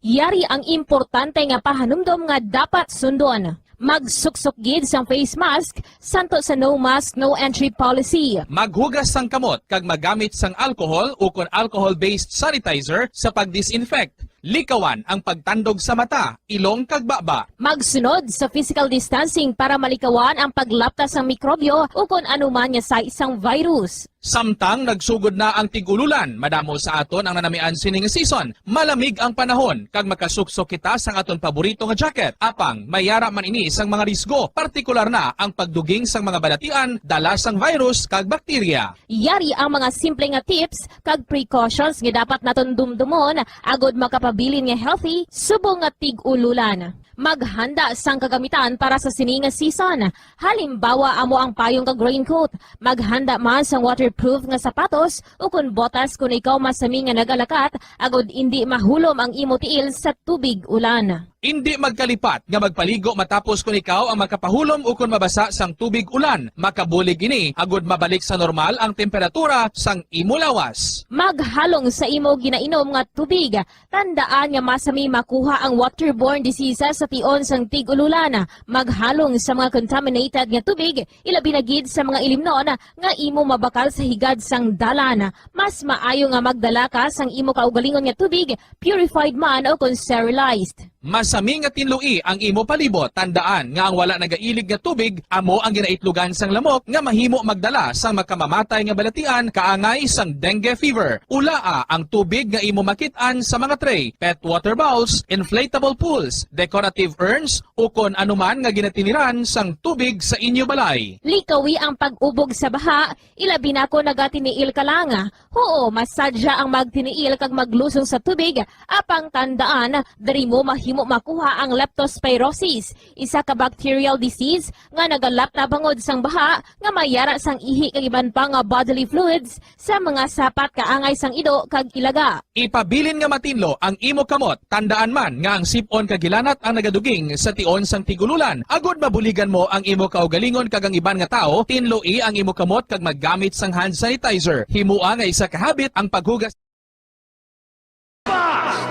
Yari ang importante nga pahanumdom nga dapat sundon. Magsuksok gid sang face mask, santo sa no mask, no entry policy.
Maghugas sang kamot kag magamit sang alcohol o kon alcohol-based sanitizer sa pag-disinfect. Likawan ang pagtandog sa mata, ilong kag baba.
Magsunod sa physical distancing para malikawan ang paglaptas ng mikrobyo o kung anuman nga sa isang virus.
Samtang nagsugod na ang tig-ululan, madamo sa aton ang nanamian sining season. Malamig ang panahon kag makasuksok kita sang aton paborito nga jacket. Apang mayara man ini sang mga risgo, partikular na ang pagduging sang mga balatian, dala sang virus kag bakterya.
Yari ang mga simple nga tips kag precautions nga dapat naton dumdumon agod makapabilin nga healthy subong nga tig-ululan. Maghanda sang kagamitan para sa sini nga season. Halimbawa amo ang payong kag raincoat. Maghanda man sang waterproof nga sapatos o kun botas kung ikaw masami nga nagalakat agod hindi mahulom ang imo tiil sa tubig ulan.
Hindi magkalipat nga magpaligo matapos kung ikaw ang makapahulom o kung mabasa sang tubig ulan. Makabulig ini agud mabalik sa normal ang temperatura sang imo lawas.
Maghalong sa imo ginainom nga tubig. Tandaan nga masami makuha ang waterborne diseases sa tion sang tig-ululan. Maghalong sa mga contaminated nga tubig, ilabi na gid sa mga ilimnon nga imo mabakal sa higad sang dalan. Mas maayo nga magdala ka sang imo kaugalingon nga tubig, purified man o kung sterilized.
Masami nga tinlui ang imo palibot. Tandaan nga ang wala nagailig nga tubig amo ang ginaitlugan sang lamok nga mahimo magdala sang makamamatay nga balatian kaangay sang dengue fever. Ulaa ang tubig nga imo makit-an sa mga tray, pet water bowls, inflatable pools, decorative urns o kon anuman nga ginatiniran sang tubig sa inyo balay.
Likawi ang pag-ubog sa baha, ilabi na ko nagatiniil ka lang. Oo, masadya ang magtiniil kag maglusong sa tubig, apang tandaan, dari mo mahimo mahimo makuha ang leptospirosis, isa ka bacterial disease nga nagalap na bangod sang baha nga mayara sang ihi kag iban pa nga bodily fluids sa mga sapat kaangay sang ido kag ilaga.
Ipabilin nga matinlo ang imo kamot, tandaan man nga ang sipon kag gilanat ang nagaduging sa tion sang tigululan. Agod mabuligan mo ang imo kaugalingon kag ang iban nga tao, tinloi ang imo kamot kag maggamit sang hand sanitizer. Himua nga isa ka habit ang paghugas.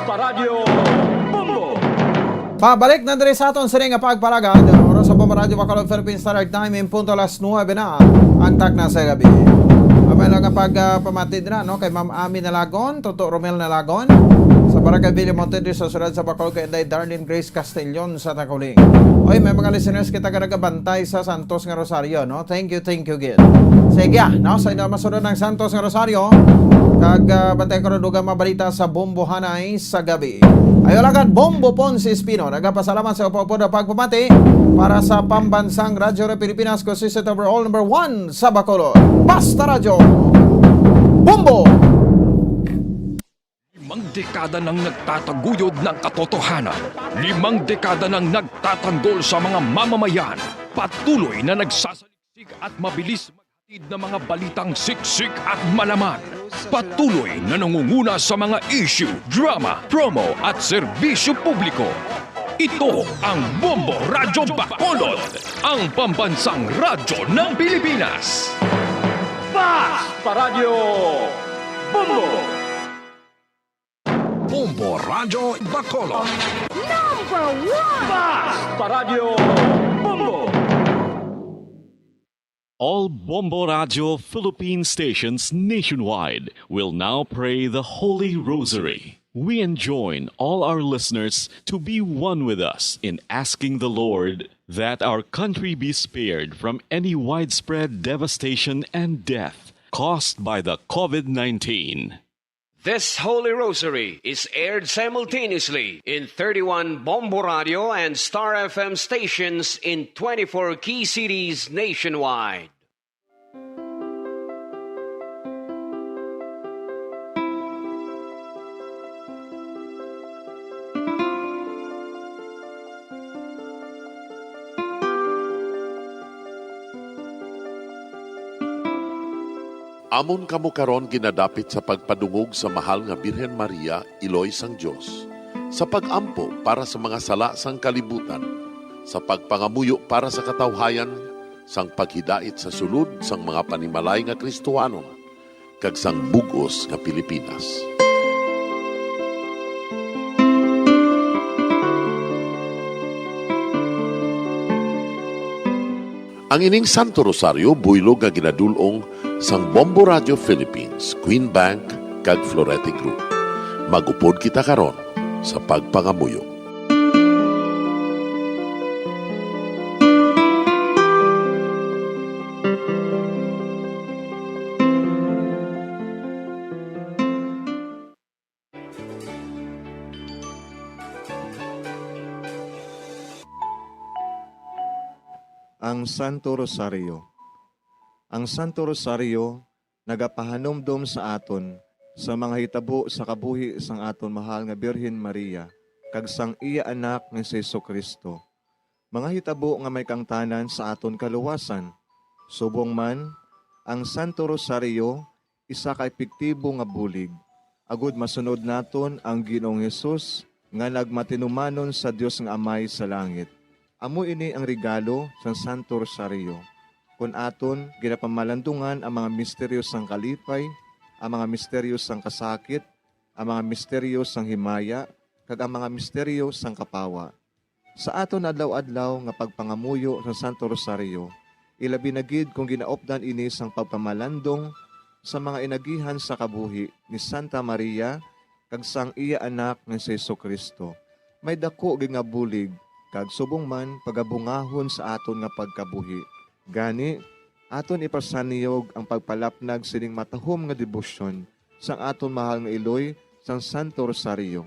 Paradyo Bombo!
Pabalik na diri sa aton sa nga pagparagad. Oras sa Bombo Radio Bacolod Philippines Standard Time in punto alas 9 na ang takna sa gabi. Abay lang ang pagpamatid na no? Kay Ma'am Ami Nalagon, Toto Romel Nalagon, sa Barangay Villa Montedri sa Surad sa Bacolod kay Inday Darlene Grace Castellon sa Taculing. Oy, may mga listeners kita karagabantay sa Santos nga Rosario, no? Thank you Gil. Sige, no? Sa ina masunod ng Santos nga Rosario, kag bantay ko dugang mabalita sa Bombo Hanay sa gabi. Ayo lagad Bombo Ponce Espino, nagapasalamat sa upo na pagpamati para sa pambansang Radyo ng Pilipinas, consistent overall number 1 sa Bacolod. Basta Radyo Bombo!
5 dekada nang nagtataguyod ng katotohanan. 5 dekada nang nagtatanggol sa mga mamamayan. Patuloy na nagsasaliksik at mabilis maghatid ng mga balitang siksik at malaman. Patuloy na nangunguna sa mga issue, drama, promo at serbisyo publiko. Ito ang Bombo Radyo Bacolod, ang pambansang radyo ng Pilipinas.
Paradyo Bombo!
Bombo Radyo Bacolod.
Number 1! Paradyo Bombo!
All Bombo Radio Philippine stations nationwide will now pray the Holy Rosary. We enjoin all our listeners to be one with us in asking the Lord that our country be spared from any widespread devastation and death caused by the COVID-19.
This Holy Rosary is aired simultaneously in 31 Bombo Radio and Star FM stations in 24 key cities nationwide.
Amon kamo karon ginadapit sa pagpadungog sa mahal nga Birhen Maria, Iloy sang Dios, sa pagampo para sa mga sala sang kalibutan, sa pagpangamuyo para sa katawhayan, sang paghidait sa sulod sang mga panimalay nga Kristohanon, kag sang bugos nga Pilipinas. Ang ining Santo Rosario buylog nga ginadulong sang Bombo Radio Philippines, Queen Bank, kag Florete Group. Magupod kita karon sa pagpangamuyo.
Ang Santo Rosario. Ang Santo Rosario nagapahanomdom sa aton sa mga hitabo sa kabuhi sang aton mahal nga Birhen Maria kag sang iya anak nga si Jesucristo. Mga hitabo nga may kangtanan sa aton kaluwasan. Subong man, ang Santo Rosario isa ka epektibo nga bulig. Agud masunod naton ang Ginoong Hesus nga nagmatinumanon sa Dios nga Amay sa langit. Amo ini ang regalo sa Santo Rosario. Kung aton ginapamalandungan ang mga misteryo sang kalipay, ang mga misteryo sang kasakit, ang mga misteryo sang himaya, kag ang mga misteryo sang kapawa. Sa aton adlaw-adlaw nga pagpangamuyo sa Santo Rosario, ilabi na gid kung ginaopdan ini sang pagpamalandong sa mga inagihan sa kabuhi ni Santa Maria kag sang iya anak nga si Jesucristo. May dako gid nga bulig kag subong man pagabungahon sa aton nga pagkabuhi. Gani, aton ipasaniyog ang pagpalapnag sining matahom nga debosyon sang aton mahal nga Iloy sang Santo Rosario.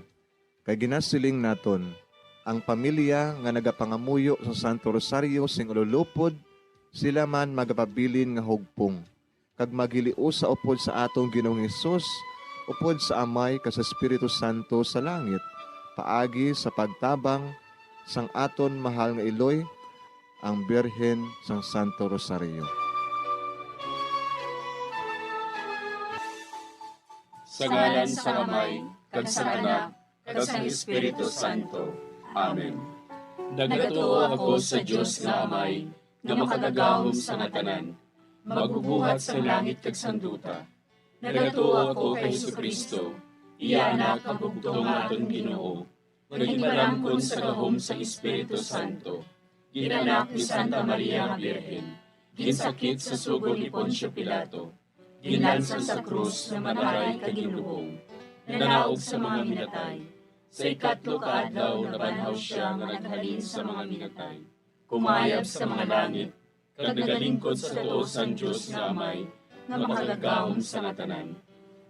Kay ginasiling naton, ang pamilya nga nagapangamuyo sa Santo Rosario sing ululupod, sila man magapabilin nga hugpong. Kag magiliu sa upod sa atong Ginoong Hesus, upod sa Amay kas Espiritu Santo sa langit. paagi sa pagtabang sang aton mahal nga Iloy, ang Birhen sang Santo Rosario.
Sa ngalan sa Amay, kag sa Anak, kag sa Espiritu Santo. Amen. Nagatuo ako sa Dios nga Amay, nga makagagahom sa natanan, magbubuhat sa langit kag sanduta. Nagatuo ako kay Jesucristo, iya anak kag bugtong aton Ginoo. Nagiparamkon sa gahom sa Espiritu Santo. Ginanak ni Santa Maria nga Birhen. Ginsakit sa sugod ni Poncio Pilato. Ginalsa sa krus na mataray kag ginuhong. Nanaog sa mga minatay. Sa ikatlo ka adlaw nabanhaw siya nga naghalin sa mga minatay. Kumayab sa mga langit, kag nagalingkod sa tuo sang Dios nga Amay, nga makagagahom sa natanan.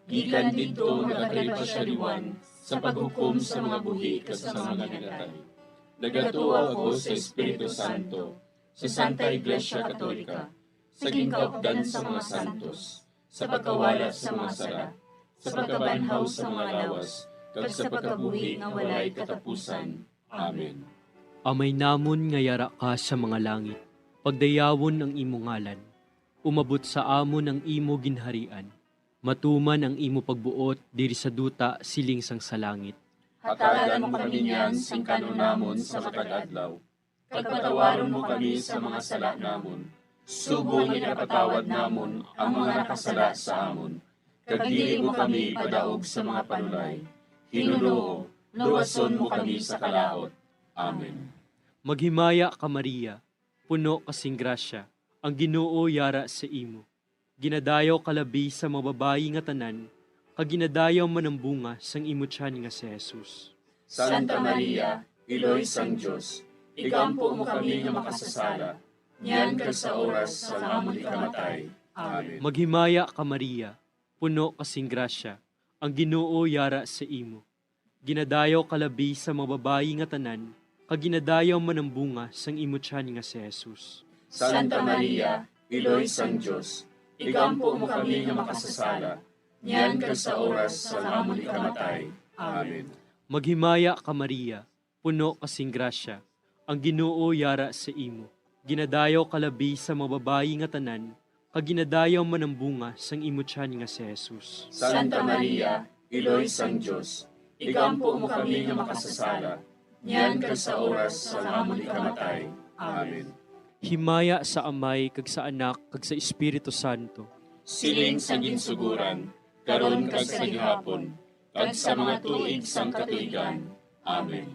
Gikan didto nagatay pa siya liwan sa paghukom sa mga buhi kas sa mga minatay. Nagatuo ako sa Espiritu Santo, sa Santa Iglesia Katolika, sa gingkaupdan sa mga santos, sa pagkawala sa mga sala, sa pagkabanhaw sa mga lawas, kag sa pagkabuhi nga walay katapusan. Amen.
Amay namon nga yara ka sa mga langit, pagdayawon ang imo ngalan, umabot sa amon ang imo ginharian, matuman ang imo pagbuot diri sa duta siling sang sa langit.
Hatagan mo kami niyan sing kanon namon sa matag adlaw. Pagpatawaron mo kami sa mga sala namon. Subong ipatawad namon ang mga nakasala sa amon. Kag dili mo kami padaog sa mga panulay. Hinunoo, luwason mo kami sa kalaot. Amen.
Maghimaya ka Maria, puno kasing grasya, ang Ginoo yara sa imo. Ginadayaw kalabi sa mga babayi nga tanan, kag ginadayaw man ang bunga sang imo tiyan nga si Jesus.
Santa Maria, Iloy sang Dios, igampo mo kami nga makasasala, niyan kag sa oras sa amon ikamatay. Amen.
Maghimaya ka Maria, puno kasing grasya, ang Ginoo yara sa imo. Ginadayaw kalabi sa mga babayi nga tanan, kag ginadayaw man ang bunga sang imo tiyan nga si Jesus.
Santa Maria, Iloy sang Dios, igampo mo kami nga makasasala, niyan kag sa oras sa amon ikamatay. Amen.
Maghimaya ka Maria, puno kasing grasya, ang Ginoo yara sa imo. Ginadayaw kalabi sa mga babayi nga tanan, kag ginadayaw man ang bunga sang imo tiyan nga si Jesus.
Santa Maria, Iloy sang Dios, igampo mo kami nga makasasala, niyan kag sa oras sa amon ikamatay. Amen.
Himaya sa Amay kag sa Anak kag sa Espiritu Santo.
Siling sa ginsuguran, karon kag sa gihapon, kag sa mga tuig sang katuigan. Amen.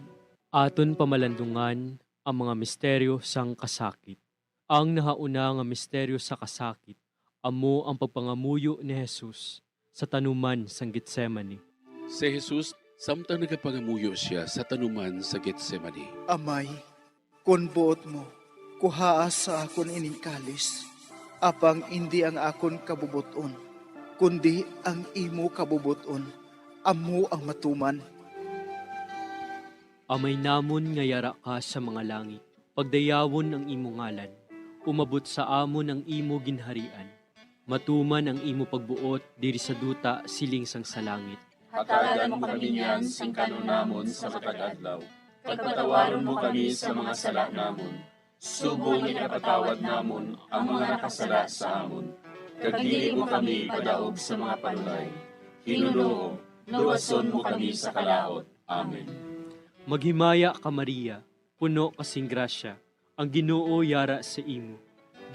Aton pamalandungan ang mga misteryo sang kasakit. Ang nahauna nga misteryo sa kasakit, amo ang pagpangamuyo ni Jesus sa tanuman sang Getsemani.
Si Jesus, samtang nagapangamuyo siya sa tanuman sa Getsemani.
Amay, kun buot mo, kuhaas sa akon ining kalis, apang hindi ang akon kabubuton, kundi ang imo kabubuton, amo ang matuman.
Amay namon nga yara ka sa mga langit, pagdayawon ang imo ngalan, umabot sa amon ang imo ginharian, matuman ang imo pagbuot diri sa duta siling sang sa langit.
Hatagan mo kami niyan sing kanon namon sa matag adlaw. Pagpatawaron mo kami sa mga sala namon. Subong ipatawad namon ang mga nakasala sa amon. Kag dili mo kami padaog sa mga panulay. Hinunoo, luwason mo kami sa kalaot. Amen.
Maghimaya ka Maria, puno kasing grasya, ang Ginoo yara sa imo.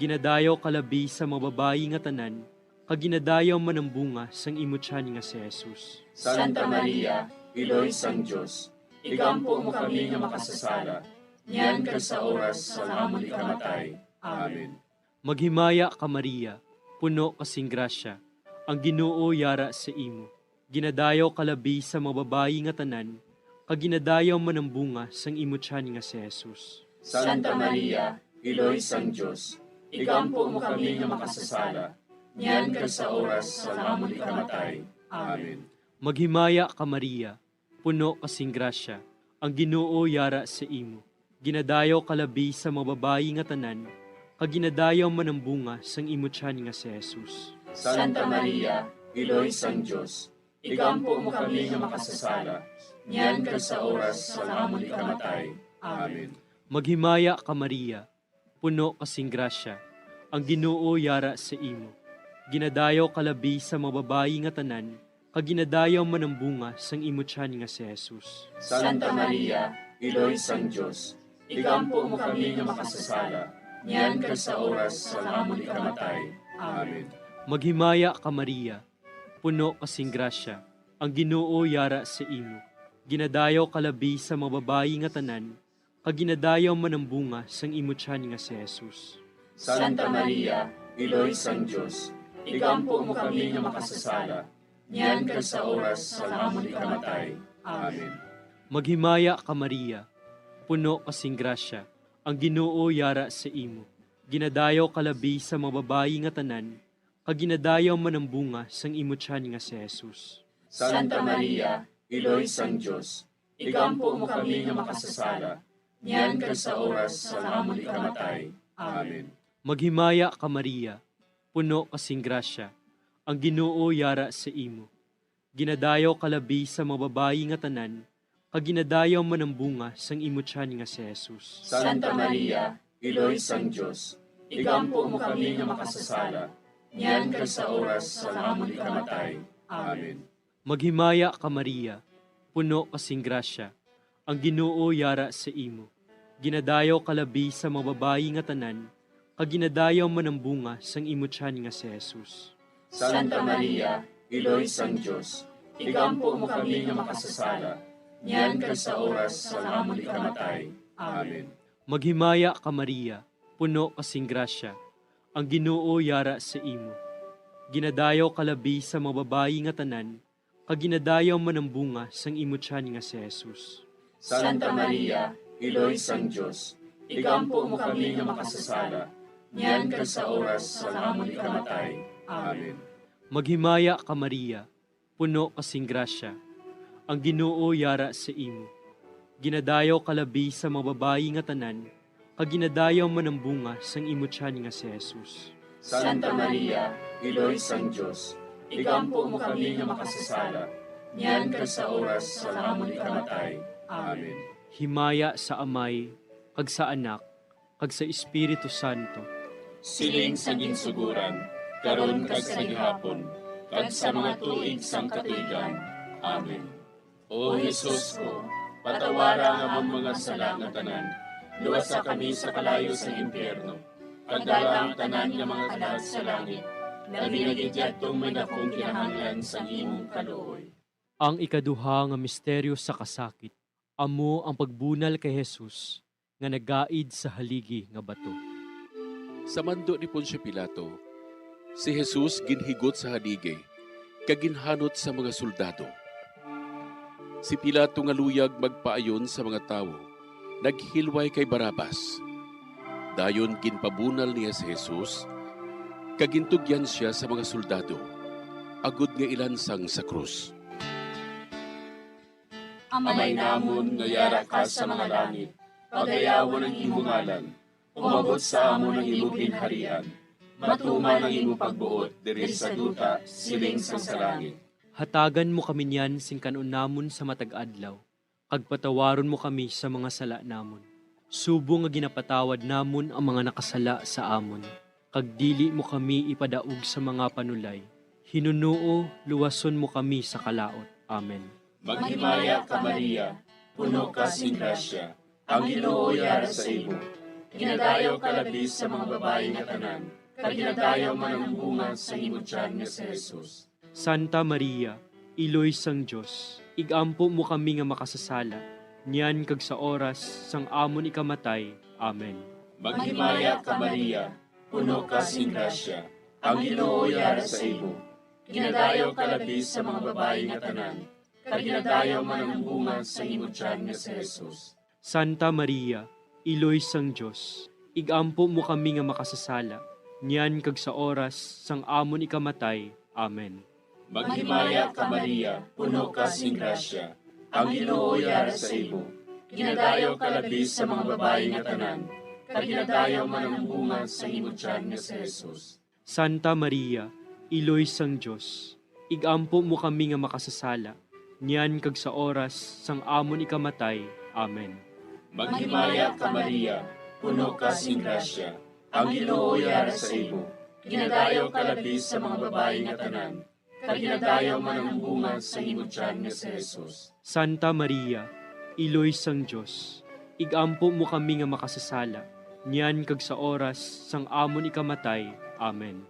Ginadayaw kalabi sa mga babayi nga tanan, kag ginadayaw man ang bunga sang imo tiyan nga si Jesus.
Santa Maria, Iloy sang Dios, igampo mo kami nga makasasala, niyan kag sa oras sa amon ikamatay. Amen.
Maghimaya ka Maria, puno kasing grasya, ang Ginoo yara sa imo. Ginadayaw kalabi sa mga babayi nga tanan, kag ginadayaw man ang bunga sang imo tiyan nga si Jesus.
Santa Maria, Iloy sang Dios, igampo mo kami nga makasasala, niyan kag sa oras sa amon ikamatay. Amen.
Maghimaya ka Maria, puno kasing grasya, ang Ginoo yara sa imo. Ginadayaw kalabi sa mga babayi nga tanan, kag ginadayaw man ang bunga sang imo tiyan nga si Jesus.
Santa Maria, Iloy sang Dios, igampo mo kami nga makasasala, niyan kag sa oras sa amon ikamatay. Amen.
Maghimaya ka Maria, puno kasing grasya, ang Ginoo yara sa imo. Ginadayaw kalabi sa mga babayi nga tanan, kag ginadayaw man ang bunga sang imo tiyan nga si Jesus.
Santa Maria, Iloy sang Dios, igampo mo kami nga makasasala, niyan kag sa oras sa amon ikamatay. Amen.
Maghimaya ka Maria, puno kasing grasya, ang Ginoo yara sa imo. Ginadayaw kalabi sa mga babayi nga tanan, kag ginadayaw man ang bunga sang imo tiyan nga si Jesus.
Santa Maria, Iloy sang Dios, igampo mo kami nga makasasala, niyan kag sa oras sa amon ikamatay. Amen.
Maghimaya ka Maria, puno kasing grasya, ang Ginoo yara sa imo. Ginadayaw kalabi sa mga babayi nga tanan, kag ginadayaw man ang bunga sang imo tiyan nga si Jesus.
Santa Maria, Iloy sang Dios, igampo mo kami nga makasasala, niyan kag sa oras sa amon ikamatay. Amen.
Maghimaya ka Maria, puno kasing grasya, ang Ginoo yara sa imo. Ginadayaw kalabi sa mga babayi nga tanan, kag ginadayaw man ang bunga sang imo tiyan nga si Jesus.
Santa Maria, Iloy sang Dios, igampo mo kami nga makasasala, niyan kag sa oras sa amon ikamatay. Amen.
Maghimaya ka Maria, puno kasing grasya, ang Ginoo yara sa imo. Ginadayaw kalabi sa mga babayi nga tanan, kag ginadayaw man ang bunga sang imo tiyan nga si Jesus.
Santa Maria, Iloy sang Dios, igampo mo kami nga makasasala, niyan kag sa oras sa amon ikamatay. Amen.
Maghimaya ka Maria, puno kasing grasya, ang Ginoo yara sa imo. Ginadayaw kalabi sa mga babayi nga tanan, kag ginadayaw man ang bunga sang imo tiyan nga si Jesus.
Santa Maria, Iloy sang Dios, igampo mo kami nga makasasala, niyan kag sa oras sa amon ikamatay. Amen.
Maghimaya ka Maria, puno kasing grasya, ang Ginoo yara sa imo. Ginadayaw kalabi sa mga babayi nga tanan, kag ginadayaw man ang bunga sang imo tiyan nga si Jesus.
Santa Maria, Iloy sang Dios, igampo mo kami nga makasasala, niyan kag sa oras sa amon ikamatay. Amen.
Himaya sa Amay, kag sa Anak, kag sa Espiritu Santo.
Siling sa ginsuguran, karon kag sa gihapon, kag sa mga tuig sang katuigan. Amen. O Jesus ko, patawara nga among mga sala nga tanan, luwasa kami sa kalayo sa impyerno, kag dala ang tanan nga mga kalag sa langit, labi na gidyadtong may dakong kinahanglan sa imong kaluoy.
Ang ikaduha nga misteryo sa kasakit, amo ang pagbunal kay Jesus nga nagaid sa haligi nga bato.
Sa mando ni Poncio Pilato, si Jesus ginhigot sa haligi, kag ginhanot sa mga soldado. Si Pilato nga luyag magpaayon sa mga tawo, naghilway kay Barabas. Dayon ginpabunal niya si Jesus, kag gintugyan siya sa mga soldado, agud nga ilansang sa krus.
Amay namon nga yara ka sa mga langit, pagayawan ang imong ngalan, umabot sa amon ang imong ginharian, matuman ang imong pagbuot diri sa duta siling sa langit.
Hatagan mo kami niyan sing kanon namon sa matag adlaw, kag patawaron mo kami sa mga sala namon. Subo nga ginapatawad namon ang mga nakasala sa amon, kag dili mo kami ipadaog sa mga panulay. Hinunuo, luwason mo kami sa kalaot. Amen.
Maghimaya ka Maria, puno ka sing grasya, ang Ginoo yara sa imo. Ginadayaw ka labis sa mga babayi nga tanan, kag ginadayaw man ang bunga sa imo tiyan nga si Jesus.
Santa Maria, Iloy sang Dios, igampo mo kami nga makasasala, niyan kag sa oras sang amon ikamatay. Amen.
Maghimaya ka Maria, puno ka sing grasya, ang Ginoo yara sa imo. Ginadayaw ka labis sa mga babayi nga tanan, kag ginadayaw man ang bunga sa imo tiyan nga si Jesus.
Santa Maria, Iloy sang Dios, igampo mo kami nga makasasala, niyan kag sa oras sang amon ikamatay. Amen.
Maghimaya ka Maria, puno ka sing grasya, ang Ginoo yara sa imo. Ginadayaw ka labis sa mga babayi nga tanan, kag ginadayaw man ang bunga sa imo tiyan nga si Jesus.
Santa Maria, Iloy sang Dios, Igampo mo kami nga makasasala, niyan kag sa oras sang amon ikamatay. Amen.
Maghimaya ka Maria, puno ka sing grasya, ang Ginoo yara sa imo. Ginadayaw ka labis sa mga babae nga tanan, kag ginadayaw man ang bunga sa imo tiyan nga si Jesus.
Santa Maria, Iloy sang Dios, igampo mo kami nga makasasala, niyan kag sa oras sang amon ikamatay. Amen.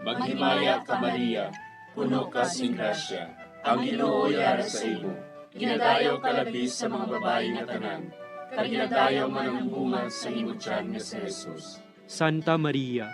Maghimaya ka Maria, puno ka sing grasya, ang Ginoo yara sa imo. Ginadayaw ka labis sa mga babae nga tanan, kag ginadayaw man ang bunga sa imo tiyan nga si Jesus.
Santa Maria,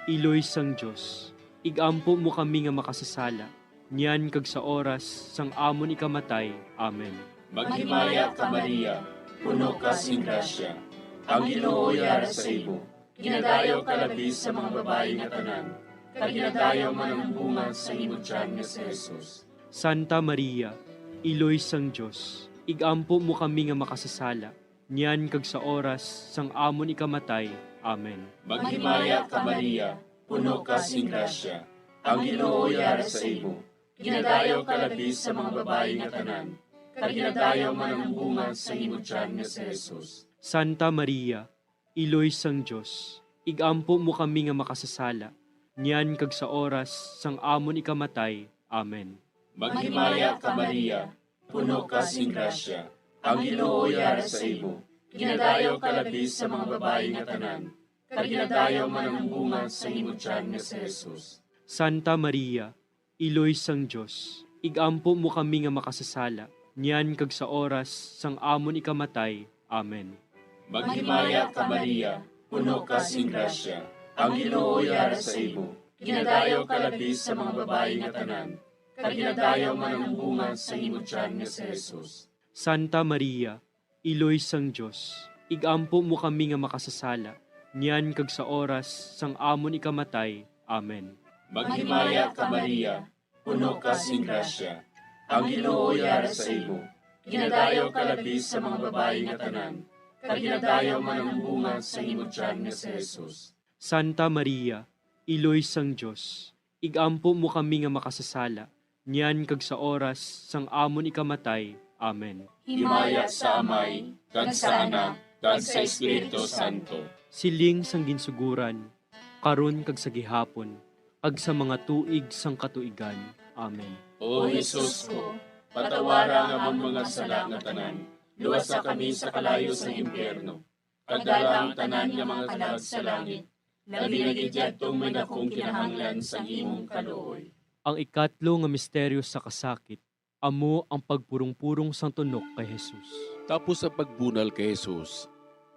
Iloy sang Dios, igampo mo kami nga makasasala, niyan kag sa oras sang amon ikamatay. Amen.
Maghimaya ka Maria, puno ka sing grasya, ang Ginoo yara sa imo. Ginadayaw ka labis sa mga babae nga tanan, kag ginadayaw man ang bunga sa imo tiyan nga si Jesus.
Santa Maria, Iloy sang Dios, igampo mo kami nga makasasala, niyan kag sa oras sang amon ikamatay. Amen.
Maghimaya ka Maria, puno ka sing grasya, ang Ginoo yara sa imo. Ginadayaw ka labis sa mga babae nga tanan, kag ginadayaw man ang bunga sa imo tiyan nga si Jesus.
Santa Maria, Iloy sang Dios, igampo mo kami nga makasasala, niyan kag sa oras sang amon ikamatay. Amen.
Maghimaya ka Maria, puno ka sing grasya, ang Ginoo yara sa imo. Ginadayaw ka labis sa mga babae nga tanan, kag ginadayaw man ang bunga sa imo tiyan nga si Jesus.
Santa Maria, Iloy sang Dios, igampo mo kami nga makasasala, niyan kag sa oras sang amon ikamatay. Amen.
Maghimaya ka Maria, puno ka sing grasya, ang Ginoo yara sa imo. Ginadayaw ka labis sa mga babae nga tanan, kag ginadayaw man ang bunga sa imo tiyan nga si Jesus.
Santa Maria, Iloy sang Dios, igampo mo kami nga makasasala, niyan kag sa oras sang amon ikamatay. Amen.
Maghimaya ka Maria, puno ka sing grasya, ang Ginoo yara sa imo. Ginadayaw ka labis sa mga babae nga tanan, kag ginadayaw man ang bunga sa imo tiyan nga si Jesus.
Santa Maria, Iloy sang Dios, igampo mo kami nga makasasala, niyan kag sa oras sang amon ikamatay. Amen.
Himaya sa Amay, kag sa Anak, kag sa Espiritu Santo.
Siling sang ginsuguran, karon kag sa gihapon, ag sa mga tuig sang katuigan. Amen.
O Jesus ko, patawara nga among mga sala nga tanan, luwasa kami sa kalayo sa impyerno. Pagdala ang tanan nga mga kalag sa langit, labi na gidyadtong may dakong kinahanglan sa imong kaluoy.
Ang ikatlo nga misteryo sa kasakit, amo ang pagpurong-purong sang tunok kay Jesus.
Tapos sa pagbunal kay Jesus,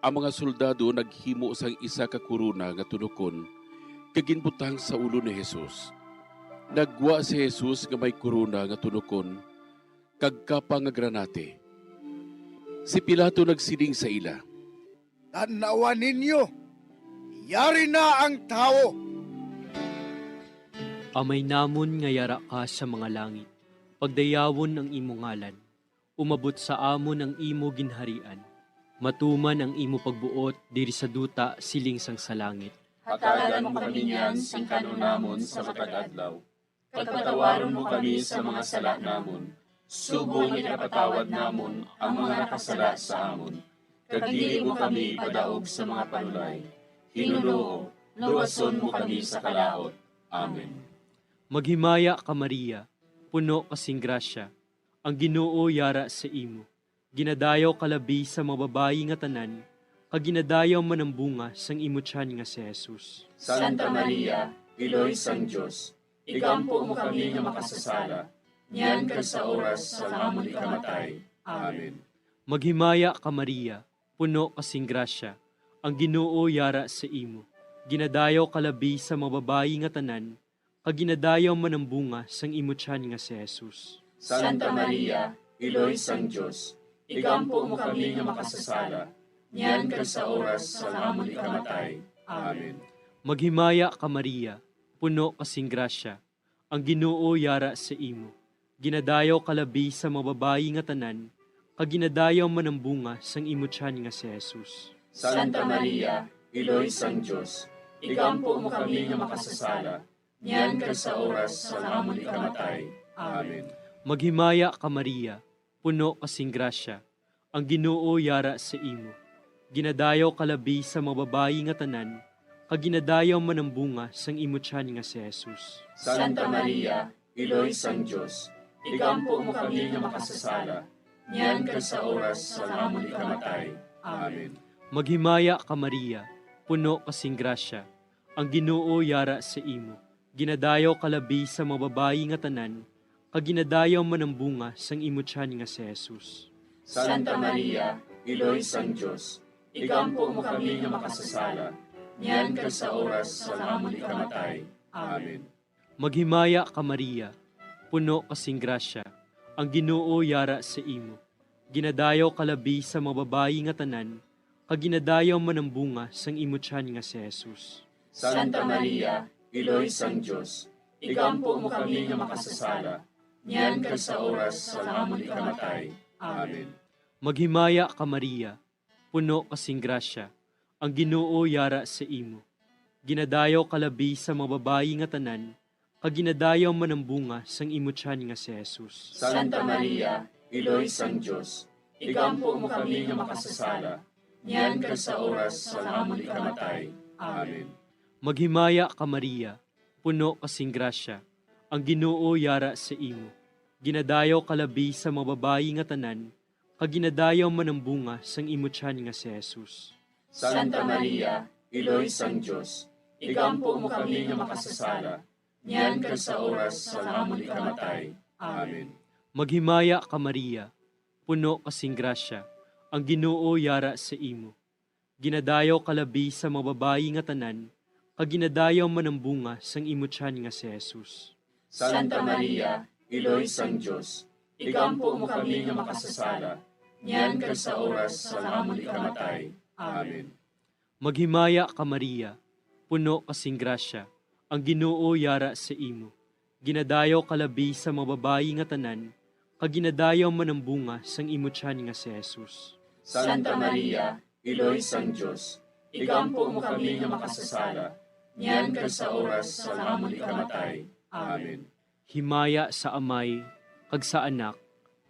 ang mga soldado naghimo sang isa ka kuruna nga tunokon, kaginbutang sa ulo ni Jesus. Nagwa si Jesus nga may kuruna nga tunokon, kagkapa nga granate. Si Pilato nagsiling sa ila,
"Tanawan ninyo, yari na ang tao."
Amay namon nga yara ka sa mga langit, pagdayawon ang imo ngalan, umabot sa amon ang imo ginharian, matuman ang imo pagbuot diri sa duta siling sang sa langit.
Hatagan mo kami niyan sing kanunamon sa matag adlaw. Pagpatawaron mo kami sa mga sala namon, subong ikapatawad namon ang mga nakasala sa amon. Kag dili mo kami padaog sa mga panulay. Hinuloo, luwason mo kami sa kalaot. Amen.
Maghimaya ka Maria, puno kasing grasya, ang Ginoo yara sa imo. Ginadayaw kalabi sa mga babayi nga tanan, kag ginadayaw man ang bunga sang imo tiyan nga si Jesus.
Santa Maria, Iloy sang Dios, igampo mo kami nga makasasala, niyan kag sa oras sa amon ikamatay. Amen.
Maghimaya ka Maria, puno kasing grasya, ang Ginoo yara sa imo. Ginadayaw kalabi sa mga babayi nga tanan, kag ginadayaw man ang bunga sang imo tiyan nga si Jesus.
Santa Maria, Iloy sang Dios, igampo mo kami nga makasasala, niyan kag sa oras sa amon ikamatay. Amen.
Maghimaya ka Maria, puno kasing grasya, ang Ginoo yara sa imo. Ginadayaw kalabi sa mga babayi nga tanan, kag ginadayaw man ang bunga sang imo tiyan nga si Jesus.
Santa Maria, Iloy sang Dios, igampo mo kami nga makasasala, niyan kag sa oras sa amon ikamatay. Amen.
Maghimaya ka Maria, puno kasing grasya, ang Ginoo yara sa imo. Ginadayaw kalabi sa mga babayi nga tanan, kaginadayaw manambunga sang imo tiyan nga si Jesus.
Santa Maria, Iloy sang Diyos, igampo mo kami nga makasasala, niyan ka sa oras sa amon ikamatay. Amen.
Maghimaya ka Maria, puno kasing grasya, ang Ginoo yara sa imo. Ginadayaw kalabi sa mga babayi nga tanan, kaginadayaw manambunga sang imo tiyan nga si Jesus.
Santa Maria, Iloy sang Diyos, igampo mo kami nga makasasala, niyan ka sa oras sa amon ikamatay. Amen.
Maghimaya ka Maria, puno kasing grasya, ang Ginoo yara sa imo. Ginadayaw kalabi sa mga babayi nga tanan, kaginadayaw manambunga sang imo tiyan nga si Jesus.
Santa Maria, Iloy sang Diyos, igampo mo kami nga makasasala, niyan ka sa oras sa amon ikamatay. Amen.
Maghimaya ka Maria, puno kasing grasya, ang Ginoo yara sa imo. Ginadayaw kalabi sa mga babayi nga tanan, kaginadayaw manambunga sang imo tiyan nga si Jesus.
Santa Maria, Iloy sang Diyos, igampo mo kami nga makasasala, niyan ka sa oras sa amon ikamatay. Amen.
Maghimaya ka Maria, puno kasing grasya, ang Ginoo yara sa imo. Ginadayaw kalabi sa mga babayi nga tanan, kaginadayaw manambunga sang imo tiyan nga si Jesus.
Santa Maria, Iloy sang Diyos, igampo mo kami nga makasasala, niyan ka sa oras sa amon ikamatay. Amen.
Maghimaya ka Maria, puno kasing grasya, ang Ginoo yara sa imo. Ginadayaw kalabi sa mga babayi nga tanan, kaginadayaw manambunga sang imo tiyan nga si Jesus.
Santa Maria, Iloy sang Diyos, igampo mo kami nga makasasala, niyan ka sa oras sa amon ikamatay. Amen.
Maghimaya ka Maria, puno kasing grasya, ang Ginoo yara sa imo. Ginadayaw kalabi sa mga babayi nga tanan, kaginadayaw manambunga sang imo tiyan nga si Jesus.
Santa Maria, Iloy sang Diyos, igampo mo kami nga makasasala, niyan ka sa oras sa amon ikamatay. Amen.
Himaya sa Amay, kag sa Anak,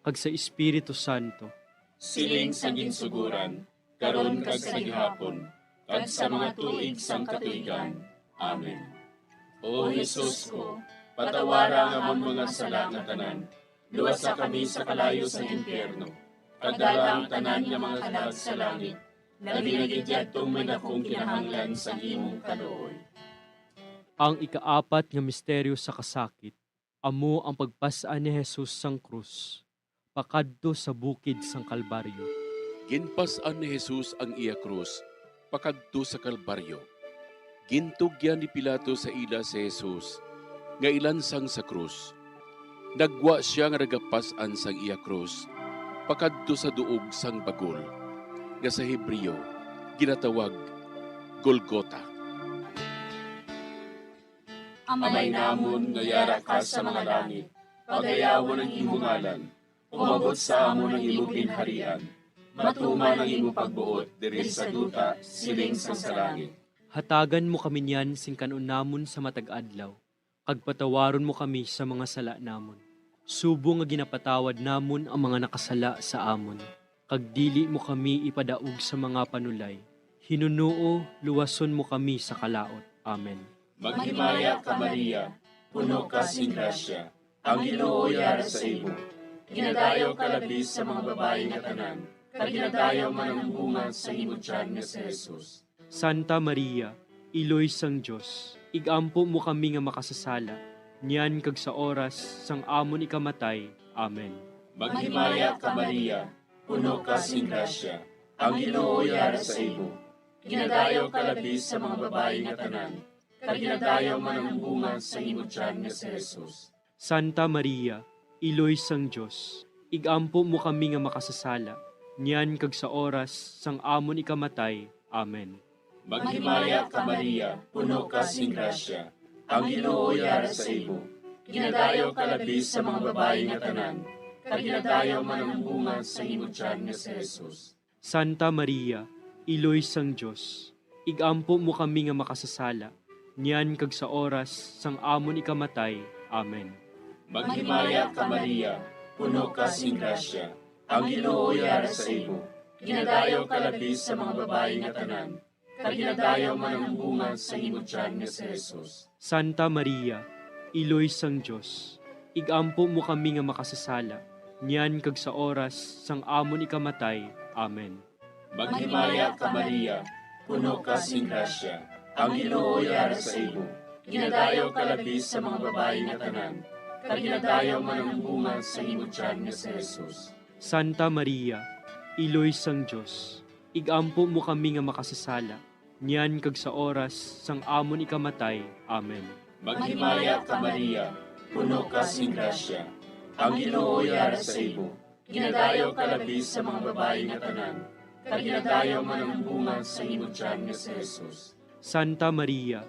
kag sa Espiritu Santo.
Siling sa ginsuguran, karon kag sa gihapon, kag sa mga tuig sang katuigan. Amen. O Jesus ko, patawara nga amon mga sala nga tanan, luwasa kami sa kalayo sa impyerno, kagdala ang tanan nga mga kalag sa langit, labi na gidyadtong may nakong kinahanglan sa imong kaluoy.
Ang ikaapat nga misteryo sa kasakit, amo ang pagpasaan ni Jesus sang krus, pakadto sa bukid sang Kalbaryo.
Ginpasan ni Jesus ang iya krus, pakadto sa Kalbaryo. Gintugyan ni Pilato sa ila si Jesus, nga ilansang sa krus. Nagwa siya nga nagapasan sang iya krus, pakadto sa duog sang bagol, nga sa Hebreo, ginatawag Golgota.
Amay namon nga yara ka sa mga langit, pagayawan ang imong ngalan, umabot sa amon ang imong ginharian, matuman ang imong pagbuot diri sa duta, siling sa langit.
Hatagan mo kami niyan sing kanon namon sa matag adlaw, kag patawaron mo kami sa mga sala namon. Subo nga ginapatawad namon ang mga nakasala sa amon, kag dili mo kami ipadaog sa mga panulay. Hinunuo, luwason mo kami sa kalaot. Amen.
Maghimaya ka Maria, puno ka sing grasya, ang Ginoo yara sa imo. Ginadayaw ka labis sa mga babayi nga tanan, kag ginadayaw man ang bunga sa imong tiyan nga si Jesus.
Santa Maria, Iloy sang Diyos, igampo mo kami nga makasasala, niyan kag sa oras sang amon ikamatay. Amen.
Maghimaya ka Maria, puno ka sing grasya, ang Ginoo yara sa imo. Ginadayaw ka labis sa mga babayi nga tanan, kag ginadayaw man ang bunga sa imong tiyan nga si Jesus.
Santa Maria, Iloy sang Diyos, igampo mo kami nga makasasala, niyan kag sa oras sang amon ikamatay. Amen.
Maghimaya ka Maria, puno ka sing grasya, ang Ginoo yara sa imo. Ginadayaw ka labis sa mga babayi nga tanan, kag ginadayaw man ang bunga sa imong tiyan nga si Jesus.
Santa Maria, Iloy sang Diyos, igampo mo kami nga makasasala, niyan kag sa oras sang amon ikamatay. Amen.
Maghimaya ka Maria, puno ka sing grasya, ang Ginoo yara sa imo. Ginadayaw ka labis sa mga babae nga tanan, kag ginadayaw man ang bunga sa imo tiyan nga si Jesus.
Santa Maria, Iloy sang Diyos, igampo mo kami nga makasasala, niyan kag sa oras sang amon ikamatay. Amen.
Maghimaya ka Maria, puno ka sing grasya, ang Ginoo yara sa imo. Ginadayaw ka labis sa mga babae nga tanan, kag ginadayaw man ang bunga sa imo tiyan nga si Jesus.
Santa Maria, Iloy sang Diyos, igampo mo kami nga makasasala, niyan kag sa oras sang amon ikamatay. Amen.
Maghimaya ka Maria, puno ka sing grasya, ang Ginoo yara sa imo. Ginadayaw ka labis sa mga babae nga tanan, kag ginadayaw man ang bunga sa imo tiyan nga si Jesus.
Santa Maria,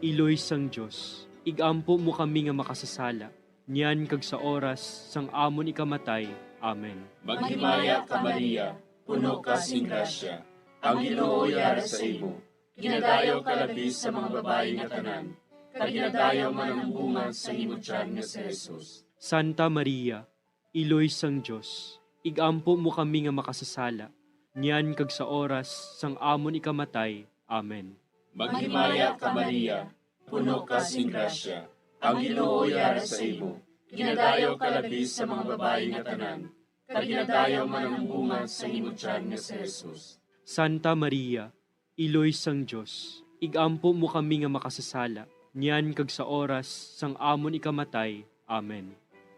Iloy sang Diyos, igampo mo kami nga makasasala, niyan kag sa oras sang amon ikamatay. Amen.
Maghimaya ka Maria, puno ka sing grasya, ang Ginoo yara sa imo. Ginadayaw ka labis sa mga babae nga tanan, kag ginadayaw man ang bunga sa imo tiyan nga si Jesus.
Santa Maria, Iloy sang Diyos, igampo mo kami nga makasasala, niyan kag sa oras sang amon ikamatay. Amen.
Maghimaya ka Maria, puno ka sing grasya, ang Ginoo yara sa imo. Ginadayaw ka labis sa mga babae nga tanan, kag ginadayaw man ang bunga sa imo tiyan nga si Jesus.
Santa Maria, Iloy sang Diyos, igampo mo kami nga makasasala, niyan kag sa oras sang amon ikamatay. Amen.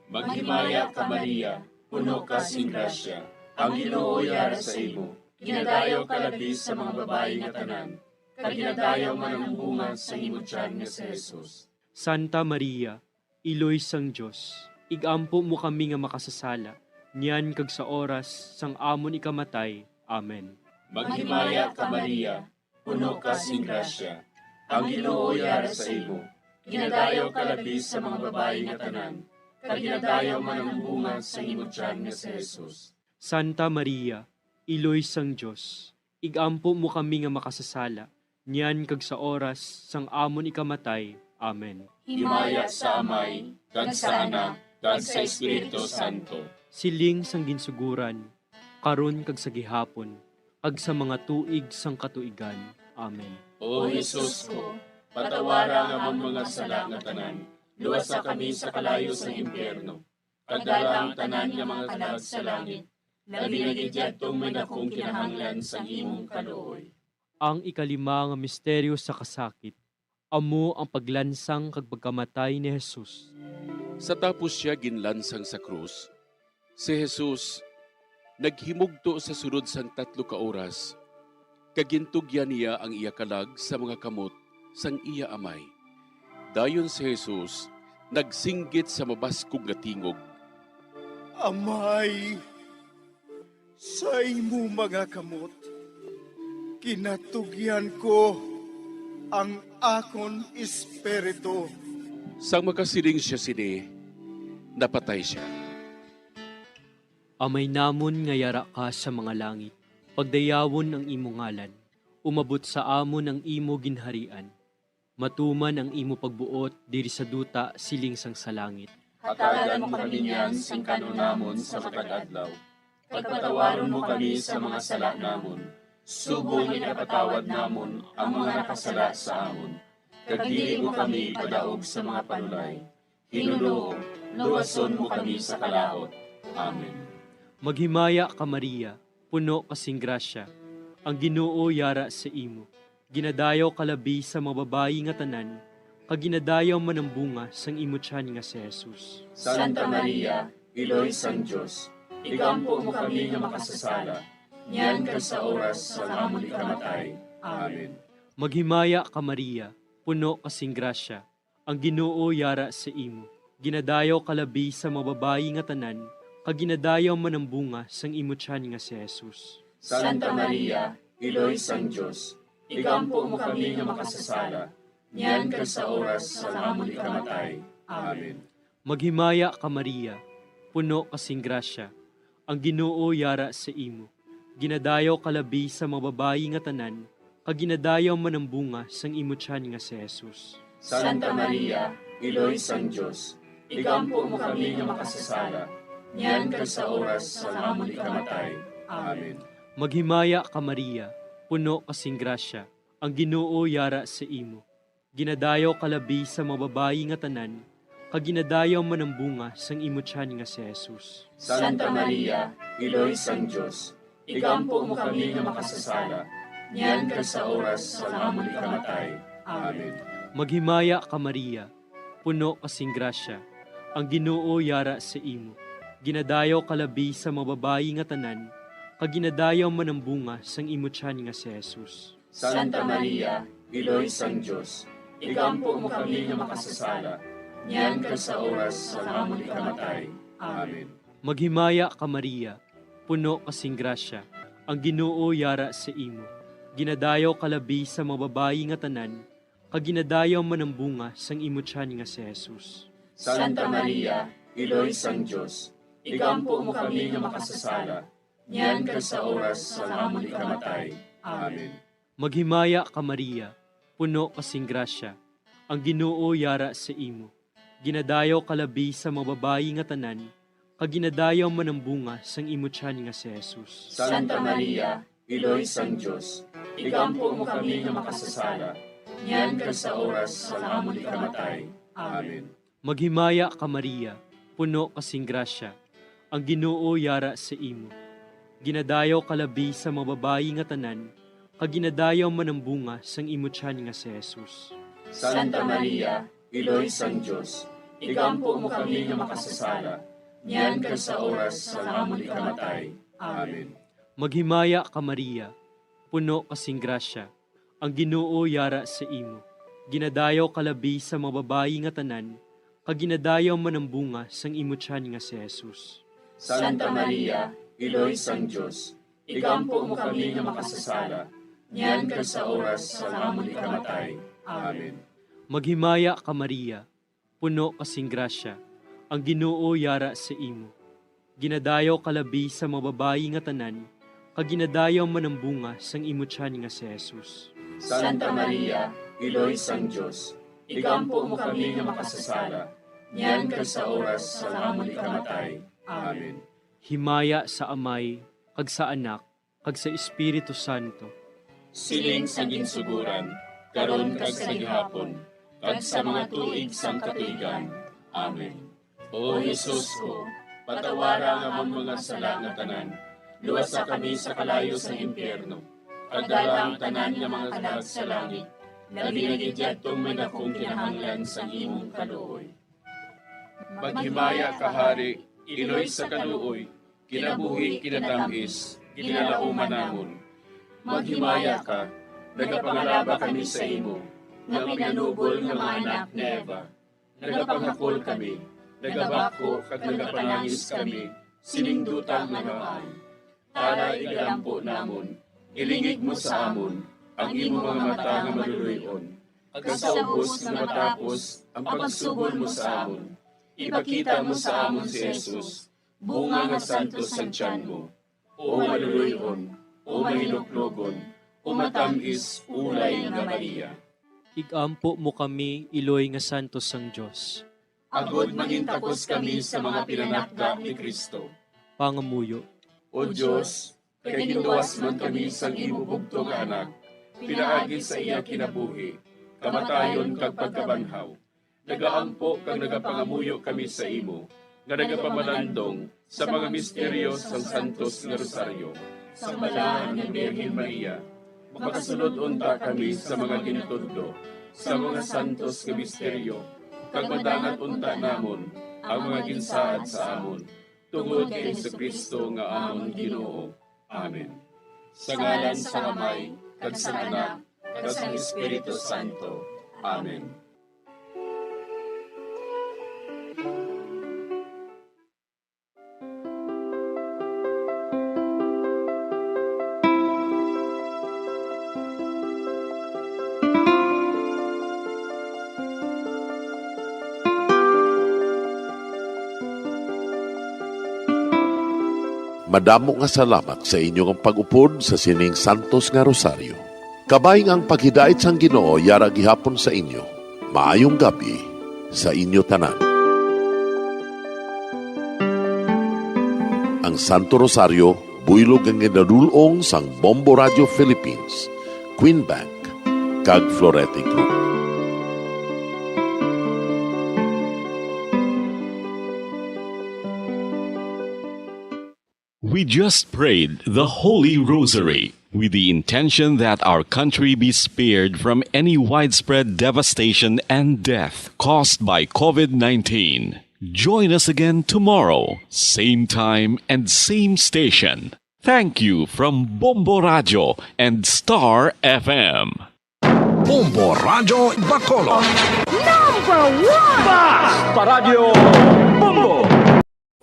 Maghimaya ka Maria, puno ka sing grasya, ang Ginoo yara sa imo. Ginadayaw ka labis sa mga babae nga tanan, kag ginadayaw man ang bunga sa imo tiyan nga si Jesus.
Santa Maria, Iloy sang Diyos, igampo mo kami nga makasasala, niyan kag sa oras sang amon ikamatay. Amen.
Maghimaya ka Maria, puno ka sing grasya, ang Ginoo yara sa imo. Ginadayaw ka labis sa mga babae nga tanan, kag ginadayaw man ang bunga sa imo tiyan nga si Jesus.
Santa Maria, Iloy sang Diyos, igampo mo kami nga makasasala, niyan kag sa oras sang amon ikamatay. Amen.
Himaya sa Amay, kag sa Anak, kag sa Espiritu Santo.
Siling sang ginsuguran, karon kag sa gihapon, kag sa mga tuig sang katuigan. Amen.
O Jesus ko, patawara nga among mga sala nga tanan, luwasa kami sa kalayo sa impyerno, kag dala ang tanan nga mga kalag sa langit, labi na gidyadtong may dakong kinahanglan sa imong kaluoy.
Ang ikalima nga misteryo sa kasakit, amo ang paglansang kag pagkamatay ni Jesus.
Sa tapos siya ginlansang sa krus, si Jesus naghimugto sa sunod sang 3 ka oras, kagintugyan niya ang iya kalag sa mga kamot sang iya amay. Dayon si Jesus nagsinggit sa mabaskog nga tingog.
Amay, sa imo mga kamot, kinatugyan ko ang akon espiritu.
Sang makasiling siya sini, napatay siya.
Amay namon nga yara ka sa mga langit, pagdayawon ang imo ngalan, umabot sa amon ang imo ginharian. Matuman ang imo pagbuot diri sa duta siling sang sa langit.
Hatagan mo kami niyan sing kanunamon sa matag adlaw. Pagpatawaron mo kami sa mga sala namon. Subong ipatawad namon ang mga nakasala sa amon. Kag dili mo kami padaog sa mga panulay. Hinuloo, luwason mo kami sa kalaot. Amen.
Maghimaya ka Maria, puno kasing grasya, ang Ginoo yara sa imo. Ginadayaw kalabi sa mga babayi nga tanan, kag ginadayaw man ang bunga sang imo tiyan nga si Jesus.
Santa Maria, Iloy sang Diyos, igampo mo kami nga makasasala, niyan kag sa oras sa amon ikamatay. Amen.
Maghimaya ka Maria, puno kasing grasya, ang Ginoo yara sa imo. Ginadayaw kalabi sa mga babayi nga tanan, kag ginadayaw man ang bunga sang imo tiyan nga si Jesus.
Santa Maria, Iloy sang Diyos, igampo mo kami nga makasasala, niyan kag sa oras sa amon ikamatay. Amen.
Maghimaya ka Maria, puno kasing grasya, ang Ginoo yara sa imo. Ginadayaw kalabi sa mga babayi nga tanan, kag ginadayaw man ang bunga sang imo tiyan nga si Jesus.
Santa Maria, Iloy sang Diyos, igampo mo kami nga makasasala, niyan kag sa oras sa amon ikamatay. Amen.
Maghimaya ka Maria, puno kasing grasya, ang Ginoo yara sa imo. Ginadayaw kalabi sa mga babayi nga tanan, kag ginadayaw man ang bunga sang imo tiyan nga si Jesus.
Santa Maria, Iloy sang Dios, igampo mo kami nga makasasala, niyan kag sa oras sa amon ikamatay. Amen.
Maghimaya ka Maria, puno kasing grasya, ang Ginoo yara sa imo. Ginadayaw kalabi sa mga babayi nga tanan, kag ginadayaw man ang bunga sang imo tiyan nga si Jesus.
Santa Maria, Iloy sang Dios, igampo mo kami nga makasasala, niyan kag sa oras sa amon ikamatay. Amen.
Maghimaya ka Maria, puno kasing grasya, ang Ginoo yara sa imo. Ginadayaw kalabi sa mga babayi nga tanan, kag ginadayaw man ang bunga sang imo tiyan nga si Jesus.
Santa Maria, Iloy sang Dios, igampo mo kami nga makasasala, niyan kag sa oras sa amon ikamatay. Amen.
Maghimaya ka Maria, puno kasing grasya, ang Ginoo yara sa imo. Ginadayaw kalabi sa mga babayi nga tanan, kag ginadayaw man ang bunga sang imo tiyan nga si Jesus.
Santa Maria, Iloy sang Dios, igampo mo kami nga makasasala, niyan kag sa oras sa amon ikamatay. Amen.
Maghimaya ka Maria, puno kasing grasya, ang Ginoo yara sa imo. Ginadayaw kalabi sa mga babayi nga tanan, kag ginadayaw man ang bunga sang imo tiyan nga si Jesus.
Santa Maria, Iloy sang Dios, igampo mo kami nga makasasala, niyan kag sa oras sa amon ikamatay. Amen.
Maghimaya ka Maria, puno kasing grasya, ang Ginoo yara sa imo. Ginadayaw kalabi sa mga babayi nga tanan, kag ginadayaw man ang bunga sang imo tiyan nga si Jesus.
Santa Maria, Iloy sang Dios, igampo mo kami nga makasasala, niyan kag sa oras sa amon ikamatay. Amen.
Maghimaya ka Maria, puno kasing grasya, ang Ginoo yara sa imo. Ginadayaw kalabi sa mga babayi nga tanan, kag ginadayaw man ang bunga sang imo tiyan nga si Jesus.
Santa Maria, Iloy sang Dios, igampo mo kami nga makasasala, niyan kag sa oras sa amon ikamatay. Amen.
Himaya sa Amay, kag sa Anak, kag sa Espiritu Santo.
Siling sa ginsuguran, karon kag sa gihapon, kag sa mga tuig sang katuigan. Amen. O Jesus ko, patawara nga among mga sala nga tanan, luwasa kami sa kalayo sa impyerno, kag dala ang tanan nga mga kalag sa langit, labi na gidyadtong may dakong kinahanglan sa imong kaluoy. Maghimaya ka Hari, Iloy sa kaluoy, kinabuhi kinatamis, ginalauman namon. Maghimaya ka, nagapangalaba kami sa imo, nga pinanubol nga mga anak ni Eva. Nagapanghakol kami, nagabako kag nagapanangis kami, siningdutang nagamaan. Para igalampo namon, ilingig mo sa amon, ang imo mga mata nga maluluyon. Ag sa ubos nga matapos, ang pagsugod mo sa amon. Ipakita mo sa amon si Jesus, bunga nga santos sa tiyan mo. O maluluyon, o mahiluklogon, o matamis, ulay nga Maria.
Igampo mo kami, Iloy nga santos sang Dios.
Agod mangintakos kami sa mga pinanakda ni Kristo.
Pangamuyo.
O Diyos, kay ginduwas man kami sang imo bugto nga anak, pinaagi sa iya kinabuhi, kamatayon kag pagkabanhaw. Nagaampo kag nagapangamuyo kami sa imo, nga nagapamanandong sa mga misteryo sang Santos nga Rosaryo, sa balaan ng Birhen Maria. Makasunod unta kami sa mga ginutudlo, sa mga santos nga misteryo, kag madangat unta namon ang mga ginsaad sa amon, tungod kay Jesucristo nga amon Ginoo. Amen. Sa ngalan sa Amay, kag sa Anak, kag sa Espiritu Santo. Amen.
Madamo nga salamat sa inyong pag-upod sa sining Santos nga Rosaryo. Kabayng ang paghidait sang Ginoo yara gihapon sa inyo. Maayong gabi sa inyo tanan. Ang Santo Rosario, buylog ang ginadulong sang Bombo Radio Philippines, Queen Bank, kag Florete Group.
We just prayed the Holy Rosary with the intention that our country be spared from any widespread devastation and death caused by COVID-19. Join us again tomorrow, same time and same station. Thank you from Bombo Radio and Star FM.
Bombo Radio Bacolod.
Number 1! Basta Radio Bombo!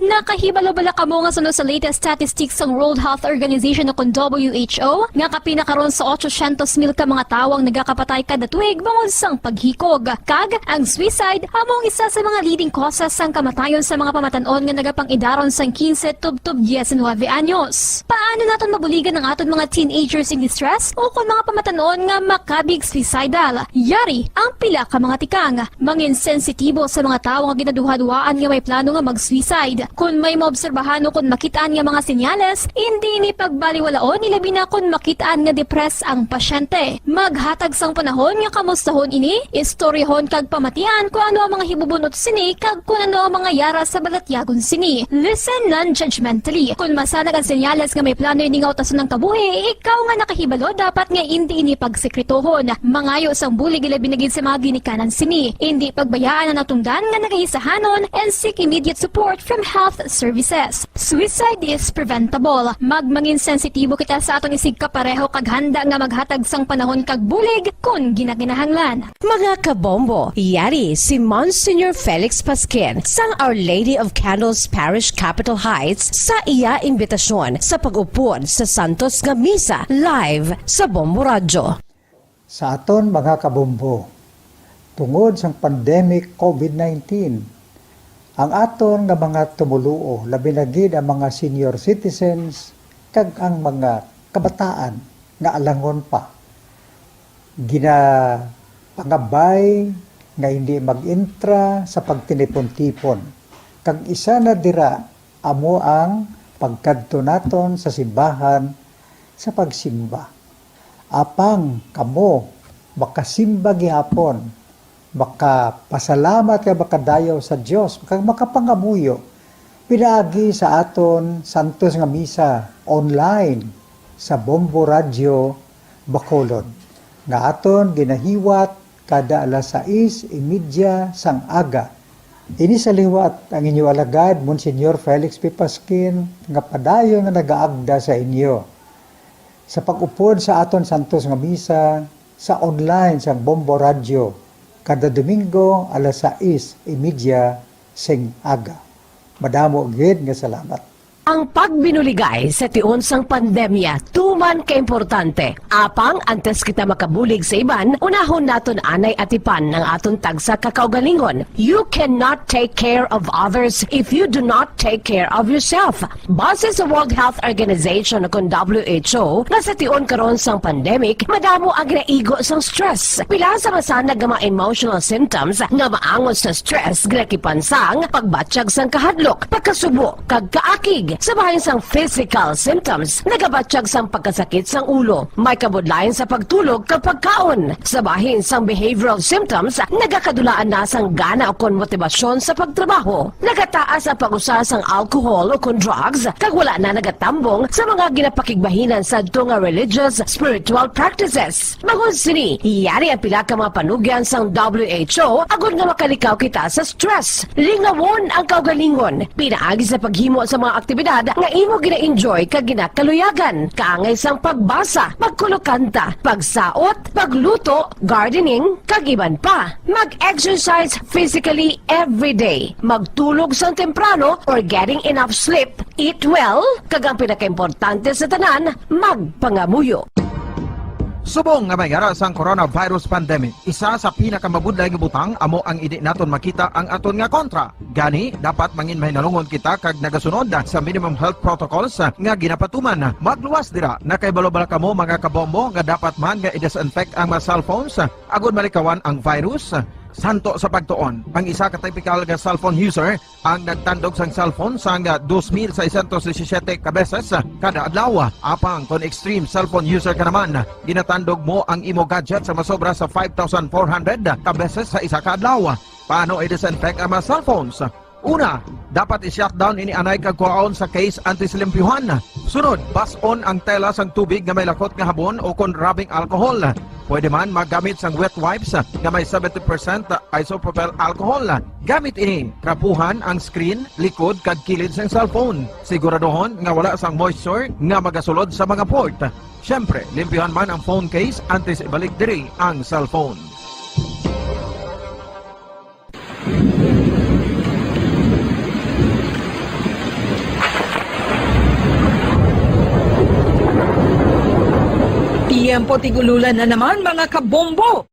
Nakahibalo-bala ka mo nga sunod sa latest statistics ng World Health Organization o WHO nga kapinakaroon sa 800,000 ka mga tawang nagakapatay kada tuig bangod sang paghikog. Kag, ang suicide among isa sa mga leading causes sang kamatayon sa mga pamatanon nga nagapang-idaron sang 15 tub 19 anyos. Paano naton mabuligan ang aton mga teenagers in distress o kung mga pamatanon nga makabig suicidal? Yari ang pila ka mga tikang, mangin sensitibo sa mga tawo nga ginaduhaduaan nga may plano nga mag-suicide. Kung may maobserbahan o kung makitaan nga mga senyales, hindi ni pagbaliwalaon nilabi na kung makitaan nga depress ang pasyente. Maghatag sang panahon nga kamustahon ini, istoryahon kag pamatian kung ano ang mga hibubunot sini kag kung ano ang mga yara sa balatyagon sini. Listen non-judgmentally. Kung masanag ang senyales nga may plano ini nga utason ng kabuhi, ikaw nga nakahibalo dapat nga hindi ini pagsekretohon. Mangayo sang bulig ilabi na gid sa mga ginikanan sini. Hindi pagbayaan ang natungdan nga nagahisahanon and seek immediate support from health services. Suicide is preventable. Magmangin sensitibo kita sa atong isig kapareho kag handa nga maghatag sang panahon kag bulig kung ginaginahanglan.
Mga kabombo, yari si Monsignor Felix Pasquin sang Our Lady of Candles Parish Capitol Heights sa iya imbitasyon sa pag-upod sa Santos nga Misa live sa Bombo Radio.
Sa aton mga kabombo, tungod sang pandemic COVID-19, ang aton nga mga tumuluo, labi na gid ang mga senior citizens kag ang mga kabataan nga alangon pa. Pangabay nga hindi mag-intra sa pagtinipon-tipon. Kag isa na dira amo ang pagkadto naton sa simbahan sa pagsimba. Apang kamo makasimba gihapon, makapasalamat ka makadayaw sa Dios, makapangamuyo pinaagi sa aton Santos nga Misa online sa Bombo Radio Bacolod nga aton ginahiwat kada alas 6:30 sang aga. Ini sa liwat ang inyo alagad Monsignor Felix P. Pasquin nga padayon nga nagaagda sa inyo sa pag-upod sa aton Santos nga Misa sa online sa Bombo Radio kada Domingo alas 6:30 sing aga. Madamo gid nga salamat.
Ang pagbinuligay sa tiun sang pandemya, tuman kaimportante. Apang antes kita makabulig sa iban, unahon naton anay atipan ng aton tagsa kakaugalingon. You cannot take care of others if you do not take care of yourself. Base sa World Health Organization kung WHO, nga sa tiun karon sang pandemic, madamo ang ginaigo sang stress. Pila sa masanag nga mga emotional symptoms nga maangon sa stress, ginakipansang pagbatsyag sang kahadlok, pagkasubo, kag kaakig. Sa bahin sang physical symptoms, nagabatsyag sang pagkasakit sang ulo, may kabudlayan sa pagtulog kapag kaon. Sa bahin sang behavioral symptoms, nagakadulaan na sang gana o kon motibasyon sa pagtrabaho. Nagataas ang pag-usa sang alcohol o kon drugs, kag wala na nagatambong sa mga ginapakigbahinan sa nga religious, spiritual practices. Magun sini, iyari ang pila ka mga panugyan sang WHO agud nga makalikaw kita sa stress. Lingawon ang kaugalingon, pinaagi sa paghimo sa mga aktibidad nga imo gina-enjoy kag ginakaluyagan, kaangay sang pagbasa, pagkulokanta, pagsaot, pagluto, gardening, kag iban pa. Mag-exercise physically every day, magtulog sang temprano or getting enough sleep, eat well, kag ang pinakaimportante sa tanan, magpangamuyo.
Subong nga may gara sang coronavirus pandemic, isa sa pinakamabudlay nga butang amo ang idi naton makita ang aton nga kontra. Gani, dapat mangin mahinalungon kita kag nagasunod sa minimum health protocols nga ginapatuman. Magluwas dira na kay balobal kamo mga kabombo nga dapat man nga i-disinfect ang mga cellphones agud malikawan ang virus. Santo sa pagtuon, ang isa ka typical nga cellphone user ang nagtandog sang cellphone sang 2,617 ka beses kada adlaw. Apang kon extreme cellphone user ka naman, ginatandog mo ang imo gadget sa masobra sa 5,400 ka beses sa isa ka adlaw. Paano i-disinfect ang mga cellphones? Una, dapat i-shutdown ini anay kagkuhaon sa case anti-slimpyuhan. Sunod, bas-on ang tela sang tubig nga may lakot nga habon o kon rubbing alcohol. Pwede man magamit sang wet wipes nga may 70% isopropyl alcohol. Gamit ini, krapuhan ang screen, likod kag kilid sang cellphone. Siguraduhon nga wala sang moisture nga magasulod sa mga port. Syempre, limpyuhan man ang phone case antes ibalik diri ang cellphone.
Tiempo tigululan na naman mga kabombo!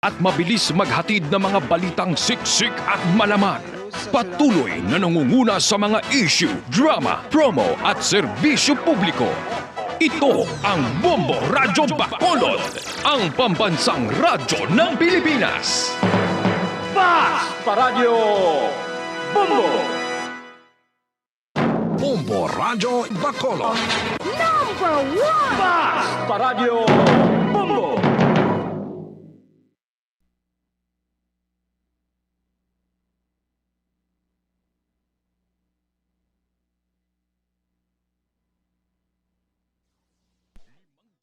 At mabilis maghatid ng mga balitang siksik at malaman. Patuloy na nangunguna sa mga issue, drama, promo at serbisyo publiko. Ito ang Bombo Radyo Bacolod, ang pambansang radyo ng Pilipinas.
Fast Paradyo Bombo!
Bombo Radyo Bacolod.
Number 1! Fast Paradyo Bombo!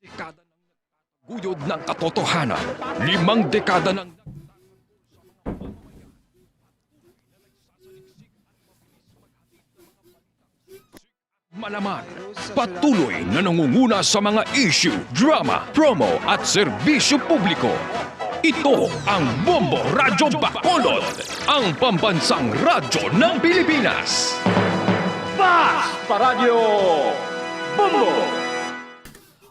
Dekada ng nagtataguyod ng katotohanan. 5 dekada ng malaman. Patuloy na nangunguna sa mga issue, drama, promo at serbisyo publiko. Ito ang Bombo Radyo Bacolod, ang pambansang radyo ng Pilipinas.
Fast Paradyo Bombo!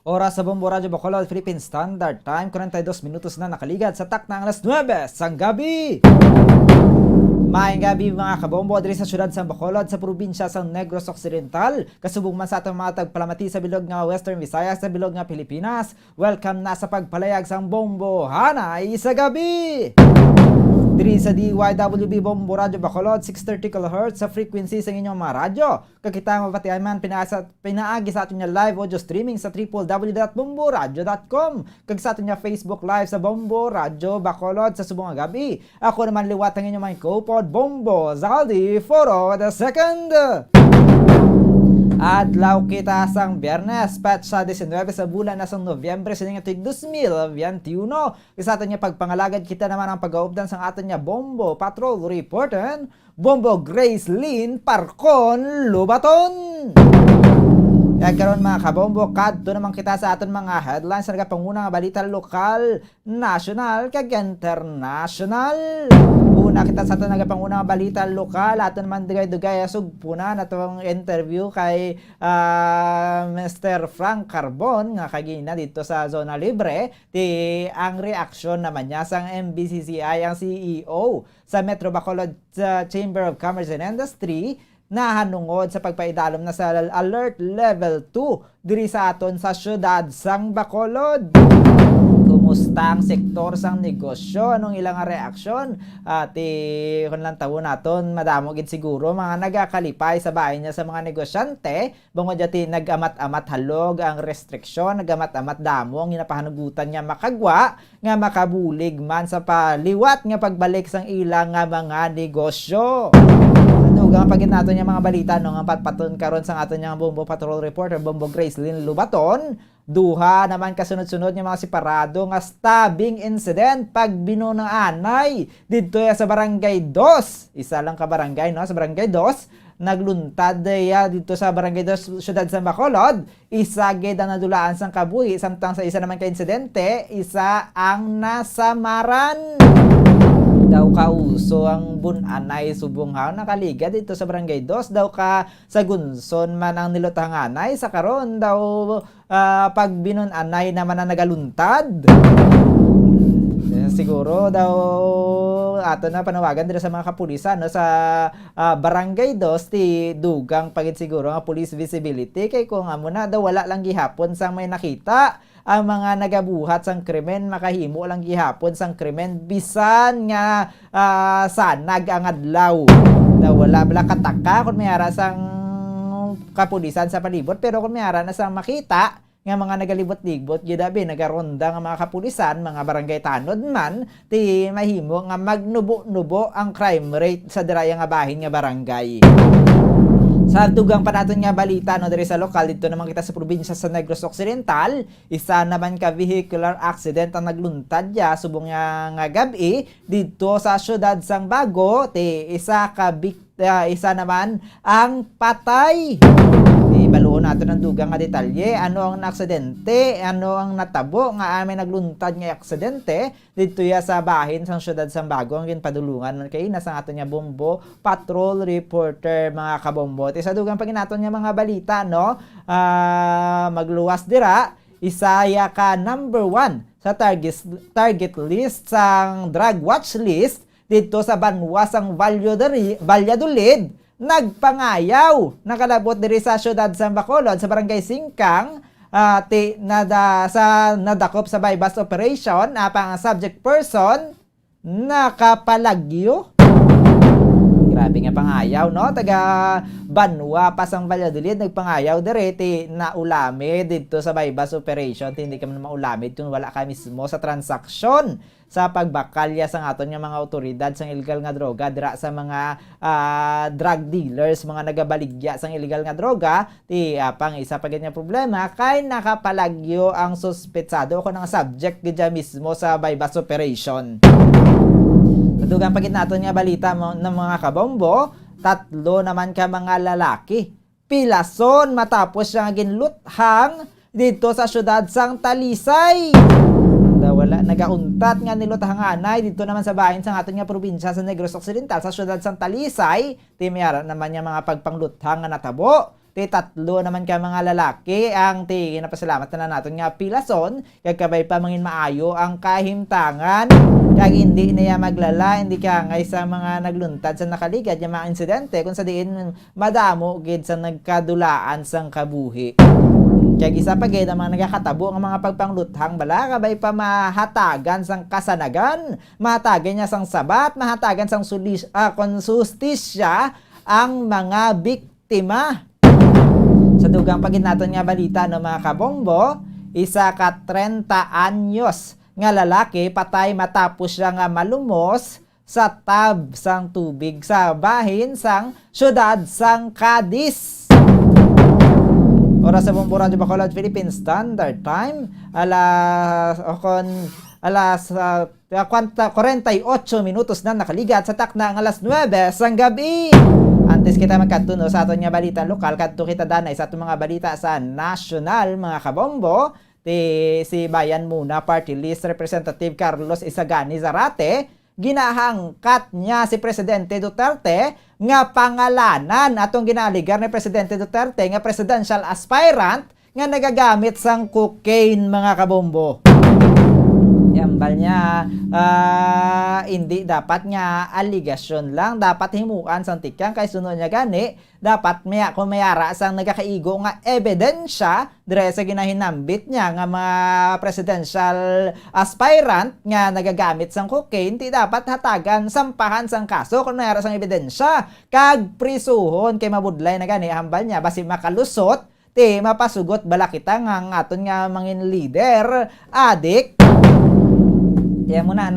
Oras sa Bombo Radyo Bacolod, Philippine Standard Time, 42 minutos na nakaligad sa takna ng alas 9 sang gabi. Maayong gabi mga kabombo, diri sa syudad sa Bacolod sa probinsya sa Negros Occidental. Kasubong man sa atong mga tagpalamati sa bilog nga Western Visayas sa bilog nga Pilipinas. Welcome na sa pagpalayag sang Bombo Hanay sa gabi. Diri sa DYWB Bombo Radyo Bacolod 630 kHz sa frequency sa inyong mga radyo. Kakita mapatian man pinaagi sa aton nga live audio streaming sa www.bomboradyo.com. Kag sa aton nga Facebook live sa Bombo Radyo Bacolod sa subong nga gabi. Ako naman liwat ang inyong mga co-pod Bombo Zaldi Foro the Second. Adlaw kita sang Biyernes, petsa 19 sa bulan na sang Nobyembre sa nga 2021. Isa aton nga pagpangalagad kita naman ang pag-aupdan sang aton nga Bombo Patrol Reporten, Bombo Grace Lynn Parcon Lubaton. Kaya karon mga kabombo, kadto naman kita sa aton mga headlines sa nagapanguna nga balita lokal, national, kag international. Una kita sa aton nagapanguna nga balita lokal, aton man dugay-dugay sugpunan atong interview kay Mr. Frank Carbon nga kagina dito sa Zona Libre. Ang reaksyon naman niya sang MBCCI ang CEO sa Metro Bacolod Chamber of Commerce and Industry na hanungod sa pagpaidalom na sa Alert Level 2 diri sa aton sa syudad sang Bacolod. Kumusta ang sektor sang negosyo? Anong ilang reaksyon? Kung lang tawon naton, madamo gid siguro mga nagakalipay sa bahay niya sa mga negosyante. Bangod jati nagamat-amat halog ang restriksyon, nagamat-amat damo ang ginapahanugutan niya makagwa nga makabulig man sa paliwat nga pagbalik sang ilang nga mga negosyo. Dugang pagin nato niya mga balita no nga patpaton karon sang aton nga Bombo Patrol Reporter Bombo Grace Lynn Lubaton. Duha naman kasunod-sunod nga mga separado nga stabbing incident pag ng anay didto sa Barangay 2. Isa lang ka barangay no sa Barangay 2. Nagluntad dito sa Barangay 2 syudad sa Bacolod. Isa gid ang nadulaan sang kabuhi samtang sa isa naman ka insidente, isa ang nasamaran. Daw ka uso ang bunanay subong haw nakaliga dito sa Barangay 2 daw ka sa Gunson man ang nilutang anay sa karon daw pag binunanay naman na nagaluntad. Siguro daw ato na panawagan dito sa mga kapulisan no sa Barangay 2 ti dugang pagit siguro nga police visibility kay kung amo na daw wala lang gihapon sang may nakita ang mga nagabuhat sang krimen makahimo lang gihapon sang krimen bisan nga sanag ang adlaw. Wala bala kataka kung mayara sang kapulisan sa palibot, pero kung mayara na sang makita nga mga nagalibot-libot gidabi nagaronda nga mga kapulisan, mga barangay tanod man, ti mahimo nga magnubo-nubo ang crime rate sa diraya nga bahin nga barangay. Sa dugang pa natin nga balita no diri sa lokal, dito naman kita sa probinsya sa Negros Occidental, isa naman ka vehicular accident ang nagluntad ya subong nga gabi dito sa syudad sang Bago, ti isa naman ang patay. Ibaluon nato ng dugang nga detalye, ano ang aksidente, ano ang natabo nga amin nagluntad nga aksidente dito ya sa bahin sang syudad sang Bago. Ang ginpadulungan man kay nasa ato nga Bombo Patrol Reporter, mga kabombo. Sa dugang paginaton nga mga balita no, magluwas dira, isaya ka number 1 sa target list sang drug watch list dito sa Banwa sang Valladolid. Nagpangayaw, nakalabot diri sa syudad sa Bacolod sa barangay Singkang, nadakop sa bypass operation, pang subject person nakapalagyo. Grabe nga pangayaw no, taga Banwa pasang Valladolid nagpangayaw diri na ulami dito sa bypass operation. Hindi ka man maulamid kung wala ka mismo sa transaksyon sa pagbakalya sang aton nga mga otoridad sang illegal nga droga dira sa mga drug dealers, mga nagabaligya sang illegal nga droga. Pang isa pa ganyan problema kay nakapalagyo ang suspetsado o nang subject gidya mismo sa bypass operation. Dugang pagit naton nga balita ng mga kabombo, 3 naman ka mga lalaki pilason matapos siyang ginluthang dito sa syudad sang Talisay. Wala nagauntat nga niluthanganay dito naman sa bahin sang aton nga probinsya sa Negros Occidental sa syudad sang Talisay. Mayara naman nga mga pagpangluthang nga natabo. 3 naman ka mga lalaki ang napasalamat na naton nga pilason kag kabay pa mangin maayo ang kahimtangan kag hindi niya maglala, hindi ka ngay sa mga nagluntad sa nakaligad yung mga insidente kung sa diin madamo gid sa nagkadulaan sang kabuhi. Kaya isa pa gid ang mga nagakatabo ang mga pagpangluthang bala kabay pa mahatagan sang kasanagan, mahatagan niya sang sabat, mahatagan sang konsustisya ang mga biktima. Sa dugang pagit naton nga balita no mga kabombo, isa ka 30 anyos nga lalaki patay matapos siya nga malumos sa tab sang tubig sa bahin sang syudad sang Cadiz. Oras sa Bombo Radio Bacolod Philippine Standard Time, alas 48 minutos na nakaligat sa takna ang alas 9 sang gabi. Antes kita magkatuno sa aton nga balita lokal, kadto kita danay sa atong mga balita sa national, mga kabombo. Si Bayan Muna Party List Representative Carlos Isagani Zarate, ginahangkat niya si Presidente Duterte nga pangalanan atong ginaligar ni Presidente Duterte nga presidential aspirant nga nagagamit sang cocaine, mga kabombo. Yambal niya, hindi dapat nga aligasyon lang, dapat himuan sang tikang kay sunod niya gani, dapat kung mayara sang nagakaigo nga ebidensya dire sa ginahinambit niya nga mga presidential aspirant nga nagagamit sang cocaine, ti dapat hatagan sampahan sang kaso kung mayara sang ebidensya kag prisuhon kay mabudlay na gani. Hambal niya basi makalusot ti mapasugot bala kita nga aton nga mangin leader adik. Tiyan mo na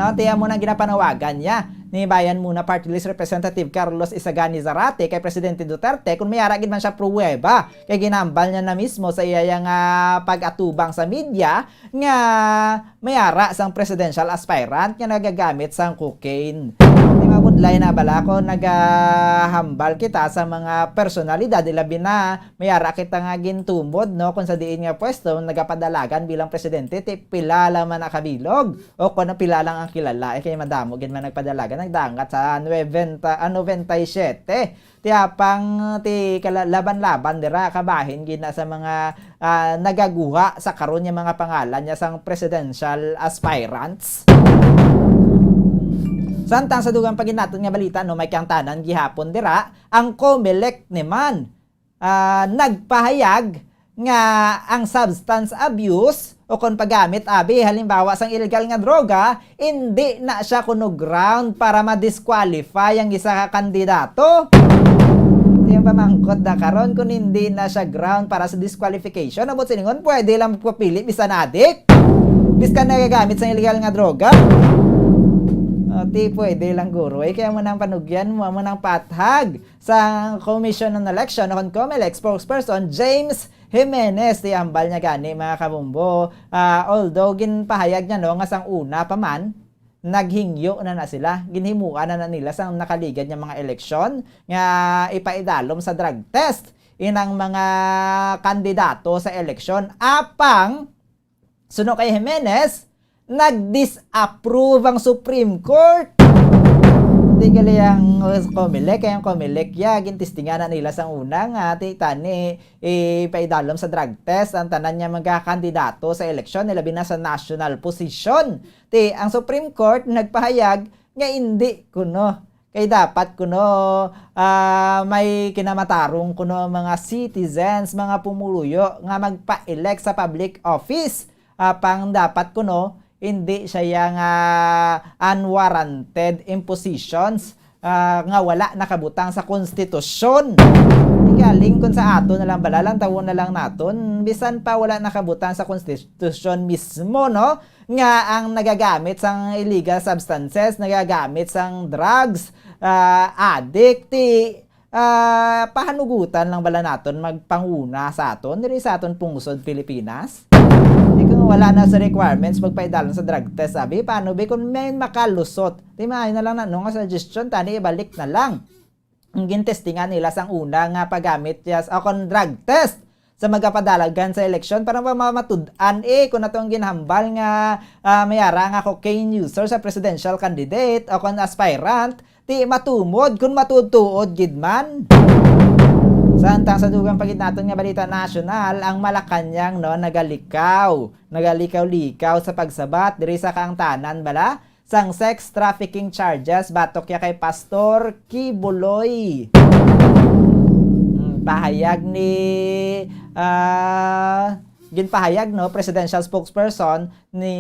ginapanawagan niya ni Bayan Muna Party List Representative Carlos Isagani Zarate kay Presidente Duterte kung mayara gid man siya pruweba kay ginambal niya na mismo sa iyang pag-atubang sa media nga mayara sang presidential aspirant nga nagagamit sang cocaine. Di mabudlay na bala ko nagahambal kita sa mga personalidad, labi na mayara kita nga gintumod no kung sa diin nga pwesto nagapadalagan bilang presidente ti pila lang man nakabilog o kung pila lang ang kilala kay madamo gid man nagpadalagan nagdangat sa 97 tiapang ti laban-laban dira kabahin gina sa mga nagaguha sa karon nga mga pangalan niya sang presidential aspirants. Samtang sa dugang paginaton nga balita no may kangtanan gihapon dira ang COMELEC naman nagpahayag nga ang substance abuse o kung paggamit abi halimbawa sang illegal nga droga, hindi na siya kuno ground para ma-disqualify ang isa ka kandidato. Di ba mangkot da karon kung hindi na siya ground para sa disqualification, abot siningon pwede lang magpapili bisan adik. Biskan nagagamit sa illegal nga droga. Ti pwede lang guro. Kaya mo nang panugyan mo nang pathag sa Commission on Election o COMELEC spokesperson James Jimenez. Ti ambal niya gani mga kabumbo. Although ginpahayag niya no nga sang una pa man naghingyo na sila. Ginhimuan na nila sang nakaligad niya mga eleksyon nga ipaidalom sa drug test inang mga kandidato sa eleksyon. Apang suno kay Jimenez nag-disapprove ang Supreme Court. Di gali ang COMELEC, kaya ang COMELEC gintistingan na nila sa unang tani ipaidalom sa drug test ang tanan niya mga kandidato sa eleksyon nilabi na sa national position. Ang Supreme Court nagpahayag nga hindi kuno kay dapat kuno may kinamatarong kuno mga citizens, mga pumuluyo nga magpa-elect sa public office. Pang dapat kuno hindi siya yung unwarranted impositions nga wala nakabutang sa konstitusyon. Galing kun sa ato na lang balalang tawon na lang naton bisan pa wala nakabutang sa konstitusyon mismo no nga ang nagagamit sang illegal substances, nagagamit sang drugs, addict, pahanugutan lang bala naton magpanguna sa aton diri sa aton pungsod Pilipinas. Kung wala na sa requirements magpaidalon sa drug test, sabi paano ba kung may makalusot, di maayon na lang na nga suggestion tani ibalik na lang ang gintestingan nila sang una nga paggamit o kung drug test sa magapadalagan sa eleksyon para mamatud-an kung nato ang ginhambal nga mayara nga cocaine user sa presidential candidate o kung aspirant ti matumod kung matutuod gid man. Samtang sa dugang pagit naton nga balita nasyonal, ang Malacañang no nagalikaw-likaw sa pagsabat diri sa kaangtanan bala sang sex trafficking charges batok ya kay Pastor Kibuloy. Pahayag ni ginpahayag no presidential spokesperson ni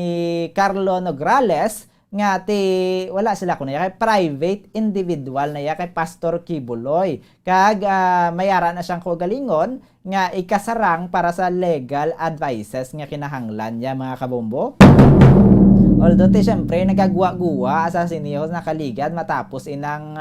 Carlo Nograles nga wala sila kuno kay private individual na kay Pastor Kibuloy kag mayara na siyang kaugalingon nga ikasarang para sa legal advices nga kinahanglan niya mga kabombo. Although siyempre nagagwa-guwa sa siniyos na kaligad matapos inang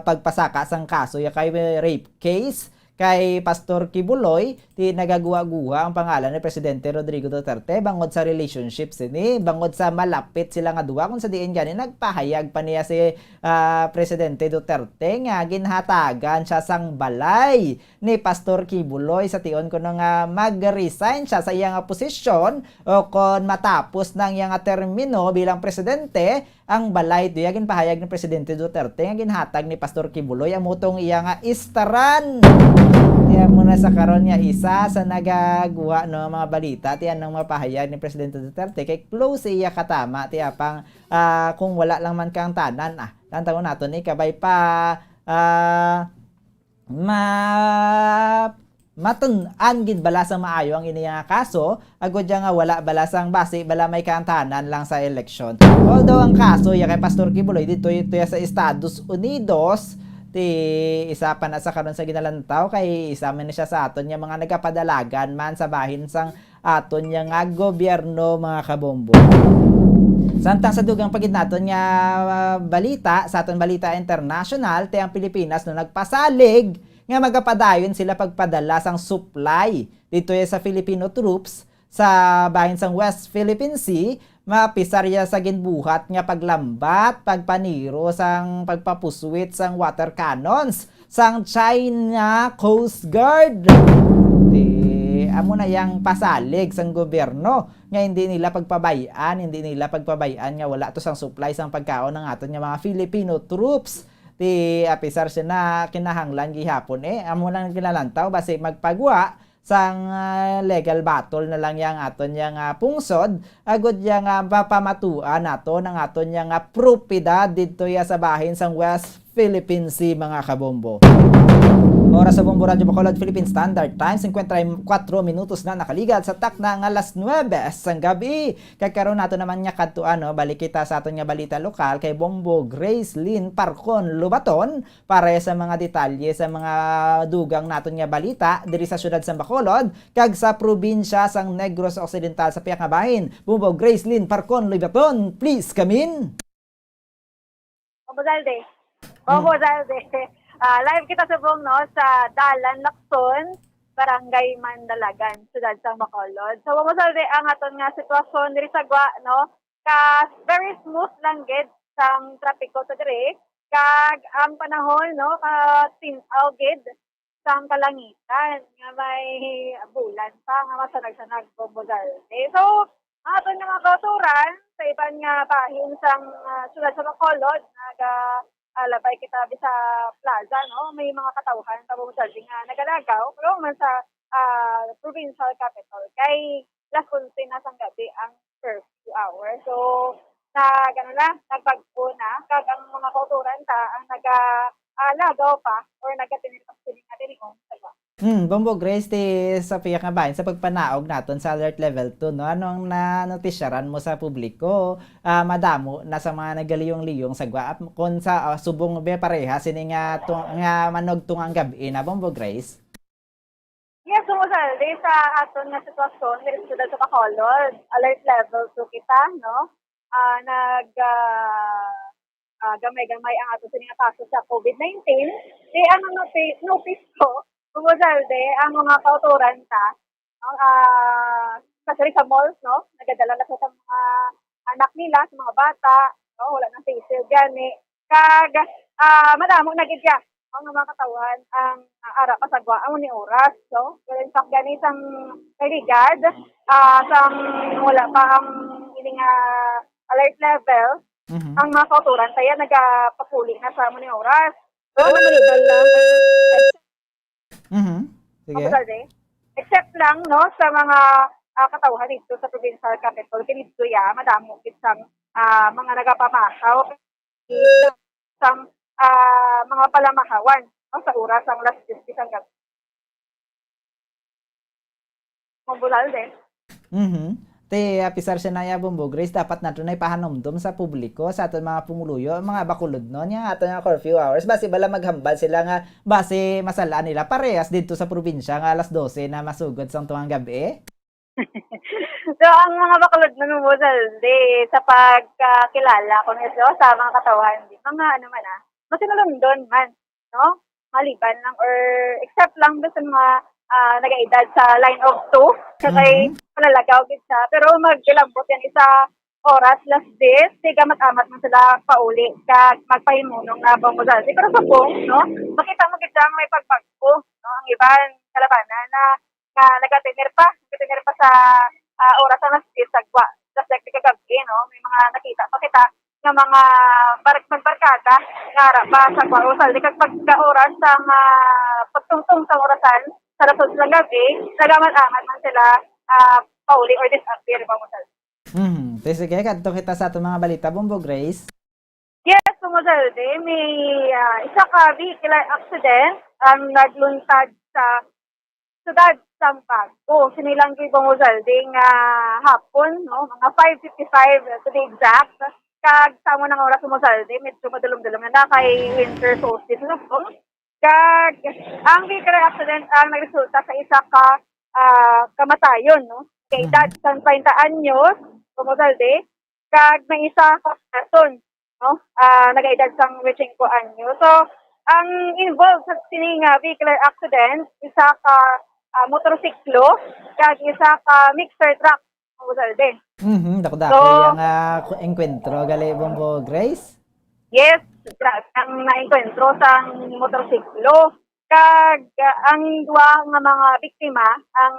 pagpasaka sang kaso kay rape case kay Pastor Kibuloy, nagagawa-guha ang pangalan ni Presidente Rodrigo Duterte bangod sa relationships bangod sa malapit sila nga duwa kung sa diin gani nagpahayag pa niya si Presidente Duterte nga ginhatagan siya sang balay ni Pastor Kibuloy sa tion kuno nga mag-resign siya sa iyang posisyon o kon matapos ng iyang termino bilang presidente. Ang balay ito yung pahayag ni Presidente Duterte nga ginhatag ni Pastor Kibuloy ang mutong iya nga istaran. Tiyan muna sa karon nga isa sa nagagawa no mga balita tiyan nang mapahayag ni Presidente Duterte kay close iya katama tiya pang kung wala lang man kang tanan tantawon naton kabay pa matun-an gid bala sa maayo ang iniyang kaso agod nga wala bala sang base bala may kantanan lang sa eleksyon. Although ang kaso kay Pastor Kibuloy dito sa Estados Unidos isa pa na sa karon sa ginalantaw kay isa man siya sa aton nga mga nagapadalagan man sa bahin sang aton nga gobyerno mga kabombo. Samtang sa dugang pagid naton nga balita sa aton balita international ang Pilipinas no nagpasalig nga magapadayon sila pagpadala sang supply dito sa Filipino troops sa bahin sang West Philippine Sea mapisarya sa ginbuhat nga paglambat, pagpaniro sang pagpapuswit sang water cannons sang China Coast Guard. Amo na yang pasalig sang gobyerno nga hindi nila pagpabayaan nga wala to sang supply sang pagkaon ng aton nga mga Filipino troops. Apisar siya na kinahanglan gihapon amo lang kinalantaw base magpagwa sang legal battle na lang yang aton yang pungsod agud yang papamatuan nato ng aton yang propiedad dito sa bahin sang West Philippine Sea mga kabombo. Oras sa Bombo Radyo Bacolod, Philippine Standard Time, 54 minutos na nakaligad sa takna ng alas 9 sang gabi. Kagkaroon nato naman nga kadtuan, no? Balik kita sa aton nga balita lokal kay Bombo Grace Lynn Parcon Lubaton para sa mga detalye sa mga dugang naton nga balita diri sa syudad sa Bacolod kag sa probinsya sang Negros Occidental sa piyak nga bahin. Bombo Grace Lynn Parcon Lubaton, please come in.
Bombo Zalde. Live kita sa buong sa Dalan, Lacson, Barangay Mandalagan, Sudad sa Bacolod. So, masalde ang aton nga sitwasyon diri sa Gwa, ka very smooth lang gid sang trapiko sa diri. Kag ang panahon, ka tinaw gid sang kalangitan nga may bulan pa nga masanag-sanag Bombosalde. So, ang aton nga mga kauturan sa iban nga bahin sang Sudad sa Bacolod, labay kita sa plaza, may mga katawhan sa Bombosalde nga nagalagaw pero man sa provincial capital kay last 11 na sang gabi ang curfew hour. So nagbago na kag ang mga kauturan ang nagalagaw pa or nagatinitap sila nga tinigong sa
Bombo Grace, sa piyak nga bahin sa pagpanaog naton sa alert level 2, anong nanotisyaran mo sa publiko? Madamo na sa mga nagaliyong-liyong sa Gwa kon sa subong be pareha sini nga manog tungang gabi na Bombo Grace.
Yes, sumusaldi sa aton nga sitwasyon diri sa Sudad sa Bacolod, alert level 2 kita, gamay-gamay ang ato sining kaso sa COVID-19. Ang notice ko Bombosalde, ang mga kauturan sa sa malls, nagadala na sa mga anak nila, sa mga bata, wala nang face shield gani. Kag madamo na gid ang mga katawan ang ara pa sa Gwa ang ni oras, in fact gani sang kaligad sang wala pa ang ining alert level, ang mga kauturan kaya nagapapuli na sa ni oras. Malibal lang.
Sige.
Except lang sa mga katawhan dito sa provincial capital, dito madamo gid sang mga nagapamakaw sang mga palamahawan sa oras ang last 10 sang gabi. Bombosalde.
Pisar siya na ya Bombo Grace, dapat nato na ipahanomdom sa publiko sa aton mga pumuluyo, mga bakulod yung aton nga curfew hours. Base bala maghambal sila nga, base masalaan nila parehas dito sa probinsya nga alas 12 na masugod sang tuwang gabi.
So, ang mga bakulod na Bombosalde sa pagkakilala ko nito sa mga katawan, mga masinulundon man, maliban lang or except lang sa mga nag-aedad sa line of 2 kay palalagaw gid siya pero magilambot yan isa oras last days gamat-amat man sila pauli kag magpahimunong na Bombosalde pero sa pong makita mo gid may pagbago ang iban kalabanan na nagatinir pa sa oras na sa Gwa just like kagabi may mga nakita pakita nga mga barkada nga ara pa sa Gwa Bombosalde kag pagka-oras sang pagtungtong sa orasan sa rasod lang gabi, nagamat-amat man sila pauli or disappear Bombosalde.
Sige, kadto kita sa itong mga balita, Bombo Grace.
Yes, Bombosalde, may isa ka vehicular accident ang nagluntad sa Sudad Sampago. Sinilang kay Bombosalde nga hapon, mga 5:55 to be exact. Kag samo ng oras Bombosalde, medyo madulong-dulong na kay winter solstice kag ang vehicular accident ang nagresulta sa isa ka kamatayon kay edad sang 30 anyos Bombosalde kag may isa ka person nag-edad sang 25 anyos. So ang involved sa sining vehicular accident isa ka motorsiklo kag isa ka mixer truck Bombosalde.
Dako-dako yung enkwentro gali Bombo Grace.
Yes, ang naenkwentro sa motorsiklo. Kag ang duwa nga mga biktima ang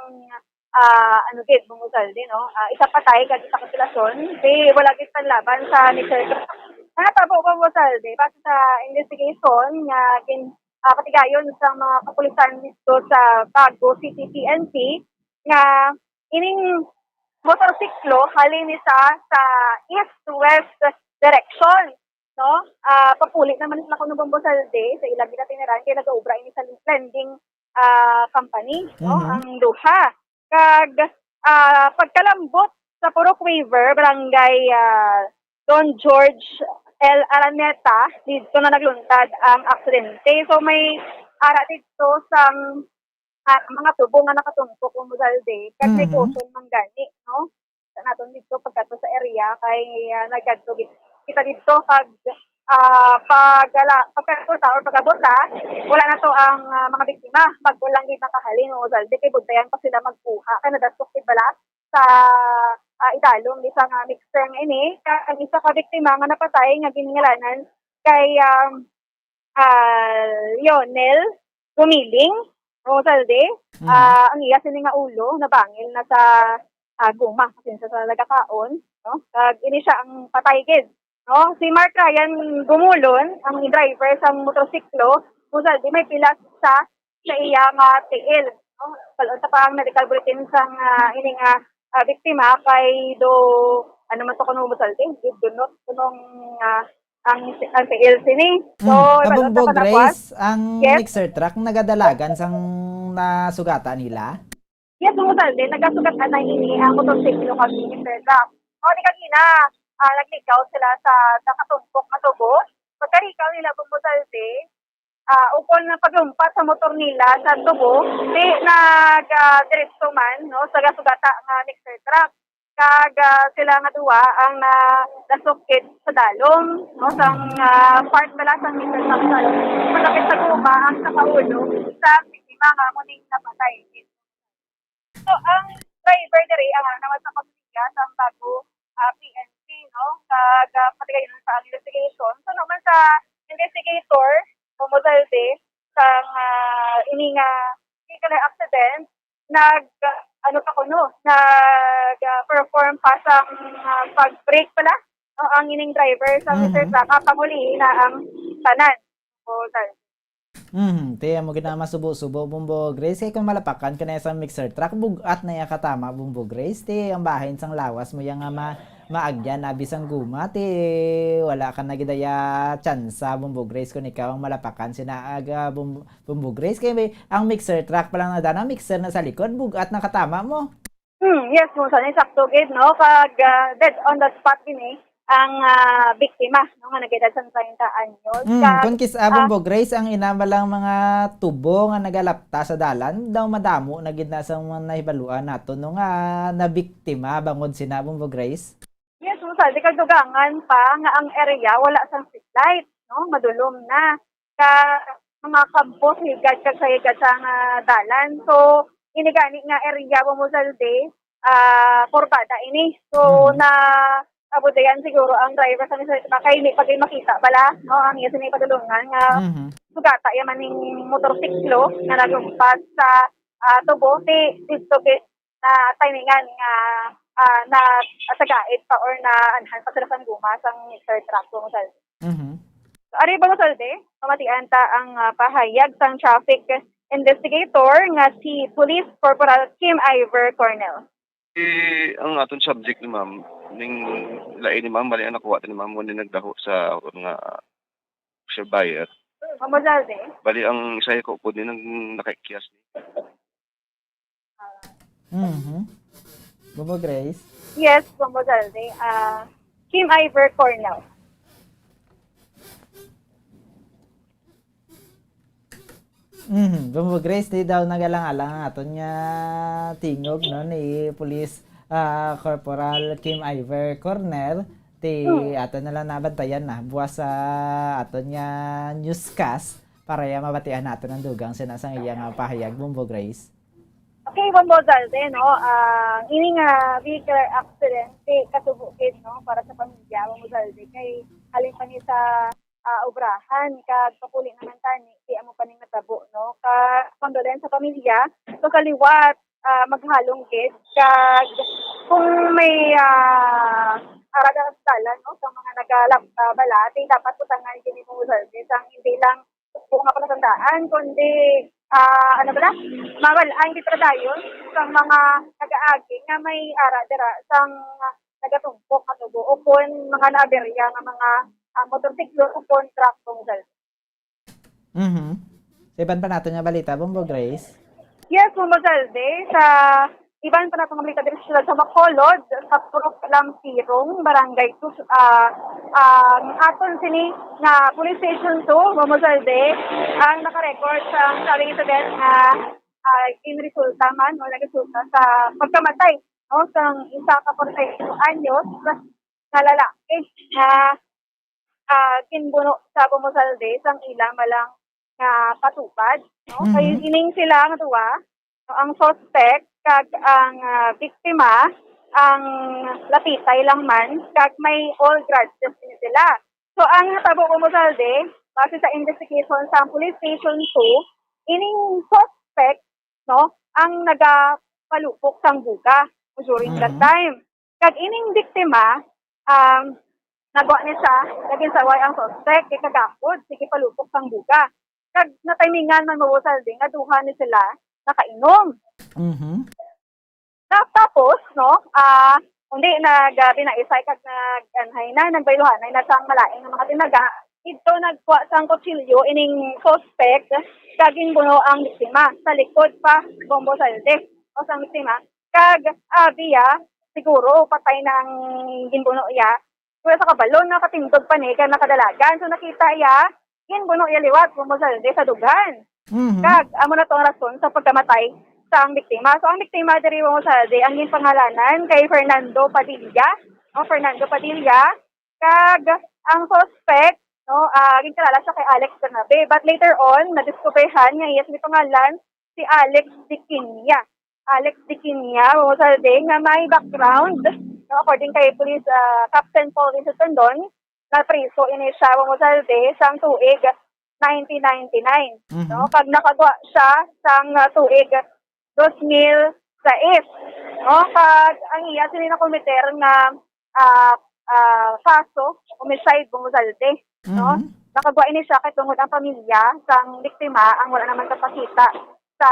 Bombosalde isa patay kag isa kapilasyon kay wala gid panlaban sa mixer truck. Natabo Bombosalde base sa investigation nga patigayon sa mga kapulisan dito sa Bago City PNP nga ining motorsiklo halin isa sa east-west direction papulit naman sila kuno Bombo Salde sa ilang ginatiniran kay nagaubra ini sa lending company, no? Ang duha. Kag pagkalambot sa Purok River, barangay Don George L. Araneta, dito na nagluntad ang aksidente. So may ara dito sang mga tubo nga nakatumpok Bombo Salde, kag may caution man gani, no? Sa naton dito pagkato sa area kay nagkadto kita dito kag pagkakulta or pagkabota, wala na to ang mga biktima. Pag walang gid nakahalin o saldi kay buntayan pa sila magkuha. Kaya nadasok bala sa idalom di sa mixer nga ini. Ang isa ka biktima nga napatay nga giningalanan kay Lionel Gumiling o saldi. Ang iya sini nga ulo nabangil na sa guma kasi sa nagakaon, no? Kag ini siya ang patay gid. No, si Mark Ryan Gumulon, ang driver sa motorsiklo, di may pilas sa iya nga tiil. No? Palunta pa ang medical bulletin sa ining biktima kay do ano man to kuno musaldi, dunot kunong ang tiil sini. So,
Kabumbo Grace, ang mixer truck nagadalagan sang nasugatan nila.
Yes, musaldi nagasugatan na ini ang motorsiklo kag mixer truck. O di kanina nagligaw sila sa nakatumpok na tubo. Pagkarikaw nila bumusalde, upon na paglumpat sa motor nila sa tubo, di nag-diretso man, no, sa gasugata nga mixer truck. Kag sila nga duwa ang nasukit sa dalom, no, sang part bala sa mixer truck sa dalom. Malapit sa guma ang nakaulo sa biktima nga muning napatay. So, ang driver diri ang naman sa pagsiga sa bago PNP, no? Patigay na sa investigation. So naman sa investigator, Bumusalde, sa ining vehicular accident, nag-perform pa sa pag-brake pala, no? Ang ining driver sa Mr. Truck, pangulihin na ang tanan. Bumusalde.
Tiya mo gina masubo-subo Bumbo Grace kay kung malapakan ka na sa mixer truck bugat na ya katama Bumbo Grace ti ang bahin sang lawas mo yang maagyan abis ang guma ti wala ka na gidaya tsansa Bumbo Grace kung ikaw ang malapakan sinaaga Bumbo Grace kay may ang mixer truck pa lang na dana mixer na sa likod bugat na katama mo.
Yes, mo sa sakto gid no kag dead on the spot ini ang biktima no nga nagedad sa 30 anyos.
Kung Bumbo Grace ang inamalang mga tubo nga nagalapta sa dalan daw madamo na gid na sa mga nahibaluan nato no nga nabiktima bangod sina Bumbo Grace.
Yes, mo sa dugangan pa nga ang area wala sang street no madulom na ka mga kabos higad kag sa higad sa dalan. So inigani nga area Bumusalde kurbada ini. So na abudayan siguro ang driver sa Mr. Kay pag makita bala no ang iya sini padulungan nga sugata yaman ning motorsiklo nga nagumpas sa tubo dito na timingan nga na sagait pa or na anhan pa sila sa guma sang Mr. Truck mo sa. So ari ba Salde pamatian ta ang pahayag sang traffic investigator nga si Police Corporal Kim Iver Cornell.
Ang aton subject ni ma'am ning lain ni ma'am bali ang nakuha ni ma'am mo nagdaho sa mga buyer.
Mamosalde.
Bali ang isa ko po din ang nakikiyas ni.
Bumbo Grace.
Yes, Mamosalde. Kim Iver Cornell.
Bumbo Grace di daw nagalang-alang aton nya tingog no ni Police Corporal Kim Iver Cornell ti aton na lang nabantayan na buwas sa aton nya newscast para ya mabatian natin ang dugang sinasang iyang pahayag Bumbo Grace.
Okay, Bumbo Salde, no? Ini nga vehicular accident katubukid no para sa pamilya Bumbo Salde kay halin pa ni sa obrahan kag papuli naman tani di amo pa ning natabo no ka condolence sa pamilya so kaliwat maghalong gid kag kung may arada sa dalan no sa mga nagalapta bala dapat putangan kini mo service ang hindi lang kung nga palatandaan kundi ano ba na mawal ang gitradayon sa mga nagaagi nga may ara dira sang nagatumpok katubo upon mga naaberya nga mga motorsiklo upon truck Bumbosalde.
Iban pa nato nga balita, Bombo Grace.
Yes, Bumbosalde, sa iban pa nato nga balita diri sa Bacolod, sa Purok Lampirong, Barangay 2, aton sini nga Police Station 2, Bumbosalde, ang nakarecord sa sabing incident nga inresulta man o nagresulta sa pagkamatay no sang isa ka 41 anyos na lalaki na kinbuno sa Bumbosalde sang ila malang nga patupad no kay ining sila nga duwa no, ang suspect kag ang biktima ang lapitay lang man kag may all grudges din sila. So ang natabo Bumbosalde base sa investigation sa Police Station 2 ining suspect no ang nagapalupok sang buga during that time. Kag ining biktima nagawa ni siya naging saway ang suspect kay kagapod sige palupok sang buga. Kag natimingan man Bumbosalde nga duha ni sila nakainom. Tapos no kundi nagpinaisay kag naganhay na nagbayluhanay na sang malaing nga mga tinaga ito nagkuha sang kutsilyo ining suspect kag ginbuno ang biktima sa likod pa Bumbosalde o sang biktima kag abiya siguro patay na ang ginbuno iya kaya sa kabalon nakatindog pa ni kag nakadalagan so nakita iya ginbuno iya liwat Bumbosalde sa dugan kag amo na to ang rason sa pagkamatay sa ang biktima. So ang biktima diri Bumbosalde ang ginpangalanan kay Fernando Padilla Fernando Padilla kag ang suspect no ginkalala siya kay Alex Bernabe but later on nadiskuberhan nga iya sa pangalan si Alex Diquinia Bumbosalde nga may background no according kay Police Captain Paul Vincent Tondon na priso ini siya Bumbosalde sang tuig 1999 no kag nakagwa siya sang tuig 2006 no kag ang iya sini na komiter nga kaso homicide Bumbosalde no nakagwa ini siya kay tungod ang pamilya sang biktima ang wala naman kapakita sa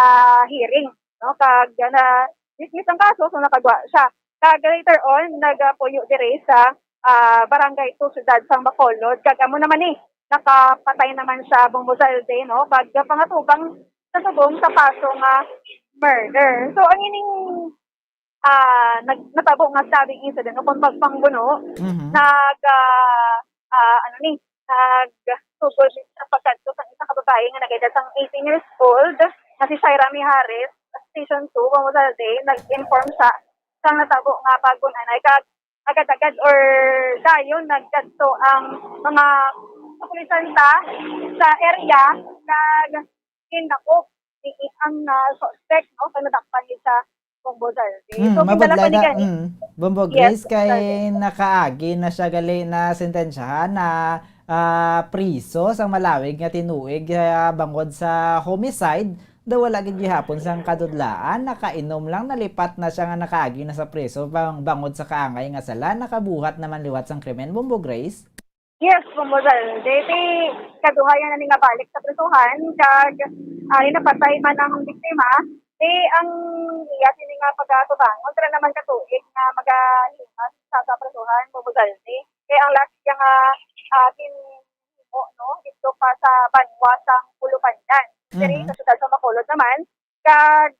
hearing no kag na dismiss ang kaso so nakagwa siya kag later on nagapuyo diri sa Barangay 2 Siyudad sang Bacolod kag amo naman ni nakapatay naman siya Bumbosalde no kag pangatubang sa tubong sa kaso nga murder. So ang ining natabo nga sabing incident o kung pagpangbuno nagtugod sa pagkadto sa isa ka babae nga nag-edad sang 18 years old na si Shaira Mijares Station 2 Bumbosalde nag-inform siya sang natabo nga pagunanay kag agad-agad or dayon nagkadto ang mga pulisanta sa area kag kinakop ang suspect no sa nadakpan niya sa Bumbosalde. So
mabudlay
pa ni gani.
Bombo Grace kay nakaagi na siya gali na sentensyahan na priso sang malawig nga tinuig bangod sa homicide daw wala gid gihapon sang kadudlaan nakainom lang nalipat na siya nga nakaagi na sa preso bangod sa kaangay nga sala nakabuhat naman liwat sang krimen Bombo Grace.
Yes, Bumbosalde. Kaduhayan na ni nga balik sa presuhan kag napatay man ang biktima ang iya sini nga pagatubangon tara naman katuig nga magahimas sa presuhan Bumbosalde kay ang last nga no dito pa sa Banwa sang Pulupandan diri sa siyudad sa Bacolod naman kag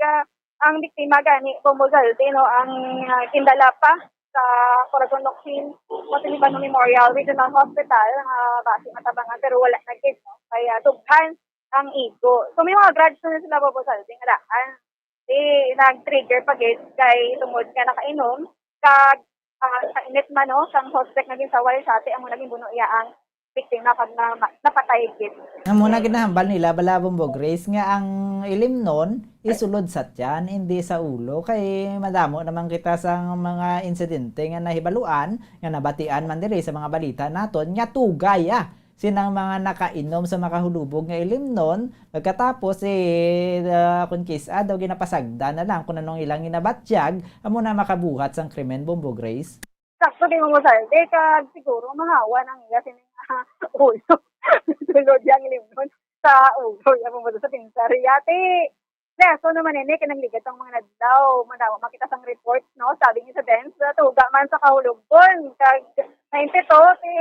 ang biktima gani Bumbosalde no ang kindala pa sa Corazon Locsin Montalibano Memorial Regional Hospital base matabangan pero wala na gid no kaya dughan ang igo. So may mga grudge na sila Bumbosalde nga daan nag-trigger pa gid kay tungod nga nakainom kag sa init man no sang suspect naging saway sa ati amo naging buno iya ang biktima kag napatay gid.
Amo na ginahambal nila bala Bombo Grace nga ang ilim nun isulod sa tiyan hindi sa ulo kay madamo naman kita sa mga insidente nga nahibaluan nga nabatian man diri sa mga balita naton nga tugay sinang mga nakainom sa makahulubog nga ilim nun pagkatapos kun kisa daw ginapasagda na lang kung anong ilang ginabatyag amo na makabuhat sang krimen Bombo Grace.
Sakto din mo sa kag siguro mahawa nang iya sini ulo sulod yang limon sa ulo ya mo sa pinsari yate So naman ini kinangligat ang mga nadlaw, manawa makita sang reports no, sabi ni sa Dens, tuga man sa kahulugon kag 92 ti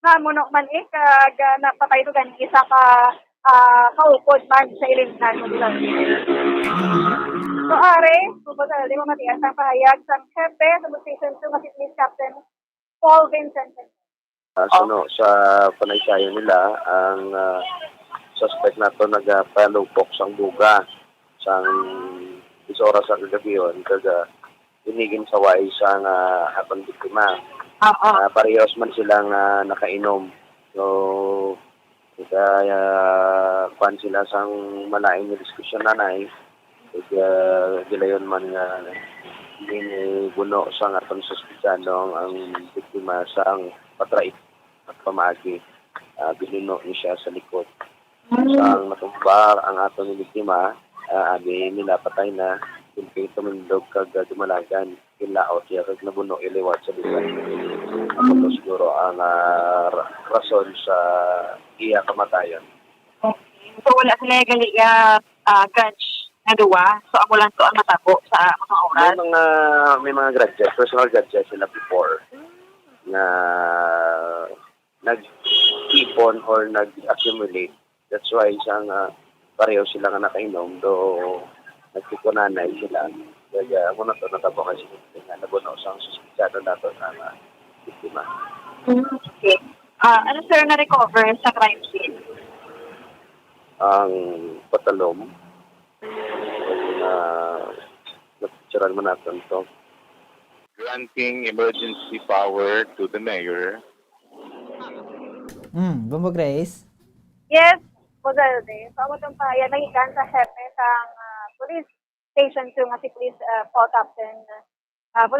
namuno man kag napatay to gani isa ka kaupod man sa ilimnan mo bilang. So are, pupunta di mo matias ang pahayag sang hepe sa station 2 si Police Captain Paul Vincent.
Sa panaysayan nila, ang suspect na to nagpalupok sang buga sang isora sa kagabi yun kaga inigin sa way sang atong biktima. Parehas man silang nakainom. So, kaya kwan sila sang malaing na diskusyon nanay. Kaya gilayon man nga buno sang atong suspitsano ang biktima sang patrait at pamagi. Binuno niya siya sa likod. Sang natumbar ang atong biktima, abi nila patay na hindi tumindog kag dumalagan ilaot siya kag nabuno iliwat sa bisan. Ako to siguro ang rason sa iya kamatayan.
Okay. So wala sila gali grudge na duwa. So ako lang to ang matabo sa mga oras.
May mga grudges, personal grudges sila before na nag-ipon or nag-accumulate. That's why isang pareho sila nga nakainom, do nagkikunanay sila. Kaya ako na ito natabo kasi nga nabuno sa suspitsado nato na biktima.
Okay. Ano sir na-recover sa crime scene?
Ang patalom. Napicturan mo natin ito.
Granting emergency power to the mayor.
Bumbo Grace?
Yes, Mozalde. So ako itong pahayag nagikan sa hepe sang Police Station 2 nga si Police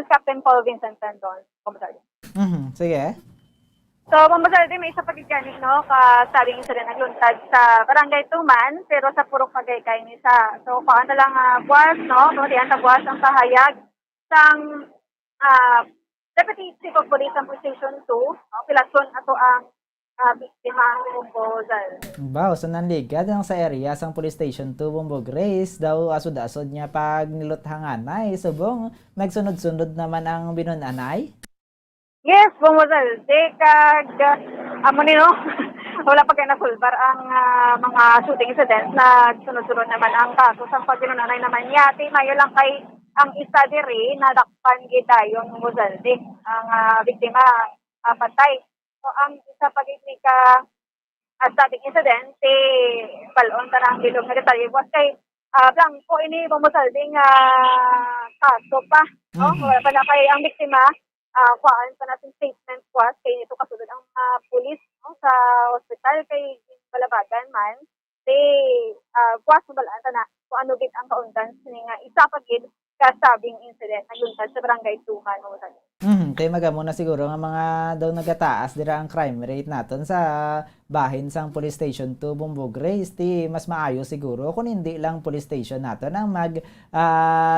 Captain Paul Vincent Tandon. Mozalde.
Sige.
So, Mozalde, may isa pagigyanin, no? Kasabing isa rin nagluntad sa Barangay Tuman, pero sa Purok Pagaycay nisa. So, paan na lang buwas, no? Pamatihan sa buwas ang pahayag sang Deputy Chief of Police ng Station 2, no? Pilason ato ang biktima ng Mozalde.
Wow, so nanligad ang sa area sang Police Station 2 Bumbo Grace daw asod-asod niya pag niluthanganay. Subong nagsunod-sunod naman ang binunanay.
Yes, Mozalde, kag amo ni no. Wala pa kay nasulbar ang mga shooting incidents na sunod-sunod naman ang kaso sa pagginunanay naman niya. Mayo lang kay ang isa diri nadakpan gid dayon Mozalde ang biktima patay. So ang isa pagiknika static incident balon tanang bilog na detalye was kay blanco ini Mozalde nga kaso pa no wala pa na kay ang biktima kuan pa natin statement was kay nito kasulod ang pulis no sa hospital kay balabagan man was balaan na kung ano gid ang kaundan sini nga isa pa gid kasabing incident nagluntad sa Barangay Tuman Mozalde.
Kay magamo na siguro nga mga daw nagataas dira ang crime rate naton sa bahin sang Police Station 2 Bumbo Grace. Mas maayo siguro kung hindi lang police station naton ang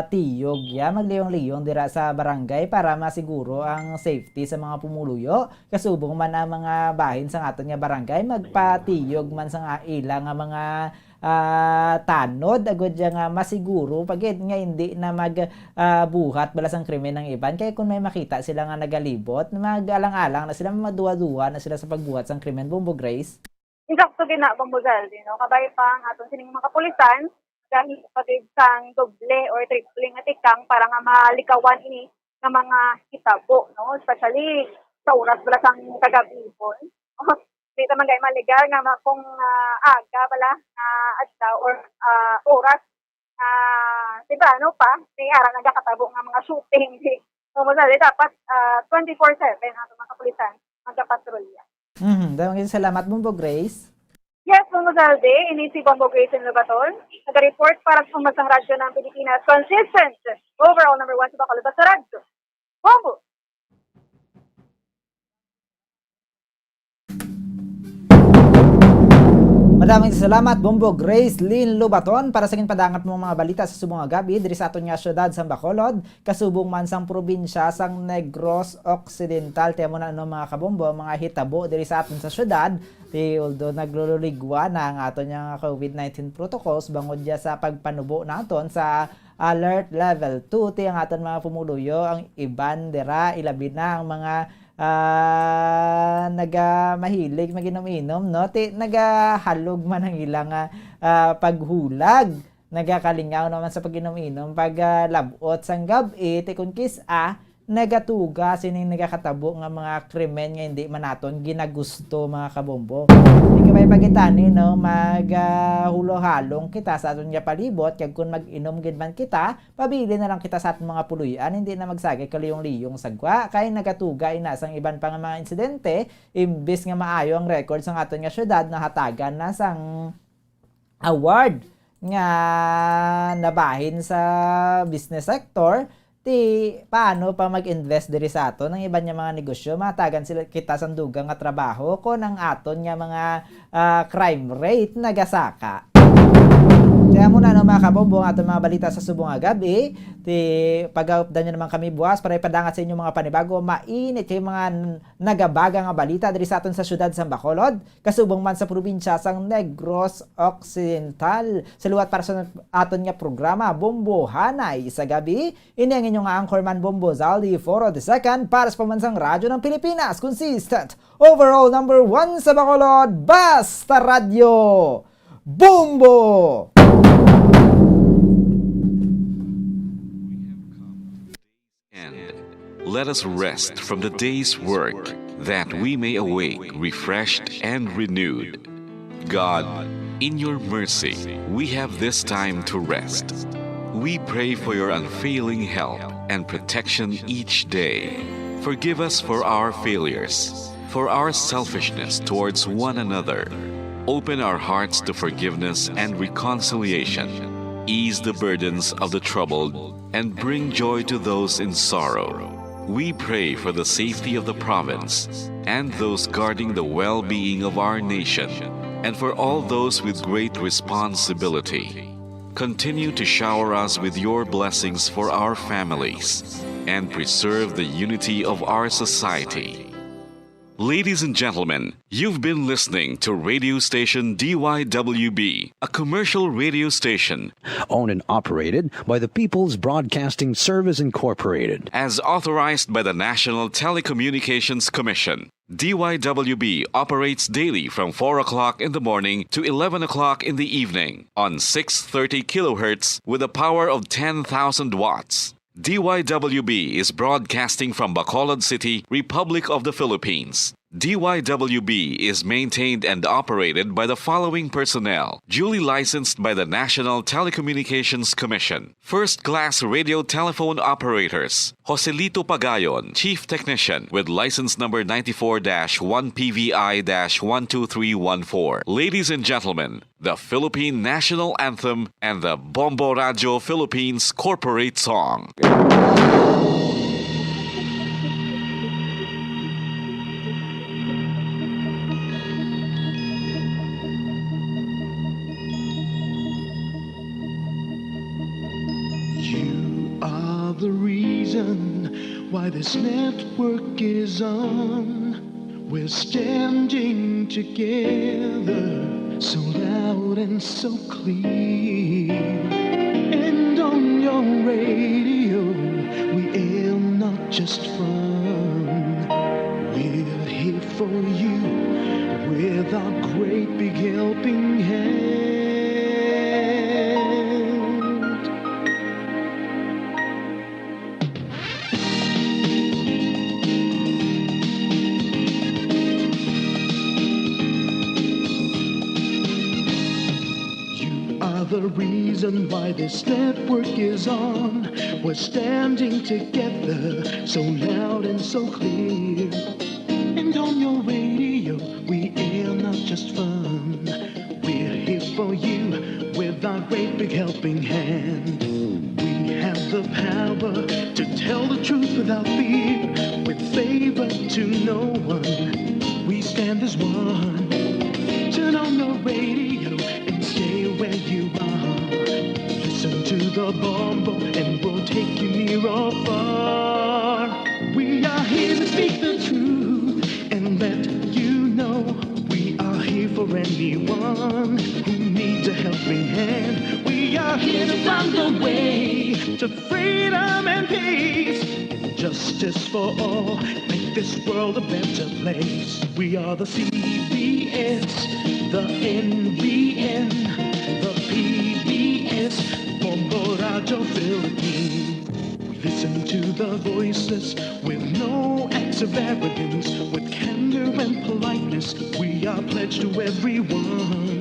tiyog magliyong-liyong dira sa barangay para masiguro ang safety sa mga pumuluyo. Kasubong man ang mga bahin sang aton nga barangay magpatiyog man sa ilang nga mga tanod agud nga masiguro pagid nga hindi na magbuhat balas ang krimen ng iban kay kung may makita sila nga nagalibot magalang-alang na sila maduwa-duwa na sila sa pagbuhat sang krimen Bumbo Grace.
Insakto gina Mozalde no kabay pa ang aton sining mga kapulisan dahil patid sang doble or triple nga tikang para nga malikawan ini nga mga hitabo no especially sa oras bala sang kagabihon. Dito man gay maligal nga kung aga bala adlaw or oras no pa may ara nagakatabo nga mga shooting Mozalde dapat 24/7 ato mga kapulisan magpatrolya.
Daw salamat Bumbo Grace.
Yes, Mozalde, ini si Bumbo Grace in Lubaton. Nag-report para sa Pumasang Radyo ng Pilipinas. Consistent overall number 1 sa Bacolod sa radyo. Bumbo!
Maraming salamat Bombo Grace Lynn Lubaton para sa padangap mong mga balita sa subong nga gabi diri sa aton nga syudad sa Bacolod, kasubong man sang probinsya sang Negros Occidental. Temo na mga kabombo, mga hitabo diri sa aton sa syudad. Although naglululigwa na ang aton nga COVID-19 protocols bangod dia sa pagpanubo naton sa alert level 2 ti ang aton mga pumuluyo, ang iban dira ilabi na ang mga mahilig maginom-inom, no? Nagahalog man ang ilang paghulag, nagakalingaw naman sa paginom-inom pag labot sang gabi ti kun kisa nagatuga sining nagakatabo nga mga krimen nga hindi man naton ginagusto mga kabombo. Hindi may pagitani no maghulo-halong kita sa aton nga palibot kag kun mag-inom gid man kita, pabili na lang kita sa aton mga puluyan, hindi na magsagay kaliyong-liyong sagwa kay nagatuga inasang iban pa nga mga insidente imbis nga maayo ang record sa aton nga syudad na hatagan na sang award nga nabahin sa business sector. Paano pa mag-invest diri sa aton ng iban nga mga negosyo, matagan sila kita sandugang nga trabaho ko ng aton nga mga crime rate nagasaka. Kaya muna mga kabombo ang aton mga balita sa subong nga gabi. Pag-updan nyo naman kami buwas para ipadangat sa inyo mga panibago, mainit yung mga nagabaga nga balita diri sa aton sa syudad sa Bacolod, kasubong man sa probinsya sang Negros Occidental. Sa luwat para sa aton nga programa Bombo Hanay sa gabi, ini ang inyong anchorman Bombo Zaldi Foro II para sa pamansang radyo ng Pilipinas, consistent overall number 1 sa Bacolod, Basta Radio Bombo!
Let us rest from the day's work, that we may awake refreshed and renewed. God, in your mercy, we have this time to rest. We pray for your unfailing help and protection each day. Forgive us for our failures, for our selfishness towards one another. Open our hearts to forgiveness and reconciliation. Ease the burdens of the troubled and bring joy to those in sorrow. We pray for the safety of the province and those guarding the well-being of our nation, and for all those with great responsibility. Continue to shower us with your blessings for our families and preserve the unity of our society. Ladies and gentlemen, you've been listening to radio station DYWB, a commercial radio station
owned and operated by the People's Broadcasting Service Incorporated,
as authorized by the National Telecommunications Commission. DYWB operates daily from 4 o'clock in the morning to 11 o'clock in the evening on 630 kilohertz with a power of 10,000 watts. DYWB is broadcasting from Bacolod City, Republic of the Philippines. DYWB is maintained and operated by the following personnel, duly licensed by the National Telecommunications Commission. First-class radio telephone operators, Joselito Pagayon, Chief Technician with license number 94-1PVI-12314. Ladies and gentlemen, the Philippine National Anthem and the Bombo Radio Philippines Corporate Song.
The reason why this network is on, we're standing together so loud and so clear, and on your radio we air not just fun, we're here for you with our great big helping hand. The reason why this network is on, we're standing together so loud and so clear, and on your radio we air not just fun, we're here for you with our great big helping hand. We have the power to tell the truth without fear, with favor to no one, we stand as one. Turn on your your radio and stay where you are. Listen to the Bombo and we'll take you near or far. We are here to speak the truth and let you know we are here for anyone who needs a helping hand. We are here to find the way to freedom and peace and justice for all. Make this world a better place. We are the CBS, the NBN, the PBS, Bombo Radio Philippines. Listen to the voiceless with no acts of arrogance, with candor and politeness. We are pledged to everyone.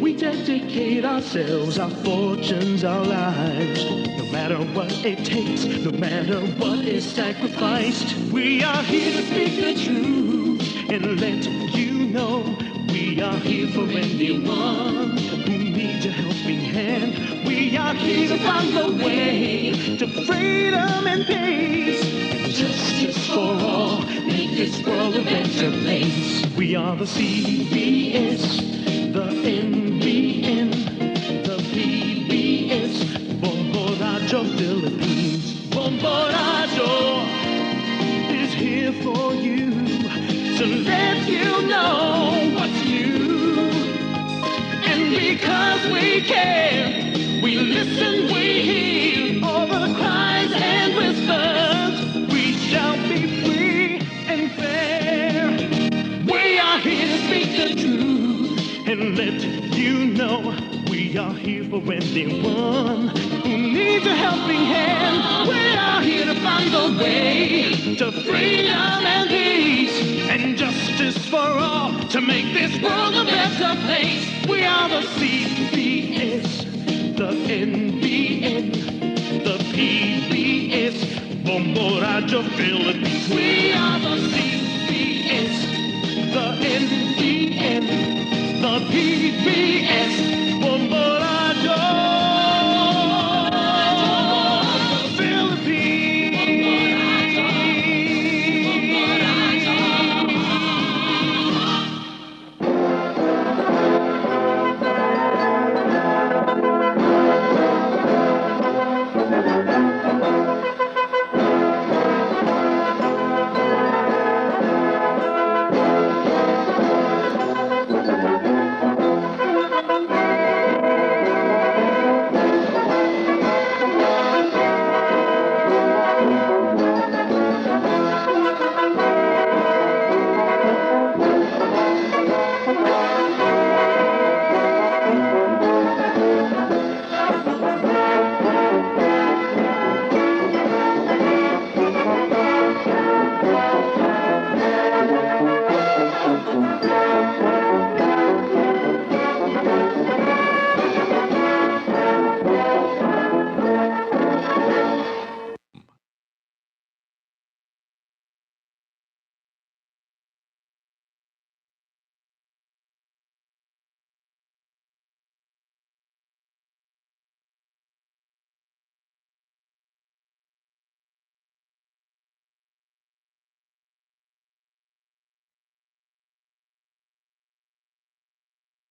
We dedicate ourselves, our fortunes, our lives. No matter what it takes, no matter what is sacrificed. We are here to speak the truth and let you know we are here for anyone who needs a helping hand. We are here to find the way to freedom and peace and justice for all. Make this world a better place. We are the CBS, the NBN, the PBS, Bombo Radio Philippines. Bombo Radio is here for you to let you know what's new. And because we care, we listen, we hear all the cries and whispers. We shall be free and fair. We are here to speak the truth and let you know we are here for anyone who needs a helping hand. We are here to find the way to freedom and peace and justice for all, to make this world a better place. We are the CBS, the NBN, the PBS, Bombo Radio Philippines. We are the CBS, the NBN, the PBS,